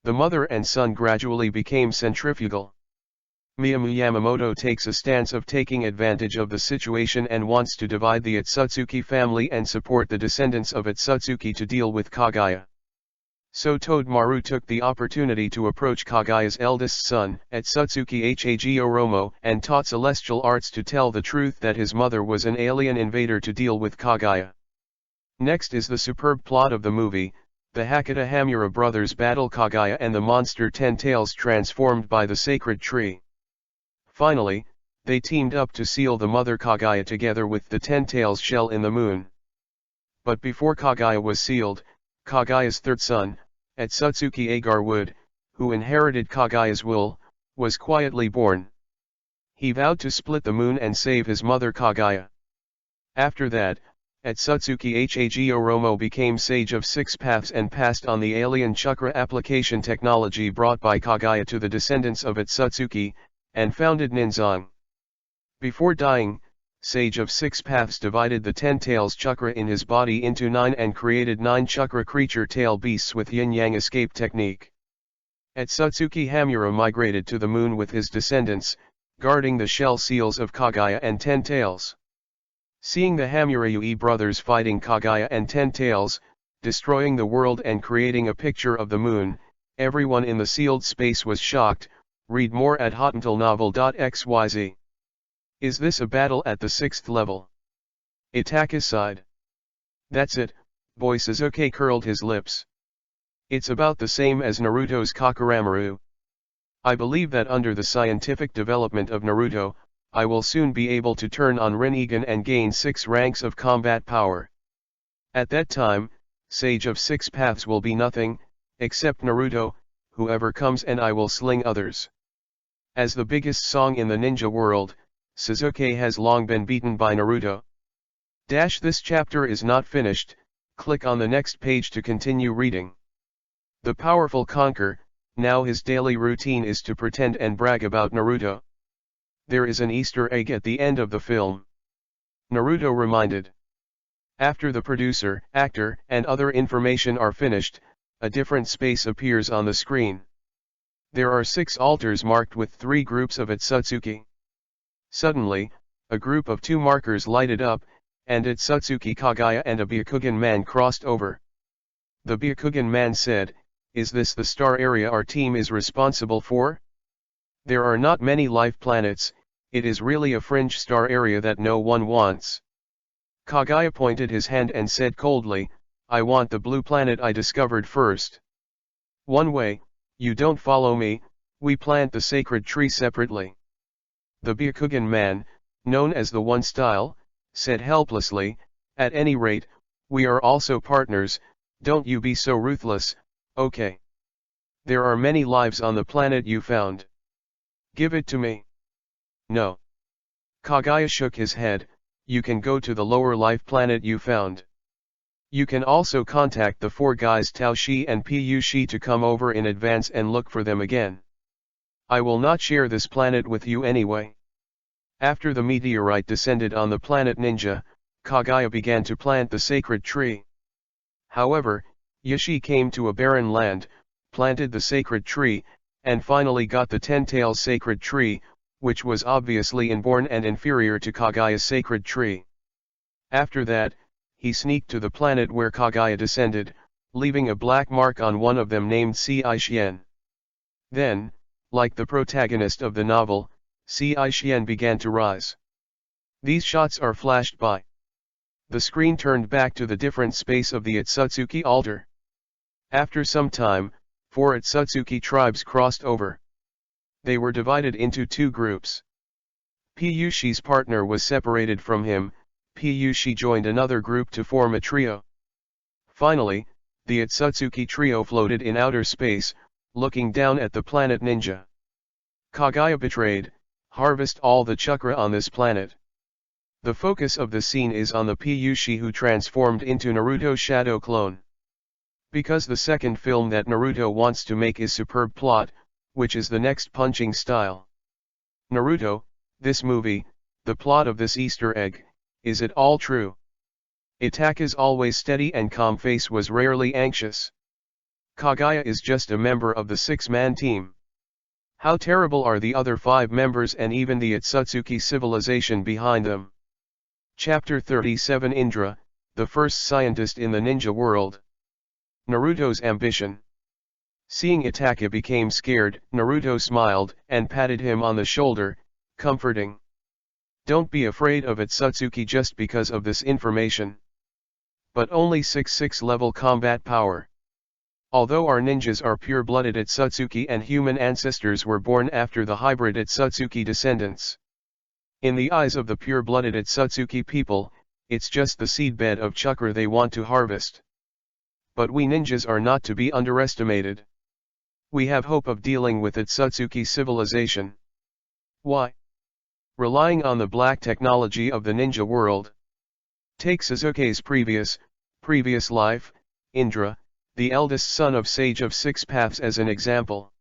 The mother and son gradually became centrifugal. Miyamu Yamamoto takes a stance of taking advantage of the situation and wants to divide the Otsutsuki family and support the descendants of Otsutsuki to deal with Kagaya. So Toad Maru took the opportunity to approach Kagaya's eldest son, Otsutsuki Hage Oromo, and taught celestial arts to tell the truth that his mother was an alien invader to deal with Kagaya. Next is the superb plot of the movie. The Hakata Hamura brothers battle Kagaya and the monster 10 Tails transformed by the sacred tree. Finally, they teamed up to seal the mother Kaguya together with the Ten-Tails shell in the moon. But before Kaguya was sealed, Kaguya's third son, Otsutsuki Agarwood, who inherited Kaguya's will, was quietly born. He vowed to split the moon and save his mother Kaguya. After that, Otsutsuki Hagoromo became Sage of Six Paths and passed on the alien chakra application technology brought by Kaguya to the descendants of Otsutsuki, and founded Ninzang. Before dying, Sage of Six Paths divided the Ten-Tails chakra in his body into 9 and created 9 chakra creature tail beasts with yin-yang escape technique. Otsutsuki Hamura migrated to the moon with his descendants, guarding the shell seals of Kaguya and Ten-Tails. Seeing the Hamurayui brothers fighting Kaguya and Ten-Tails, destroying the world and creating a picture of the moon, everyone in the sealed space was shocked. Read more at hotantelnovel.xyz. Is this a battle at the 6th level? Itaka sighed. That's it, boy. Sasuke curled his lips. It's about the same as Naruto's Kakuramaru. I believe that under the scientific development of Naruto, I will soon be able to turn on Rinnegan and gain 6 ranks of combat power. At that time, Sage of Six Paths will be nothing, except Naruto, whoever comes, and I will sling others. As the biggest song in the ninja world, Sasuke has long been beaten by Naruto. This chapter is not finished, click on the next page to continue reading. The powerful conquer, now his daily routine is to pretend and brag about Naruto. There is an Easter egg at the end of the film. Naruto reminded. After the producer, actor, and other information are finished, a different space appears on the screen. There are 6 altars marked with 3 groups of Otsutsuki. Suddenly, a group of 2 markers lighted up, and Otsutsuki Kaguya and a Byakugan man crossed over. The Byakugan man said, "Is this the star area our team is responsible for? There are not many life planets, it is really a fringe star area that no one wants." Kaguya pointed his hand and said coldly, "I want the blue planet I discovered first. One way, you don't follow me, we plant the sacred tree separately." The Byakugan man, known as the One Style, said helplessly, "At any rate, we are also partners, don't you be so ruthless, okay? There are many lives on the planet you found. Give it to me." "No." Kaguya shook his head, "You can go to the lower life planet you found. You can also contact the 4 guys Taoshi and Piyushi to come over in advance and look for them again. I will not share this planet with you anyway." After the meteorite descended on the planet Ninja, Kaguya began to plant the sacred tree. However, Yashi came to a barren land, planted the sacred tree, and finally got the Ten-Tails sacred tree, which was obviously inborn and inferior to Kaguya's sacred tree. After that, he sneaked to the planet where Kaguya descended, leaving a black mark on one of them named Ci-Shien. Then, like the protagonist of the novel, Ci-Shien began to rise. These shots are flashed by. The screen turned back to the different space of the Otsutsuki altar. After some time, 4 Otsutsuki tribes crossed over. They were divided into 2 groups. Piyushi's partner was separated from him. Piyushi joined another group to form a trio. Finally, the Otsutsuki trio floated in outer space, looking down at the planet Ninja. Kaguya betrayed, "Harvest all the chakra on this planet." The focus of the scene is on the Piyushi who transformed into Naruto's shadow clone. Because the second film that Naruto wants to make is superb plot, which is the next punching style. Naruto, this movie, the plot of this Easter egg, is it all true? Itaka's always steady and calm face was rarely anxious. Kaguya is just a member of the 6-man team. How terrible are the other 5 members and even the Otsutsuki civilization behind them? Chapter 37 Indra, the first scientist in the ninja world. Naruto's ambition. Seeing Itaka became scared, Naruto smiled and patted him on the shoulder, comforting. "Don't be afraid of Otsutsuki just because of this information. But only 6 level combat power. Although our ninjas are pure-blooded Otsutsuki and human ancestors were born after the hybrid Otsutsuki descendants. In the eyes of the pure-blooded Otsutsuki people, it's just the seedbed of chakra they want to harvest. But we ninjas are not to be underestimated. We have hope of dealing with Otsutsuki civilization. Why? Relying on the black technology of the ninja world. Take Sasuke's previous life, Indra, the eldest son of Sage of Six Paths, as an example.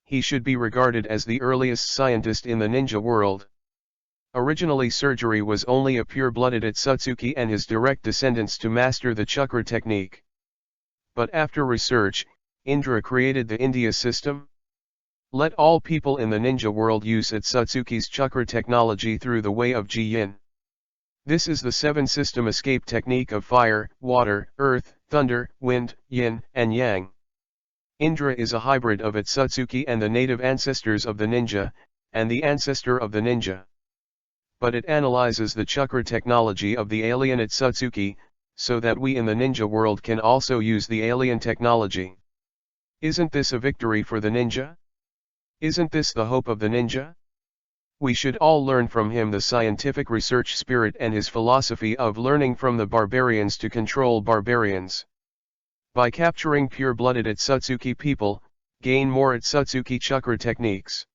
He should be regarded as the earliest scientist in the ninja world. Originally surgery was only a pure-blooded Otsutsuki and his direct descendants to master the chakra technique. But after research, Indra created the India system. Let all people in the ninja world use Otsutsuki's chakra technology through the way of Ji-Yin. This is the 7-system escape technique of fire, water, earth, thunder, wind, yin, and yang. Indra is a hybrid of Otsutsuki and the native ancestors of the ninja, and the ancestor of the ninja. But it analyzes the chakra technology of the alien Otsutsuki, so that we in the ninja world can also use the alien technology. Isn't this a victory for the ninja? Isn't this the hope of the ninja? We should all learn from him the scientific research spirit and his philosophy of learning from the barbarians to control barbarians. By capturing pure-blooded Otsutsuki people, gain more Otsutsuki chakra techniques.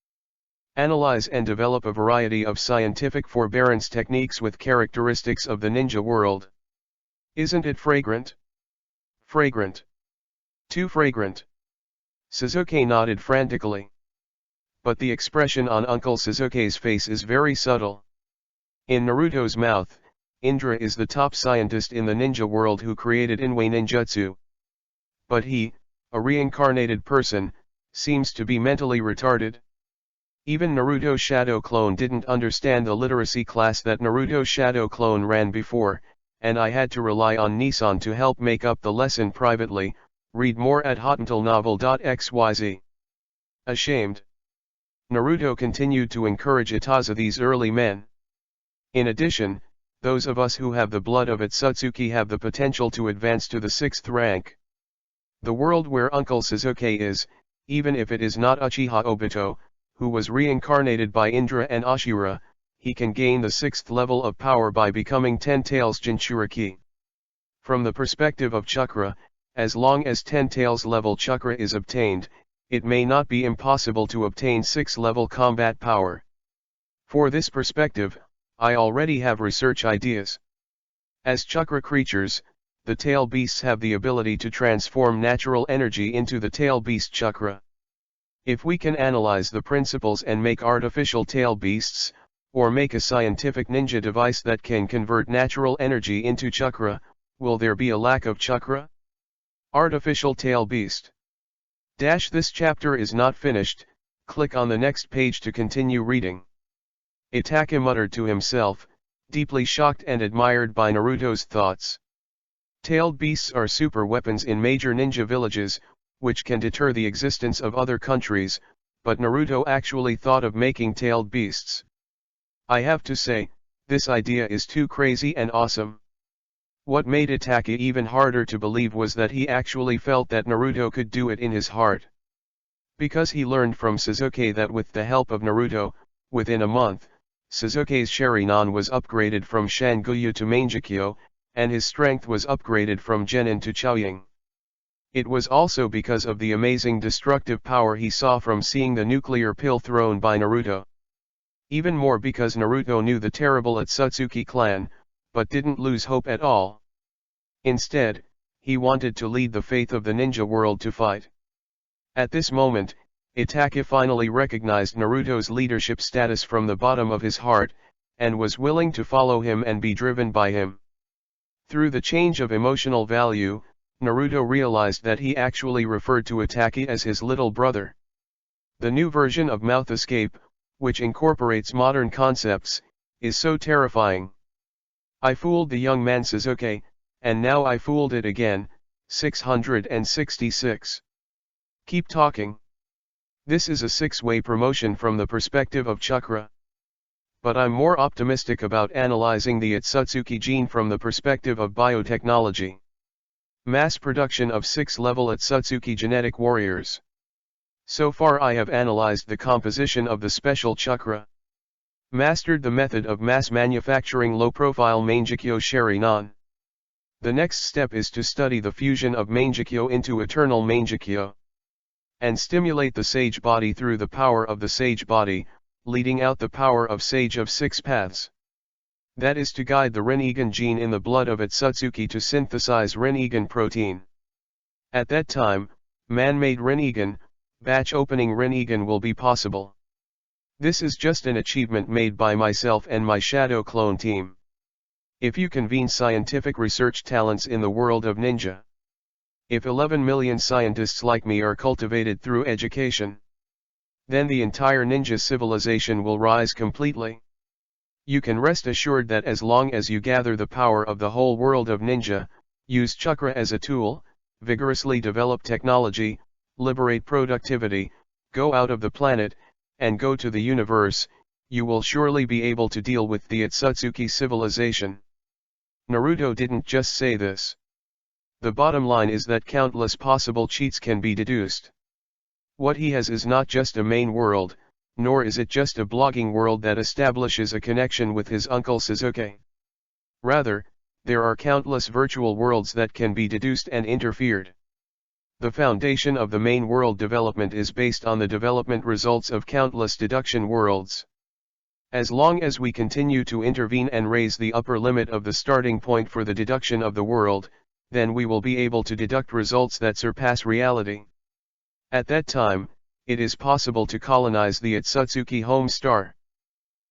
Analyze and develop a variety of scientific forbearance techniques with characteristics of the ninja world. Isn't it fragrant? Fragrant. Too fragrant. Sasuke nodded frantically. But the expression on Uncle Sasuke's face is very subtle. In Naruto's mouth, Indra is the top scientist in the ninja world who created Inway ninjutsu. But he, a reincarnated person, seems to be mentally retarded. Even Naruto's shadow clone didn't understand the literacy class that Naruto's shadow clone ran before, and I had to rely on Nissan to help make up the lesson privately. Read more at hotantillnovel.xyz. Ashamed. Naruto continued to encourage Itaza these early men. In addition, those of us who have the blood of Otsutsuki have the potential to advance to the 6th rank. The world where Uncle Sasuke is, even if it is not Uchiha Obito, who was reincarnated by Indra and Ashura, he can gain the 6th level of power by becoming 10 Tails Jinchuriki. From the perspective of chakra, as long as 10 Tails level chakra is obtained, it may not be impossible to obtain 6th level combat power. For this perspective, I already have research ideas. As chakra creatures, the tail beasts have the ability to transform natural energy into the tail beast chakra. If we can analyze the principles and make artificial tail beasts, or make a scientific ninja device that can convert natural energy into chakra, will there be a lack of chakra? Artificial tail beast. This chapter is not finished. Click on the next page to continue reading. Itachi muttered to himself, deeply shocked and admired by Naruto's thoughts. Tailed beasts are super weapons in major ninja villages, which can deter the existence of other countries, but Naruto actually thought of making tailed beasts. I have to say, this idea is too crazy and awesome. What made Itachi even harder to believe was that he actually felt that Naruto could do it in his heart. Because he learned from Sasuke that with the help of Naruto, within a month, Sasuke's Sharingan was upgraded from Shangyu to Mangekyo, and his strength was upgraded from Genin to Chaoying. It was also because of the amazing destructive power he saw from seeing the nuclear pill thrown by Naruto. Even more because Naruto knew the terrible Otsutsuki clan, but didn't lose hope at all. Instead, he wanted to lead the faith of the ninja world to fight. At this moment, Itachi finally recognized Naruto's leadership status from the bottom of his heart, and was willing to follow him and be driven by him. Through the change of emotional value, Naruto realized that he actually referred to Itachi as his little brother. The new version of Mouth Escape, which incorporates modern concepts, is so terrifying. I fooled the young man Sasuke, and now I fooled it again. 666. Keep talking. This is a 6-way promotion from the perspective of chakra. But I'm more optimistic about analyzing the Otsutsuki gene from the perspective of biotechnology. Mass production of 6-level Otsutsuki genetic warriors. So far I have analyzed the composition of the special chakra. Mastered the method of mass manufacturing low-profile Mangekyo Sherinan. The next step is to study the fusion of Mangekyo into eternal Mangekyo. And stimulate the sage body through the power of the sage body, leading out the power of sage of 6 paths. That is to guide the Rinnegan gene in the blood of Otsutsuki to synthesize Rinnegan protein. At that time, man-made Rinnegan, batch-opening Rinnegan will be possible. This is just an achievement made by myself and my shadow clone team. If you convene scientific research talents in the world of ninja. If 11 million scientists like me are cultivated through education, then the entire ninja civilization will rise completely. You can rest assured that as long as you gather the power of the whole world of ninja, use chakra as a tool, vigorously develop technology, liberate productivity, go out of the planet, and go to the universe, you will surely be able to deal with the Otsutsuki civilization. Naruto didn't just say this. The bottom line is that countless possible cheats can be deduced. What he has is not just a main world, nor is it just a blogging world that establishes a connection with his uncle Sasuke. Rather, there are countless virtual worlds that can be deduced and interfered. The foundation of the main world development is based on the development results of countless deduction worlds. As long as we continue to intervene and raise the upper limit of the starting point for the deduction of the world, then we will be able to deduct results that surpass reality. At that time, it is possible to colonize the Otsutsuki home star.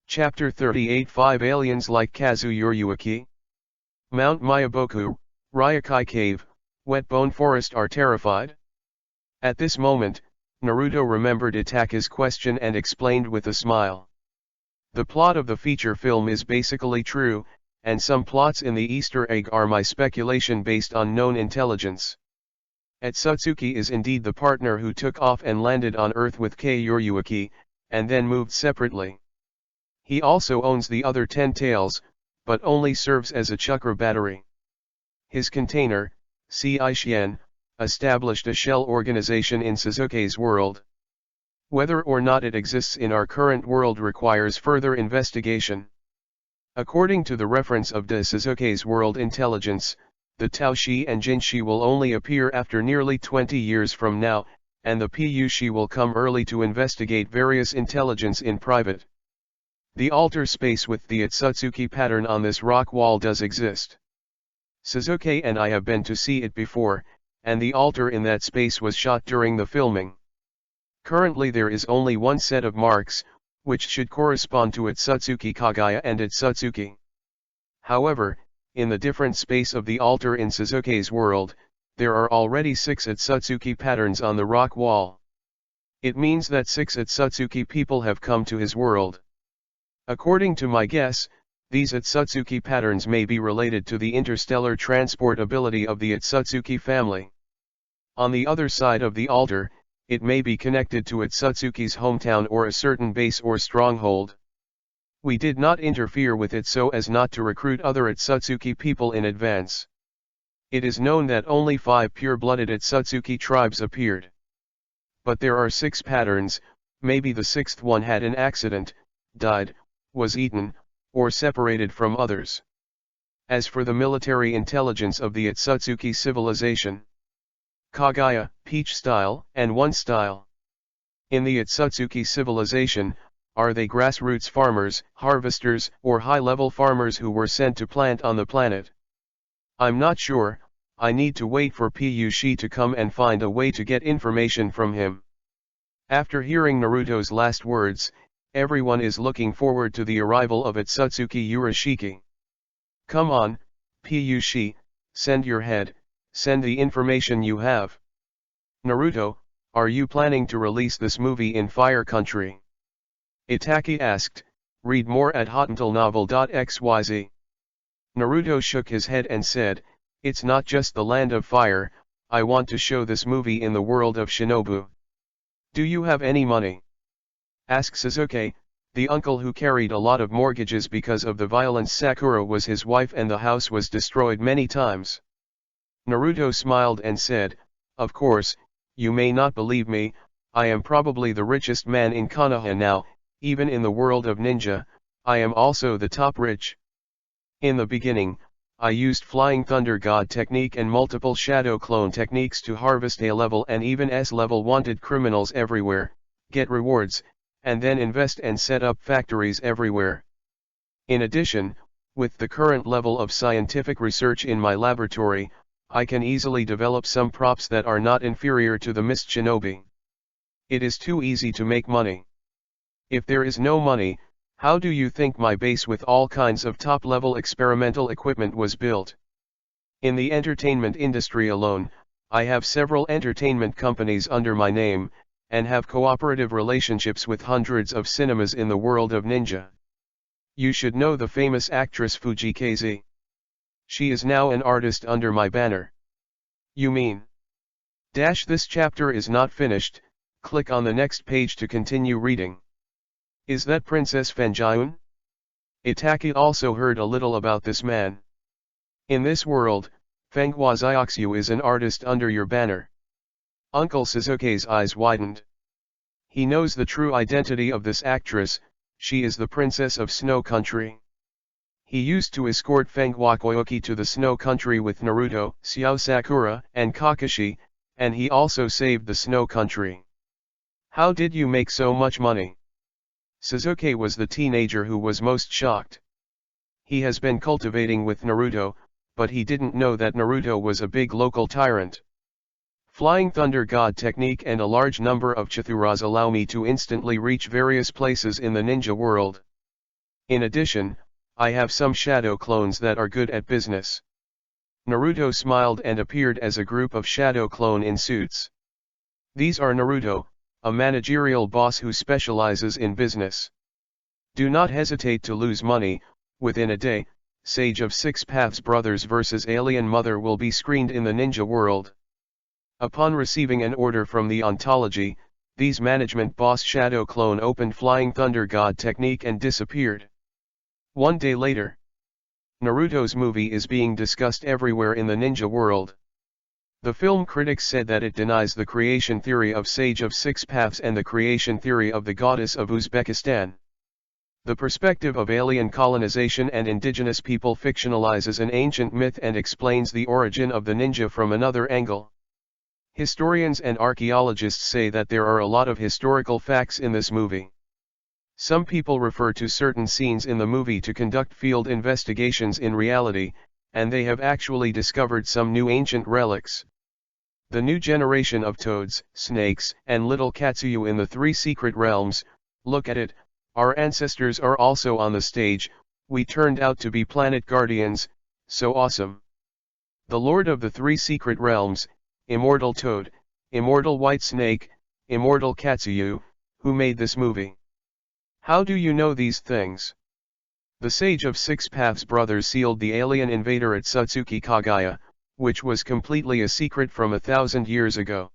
Chapter 38 5 Aliens like Kazu Urashiki. Mount Miyaboku, Ryokai Cave, Wet Bone Forest are terrified? At this moment, Naruto remembered Itake's question and explained with a smile. The plot of the feature film is basically true, and some plots in the Easter egg are my speculation based on known intelligence. Otsutsuki is indeed the partner who took off and landed on Earth with Urashiki, and then moved separately. He also owns the other 10 tails, but only serves as a chakra battery. His container, Seishien, established a shell organization in Sasuke's world. Whether or not it exists in our current world requires further investigation. According to the reference of Sasuke's world intelligence, the Taoshi and Jinshi will only appear after nearly 20 years from now, and the Pushi will come early to investigate various intelligence in private. The altar space with the Otsutsuki pattern on this rock wall does exist. Sasuke and I have been to see it before, and the altar in that space was shot during the filming. Currently there is only one set of marks, which should correspond to Otsutsuki Kagaya and Otsutsuki. However, in the different space of the altar in Sasuke's world, there are already 6 Otsutsuki patterns on the rock wall. It means that 6 Otsutsuki people have come to his world. According to my guess, these Otsutsuki patterns may be related to the interstellar transport ability of the Otsutsuki family. On the other side of the altar, it may be connected to Otsutsuki's hometown or a certain base or stronghold. We did not interfere with it so as not to recruit other Otsutsuki people in advance. It is known that only 5 pure-blooded Otsutsuki tribes appeared. But there are 6 patterns, maybe the 6th one had an accident, died, was eaten, or separated from others. As for the military intelligence of the Otsutsuki civilization, Kagaya, Peach style, and One style. In the Otsutsuki civilization, are they grassroots farmers, harvesters, or high-level farmers who were sent to plant on the planet? I'm not sure, I need to wait for Pushi to come and find a way to get information from him. After hearing Naruto's last words, everyone is looking forward to the arrival of Otsutsuki Urashiki. Come on, Pushi, send your head, send the information you have. Naruto, are you planning to release this movie in Fire Country? Itaki asked, read more at hotantillnovel.xyz. Naruto shook his head and said, it's not just the land of fire, I want to show this movie in the world of Shinobu. Do you have any money? Asked Sasuke, the uncle who carried a lot of mortgages because of the violence. Sakura was his wife and the house was destroyed many times. Naruto smiled and said, "Of course, you may not believe me, I am probably the richest man in Konoha now, even in the world of ninja, I am also the top rich. In the beginning, I used Flying Thunder God technique and multiple shadow clone techniques to harvest A-level and even S-level wanted criminals everywhere, get rewards, and then invest and set up factories everywhere. In addition, with the current level of scientific research in my laboratory, I can easily develop some props that are not inferior to the Mist Shinobi. It is too easy to make money. If there is no money, how do you think my base with all kinds of top-level experimental equipment was built? In the entertainment industry alone, I have several entertainment companies under my name, and have cooperative relationships with hundreds of cinemas in the world of ninja. You should know the famous actress Fujikaze. She is now an artist under my banner." "You mean?" This chapter is not finished, click on the next page to continue reading. "Is that Princess Fanjiun?" Itaki also heard a little about this man. "In this world, Fanghua Xiaoxiu is an artist under your banner." Uncle Sasuke's eyes widened. He knows the true identity of this actress, she is the Princess of Snow Country. He used to escort Fanghua Koyuki to the Snow Country with Naruto, Xiao Sakura, and Kakashi, and he also saved the Snow Country. "How did you make so much money?" Sasuke was the teenager who was most shocked. He has been cultivating with Naruto, but he didn't know that Naruto was a big local tyrant. "Flying Thunder God technique and a large number of Chithuras allow me to instantly reach various places in the ninja world. In addition, I have some shadow clones that are good at business." Naruto smiled and appeared as a group of shadow clone in suits. These are Naruto, a managerial boss who specializes in business. Do not hesitate to lose money. Within a day, Sage of Six Paths Brothers vs Alien Mother will be screened in the ninja world. Upon receiving an order from the ontology, these management boss shadow clone opened Flying Thunder God technique and disappeared. One day later, Naruto's movie is being discussed everywhere in the ninja world. The film critics said that it denies the creation theory of Sage of Six Paths and the creation theory of the goddess of Uzbekistan. The perspective of alien colonization and indigenous people fictionalizes an ancient myth and explains the origin of the ninja from another angle. Historians and archaeologists say that there are a lot of historical facts in this movie. Some people refer to certain scenes in the movie to conduct field investigations in reality, and they have actually discovered some new ancient relics. The new generation of toads, snakes, and little Katsuyu in the three secret realms, look at it, our ancestors are also on the stage, we turned out to be planet guardians, so awesome. The Lord of the Three Secret Realms, Immortal Toad, Immortal White Snake, Immortal Katsuyu, who made this movie? How do you know these things? The Sage of Six Paths Brothers sealed the alien invader at Otsutsuki Kagaya, which was completely a secret from 1,000 years ago.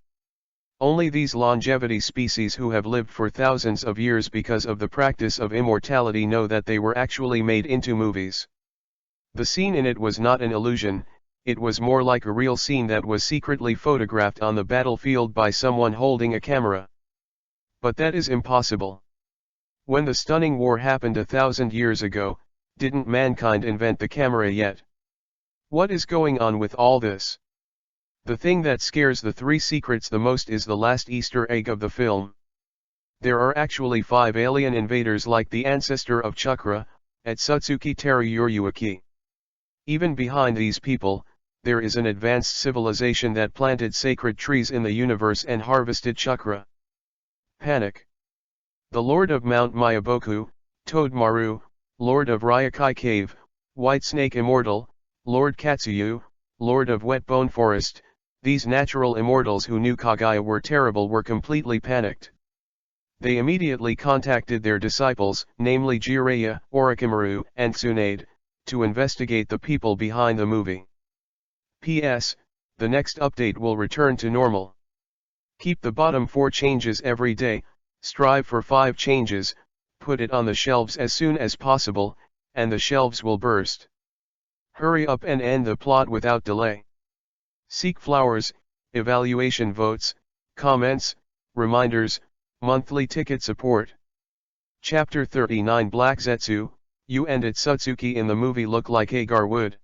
Only these longevity species who have lived for thousands of years because of the practice of immortality know that they were actually made into movies. The scene in it was not an illusion, it was more like a real scene that was secretly photographed on the battlefield by someone holding a camera. But that is impossible. When the stunning war happened 1,000 years ago, didn't mankind invent the camera yet? What is going on with all this? The thing that scares the three secrets the most is the last Easter egg of the film. There are actually 5 alien invaders like the ancestor of Chakra, at Otsutsuki Teruyuruaki. Even behind these people, there is an advanced civilization that planted sacred trees in the universe and harvested Chakra. Panic. The Lord of Mount Mayaboku, Toad Maru, Lord of Ryakai Cave, White Snake Immortal, Lord Katsuyu, Lord of Wet Bone Forest, these natural immortals who knew Kagaya were terrible were completely panicked. They immediately contacted their disciples, namely Jiraiya, Orochimaru, and Tsunade, to investigate the people behind the movie. P.S. The next update will return to normal. Keep the bottom 4 changes every day, strive for 5 changes, put it on the shelves as soon as possible, and the shelves will burst. Hurry up and end the plot without delay. Seek flowers, evaluation votes, comments, reminders, monthly ticket support. Chapter 39 Black Zetsu, you and Otsutsuki in the movie look like Agar would.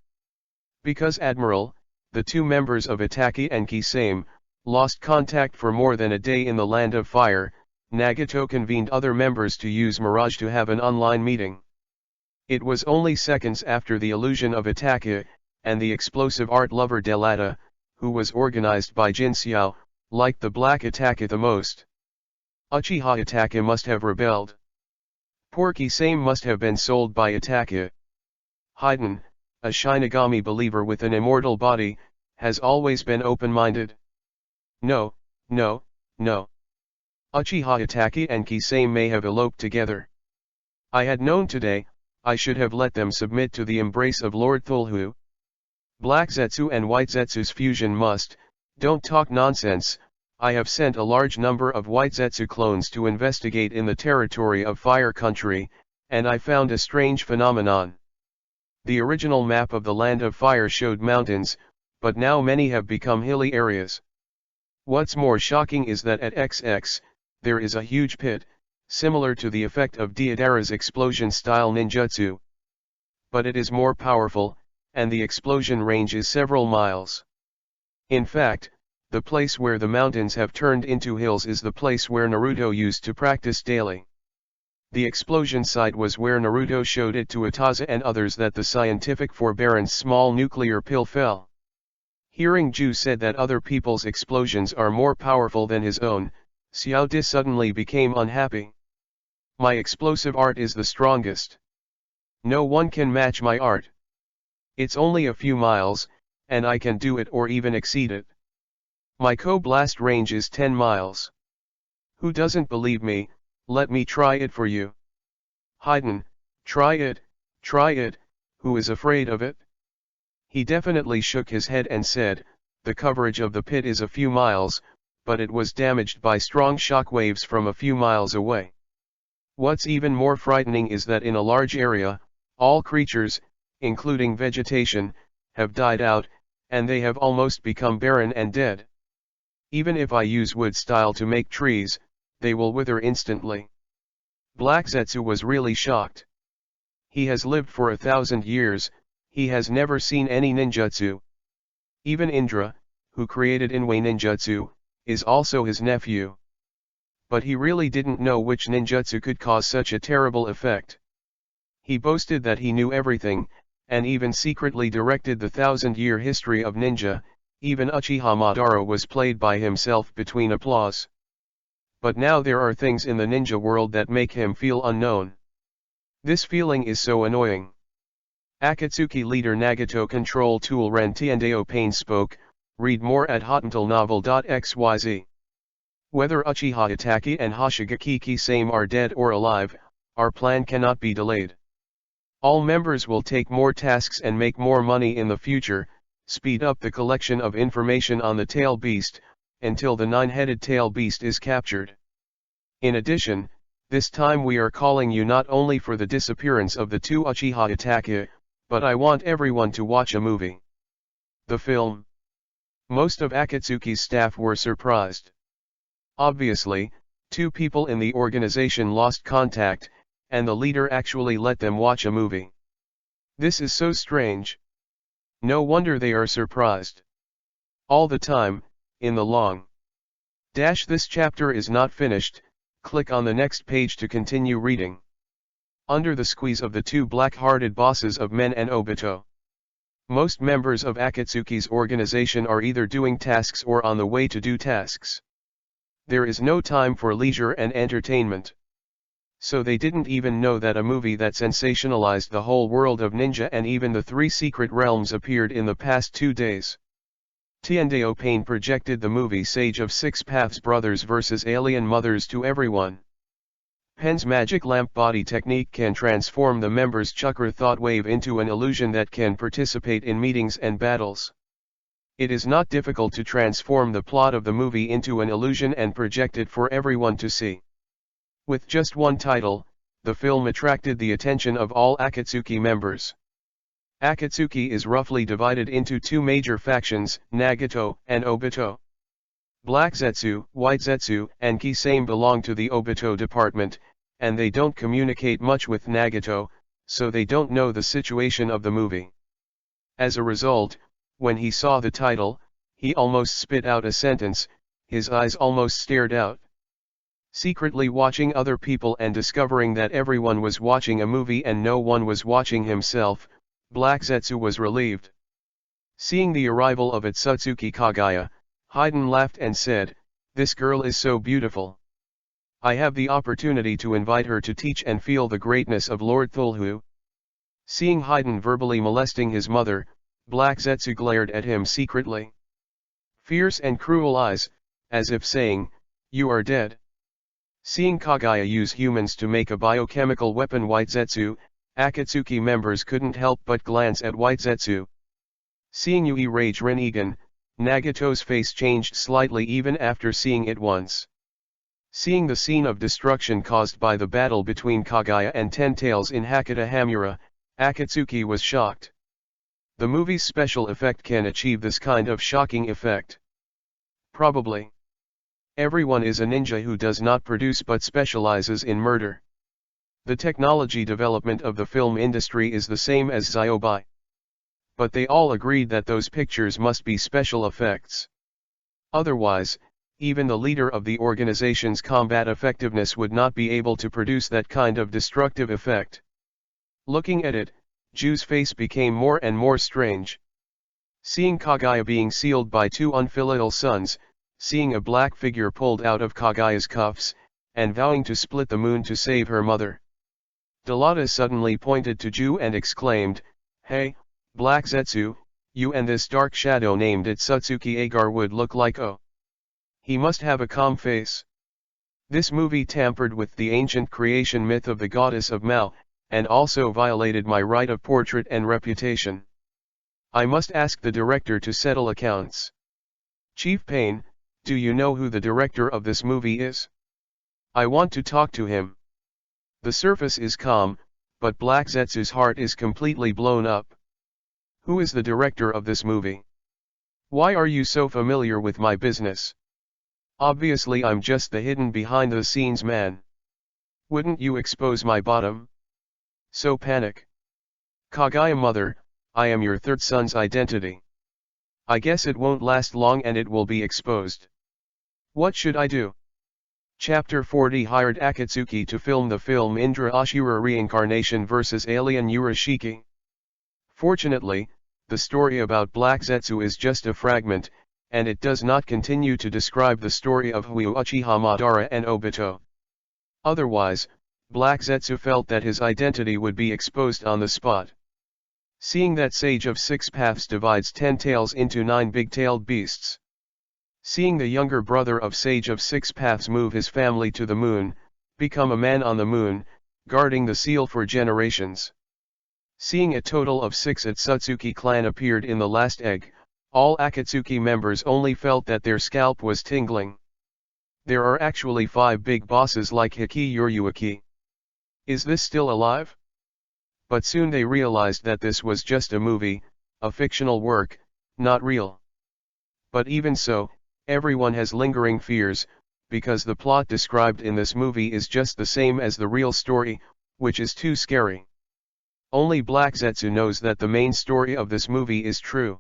Because Admiral, the two members of Itaki and Kisame, lost contact for more than a day in the Land of Fire, Nagato convened other members to use Mirage to have an online meeting. It was only seconds after the illusion of Itaki, and the explosive art lover Delata, who was organized by Jin Xiao, liked the Black Itaki the most. Uchiha Itaki must have rebelled. Poor Kisame must have been sold by Itaki. Haiden, a Shinigami believer with an immortal body, has always been open-minded. No, no, no. Uchiha Itaki and Kisame may have eloped together. I had known today, I should have let them submit to the embrace of Lord Thulhu. Black Zetsu and White Zetsu's fusion must, don't talk nonsense. I have sent a large number of White Zetsu clones to investigate in the territory of Fire Country, and I found a strange phenomenon. The original map of the Land of Fire showed mountains, but now many have become hilly areas. What's more shocking is that at XX, there is a huge pit, similar to the effect of Deidara's explosion-style ninjutsu. But it is more powerful, and the explosion range is several miles. In fact, the place where the mountains have turned into hills is the place where Naruto used to practice daily. The explosion site was where Naruto showed it to Itaza and others that the scientific forbearance small nuclear pill fell. Hearing Ju said that other people's explosions are more powerful than his own, Xiao Di suddenly became unhappy. My explosive art is the strongest. No one can match my art. It's only a few miles, and I can do it or even exceed it. My co-blast range is 10 miles. Who doesn't believe me? Let me try it for you. Haiden, try it, who is afraid of it? He definitely shook his head and said, the coverage of the pit is a few miles, but it was damaged by strong shock waves from a few miles away. What's even more frightening is that in a large area, all creatures, including vegetation, have died out, and they have almost become barren and dead. Even if I use wood style to make trees, they will wither instantly. Black Zetsu was really shocked. He has lived for 1,000 years, he has never seen any ninjutsu. Even Indra, who created Inway ninjutsu, is also his nephew. But he really didn't know which ninjutsu could cause such a terrible effect. He boasted that he knew everything, and even secretly directed the 1,000-year history of ninja. Even Uchiha Madara was played by himself between applause. But now there are things in the ninja world that make him feel unknown. This feeling is so annoying. Akatsuki leader Nagato Control Tool Ren Tiendeo Pain spoke, read more at hotnovel.xyz. Whether Uchiha Itaki and Hoshigaki Kisame are dead or alive, our plan cannot be delayed. All members will take more tasks and make more money in the future, speed up the collection of information on the tail beast, until the 9-headed tail beast is captured. In addition, this time we are calling you not only for the disappearance of the two Uchiha Itaki, but I want everyone to watch a movie. The film. Most of Akatsuki's staff were surprised. Obviously, two people in the organization lost contact, and the leader actually let them watch a movie. This is so strange. No wonder they are surprised. All the time, in the long dash this chapter is not finished, click on the next page to continue reading. Under the squeeze of the two black-hearted bosses of Men and Obito. Most members of Akatsuki's organization are either doing tasks or on the way to do tasks. There is no time for leisure and entertainment. So they didn't even know that a movie that sensationalized the whole world of ninja and even the 3 secret realms appeared in the past 2 days. Tiendeo Pain projected the movie Sage of Six Paths Brothers vs. Alien Mothers to everyone. Pen's magic lamp body technique can transform the member's chakra thought wave into an illusion that can participate in meetings and battles. It is not difficult to transform the plot of the movie into an illusion and project it for everyone to see. With just one title, the film attracted the attention of all Akatsuki members. Akatsuki is roughly divided into two major factions, Nagato and Obito. Black Zetsu, White Zetsu, and Kisame belong to the Obito department, and they don't communicate much with Nagato, so they don't know the situation of the movie. As a result, when he saw the title, he almost spit out a sentence, his eyes almost stared out. Secretly watching other people and discovering that everyone was watching a movie and no one was watching himself, Black Zetsu was relieved. Seeing the arrival of Otsutsuki Kaguya, Hayden laughed and said, "This girl is so beautiful. I have the opportunity to invite her to teach and feel the greatness of Lord Thulhu." Seeing Hayden verbally molesting his mother, Black Zetsu glared at him secretly. Fierce and cruel eyes, as if saying, "You are dead." Seeing Kaguya use humans to make a biochemical weapon White Zetsu, Akatsuki members couldn't help but glance at White Zetsu. Seeing Yui rage Rinnegan, Nagato's face changed slightly even after seeing it once. Seeing the scene of destruction caused by the battle between Kaguya and Ten Tails in Hakata Hamura, Akatsuki was shocked. The movie's special effect can achieve this kind of shocking effect. Probably. Everyone is a ninja who does not produce but specializes in murder. The technology development of the film industry is the same as Zyobai. But they all agreed that those pictures must be special effects. Otherwise, even the leader of the organization's combat effectiveness would not be able to produce that kind of destructive effect. Looking at it, Ju's face became more and more strange. Seeing Kaguya being sealed by two unfilial sons, seeing a black figure pulled out of Kaguya's cuffs, and vowing to split the moon to save her mother. Delata suddenly pointed to Ju and exclaimed, "Hey, Black Zetsu, you and this dark shadow named Otsutsuki Agar would look like he must have a calm face." This movie tampered with the ancient creation myth of the goddess of Mao, and also violated my right of portrait and reputation. I must ask the director to settle accounts. Chief Payne, do you know who the director of this movie is? I want to talk to him. The surface is calm, but Black Zetsu's heart is completely blown up. Who is the director of this movie? Why are you so familiar with my business? Obviously I'm just the hidden behind the scenes man. Wouldn't you expose my bottom? So panic. Kaguya mother, I am your third son's identity. I guess it won't last long and it will be exposed. What should I do? Chapter 40 hired Akatsuki to film the film Indra Ashura Reincarnation vs. Alien Urashiki. Fortunately, the story about Black Zetsu is just a fragment, and it does not continue to describe the story of Hui Uchiha Madara and Obito. Otherwise, Black Zetsu felt that his identity would be exposed on the spot. Seeing that Sage of Six Paths divides 10 tails into 9 big-tailed beasts. Seeing the younger brother of Sage of Six Paths move his family to the moon, become a man on the moon, guarding the seal for generations. Seeing a total of 6 Otsutsuki clan appeared in the last egg, all Akatsuki members only felt that their scalp was tingling. There are actually 5 big bosses like Hiki Yuryuaki. Is this still alive? But soon they realized that this was just a movie, a fictional work, not real. But even so, everyone has lingering fears, because the plot described in this movie is just the same as the real story, which is too scary. Only Black Zetsu knows that the main story of this movie is true.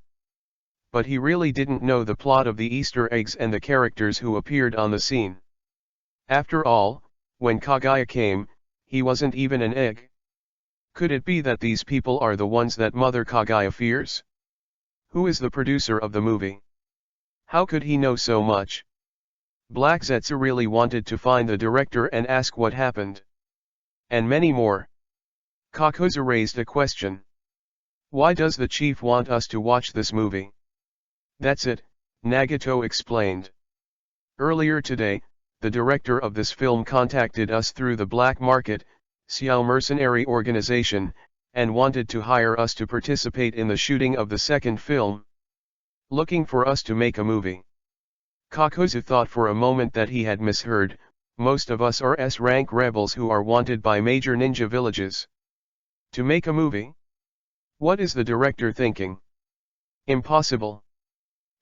But he really didn't know the plot of the Easter eggs and the characters who appeared on the scene. After all, when Kaguya came, he wasn't even an egg. Could it be that these people are the ones that Mother Kaguya fears? Who is the producer of the movie? How could he know so much? Black Zetsu really wanted to find the director and ask what happened. And many more. Kakuzu raised a question. Why does the chief want us to watch this movie? That's it, Nagato explained. Earlier today, the director of this film contacted us through the black market, Xiao mercenary organization, and wanted to hire us to participate in the shooting of the second film. Looking for us to make a movie. Kakuzu thought for a moment that he had misheard. Most of us are S-rank rebels who are wanted by major ninja villages. To make a movie? What is the director thinking? Impossible.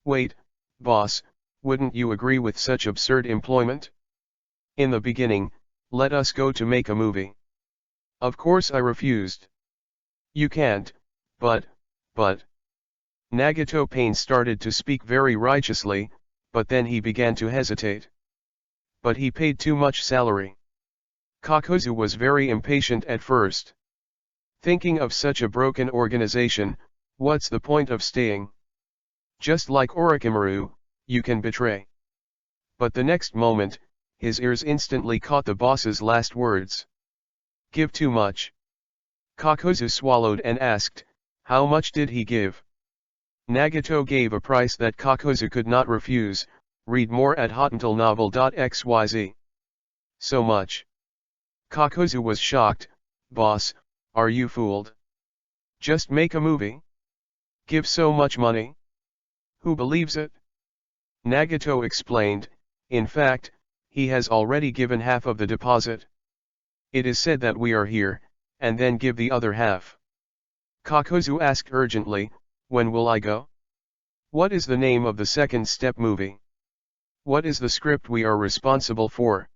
Wait, boss, wouldn't you agree with such absurd employment? In the beginning, let us go to make a movie. Of course I refused. You can't, but. Nagato Pain started to speak very righteously, but then he began to hesitate. But he paid too much salary. Kakuzu was very impatient at first. Thinking of such a broken organization, what's the point of staying? Just like Orochimaru, you can betray. But the next moment, his ears instantly caught the boss's last words. Give too much. Kakuzu swallowed and asked, how much did he give? Nagato gave a price that Kakuzu could not refuse. Read more at hotuntilnovel.xyz. So much. Kakuzu was shocked. Boss, are you fooled? Just make a movie? Give so much money? Who believes it? Nagato explained, in fact, he has already given half of the deposit. It is said that we are here, and then give the other half. Kakuzu asked urgently, when will I go? What is the name of the second step movie? What is the script we are responsible for?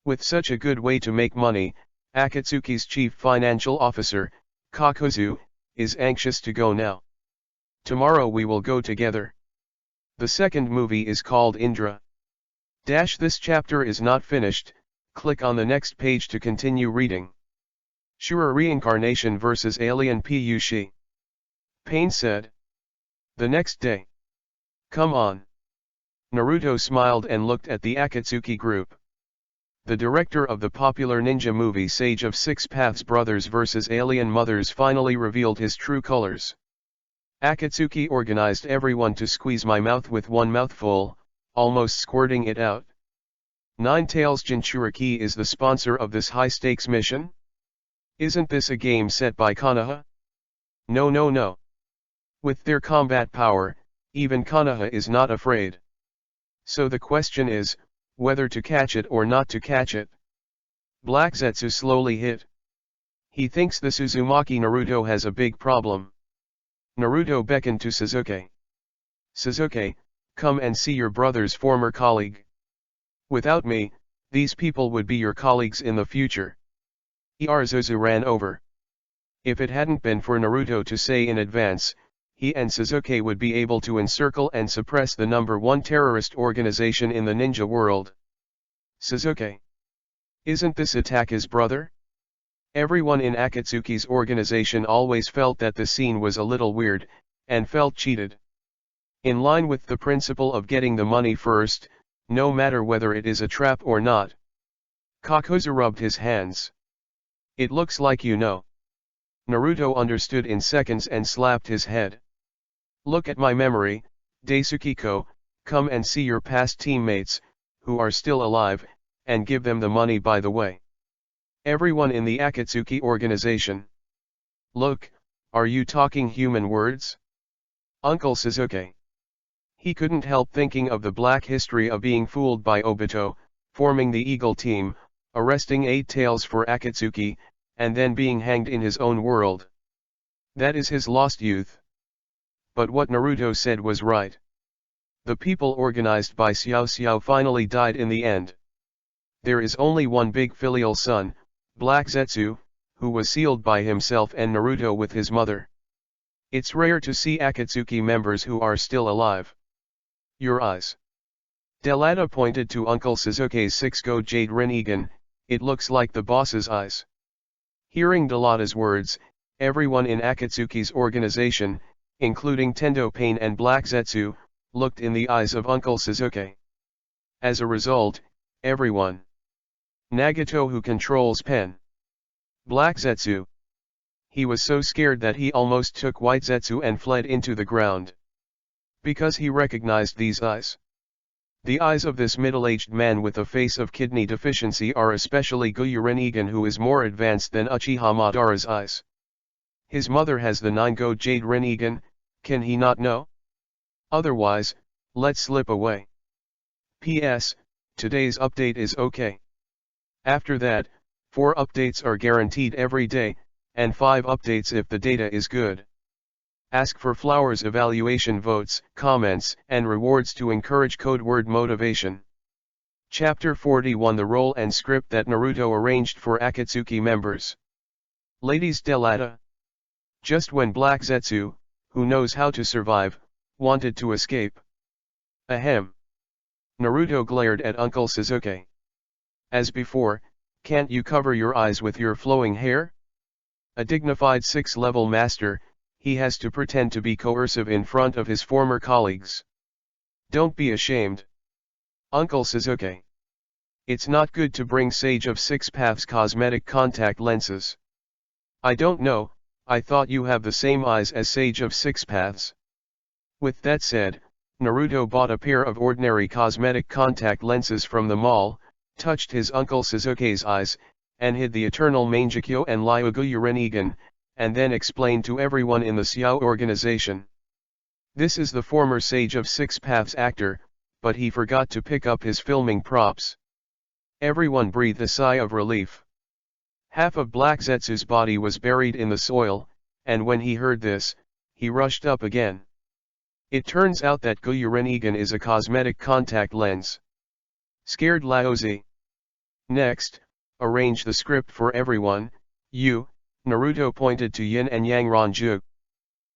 With such a good way to make money, Akatsuki's chief financial officer, Kakuzu, is anxious to go now. Tomorrow we will go together. The second movie is called Indra. This chapter is not finished, click on the next page to continue reading. Shura Reincarnation vs Alien Pushi. Pain said. The next day. Come on. Naruto smiled and looked at the Akatsuki group. The director of the popular ninja movie Sage of Six Paths Brothers vs Alien Mothers finally revealed his true colors. Akatsuki organized everyone to squeeze my mouth with one mouthful, almost squirting it out. Nine Tails Jinchuriki is the sponsor of this high-stakes mission? Isn't this a game set by Konoha? No. With their combat power, even Konoha is not afraid. So the question is, whether to catch it or not to catch it. Black Zetsu slowly hit. He thinks the Suzumaki Naruto has a big problem. Naruto beckoned to Sasuke. Sasuke, come and see your brother's former colleague. Without me, these people would be your colleagues in the future. Ieyasu ran over. If it hadn't been for Naruto to say in advance, he and Sasuke would be able to encircle and suppress the #1 terrorist organization in the ninja world. Sasuke. Isn't this Ataka's brother? Everyone in Akatsuki's organization always felt that the scene was a little weird, and felt cheated. In line with the principle of getting the money first, no matter whether it is a trap or not. Kakuzu rubbed his hands. It looks like you know. Naruto understood in seconds and slapped his head. Look at my memory, Daisukiko, come and see your past teammates, who are still alive, and give them the money by the way. Everyone in the Akatsuki organization. Look, are you talking human words? Uncle Sasuke. He couldn't help thinking of the black history of being fooled by Obito, forming the Eagle team, arresting 8 Tails for Akatsuki, and then being hanged in his own world. That is his lost youth. But what Naruto said was right. The people organized by Xiao Xiao finally died in the end. There is only one big filial son, Black Zetsu, who was sealed by himself and Naruto with his mother. It's rare to see Akatsuki members who are still alive. Your eyes. Delata pointed to Uncle Sasuke's 6-go Jade Rinnegan, it looks like the boss's eyes. Hearing Delata's words, everyone in Akatsuki's organization, including Tendo Pain and Black Zetsu, looked in the eyes of Uncle Sasuke. As a result, everyone. Nagato who controls Pen. Black Zetsu. He was so scared that he almost took White Zetsu and fled into the ground. Because he recognized these eyes. The eyes of this middle-aged man with a face of kidney deficiency are especially Guyu Rinnegan, who is more advanced than Uchiha Madara's eyes. His mother has the 9-go Jade Rinnegan, can he not know? Otherwise, let's slip away. P.S. Today's update is okay. After that, 4 updates are guaranteed every day, and 5 updates if the data is good. Ask for flowers evaluation votes, comments, and rewards to encourage code word motivation. Chapter 41 The role and script that Naruto arranged for Akatsuki members. Ladies Delata. Just when Black Zetsu, who knows how to survive, wanted to escape. Ahem. Naruto glared at Uncle Sasuke. As before, can't you cover your eyes with your flowing hair? A dignified 6th-level master, he has to pretend to be coercive in front of his former colleagues. Don't be ashamed. Uncle Sasuke. It's not good to bring Sage of Six Paths cosmetic contact lenses. I don't know, I thought you have the same eyes as Sage of Six Paths. With that said, Naruto bought a pair of ordinary cosmetic contact lenses from the mall, touched his Uncle Sasuke's eyes, and hid the eternal Mangekyo and Ryugu Rinnegan, and then explained to everyone in the Xiao organization. This is the former Sage of Six Paths actor, but he forgot to pick up his filming props. Everyone breathed a sigh of relief. Half of Black Zetsu's body was buried in the soil, and when he heard this, he rushed up again. It turns out that Guyu Rinnegan is a cosmetic contact lens. Scared Laozi. Next, arrange the script for everyone. You, Naruto pointed to Yin and Yang Ranju.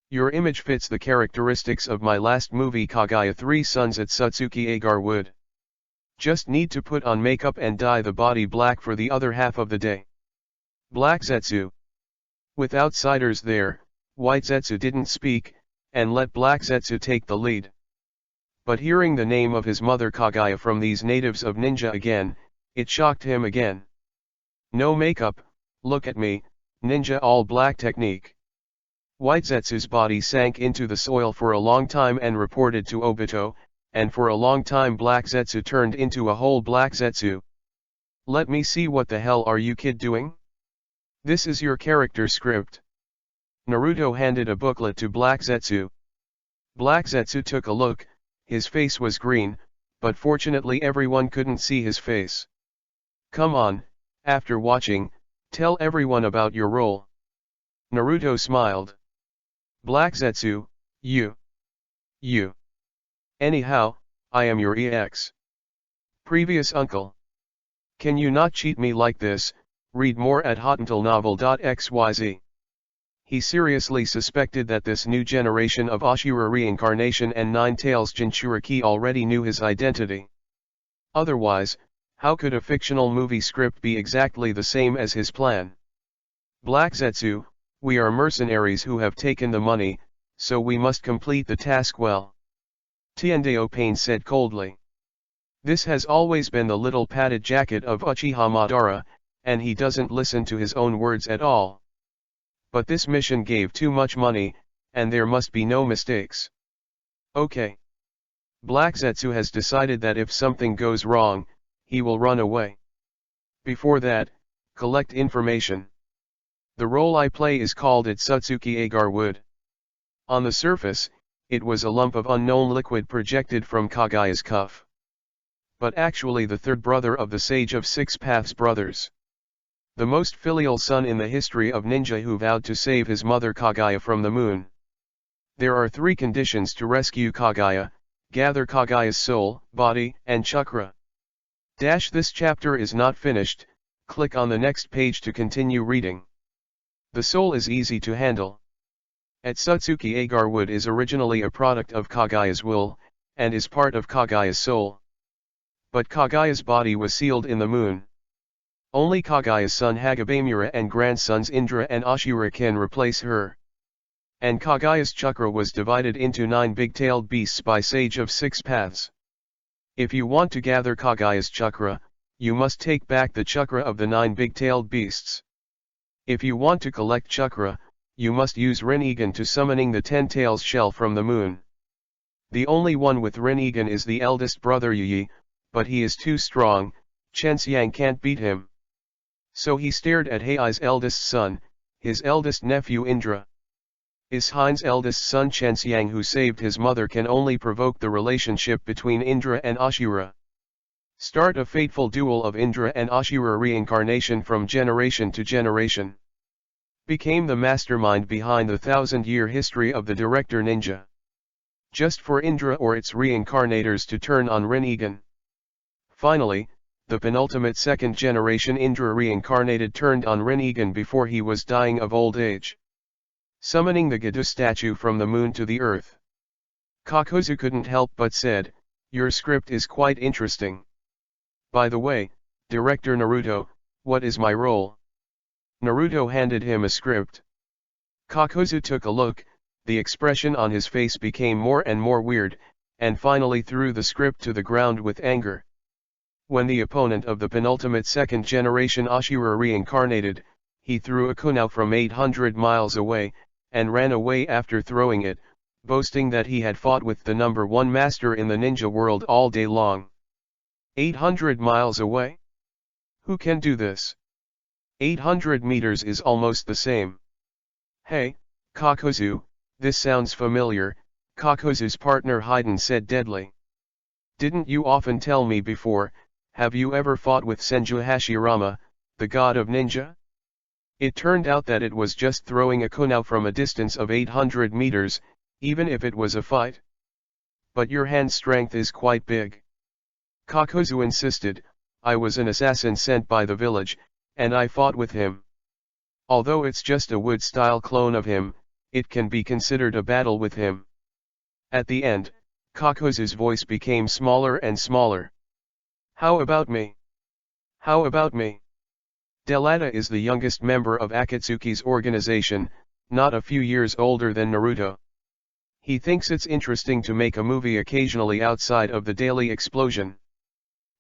Your image fits the characteristics of my last movie Kaguya 3 Sons at Otsutsuki Agar Wood. Just need to put on makeup and dye the body black for the other half of the day. Black Zetsu. With outsiders there, White Zetsu didn't speak, and let Black Zetsu take the lead. But hearing the name of his mother Kaguya from these natives of ninja again, it shocked him again. No makeup, look at me, ninja all black technique. White Zetsu's body sank into the soil for a long time and reported to Obito, and for a long time Black Zetsu turned into a whole Black Zetsu. Let me see, what the hell are you kid doing? This is your character script. Naruto handed a booklet to Black Zetsu. Black Zetsu took a look, his face was green, but fortunately everyone couldn't see his face. Come on, after watching, tell everyone about your role. Naruto smiled. Black Zetsu, you. Anyhow, I am your EX. Previous uncle. Can you not cheat me like this? Read more at hotuntilnovel.xyz. He seriously suspected that this new generation of Ashura reincarnation and Nine Tails Jinchuriki already knew his identity. Otherwise, how could a fictional movie script be exactly the same as his plan? Black Zetsu, we are mercenaries who have taken the money, so we must complete the task well. Tiendeo Pain said coldly. This has always been the little padded jacket of Uchiha Madara, and he doesn't listen to his own words at all. But this mission gave too much money, and there must be no mistakes. Okay. Black Zetsu has decided that if something goes wrong, he will run away. Before that, collect information. The role I play is called Otsutsuki Agar Wood. On the surface, it was a lump of unknown liquid projected from Kaguya's cuff. But actually the third brother of the Sage of Six Paths brothers. The most filial son in the history of ninja who vowed to save his mother Kaguya from the moon. There are 3 conditions to rescue Kaguya: gather Kaguya's soul, body, and chakra. This chapter is not finished, click on the next page to continue reading. The soul is easy to handle. Otsutsuki Agar Wood is originally a product of Kaguya's will, and is part of Kaguya's soul. But Kaguya's body was sealed in the moon. Only Kaguya's son Hagabamura and grandsons Indra and Ashura can replace her. And Kaguya's chakra was divided into 9 big-tailed beasts by Sage of Six Paths. If you want to gather Kaguya's chakra, you must take back the chakra of the 9 big-tailed beasts. If you want to collect chakra, you must use Rinnegan to summoning the 10 tails shell from the moon. The only one with Rinnegan is the eldest brother Yi, but he is too strong, Chen Xiang can't beat him. So he stared at Hei's eldest son, his eldest nephew Indra. Ishein's eldest son Chen Xiang, who saved his mother, can only provoke the relationship between Indra and Ashura. Start a fateful duel of Indra and Ashura reincarnation from generation to generation. became the mastermind behind the 1,000-year history of the director ninja. Just for Indra or its reincarnators to turn on Rinnegan. Finally, the penultimate second-generation Indra reincarnated turned on Rinnegan before he was dying of old age, summoning the Gedo statue from the moon to the earth. Kakuzu couldn't help but said, "Your script is quite interesting. By the way, Director Naruto, what is my role?" Naruto handed him a script. Kakuzu took a look, the expression on his face became more and more weird, and finally threw the script to the ground with anger. When the opponent of the penultimate second-generation Ashura reincarnated, he threw a kunai from 800 miles away, and ran away after throwing it, boasting that he had fought with the number one master in the ninja world all day long. 800 miles away? Who can do this? 800 meters is almost the same. Hey, Kakuzu, this sounds familiar, Kakuzu's partner Haiden said deadly. Didn't you often tell me before, have you ever fought with Senju Hashirama, the god of ninja? It turned out that it was just throwing a kunai from a distance of 800 meters, even if it was a fight. But your hand strength is quite big. Kakuzu insisted, I was an assassin sent by the village, and I fought with him. Although it's just a wood-style clone of him, it can be considered a battle with him. At the end, Kakuzu's voice became smaller and smaller. How about me? How about me? Delata is the youngest member of Akatsuki's organization, not a few years older than Naruto. He thinks it's interesting to make a movie occasionally outside of the daily explosion.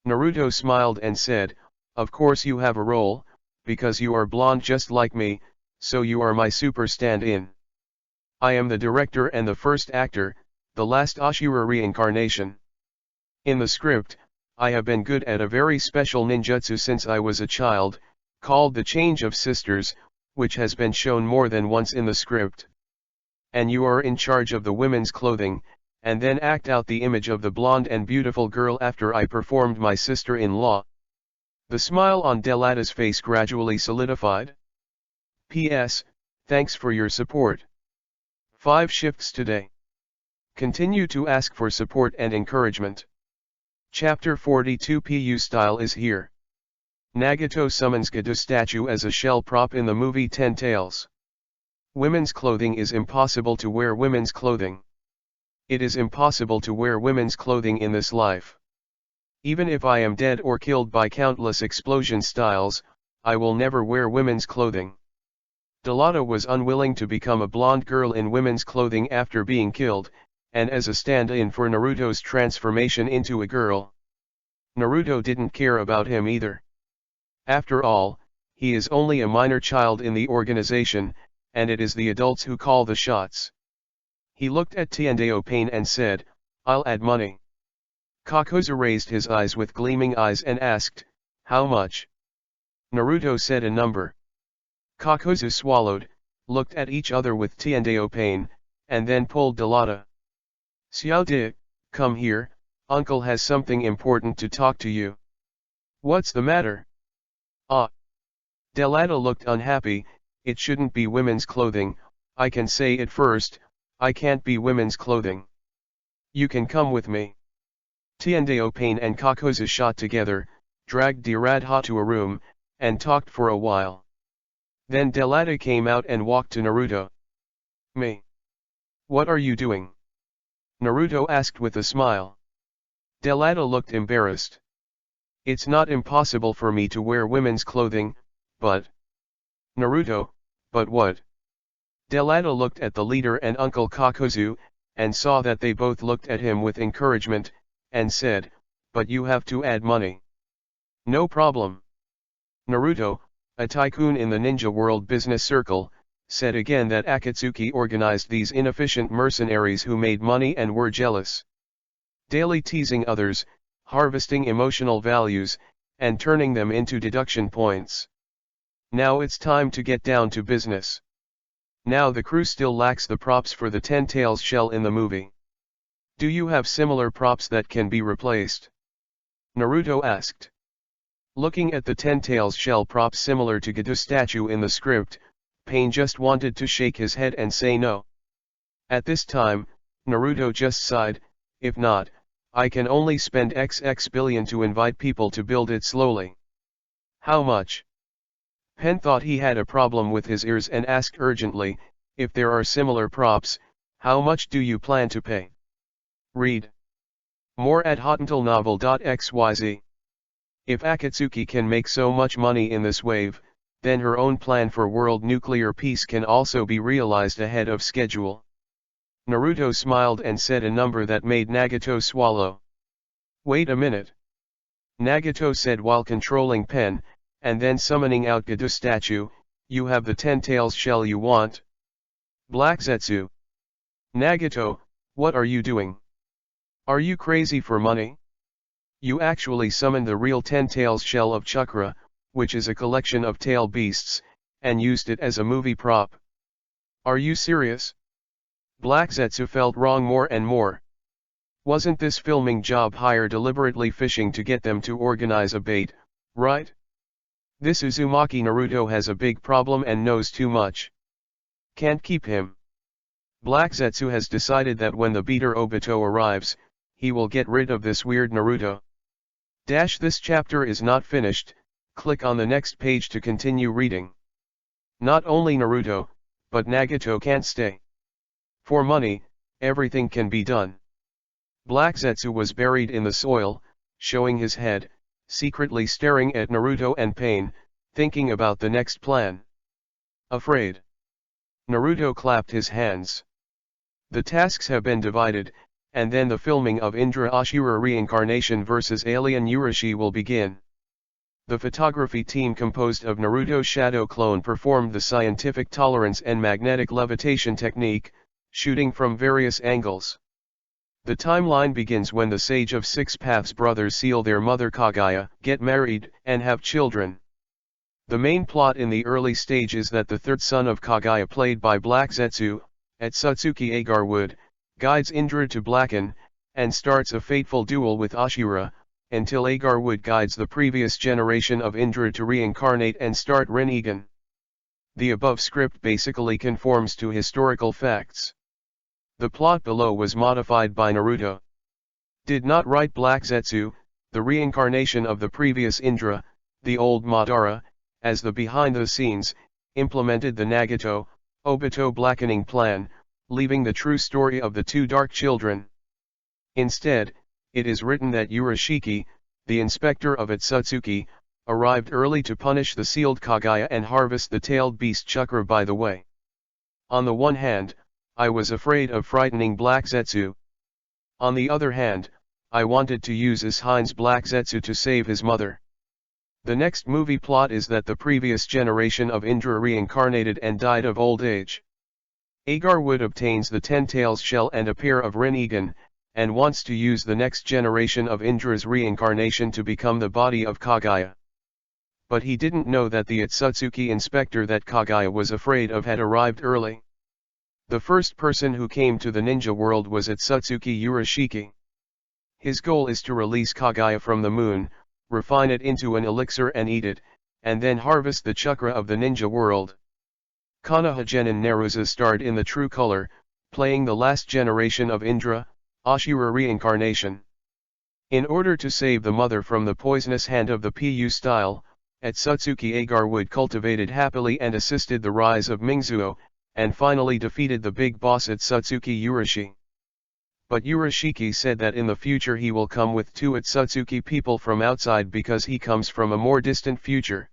Naruto smiled and said, of course you have a role, because you are blonde just like me, so you are my super stand-in. I am the director and the first actor, the last Ashura reincarnation. In the script, I have been good at a very special ninjutsu since I was a child, called the Change of Sisters, which has been shown more than once in the script. And you are in charge of the women's clothing, and then act out the image of the blonde and beautiful girl after I performed my sister-in-law. The smile on Delata's face gradually solidified. P.S. Thanks for your support. 5 shifts today. Continue to ask for support and encouragement. Chapter 42 PU Style is here. Nagato summons Gedo statue as a shell prop in the movie Ten Tails. Women's clothing is impossible to wear women's clothing. It is impossible to wear women's clothing in this life. Even if I am dead or killed by countless explosion styles, I will never wear women's clothing. Delata was unwilling to become a blonde girl in women's clothing after being killed, and as a stand-in for Naruto's transformation into a girl. Naruto didn't care about him either. After all, he is only a minor child in the organization, and it is the adults who call the shots. He looked at Tiendeo Pain and said, I'll add money. Kakuzu raised his eyes with gleaming eyes and asked, how much? Naruto said a number. Kakuzu swallowed, looked at each other with Tiendeo Pain, and then pulled Delata. Xiao Di, come here, uncle has something important to talk to you. What's the matter? Ah. Delata looked unhappy, it shouldn't be women's clothing, I can say it first, I can't be women's clothing. You can come with me. Tiendeo Pain and Kakuzu shot together, dragged Radha to a room, and talked for a while. Then Delata came out and walked to Naruto. Me? What are you doing? Naruto asked with a smile. Delata looked embarrassed. It's not impossible for me to wear women's clothing, but... Naruto, but what? Delata looked at the leader and Uncle Kakuzu, and saw that they both looked at him with encouragement, and said, but you have to add money. No problem. Naruto, a tycoon in the ninja world business circle, said again that Akatsuki organized these inefficient mercenaries who made money and were jealous. Daily teasing others, harvesting emotional values, and turning them into deduction points. Now it's time to get down to business. Now the crew still lacks the props for the Ten Tails shell in the movie. Do you have similar props that can be replaced? Naruto asked. Looking at the Ten Tails shell prop similar to Gedo statue in the script, Pain just wanted to shake his head and say no. At this time, Naruto just sighed, if not, I can only spend XX billion to invite people to build it slowly. How much? Pen thought he had a problem with his ears and asked urgently, if there are similar props, how much do you plan to pay? Read more at hotuntelnovel.xyz. If Akatsuki can make so much money in this wave, then her own plan for world nuclear peace can also be realized ahead of schedule. Naruto smiled and said a number that made Nagato swallow. Wait a minute. Nagato said while controlling Pen, and then summoning out Gado statue, you have the 10 tails shell you want? Black Zetsu. Nagato, what are you doing? Are you crazy for money? You actually summoned the real 10 tails shell of Chakra, which is a collection of tail beasts, and used it as a movie prop. Are you serious? Black Zetsu felt wrong more and more. Wasn't this filming job hire deliberately fishing to get them to organize a bait, right? This Uzumaki Naruto has a big problem and knows too much. Can't keep him. Black Zetsu has decided that when the beater Obito arrives, he will get rid of this weird Naruto. This chapter is not finished, click on the next page to continue reading. Not only Naruto, but Nagato can't stay. For money, everything can be done. Black Zetsu was buried in the soil, showing his head, secretly staring at Naruto and Pain, thinking about the next plan. Afraid. Naruto clapped his hands. The tasks have been divided, and then the filming of Indra Ashura reincarnation vs Alien Urashiki will begin. The photography team composed of Naruto's shadow clone performed the scientific tolerance and magnetic levitation technique, shooting from various angles. The timeline begins when the Sage of Six Paths brothers seal their mother Kaguya, get married, and have children. The main plot in the early stage is that the third son of Kaguya, played by Black Zetsu, Otsutsuki Agarwood, guides Indra to Blacken, and starts a fateful duel with Ashura, until Agarwood guides the previous generation of Indra to reincarnate and start Rinnegan. The above script basically conforms to historical facts. The plot below was modified by Naruto. Did not write Black Zetsu, the reincarnation of the previous Indra, the old Madara, as the behind-the-scenes, implemented the Nagato, Obito blackening plan, leaving the true story of the two dark children. Instead, it is written that Urashiki, the inspector of Otsutsuki, arrived early to punish the sealed Kaguya and harvest the tailed beast Chakra by the way. On the one hand, I was afraid of frightening Black Zetsu. On the other hand, I wanted to use Heinz Black Zetsu to save his mother. The next movie plot is that the previous generation of Indra reincarnated and died of old age. Agarwood obtains the 10 tails shell and a pair of Rinnegan, and wants to use the next generation of Indra's reincarnation to become the body of Kaguya. But he didn't know that the Otsutsuki inspector that Kaguya was afraid of had arrived early. The first person who came to the ninja world was Otsutsuki Urashiki. His goal is to release Kaguya from the moon, refine it into an elixir and eat it, and then harvest the chakra of the ninja world. Konoha Genin Nerusa starred in the True Color, playing the last generation of Indra, Ashura reincarnation. In order to save the mother from the poisonous hand of the EPUB style, Otsutsuki Agarwood cultivated happily and assisted the rise of Mingzuo, and finally defeated the big boss Otsutsuki Urashiki. But Urashiki said that in the future he will come with 2 Otsutsuki people from outside because he comes from a more distant future.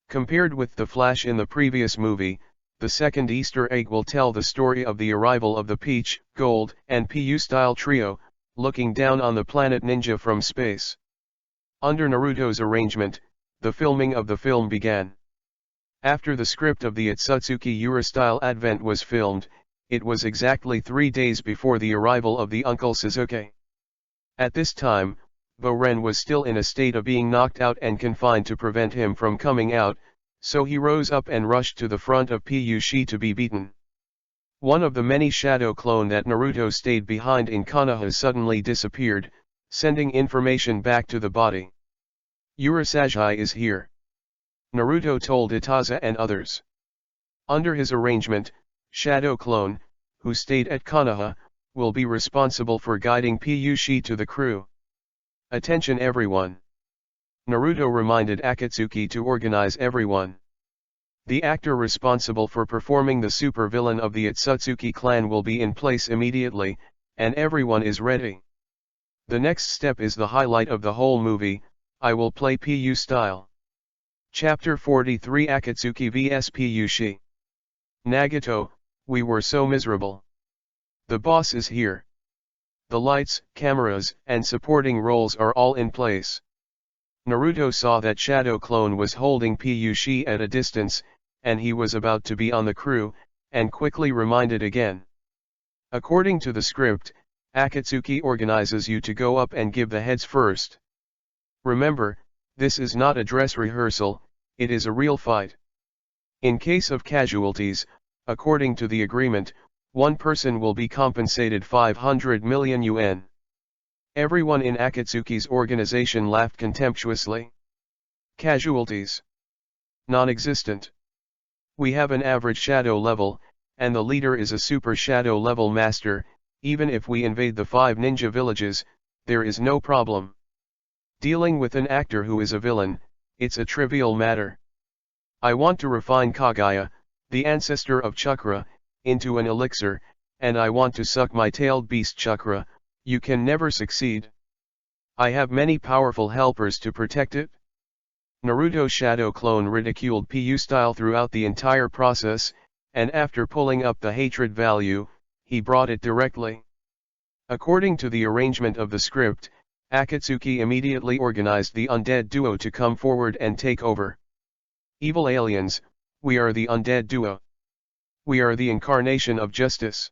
Compared with the Flash in the previous movie, the second Easter egg will tell the story of the arrival of the Peach, Gold, and EPUB style trio, looking down on the planet Ninja from space. Under Naruto's arrangement, the filming of the film began. After the script of the Otsutsuki Ura-style advent was filmed, it was exactly 3 days before the arrival of the uncle Sasuke. At this time, Boren was still in a state of being knocked out and confined to prevent him from coming out, so he rose up and rushed to the front of EPUB to be beaten. One of the many shadow clone that Naruto stayed behind in Konoha suddenly disappeared, sending information back to the body. Urasagi is here. Naruto told Itaza and others. Under his arrangement, Shadow Clone, who stayed at Konoha, will be responsible for guiding Piyushi to the crew. Attention everyone! Naruto reminded Akatsuki to organize everyone. The actor responsible for performing the supervillain of the Otsutsuki clan will be in place immediately, and everyone is ready. The next step is the highlight of the whole movie. I will play PU style. Chapter 43 Akatsuki vs Piyushi. Nagato, we were so miserable. The boss is here. The lights, cameras, and supporting roles are all in place. Naruto saw that Shadow Clone was holding Piyushi at a distance, and he was about to be on the crew, and quickly reminded again. According to the script, Akatsuki organizes you to go up and give the heads first. Remember, this is not a dress rehearsal, it is a real fight. In case of casualties, according to the agreement, one person will be compensated 500 million yuan. Everyone in Akatsuki's organization laughed contemptuously. Casualties? Non-existent. We have an average shadow level, and the leader is a super shadow level master. Even if we invade the 5 ninja villages, there is no problem. Dealing with an actor who is a villain, it's a trivial matter. I want to refine Kaguya, the ancestor of chakra, into an elixir, and I want to suck my tailed beast chakra. You can never succeed. I have many powerful helpers to protect it. Naruto Shadow Clone ridiculed PU style throughout the entire process, and after pulling up the hatred value, he brought it directly. According to the arrangement of the script, Akatsuki immediately organized the undead duo to come forward and take over. Evil aliens, we are the undead duo. We are the incarnation of justice.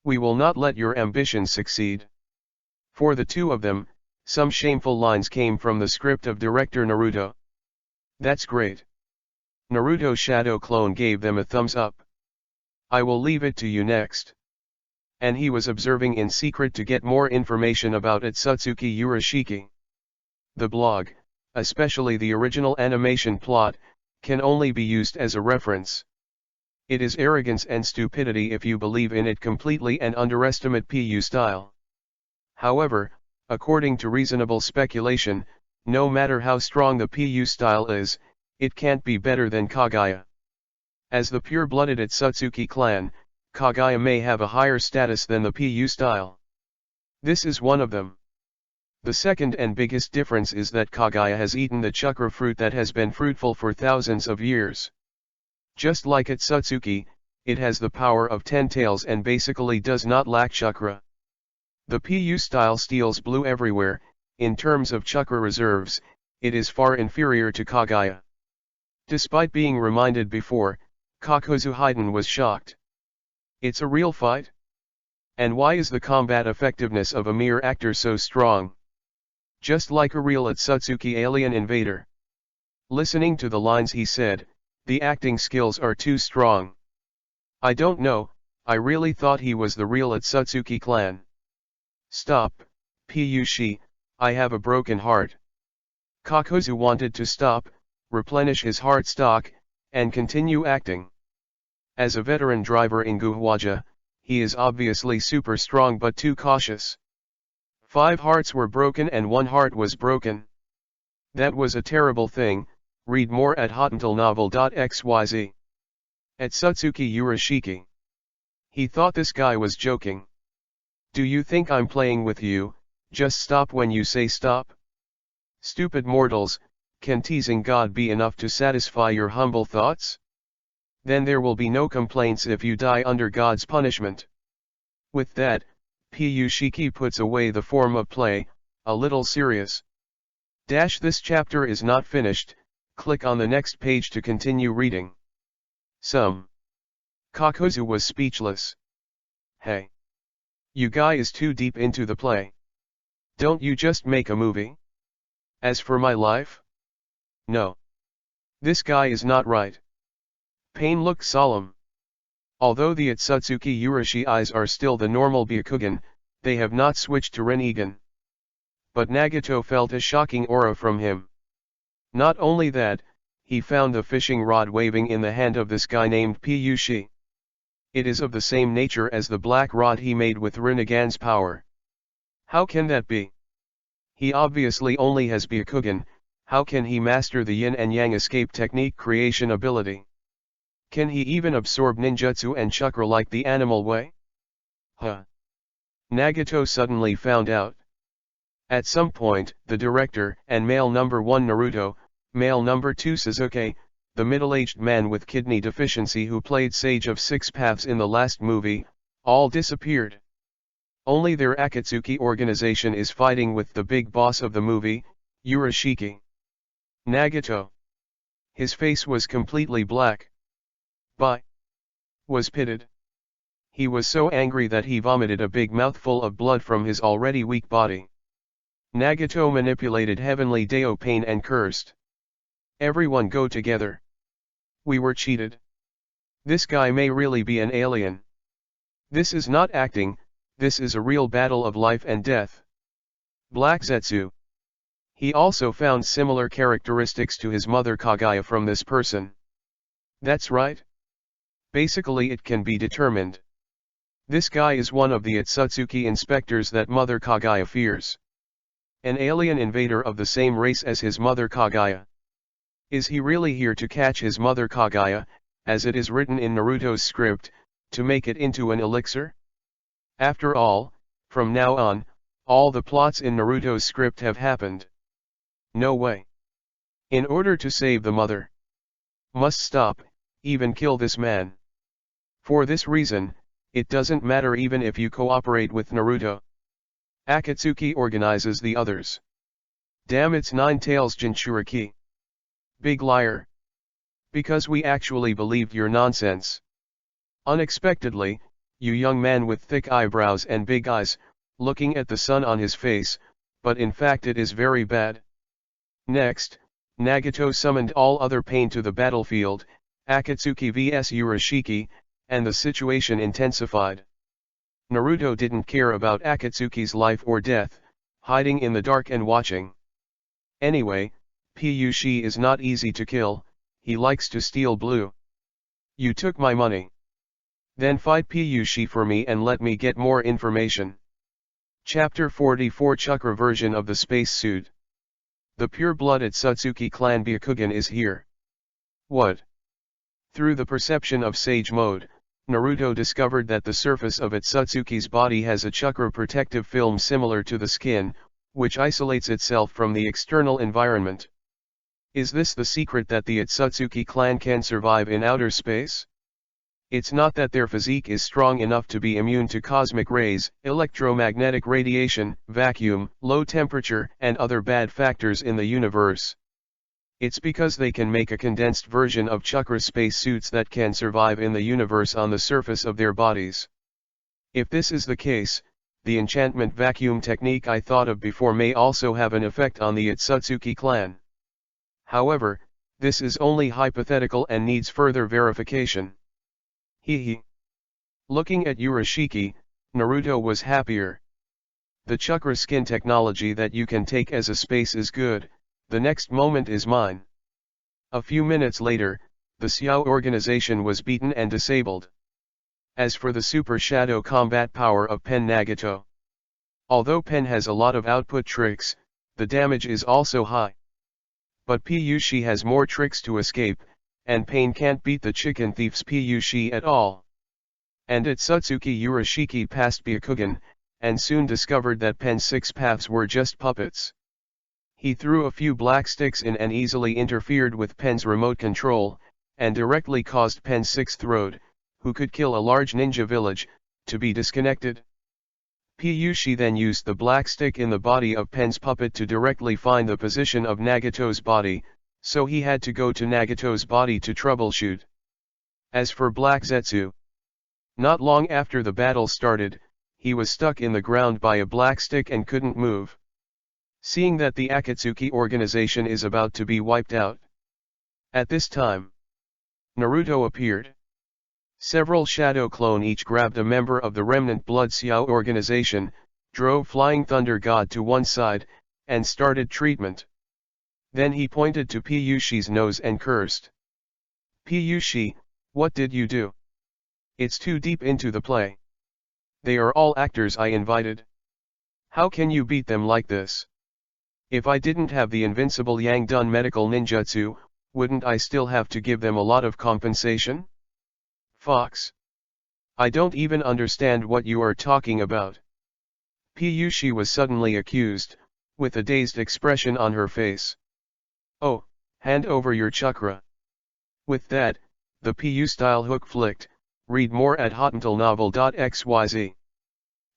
We will not let your ambitions succeed. For the two of them, some shameful lines came from the script of director Naruto. That's great. Naruto Shadow Clone gave them a thumbs up. I will leave it to you next. And he was observing in secret to get more information about Otsutsuki Urashiki. The blog, especially the original animation plot, can only be used as a reference. It is arrogance and stupidity if you believe in it completely and underestimate PU style. However, according to reasonable speculation, no matter how strong the PU style is, it can't be better than Kaguya. As the pure-blooded Otsutsuki clan, Kaguya may have a higher status than the PU style. This is one of them. The second and biggest difference is that Kaguya has eaten the chakra fruit that has been fruitful for thousands of years. Just like Otsutsuki, it has the power of 10 tails and basically does not lack chakra. The PU style steals blue everywhere. In terms of chakra reserves, it is far inferior to Kaguya. Despite being reminded before, Kakuzu Haiden was shocked. It's a real fight? And why is the combat effectiveness of a mere actor so strong? Just like a real Otsutsuki alien invader. Listening to the lines he said, the acting skills are too strong. I don't know, I really thought he was the real Otsutsuki clan. Stop, Piyushi, I have a broken heart. Kakuzu wanted to stop, replenish his heart stock, and continue acting. As a veteran driver in Guhwaja, he is obviously super strong but too cautious. 5 hearts were broken and 1 heart was broken. That was a terrible thing. Read more at hotantalnovel.xyz. Otsutsuki Urashiki. He thought this guy was joking. Do you think I'm playing with you? Just stop when you say stop. Stupid mortals, can teasing God be enough to satisfy your humble thoughts? Then there will be no complaints if you die under God's punishment. With that, Piyushiki puts away the form of play, a little serious. This chapter is not finished, click on the next page to continue reading. Kakuzu was speechless. Hey. You guy is too deep into the play. Don't you just make a movie? As for my life? No. This guy is not right. Pain looked solemn. Although the Otsutsuki Urashi eyes are still the normal Byakugan, they have not switched to Rinnegan. But Nagato felt a shocking aura from him. Not only that, he found the fishing rod waving in the hand of this guy named Piyushi. It is of the same nature as the black rod he made with Rinnegan's power. How can that be? He obviously only has Byakugan. How can he master the yin and yang escape technique creation ability? Can he even absorb ninjutsu and chakra like the animal way? Huh. Nagato suddenly found out. At some point, the director and male number 1 Naruto, male number 2 Sasuke, the middle-aged man with kidney deficiency who played Sage of Six Paths in the last movie, all disappeared. Only their Akatsuki organization is fighting with the big boss of the movie, Urashiki. Nagato. His face was completely black. Was pitted. He was so angry that he vomited a big mouthful of blood from his already weak body. Nagato manipulated Heavenly Deo Pain and cursed. Everyone go together. We were cheated. This guy may really be an alien. This is not acting, this is a real battle of life and death. Black Zetsu. He also found similar characteristics to his mother Kaguya from this person. That's right. Basically it can be determined. This guy is one of the Otsutsuki inspectors that Mother Kaguya fears. An alien invader of the same race as his mother Kaguya. Is he really here to catch his mother Kaguya, as it is written in Naruto's script, to make it into an elixir? After all, from now on, all the plots in Naruto's script have happened. No way. In order to save the mother. Must stop, even kill this man. For this reason, it doesn't matter even if you cooperate with Naruto. Akatsuki organizes the others. Damn, it's Nine Tails Jinchuriki. Big liar. Because we actually believed your nonsense. Unexpectedly, you young man with thick eyebrows and big eyes, looking at the sun on his face, but in fact it is very bad. Next, Nagato summoned all other pain to the battlefield, Akatsuki vs Urashiki, and the situation intensified. Naruto didn't care about Akatsuki's life or death, hiding in the dark and watching. Anyway, Piyushi is not easy to kill, he likes to steal blue. You took my money. Then fight Piyushi for me and let me get more information. Chapter 44 Chakra version of the space suit. The pure-blood Otsutsuki clan Byakugan is here. What? Through the perception of Sage Mode, Naruto discovered that the surface of Otsutsuki's body has a chakra protective film similar to the skin, which isolates itself from the external environment. Is this the secret that the Otsutsuki clan can survive in outer space? It's not that their physique is strong enough to be immune to cosmic rays, electromagnetic radiation, vacuum, low temperature, and other bad factors in the universe. It's because they can make a condensed version of chakra spacesuits that can survive in the universe on the surface of their bodies. If this is the case, the enchantment vacuum technique I thought of before may also have an effect on the Otsutsuki clan. However, this is only hypothetical and needs further verification. Hehe. Looking at Urashiki, Naruto was happier. The chakra skin technology that you can take as a space is good. The next moment is mine. A few minutes later, the Xiao organization was beaten and disabled. As for the super shadow combat power of Pen Nagato. Although Pen has a lot of output tricks, the damage is also high. But Piyushi has more tricks to escape, and Pain can't beat the chicken thief's Piyushi at all. And Otsutsuki Urashiki passed Byakugan, and soon discovered that Pen's 6 paths were just puppets. He threw a few black sticks in and easily interfered with Pen's remote control, and directly caused Pen's 6th road, who could kill a large ninja village, to be disconnected. Piyushi then used the black stick in the body of Pen's puppet to directly find the position of Nagato's body, so he had to go to Nagato's body to troubleshoot. As for Black Zetsu, not long after the battle started, he was stuck in the ground by a black stick and couldn't move. Seeing that the Akatsuki organization is about to be wiped out. At this time, Naruto appeared. Several shadow clone each grabbed a member of the remnant Blood Xiao organization, drove Flying Thunder God to one side, and started treatment. Then he pointed to Piyushi's nose and cursed. Piyushi, what did you do? It's too deep into the play. They are all actors I invited. How can you beat them like this? If I didn't have the invincible Yang-dun medical ninjutsu, wouldn't I still have to give them a lot of compensation? Fox. I don't even understand what you are talking about. Piyushi was suddenly accused, with a dazed expression on her face. Oh, hand over your chakra. With that, the PU-style hook flicked. Read more at hotentillnovel.xyz.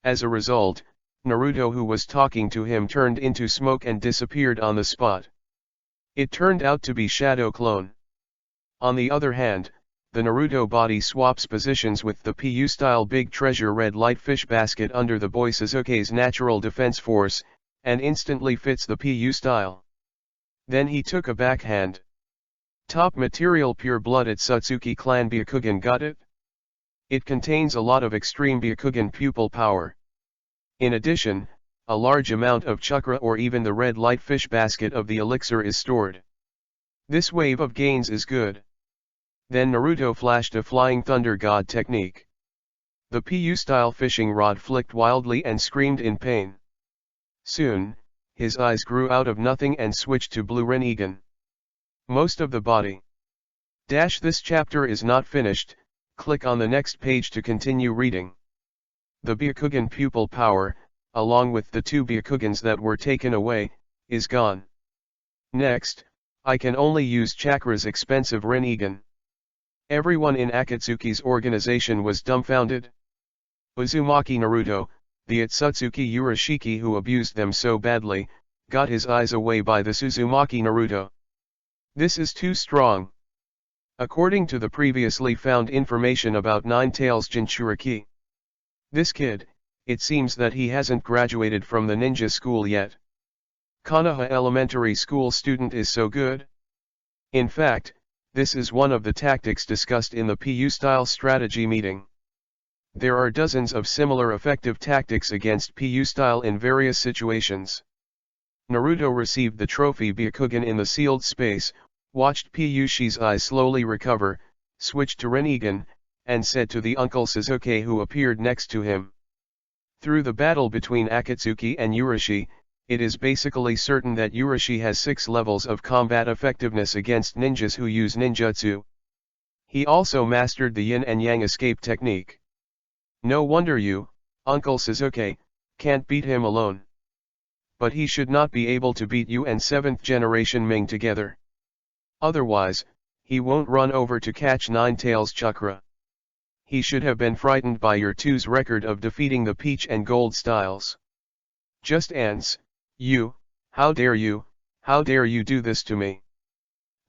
As a result, Naruto, who was talking to him, turned into smoke and disappeared on the spot. It turned out to be Shadow Clone. On the other hand, the Naruto body swaps positions with the PU-style Big Treasure red light fish basket under the boy Sasuke's natural defense force, and instantly fits the PU style. Then he took a backhand. Top material pure blood Otsutsuki clan Byakugan, got it? It contains a lot of extreme Byakugan pupil power. In addition, a large amount of chakra or even the red light fish basket of the elixir is stored. This wave of gains is good. Then Naruto flashed a flying thunder god technique. The PU-style fishing rod flicked wildly and screamed in pain. Soon, his eyes grew out of nothing and switched to blue Rinnegan. Most of the body. This chapter is not finished, click on the next page to continue reading. The Byakugan pupil power, along with the 2 Byakugans that were taken away, is gone. Next, I can only use Chakra's expensive Rinnegan. Everyone in Akatsuki's organization was dumbfounded. Uzumaki Naruto, the Otsutsuki Urashiki who abused them so badly, got his eyes away by the Uzumaki Naruto. This is too strong. According to the previously found information about Nine-Tails Jinchuriki. This kid, it seems that he hasn't graduated from the ninja school yet. Konoha Elementary School student is so good. In fact, this is one of the tactics discussed in the PU-style strategy meeting. There are dozens of similar effective tactics against PU-style in various situations. Naruto received the trophy Byakugan in the sealed space, watched Piyushi's eyes slowly recover, switched to Rinnegan, and said to the Uncle Sasuke who appeared next to him. Through the battle between Akatsuki and Urashi, it is basically certain that Urashi has 6 levels of combat effectiveness against ninjas who use ninjutsu. He also mastered the yin and yang escape technique. No wonder you, Uncle Sasuke, can't beat him alone. But he should not be able to beat you and 7th generation Ming together. Otherwise, he won't run over to catch Nine-Tails Chakra. He should have been frightened by your 2's record of defeating the Peach and Gold styles. Just ants, you, how dare you do this to me?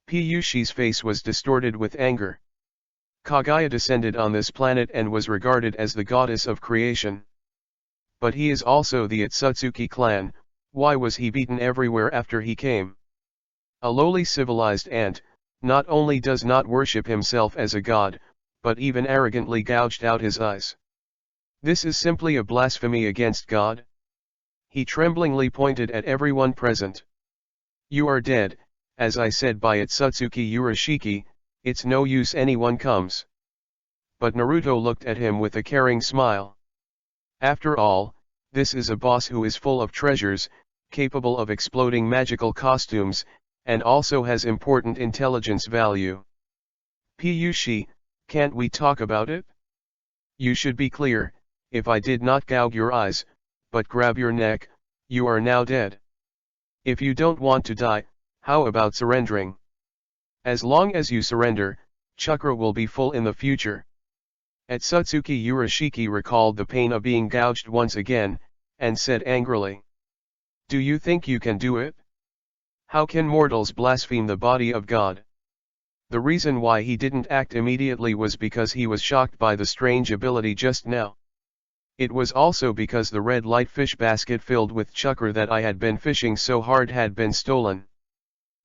Piyushi's face was distorted with anger. Kaguya descended on this planet and was regarded as the goddess of creation. But he is also the Otsutsuki clan, why was he beaten everywhere after he came? A lowly civilized ant, not only does not worship himself as a god, but even arrogantly gouged out his eyes. This is simply a blasphemy against God. He tremblingly pointed at everyone present. You are dead, as I said by Otsutsuki Urashiki, it's no use anyone comes. But Naruto looked at him with a caring smile. After all, this is a boss who is full of treasures, capable of exploding magical costumes, and also has important intelligence value. Piyushi, can't we talk about it? You should be clear, if I did not gouge your eyes, but grab your neck, you are now dead. If you don't want to die, how about surrendering? As long as you surrender, chakra will be full in the future. Otsutsuki Urashiki recalled the pain of being gouged once again, and said angrily. Do you think you can do it? How can mortals blaspheme the body of God? The reason why he didn't act immediately was because he was shocked by the strange ability just now. It was also because the red light fish basket filled with chakra that I had been fishing so hard had been stolen.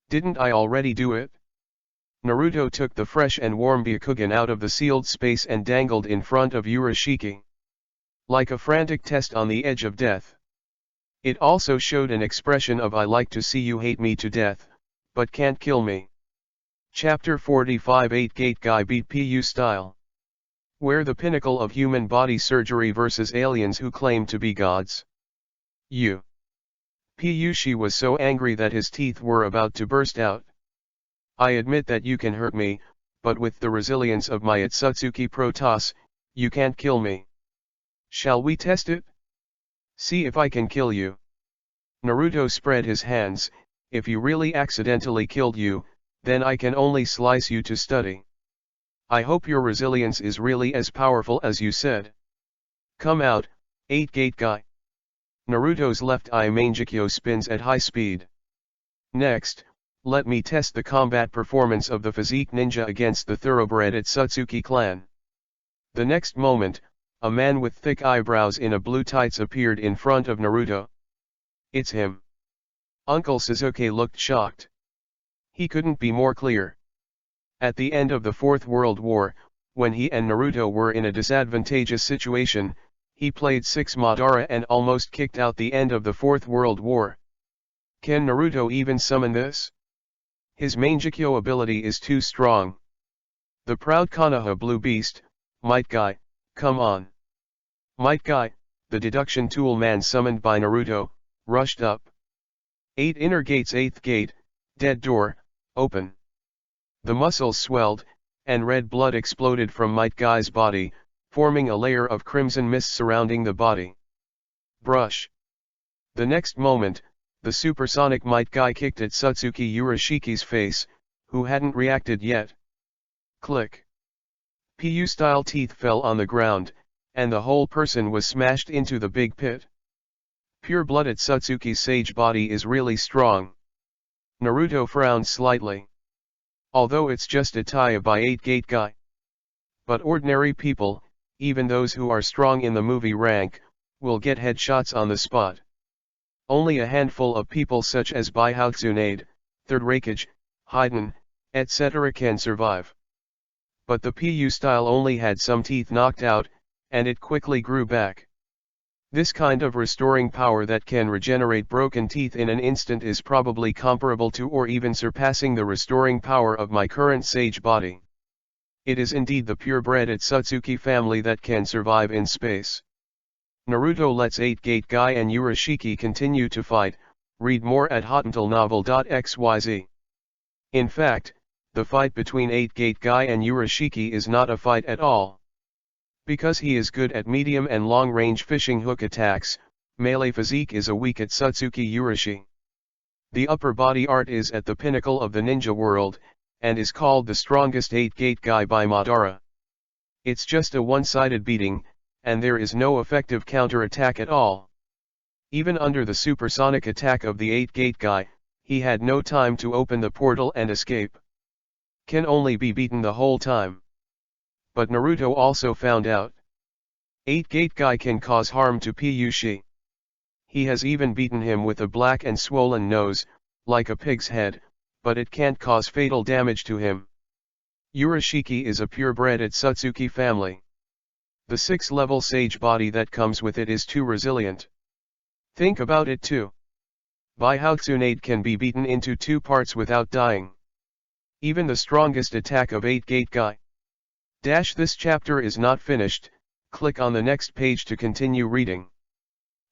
Didn't I already do it? Naruto took the fresh and warm Byakugan out of the sealed space and dangled in front of Urashiki. Like a frantic test on the edge of death. It also showed an expression of I like to see you hate me to death, but can't kill me. Chapter 45 8-Gate Guy beat PU style. Where the pinnacle of human body surgery versus aliens who claim to be gods. She was so angry that his teeth were about to burst out. I admit that you can hurt me, but with the resilience of my Otsutsuki Protoss, you can't kill me. Shall we test it? See if I can kill you. Naruto spread his hands. If you really accidentally killed you, then I can only slice you to study. I hope your resilience is really as powerful as you said. Come out, 8-Gate Guy. Naruto's left eye Mangekyo spins at high speed. Next, let me test the combat performance of the physique ninja against the thoroughbred Otsutsuki clan. The next moment, a man with thick eyebrows in a blue tights appeared in front of Naruto. It's him. Uncle Sasuke looked shocked. He couldn't be more clear. At the end of the Fourth World War, when he and Naruto were in a disadvantageous situation, he played 6 Madara and almost kicked out the end of the Fourth World War. Can Naruto even summon this? His Mangekyo ability is too strong. The proud Konoha Blue Beast, Might Guy, come on. Might Guy, the deduction tool man summoned by Naruto, rushed up. 8 inner gates 8th gate, dead door, open. The muscles swelled, and red blood exploded from Might Guy's body, forming a layer of crimson mist surrounding the body. Brush. The next moment, the supersonic Might Guy kicked at Otsutsuki Urashiki's face, who hadn't reacted yet. Click. PU-style teeth fell on the ground, and the whole person was smashed into the big pit. Pure-blooded Otsutsuki's sage body is really strong. Naruto frowned slightly. Although it's just a tie by 8-Gate Guy. But ordinary people, even those who are strong in the movie rank, will get headshots on the spot. Only a handful of people such as Baihoutsunade, Third Raikage, Haiden, etc. can survive. But the PU style only had some teeth knocked out, and it quickly grew back. This kind of restoring power that can regenerate broken teeth in an instant is probably comparable to or even surpassing the restoring power of my current sage body. It is indeed the purebred Otsutsuki family that can survive in space. Naruto lets 8-Gate Guy and Urashiki continue to fight. Read more at hotnovel.xyz. In fact, the fight between 8-Gate Guy and Urashiki is not a fight at all. Because he is good at medium and long-range fishing hook attacks, melee physique is a weak at Otsutsuki Urashi. The upper body art is at the pinnacle of the ninja world, and is called the strongest 8-Gate Guy by Madara. It's just a one-sided beating, and there is no effective counter-attack at all. Even under the supersonic attack of the 8-Gate Guy, he had no time to open the portal and escape. Can only be beaten the whole time. But Naruto also found out. 8-Gate Guy can cause harm to Pushi. He has even beaten him with a black and swollen nose, like a pig's head, but it can't cause fatal damage to him. Urashiki is a purebred Otsutsuki family. The 6-level sage body that comes with it is too resilient. Think about it too. Baihoutsunade can be beaten into 2 parts without dying. Even the strongest attack of 8-Gate Guy. This chapter is not finished. Click on the next page to continue reading.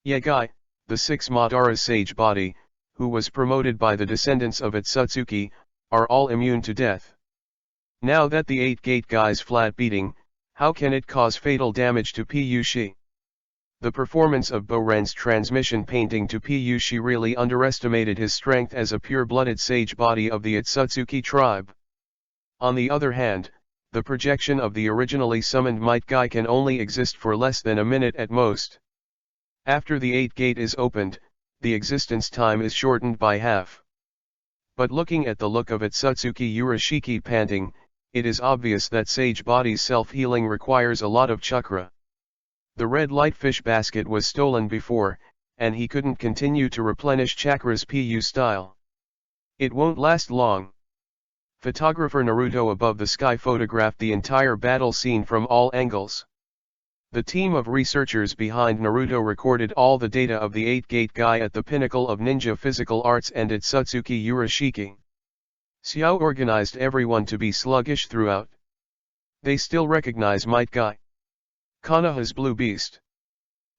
Yagai, the 6 Madara sage body, who was promoted by the descendants of Otsutsuki, are all immune to death. Now that the 8-Gate Guy's flat beating, how can it cause fatal damage to Pushi? The performance of Boren's transmission painting to Pushi really underestimated his strength as a pure-blooded sage body of the Otsutsuki tribe. On the other hand, the projection of the originally summoned Might Guy can only exist for less than a minute at most. After the 8-Gate is opened, the existence time is shortened by half. But looking at the look of Otsutsuki Urashiki panting, it is obvious that sage body's self-healing requires a lot of chakra. The red lightfish basket was stolen before, and he couldn't continue to replenish chakras PU style. It won't last long. Photographer Naruto above the sky photographed the entire battle scene from all angles. The team of researchers behind Naruto recorded all the data of the 8-Gate Guy at the pinnacle of ninja physical arts and Otsutsuki Urashiki. Xiao organized everyone to be sluggish throughout. They still recognize Might Guy. Konoha's blue beast.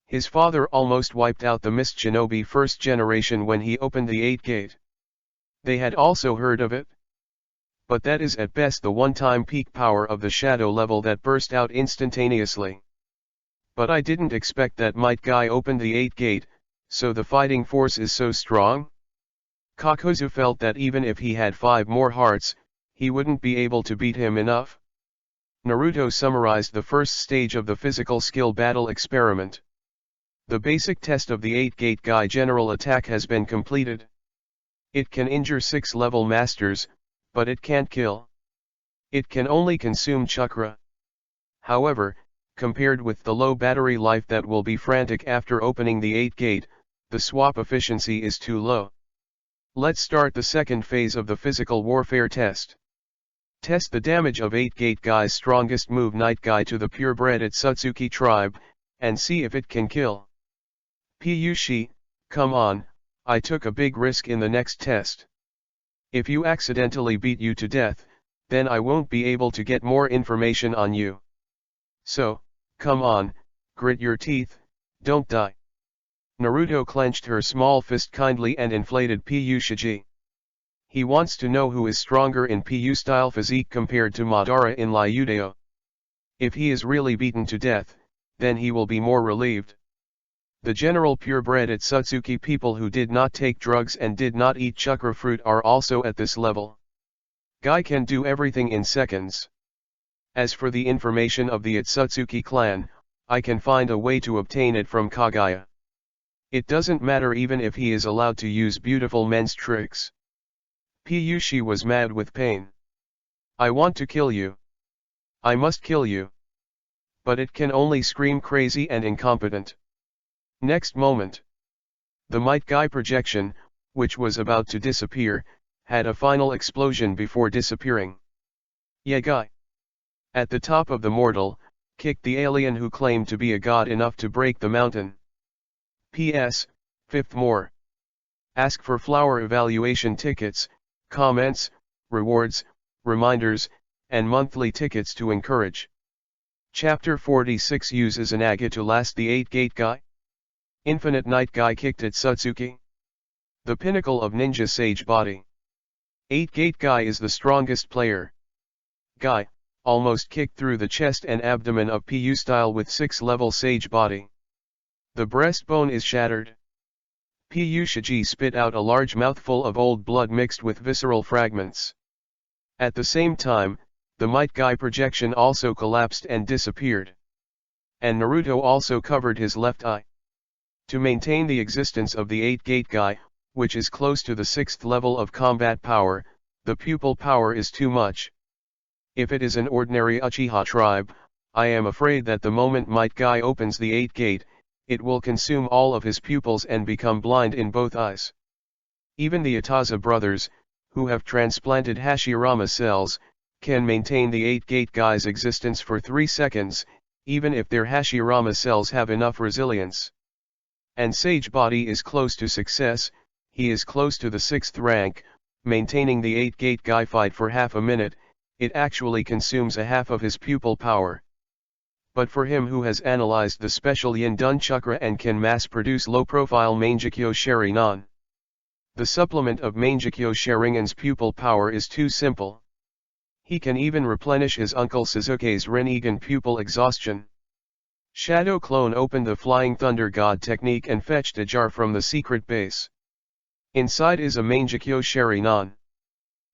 His father almost wiped out the Mist Shinobi first generation when he opened the 8 gate. They had also heard of it. But that is at best the one-time peak power of the shadow level that burst out instantaneously. But I didn't expect that Might Guy opened the 8 gate, so the fighting force is so strong? Kakuzu felt that even if he had 5 more hearts, he wouldn't be able to beat him enough. Naruto summarized the first stage of the physical skill battle experiment. The basic test of the 8-gate Guy general attack has been completed. It can injure 6-level masters, but it can't kill. It can only consume chakra. However, compared with the low battery life that will be frantic after opening the 8 gate, the swap efficiency is too low. Let's start the second phase of the physical warfare test. Test the damage of 8 gate Guy's strongest move Night Guy to the purebred Otsutsuki tribe, and see if it can kill. Piyushi, come on, I took a big risk in the next test. If you accidentally beat you to death, then I won't be able to get more information on you. So, come on, grit your teeth, don't die. Naruto clenched her small fist kindly and inflated Piyushiji. He wants to know who is stronger in Piyu-style physique compared to Madara in Ryudeo. If he is really beaten to death, then he will be more relieved. The general purebred Otsutsuki people who did not take drugs and did not eat chakra fruit are also at this level. Guy can do everything in seconds. As for the information of the Otsutsuki clan, I can find a way to obtain it from Kaguya. It doesn't matter even if he is allowed to use beautiful men's tricks. Piyushi was mad with pain. I want to kill you. I must kill you. But it can only scream crazy and incompetent. Next moment. The Might Guy projection, which was about to disappear, had a final explosion before disappearing. Yeah, Guy. At the top of the mortal, kicked the alien who claimed to be a god enough to break the mountain. P.S. 5th more. Ask for flower evaluation tickets, comments, rewards, reminders, and monthly tickets to encourage. Chapter 46 uses an Aga to last the 8-gate Guy. Infinite Night Guy kicked at Otsutsuki. The pinnacle of ninja sage body. 8-gate Guy is the strongest player. Guy, almost kicked through the chest and abdomen of PU style with 6-level sage body. The breastbone is shattered. Piyushiji spit out a large mouthful of old blood mixed with visceral fragments. At the same time, the Might Guy projection also collapsed and disappeared. And Naruto also covered his left eye. To maintain the existence of the 8-gate Guy, which is close to the 6th level of combat power, the pupil power is too much. If it is an ordinary Uchiha tribe, I am afraid that the moment Might Guy opens the 8 gate, it will consume all of his pupils and become blind in both eyes. Even the Itaza brothers, who have transplanted Hashirama cells, can maintain the 8-gate Guy's existence for 3 seconds, even if their Hashirama cells have enough resilience. And Sage Body is close to success, he is close to the 6th rank, maintaining the 8-gate Guy fight for half a minute, it actually consumes a half of his pupil power. But for him who has analyzed the special Yindun chakra and can mass-produce low-profile Mangekyo Sharingan, the supplement of Mangekyo Sharingan's pupil power is too simple. He can even replenish his uncle Sasuke's Rinnegan pupil exhaustion. Shadow Clone opened the Flying Thunder God technique and fetched a jar from the secret base. Inside is a Mangekyo Sharingan.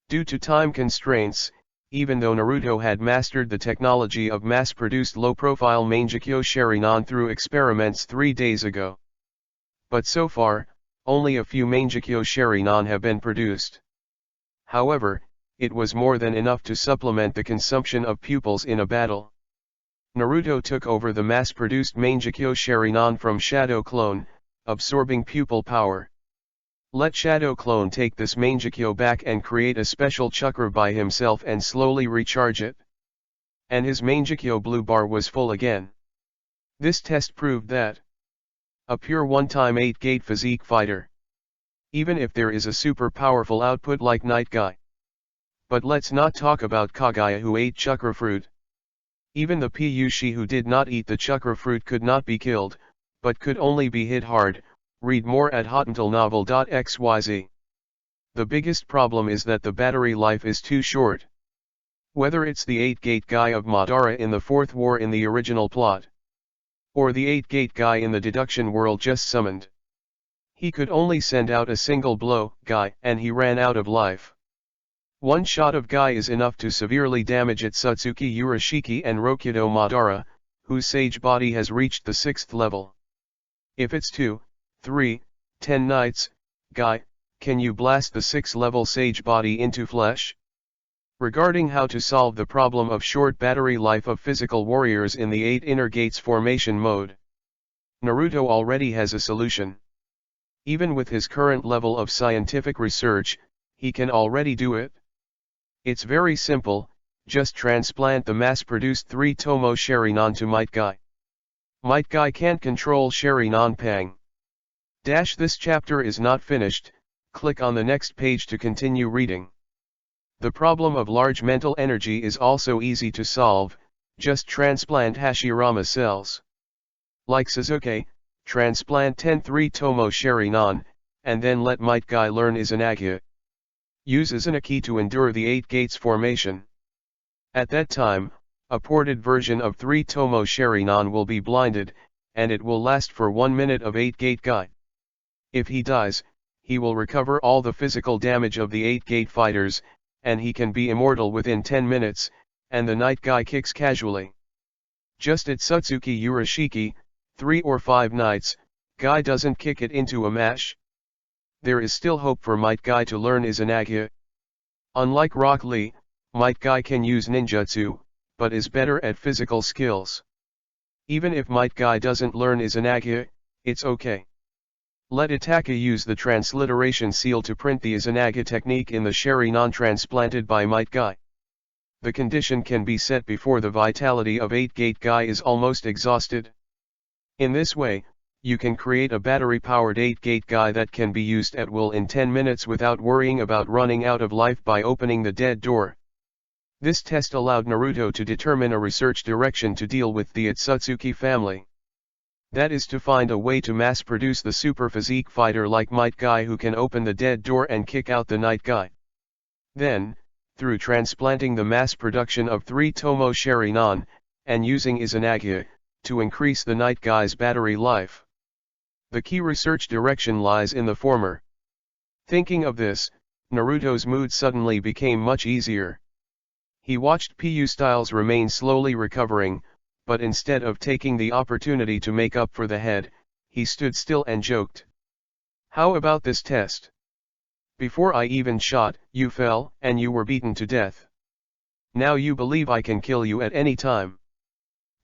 Due to time constraints, even though Naruto had mastered the technology of mass-produced low-profile Mangekyo Sharingan through experiments 3 days ago. But so far, only a few Mangekyo Sharingan have been produced. However, it was more than enough to supplement the consumption of pupils in a battle. Naruto took over the mass-produced Mangekyo Sharingan from Shadow Clone, absorbing pupil power. Let Shadow Clone take this Mangekyo back and create a special chakra by himself and slowly recharge it. And his Mangekyo blue bar was full again. This test proved that a pure one-time 8-gate physique fighter, even if there is a super powerful output like Night Guy, But let's not talk about Kaguya who ate chakra fruit. Even the Piyushi who did not eat the chakra fruit could not be killed, but could only be hit hard. Read more at hotantillnovel.xyz. The biggest problem is that the battery life is too short. Whether it's the 8-gate guy of Madara in the 4th war in the original plot, or the 8-gate guy in the deduction world just summoned, he could only send out a single blow, guy, and he ran out of life. One shot of guy is enough to severely damage Otsutsuki, Urashiki and Rokudo Madara, whose sage body has reached the 6th level. If it's 2, 3, 10 knights, guy, can you blast the 6th level sage body into flesh? Regarding how to solve the problem of short battery life of physical warriors in the 8 inner gates formation mode, Naruto already has a solution. Even with his current level of scientific research, he can already do it. It's very simple, just transplant the mass-produced 3-tomo Sharingan to Might Guy. Might Guy can't control Sharingan Pang. This chapter is not finished, click on the next page to continue reading. The problem of large mental energy is also easy to solve, just transplant Hashirama cells. Like Sasuke, transplant 10 3-tomo Sharingan, and then let Might Guy learn Izanagi. Use Izanagi to endure the 8 gates formation. At that time, a ported version of 3-tomo Sharingan will be blinded, and it will last for 1 minute of 8-gate guy. If he dies, he will recover all the physical damage of the 8-gate fighters, and he can be immortal within 10 minutes, and the night guy kicks casually. Just at Otsutsuki Urashiki, 3 or 5 nights, guy doesn't kick it into a mash. There is still hope for Might Guy to learn Izanagi. Unlike Rock Lee, Might Guy can use ninjutsu, but is better at physical skills. Even if Might Guy doesn't learn Izanagi, it's okay. Let Itaka use the transliteration seal to print the Izanagi technique in the Sharingan transplanted by Might Guy. The condition can be set before the vitality of 8-gate guy is almost exhausted. In this way, you can create a battery-powered 8-gate guy that can be used at will in 10 minutes without worrying about running out of life by opening the dead door. This test allowed Naruto to determine a research direction to deal with the Otsutsuki family. That is to find a way to mass-produce the super physique fighter like Might Guy who can open the dead door and kick out the night guy. Then, through transplanting the mass production of 3-tomo Sharingan, and using Izanagi, to increase the night guy's battery life. The key research direction lies in the former. Thinking of this, Naruto's mood suddenly became much easier. He watched PU Styles remain slowly recovering, but instead of taking the opportunity to make up for the head, he stood still and joked. How about this test? Before I even shot, you fell, and you were beaten to death. Now you believe I can kill you at any time.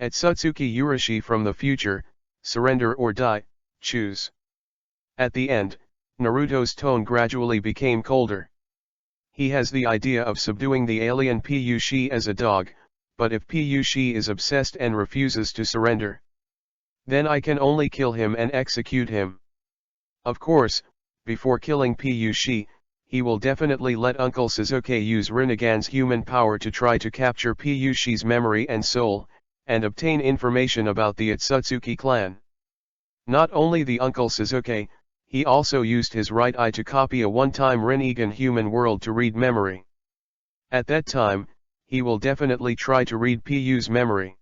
Otsutsuki Urashi from the future, surrender or die, choose. At the end, Naruto's tone gradually became colder. He has the idea of subduing the alien Piyushi as a dog, but if Piyushi is obsessed and refuses to surrender, then I can only kill him and execute him. Of course, before killing Piyushi, he will definitely let Uncle Sasuke use Rinnegan's human power to try to capture Piyushi's memory and soul, and obtain information about the Otsutsuki clan. Not only the Uncle Sasuke, he also used his right eye to copy a one-time Rinnegan human world to read memory. At that time, he will definitely try to read Piyu's memory.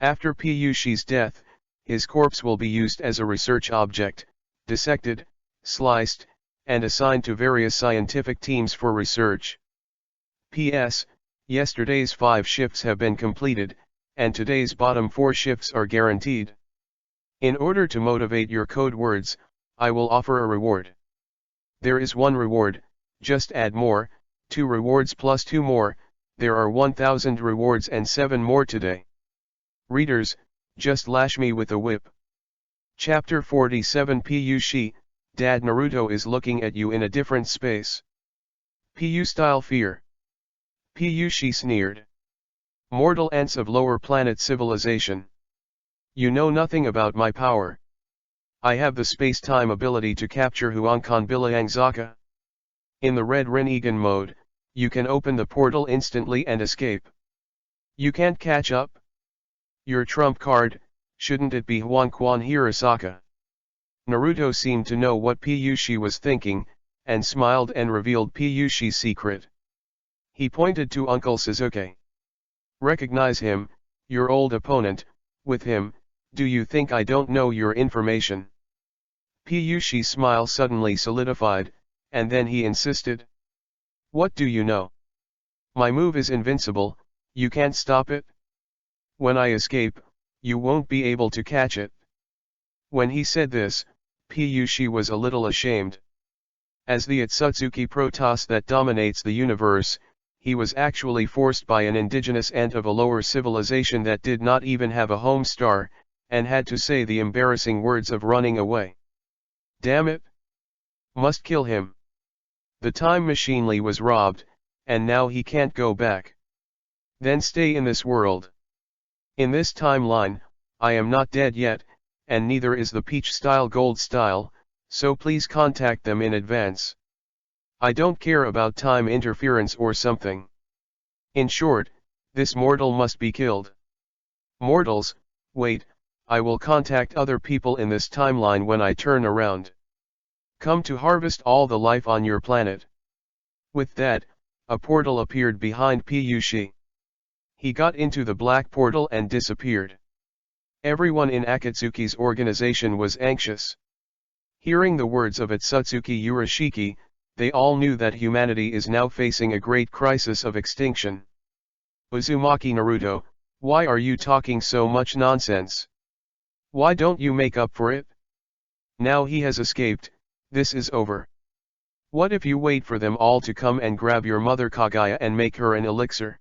After Piyushi's death, his corpse will be used as a research object, dissected, sliced, and assigned to various scientific teams for research. P.S. Yesterday's 5 shifts have been completed, and today's bottom 4 shifts are guaranteed. In order to motivate your code words, I will offer a reward. There is 1 reward, just add more, 2 rewards plus 2 more, there are 1000 rewards and 7 more today. Readers, just lash me with a whip. Chapter 47 Piyushi, Dad Naruto is looking at you in a different space. Piyu style fear. Piyushi sneered. Mortal ants of lower planet civilization. You know nothing about my power. I have the space-time ability to capture Huankan Bilangzaka. In the Red Rinnegan mode, You can open the portal instantly and escape. You can't catch up? Your trump card, shouldn't it be Huankwan Hirasaka? Naruto seemed to know what Piyushi was thinking, and smiled and revealed Piyushi's secret. He pointed to Uncle Sasuke. Recognize him, your old opponent. With him, do you think I don't know your information? Piyushi's smile suddenly solidified, and then he insisted. What do you know? My move is invincible, you can't stop it? When I escape, you won't be able to catch it. When he said this, Piyushi was a little ashamed. As the Otsutsuki Protoss that dominates the universe, he was actually forced by an indigenous ant of a lower civilization that did not even have a home star, and had to say the embarrassing words of running away. Damn it! Must kill him. The time machine was robbed, and now he can't go back. Then stay in this world. In this timeline, I am not dead yet, and neither is the Peach Style Gold Style, so please contact them in advance. I don't care about time interference or something. In short, this mortal must be killed. Mortals, wait, I will contact other people in this timeline when I turn around. Come to harvest all the life on your planet. With that, a portal appeared behind Piyushi. He got into the black portal and disappeared. Everyone in Akatsuki's organization was anxious. Hearing the words of Otsutsuki Urashiki, they all knew that humanity is now facing a great crisis of extinction. Uzumaki Naruto, why are you talking so much nonsense? Why don't you make up for it? Now he has escaped, this is over. What if you wait for them all to come and grab your mother Kaguya and make her an elixir?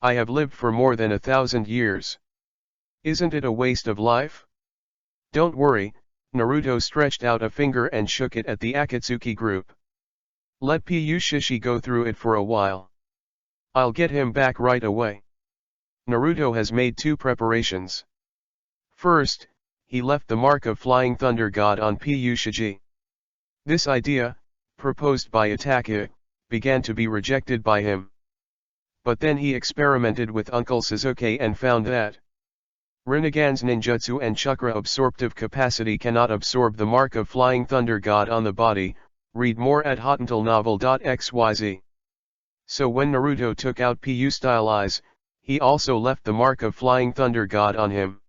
I have lived for more than 1,000 years. Isn't it a waste of life? Don't worry, Naruto stretched out a finger and shook it at the Akatsuki group. Let Piyushi go through it for a while. I'll get him back right away. Naruto has made 2 preparations. First, he left the mark of Flying Thunder God on Piyushi. This idea, proposed by Itachi, began to be rejected by him. But then he experimented with Uncle Sasuke and found that Rinnegan's ninjutsu and chakra absorptive capacity cannot absorb the mark of Flying Thunder God on the body. Read more at hotantillnovel.xyz. So when Naruto took out Pu-style eyes, he also left the mark of Flying Thunder God on him.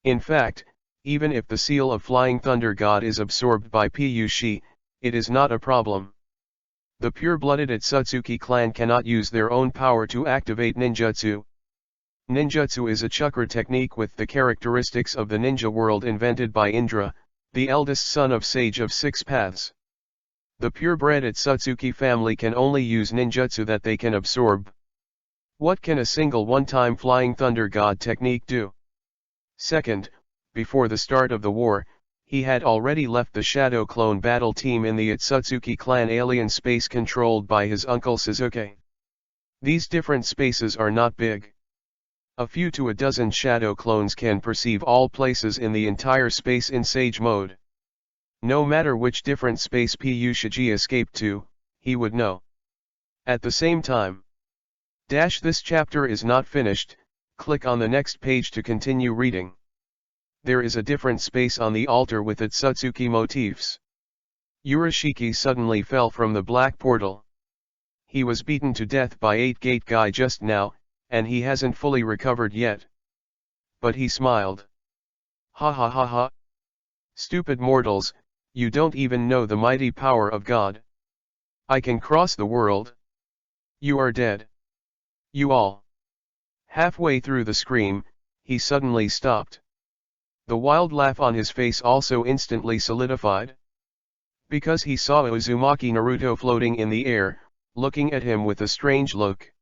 In fact, even if the seal of Flying Thunder God is absorbed by Piyushi, it is not a problem. The pure-blooded Otsutsuki clan cannot use their own power to activate ninjutsu. Ninjutsu is a chakra technique with the characteristics of the ninja world invented by Indra, the eldest son of Sage of 6 Paths. The purebred Otsutsuki family can only use ninjutsu that they can absorb. What can a single one-time Flying Thunder God technique do? Second, before the start of the war, he had already left the Shadow Clone battle team in the Otsutsuki clan alien space controlled by his uncle Sasuke. These different spaces are not big. A few to a dozen Shadow Clones can perceive all places in the entire space in Sage mode. No matter which different space Piyushi escaped to, he would know. At the same time. This chapter is not finished, click on the next page to continue reading. There is a different space on the altar with Otsutsuki motifs. Urashiki suddenly fell from the black portal. He was beaten to death by 8-Gate Guy just now, and he hasn't fully recovered yet. But he smiled. Ha ha ha ha. Stupid mortals, you don't even know the mighty power of God. I can cross the world. You are dead. You all. Halfway through the scream, he suddenly stopped. The wild laugh on his face also instantly solidified. Because he saw Uzumaki Naruto floating in the air, looking at him with a strange look.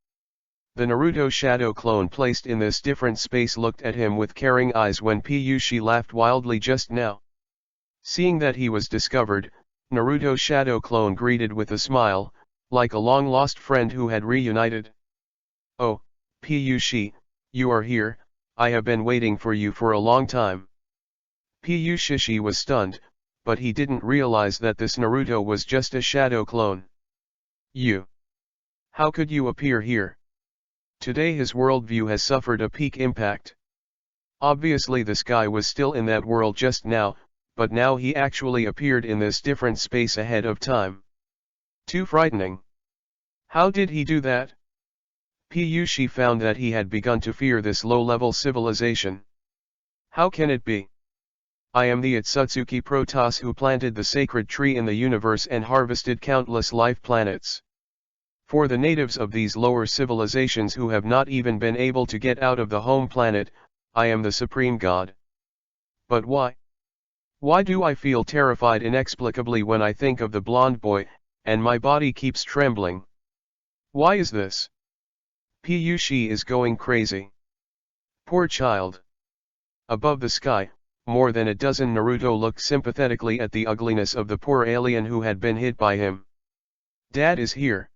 The Naruto shadow clone placed in this different space looked at him with caring eyes when Piyushi laughed wildly just now. Seeing that he was discovered, Naruto's shadow clone greeted with a smile, like a long-lost friend who had reunited. Oh, Piyushi, you are here, I have been waiting for you for a long time. Piyushi was stunned, but he didn't realize that this Naruto was just a shadow clone. You. How could you appear here? Today his worldview has suffered a peak impact. Obviously this guy was still in that world just now, but now he actually appeared in this different space ahead of time. Too frightening. How did he do that? Piyushi found that he had begun to fear this low-level civilization. How can it be? I am the Otsutsuki Protoss who planted the sacred tree in the universe and harvested countless life planets. For the natives of these lower civilizations who have not even been able to get out of the home planet, I am the supreme god. But why? Why do I feel terrified inexplicably when I think of the blonde boy, and my body keeps trembling? Why is this? Piyushi is going crazy. Poor child. Above the sky, more than a dozen Naruto looked sympathetically at the ugliness of the poor alien who had been hit by him. Dad is here.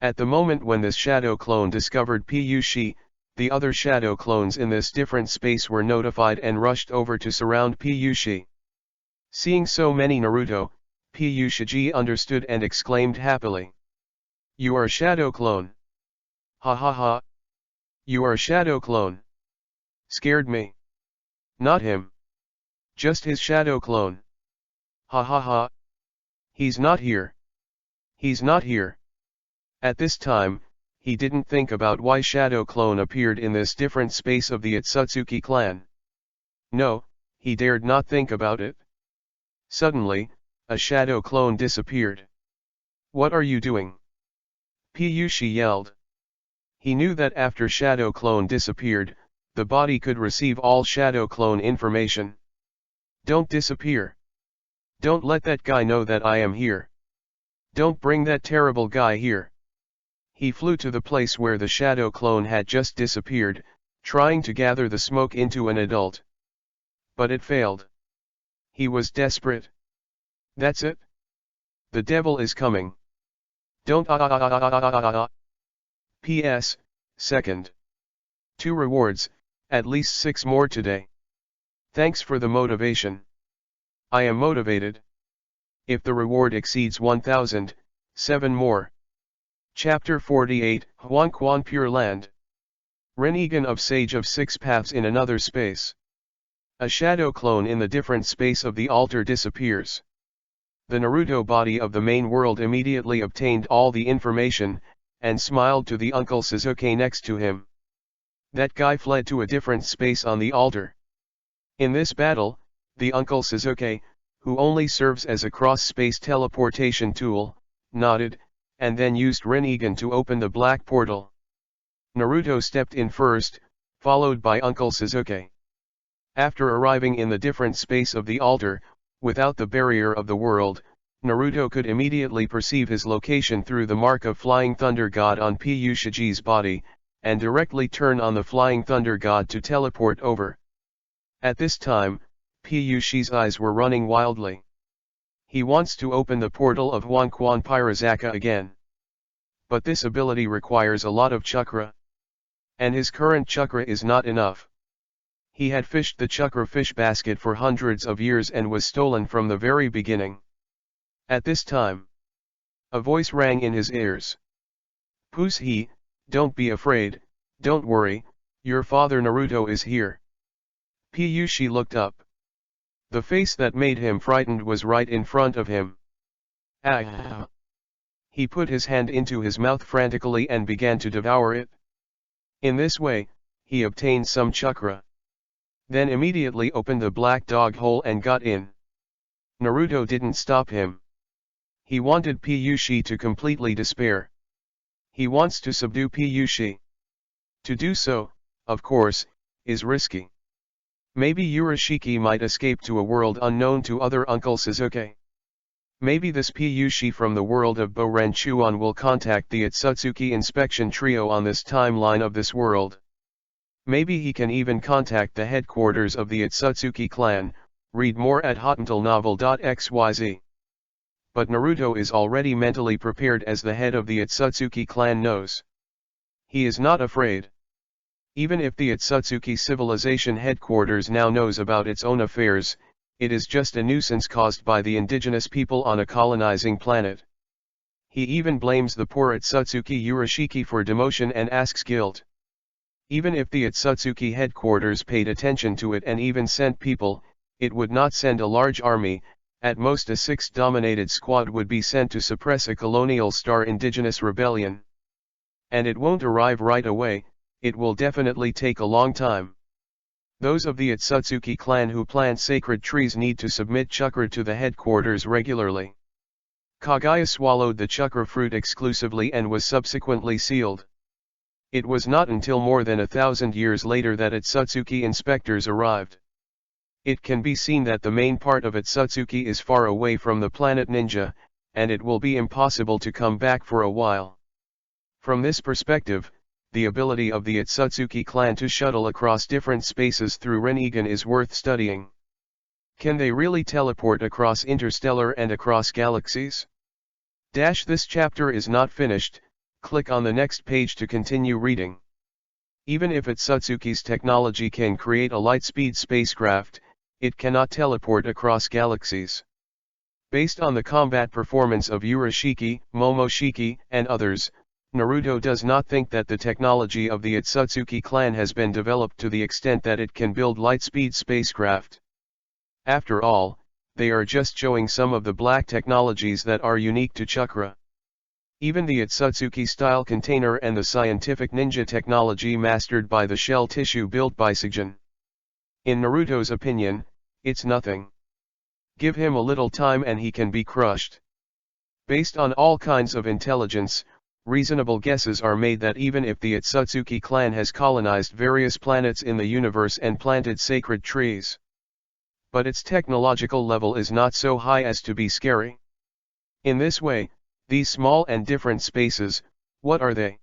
At the moment when this shadow clone discovered Piyushi, the other shadow clones in this different space were notified and rushed over to surround Piyushi. Seeing so many Naruto, Piyushiji understood and exclaimed happily. You are a shadow clone. Ha ha ha. You are a shadow clone. Scared me. Not him. Just his shadow clone. Ha ha ha. He's not here. He's not here. At this time, he didn't think about why shadow clone appeared in this different space of the Otsutsuki clan. No, he dared not think about it. Suddenly, a shadow clone disappeared. What are you doing? Piyushi yelled. He knew that after shadow clone disappeared, the body could receive all shadow clone information. Don't disappear. Don't let that guy know that I am here. Don't bring that terrible guy here. He flew to the place where the shadow clone had just disappeared, trying to gather the smoke into an adult. But it failed. He was desperate. That's it. The devil is coming. Don't P.S. Second. 2 rewards, at least 6 more today. Thanks for the motivation. I am motivated. If the reward exceeds 1,000, 7 more. Chapter 48, Huanquan Pure Land. Rinnegan of Sage of 6 Paths in another space. A shadow clone in the different space of the altar disappears. The Naruto body of the main world immediately obtained all the information, and smiled to the Uncle Sasuke next to him. That guy fled to a different space on the altar. In this battle, the Uncle Sasuke, who only serves as a cross-space teleportation tool, nodded, and then used Rinnegan to open the black portal. Naruto stepped in first, followed by Uncle Sasuke. After arriving in the different space of the altar, without the barrier of the world, Naruto could immediately perceive his location through the mark of Flying Thunder God on Piyushiji's body, and directly turn on the Flying Thunder God to teleport over. At this time, Piyushi's eyes were running wildly. He wants to open the portal of Huanquan Pirazaka again. But this ability requires a lot of chakra. And his current chakra is not enough. He had fished the chakra fish basket for hundreds of years and was stolen from the very beginning. At this time, a voice rang in his ears. Puss-he, don't be afraid, don't worry, your father Naruto is here. Piyushi looked up. The face that made him frightened was right in front of him. Ah! He put his hand into his mouth frantically and began to devour it. In this way, he obtained some chakra. Then immediately opened the black dog hole and got in. Naruto didn't stop him. He wanted Piyushi to completely despair. He wants to subdue Piyushi. To do so, of course, is risky. Maybe Urashiki might escape to a world unknown to other Uncle Sasuke. Maybe this Piyushi from the world of Borenchuan will contact the Otsutsuki inspection trio on this timeline of this world. Maybe he can even contact the headquarters of the Otsutsuki clan. Read more at hottentalnovel.xyz. But Naruto is already mentally prepared as the head of the Otsutsuki clan knows. He is not afraid. Even if the Otsutsuki civilization headquarters now knows about its own affairs, it is just a nuisance caused by the indigenous people on a colonizing planet. He even blames the poor Otsutsuki Urashiki for demotion and asks guilt. Even if the Otsutsuki headquarters paid attention to it and even sent people, it would not send a large army. At most a 6-dominated squad would be sent to suppress a colonial star indigenous rebellion. And it won't arrive right away, it will definitely take a long time. Those of the Otsutsuki clan who plant sacred trees need to submit chakra to the headquarters regularly. Kaguya swallowed the chakra fruit exclusively and was subsequently sealed. It was not until more than 1,000 years later that Otsutsuki inspectors arrived. It can be seen that the main part of Otsutsuki is far away from the planet Ninja, and it will be impossible to come back for a while. From this perspective, the ability of the Otsutsuki clan to shuttle across different spaces through Renegan is worth studying. Can they really teleport across interstellar and across galaxies? This chapter is not finished, click on the next page to continue reading. Even if Otsutsuki's technology can create a light-speed spacecraft, it cannot teleport across galaxies. Based on the combat performance of Urashiki, Momoshiki, and others, Naruto does not think that the technology of the Otsutsuki clan has been developed to the extent that it can build light-speed spacecraft. After all, they are just showing some of the black technologies that are unique to chakra. Even the Otsutsuki-style container and the scientific ninja technology mastered by the shell tissue built by Seigen. In Naruto's opinion, it's nothing. Give him a little time and he can be crushed. Based on all kinds of intelligence, reasonable guesses are made that even if the Otsutsuki clan has colonized various planets in the universe and planted sacred trees, but its technological level is not so high as to be scary. In this way, these small and different spaces, what are they?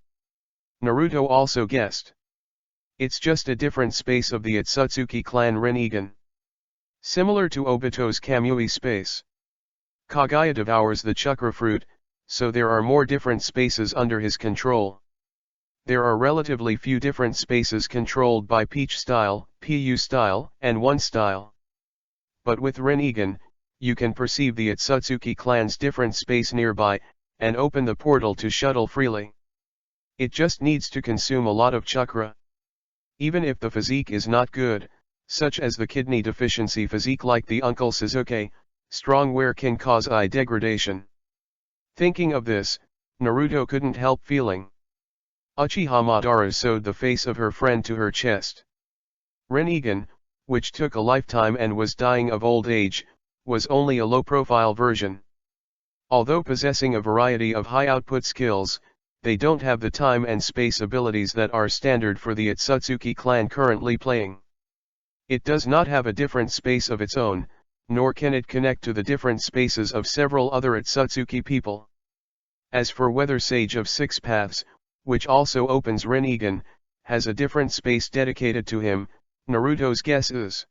Naruto also guessed. It's just a different space of the Otsutsuki clan Renegan. Similar to Obito's Kamui space. Kaguya devours the chakra fruit, so there are more different spaces under his control. There are relatively few different spaces controlled by Peach style, PU style, and One style. But with Renegan, you can perceive the Otsutsuki clan's different space nearby, and open the portal to shuttle freely. It just needs to consume a lot of chakra. Even if the physique is not good, such as the kidney deficiency physique like the Uncle Sasuke, strong wear can cause eye degradation. Thinking of this, Naruto couldn't help feeling. Uchiha Madara sewed the face of her friend to her chest. Renegan, which took a lifetime and was dying of old age, was only a low-profile version. Although possessing a variety of high-output skills, they don't have the time and space abilities that are standard for the Otsutsuki clan currently playing. It does not have a different space of its own, nor can it connect to the different spaces of several other Otsutsuki people. As for whether Sage of Six Paths, which also opens Renegan, has a different space dedicated to him, Naruto's guess is.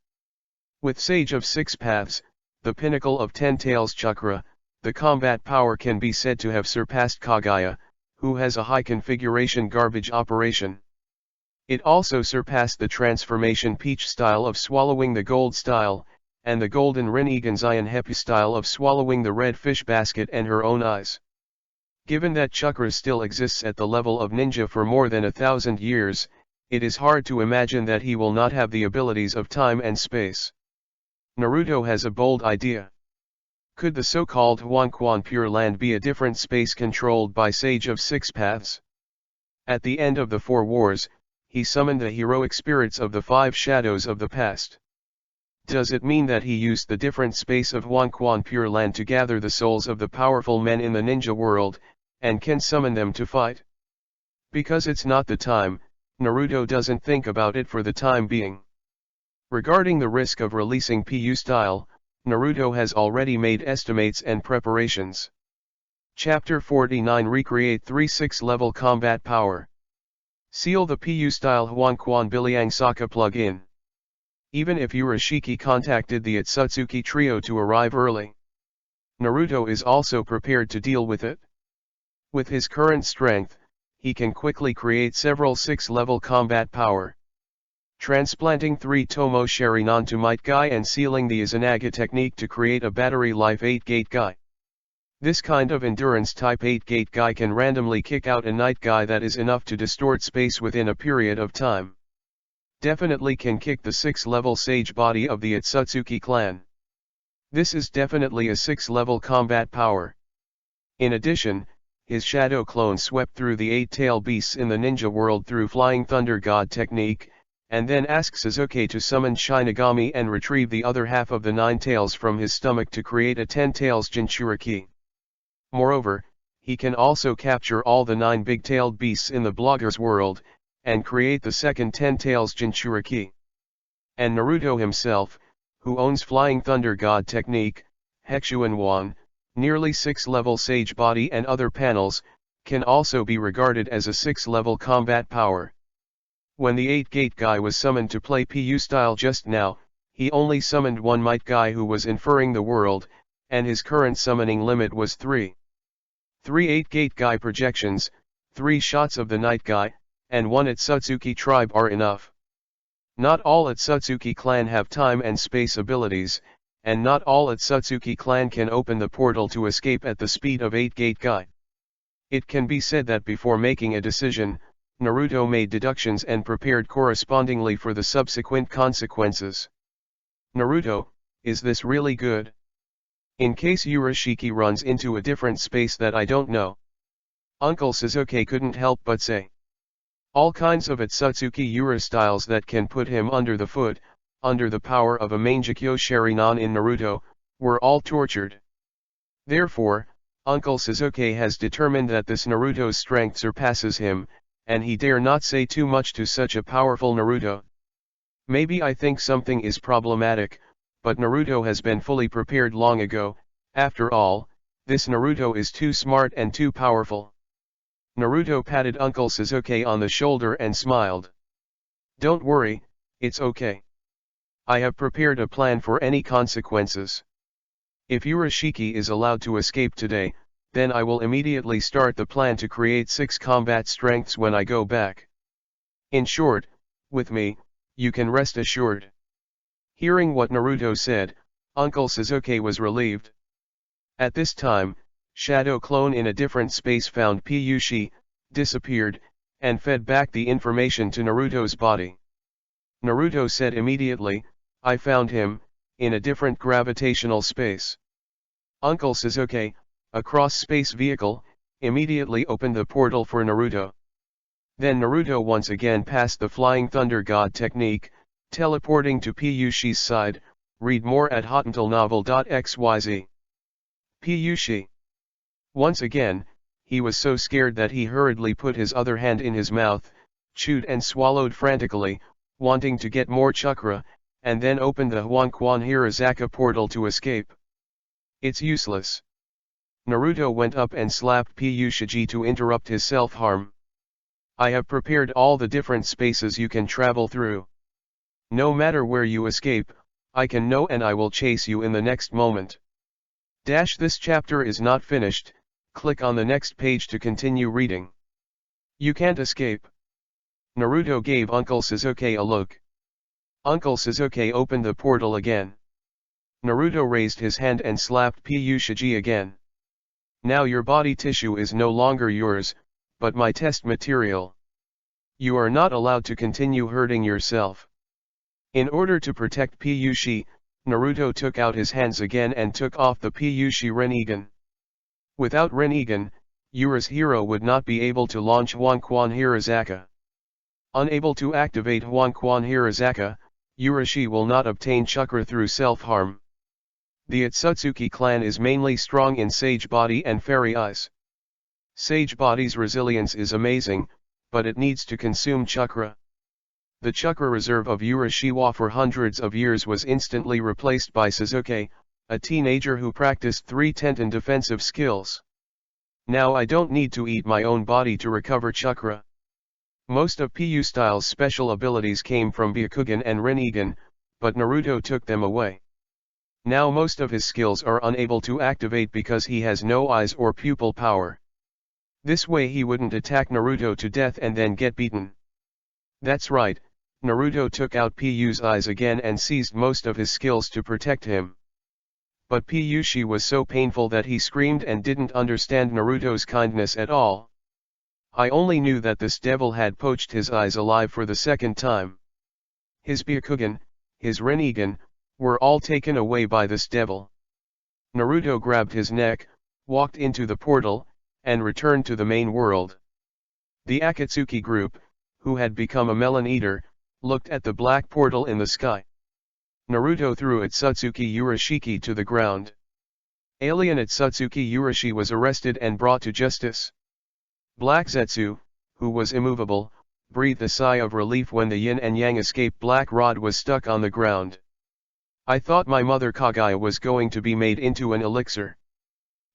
With Sage of Six Paths, the pinnacle of Ten Tails chakra, the combat power can be said to have surpassed Kaguya, who has a high configuration garbage operation. It also surpassed the transformation Peach style of swallowing the gold style, and the golden Renegan Zion Hepu style of swallowing the red fish basket and her own eyes. Given that chakra still exists at the level of ninja for more than 1,000 years, it is hard to imagine that he will not have the abilities of time and space. Naruto has a bold idea. Could the so-called Huanquan Pure Land be a different space controlled by Sage of Six Paths? At the end of the Four Wars, he summoned the heroic spirits of the Five Shadows of the past. Does it mean that he used the different space of Huanquan Pure Land to gather the souls of the powerful men in the ninja world, and can summon them to fight? Because it's not the time, Naruto doesn't think about it for the time being. Regarding the risk of releasing PU style, Naruto has already made estimates and preparations. Chapter 49 Recreate 3-6 level combat power. Seal the PU style Huanquan Biliang Sokka plug-in. Even if Urashiki contacted the Otsutsuki trio to arrive early, Naruto is also prepared to deal with it. With his current strength, he can quickly create several 6-level combat power. Transplanting 3 Tomo Sharingan to Might Guy and sealing the Izanaga technique to create a battery life 8-gate guy. This kind of endurance type 8 gate guy can randomly kick out a night guy that is enough to distort space within a period of time. Definitely can kick the 6th-level sage body of the Otsutsuki clan. This is definitely a 6th-level combat power. In addition, his shadow clone swept through the 8-tailed beasts in the ninja world through Flying Thunder God technique, and then asked Sasuke to summon Shinigami and retrieve the other half of the 9 tails from his stomach to create a 10 tails Jinchuriki. Moreover, he can also capture all the 9 big-tailed beasts in the blogger's world, and create the second 10 tails Jinchuriki. And Naruto himself, who owns Flying Thunder God technique, Hexuan, nearly 6th-level sage body and other panels, can also be regarded as a 6th-level combat power. When the 8-gate guy was summoned to play PU style just now, he only summoned one might guy who was inferring the world, and his current summoning limit was 3. 3 8-gate guy projections, 3 shots of the night guy, and 1 Otsutsuki tribe are enough. Not all Otsutsuki clan have time and space abilities, and not all Otsutsuki clan can open the portal to escape at the speed of 8-gate guy. It can be said that before making a decision, Naruto made deductions and prepared correspondingly for the subsequent consequences. Naruto, is this really good? In case Urashiki runs into a different space that I don't know. Uncle Sasuke couldn't help but say. All kinds of Otsutsuki Ura styles that can put him under the foot, under the power of a Mangekyo Sharingan in Naruto, were all tortured. Therefore, Uncle Sasuke has determined that this Naruto's strength surpasses him, and he dare not say too much to such a powerful Naruto. Maybe I think something is problematic, but Naruto has been fully prepared long ago. After all, this Naruto is too smart and too powerful. Naruto patted Uncle Sasuke on the shoulder and smiled. Don't worry, it's okay. I have prepared a plan for any consequences. If Urashiki is allowed to escape today, then I will immediately start the plan to create 6 combat strengths when I go back. In short, with me, you can rest assured. Hearing what Naruto said, Uncle Sasuke was relieved. At this time, Shadow Clone in a different space found Piyushi, disappeared, and fed back the information to Naruto's body. Naruto said immediately, I found him, in a different gravitational space. Uncle Sasuke, a cross-space vehicle, immediately opened the portal for Naruto. Then Naruto once again passed the Flying Thunder God technique, teleporting to Piyushi's side. Read more at hotantillnovel.xyz. Piyushi. Once again, he was so scared that he hurriedly put his other hand in his mouth, chewed and swallowed frantically, wanting to get more chakra, and then opened the Huanquan Hirazaka portal to escape. It's useless. Naruto went up and slapped Piyushiji to interrupt his self-harm. I have prepared all the different spaces you can travel through. No matter where you escape, I can know and I will chase you in the next moment. This chapter is not finished, click on the next page to continue reading. You can't escape. Naruto gave Uncle Sasuke a look. Uncle Sasuke opened the portal again. Naruto raised his hand and slapped Piyushiji again. Now your body tissue is no longer yours, but my test material. You are not allowed to continue hurting yourself. In order to protect Piyushi, Naruto took out his hands again and took off the Piyushi Rinnegan. Without Rinnegan, Ura's hero would not be able to launch Huanquan Hirazaka. Unable to activate Huanquan Hirazaka, Urashi will not obtain chakra through self-harm. The Otsutsuki clan is mainly strong in Sage Body and Fairy Eyes. Sage Body's resilience is amazing, but it needs to consume chakra. The chakra reserve of Urashiwa for hundreds of years was instantly replaced by Sasuke, a teenager who practiced 3 Tenten defensive skills. Now I don't need to eat my own body to recover chakra. Most of PU Style's special abilities came from Byakugan and Rinnegan, but Naruto took them away. Now most of his skills are unable to activate because he has no eyes or pupil power. This way he wouldn't attack Naruto to death and then get beaten. That's right, Naruto took out PU's eyes again and seized most of his skills to protect him. But Piyushi was so painful that he screamed and didn't understand Naruto's kindness at all. I only knew that this devil had poached his eyes alive for the second time. His Byakugan, his Rinnegan, were all taken away by this devil. Naruto grabbed his neck, walked into the portal, and returned to the main world. The Akatsuki group, who had become a melon eater, looked at the black portal in the sky. Naruto threw Otsutsuki Urashiki to the ground. Alien Otsutsuki Urashi was arrested and brought to justice. Black Zetsu, who was immovable, breathed a sigh of relief when the yin and yang escape black rod was stuck on the ground. I thought my mother Kagaya was going to be made into an elixir.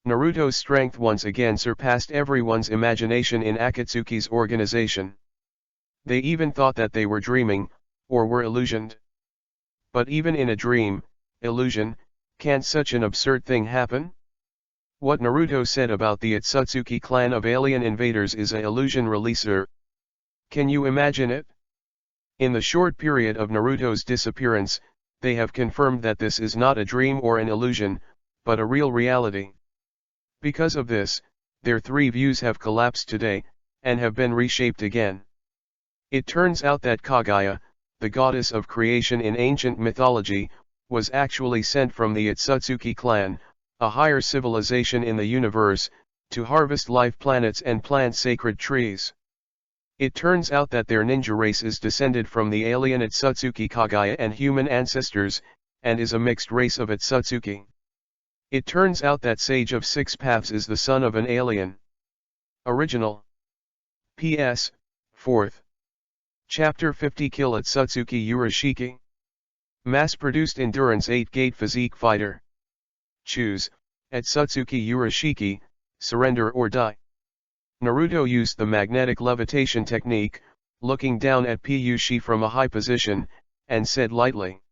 Naruto's strength once again surpassed everyone's imagination in Akatsuki's organization. They even thought that they were dreaming, or were illusioned. But even in a dream, illusion, can't such an absurd thing happen? What Naruto said about the Otsutsuki clan of alien invaders is a illusion releaser. Can you imagine it? In the short period of Naruto's disappearance, they have confirmed that this is not a dream or an illusion, but a real reality. Because of this, their three views have collapsed today, and have been reshaped again. It turns out that Kagaya, the goddess of creation in ancient mythology, was actually sent from the Otsutsuki clan, a higher civilization in the universe, to harvest life planets and plant sacred trees. It turns out that their ninja race is descended from the alien Otsutsuki Kagaya and human ancestors, and is a mixed race of Otsutsuki. It turns out that Sage of Six Paths is the son of an alien. Original. P.S. 4th. Chapter 50 Kill Otsutsuki Urashiki. Mass-produced endurance 8-gate physique fighter. Choose, Otsutsuki Urashiki, surrender or die. Naruto used the magnetic levitation technique, looking down at Piyushi from a high position, and said lightly.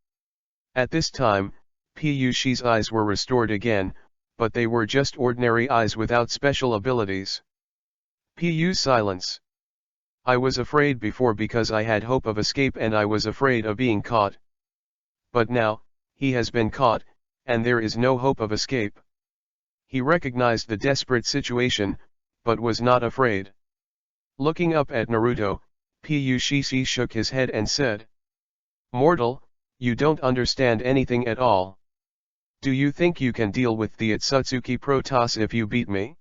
At this time, Piyushi's eyes were restored again, but they were just ordinary eyes without special abilities. Piyu's silence. I was afraid before because I had hope of escape and I was afraid of being caught. But now, he has been caught, and there is no hope of escape. He recognized the desperate situation, but was not afraid. Looking up at Naruto, Piyushi shook his head and said, "Mortal, you don't understand anything at all. Do you think you can deal with the Otsutsuki Protoss if you beat me?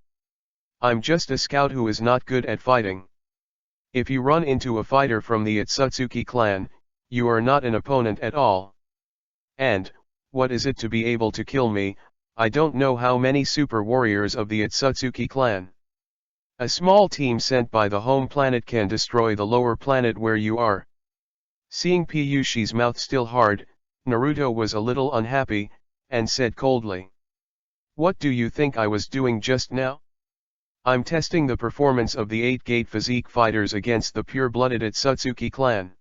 I'm just a scout who is not good at fighting. If you run into a fighter from the Otsutsuki clan, you are not an opponent at all. And, what is it to be able to kill me? I don't know how many super warriors of the Otsutsuki clan. A small team sent by the home planet can destroy the lower planet where you are." Seeing Piyushi's mouth still hard, Naruto was a little unhappy, and said coldly, "What do you think I was doing just now? I'm testing the performance of the 8-gate physique fighters against the pure-blooded Otsutsuki clan.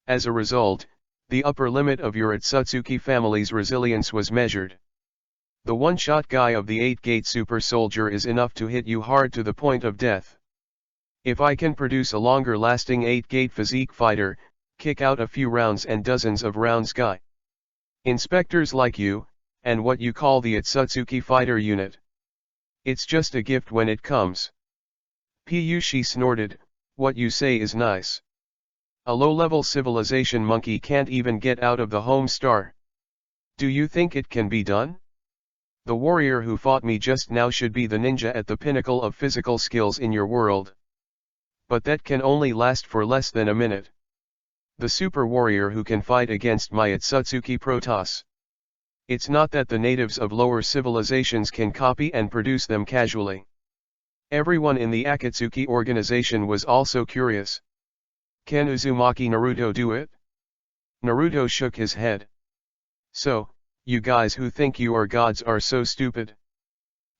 As a result, the upper limit of your Otsutsuki family's resilience was measured. The one-shot guy of the 8-gate super soldier is enough to hit you hard to the point of death. If I can produce a longer-lasting 8-gate physique fighter, kick out a few rounds and dozens of rounds guy. Inspectors like you, and what you call the Otsutsuki fighter unit. It's just a gift when it comes." Piyushi snorted, "What you say is nice. A low-level civilization monkey can't even get out of the home star. Do you think it can be done? The warrior who fought me just now should be the ninja at the pinnacle of physical skills in your world. But that can only last for less than a minute. The super warrior who can fight against my Otsutsuki Protoss. It's not that the natives of lower civilizations can copy and produce them casually." Everyone in the Akatsuki organization was also curious. "Can Uzumaki Naruto do it?" Naruto shook his head. "So, you guys who think you are gods are so stupid.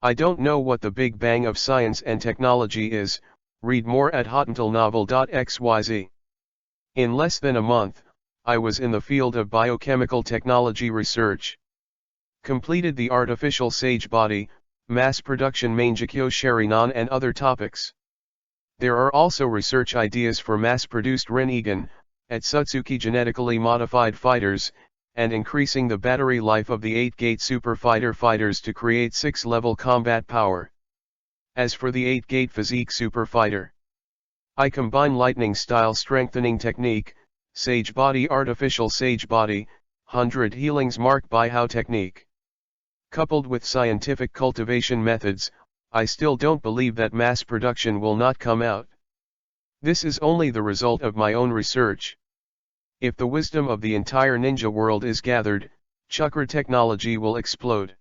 I don't know what the Big Bang of science and technology is, read more at hotentillnovel.xyz. In less than a month, I was in the field of biochemical technology research. Completed the artificial sage body, mass production Mangekyo Sherinan and other topics. There are also research ideas for mass-produced Rinnegan, Otsutsuki genetically modified fighters, and increasing the battery life of the 8-gate Super Fighter fighters to create 6-level combat power. As for the 8-gate Physique Super Fighter, I combine lightning style strengthening technique, Sage Body artificial Sage Body, 100 healings marked by How technique. Coupled with scientific cultivation methods, I still don't believe that mass production will not come out. This is only the result of my own research. If the wisdom of the entire ninja world is gathered, chakra technology will explode.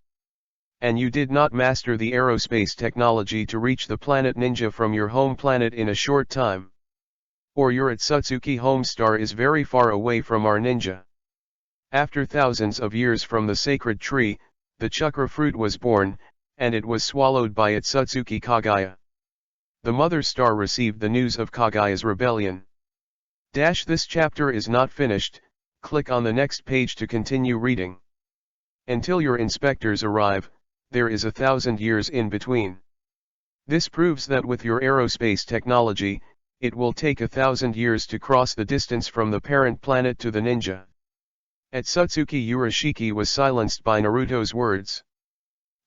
And you did not master the aerospace technology to reach the planet ninja from your home planet in a short time. Or your Otsutsuki home star is very far away from our ninja. After thousands of years from the sacred tree, the chakra fruit was born, and it was swallowed by Otsutsuki Kaguya. The mother star received the news of Kaguya's rebellion. This chapter is not finished, click on the next page to continue reading. Until your inspectors arrive, there is 1,000 years in between. This proves that with your aerospace technology, it will take 1,000 years to cross the distance from the parent planet to the ninja. Otsutsuki Urashiki was silenced by Naruto's words.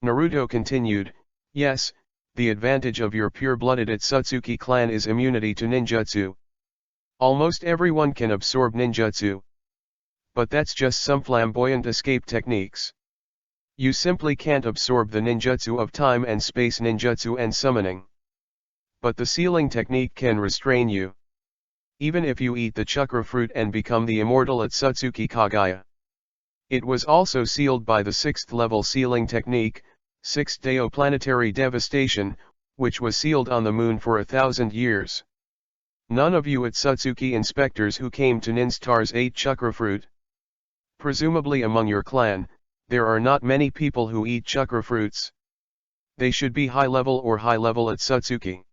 Naruto continued, yes, the advantage of your pure-blooded Otsutsuki clan is immunity to ninjutsu. Almost everyone can absorb ninjutsu. But that's just some flamboyant escape techniques. You simply can't absorb the ninjutsu of time and space ninjutsu and summoning. But the sealing technique can restrain you. Even if you eat the chakra fruit and become the immortal Otsutsuki Kaguya. It was also sealed by the 6th level sealing technique, 6th Deo planetary devastation, which was sealed on the moon for 1,000 years. None of you Otsutsuki inspectors who came to Ninstars ate chakra fruit. Presumably among your clan, there are not many people who eat chakra fruits. They should be high-level or high-level Otsutsuki.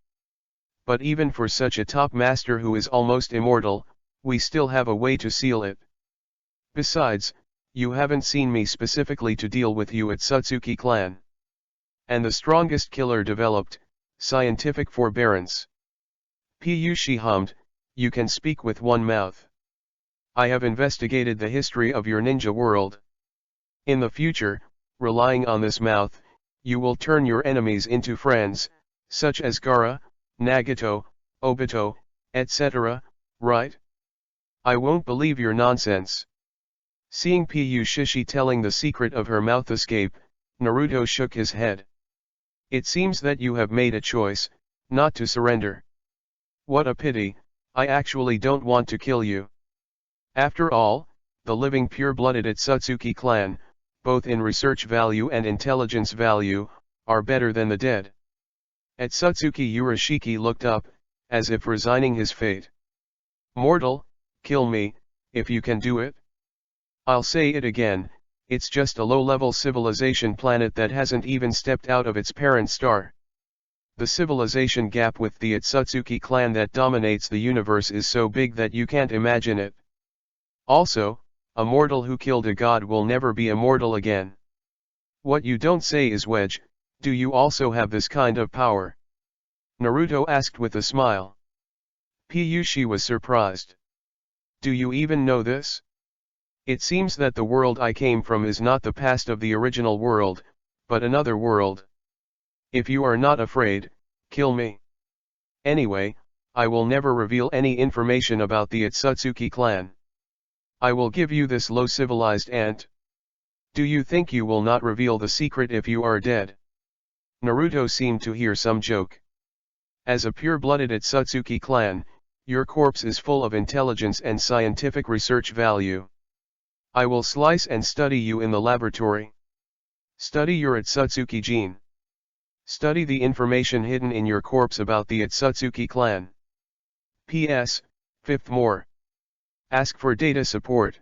But even for such a top master who is almost immortal, we still have a way to seal it. Besides, you haven't seen me specifically to deal with you Otsutsuki clan. And the strongest killer developed, scientific forbearance. Piyushi hummed, you can speak with one mouth. I have investigated the history of your ninja world. In the future, relying on this mouth, you will turn your enemies into friends, such as Gaara, Nagato, Obito, etc., right? I won't believe your nonsense. Seeing Piyushi telling the secret of her mouth escape, Naruto shook his head. It seems that you have made a choice, not to surrender. What a pity, I actually don't want to kill you. After all, the living pure-blooded Otsutsuki clan, both in research value and intelligence value, are better than the dead. Otsutsuki Urashiki looked up, as if resigning his fate. Mortal, kill me, if you can do it. I'll say it again, it's just a low-level civilization planet that hasn't even stepped out of its parent star. The civilization gap with the Otsutsuki clan that dominates the universe is so big that you can't imagine it. Also, a mortal who killed a god will never be immortal again. What you don't say is Wedge, do you also have this kind of power? Naruto asked with a smile. Piyushi was surprised. Do you even know this? It seems that the world I came from is not the past of the original world, but another world. If you are not afraid, kill me. Anyway, I will never reveal any information about the Otsutsuki clan. I will give you this low civilized ant. Do you think you will not reveal the secret if you are dead? Naruto seemed to hear some joke. As a pure-blooded Otsutsuki clan, your corpse is full of intelligence and scientific research value. I will slice and study you in the laboratory. Study your Otsutsuki gene. Study the information hidden in your corpse about the Otsutsuki clan. P.S. 5th more. Ask for data support.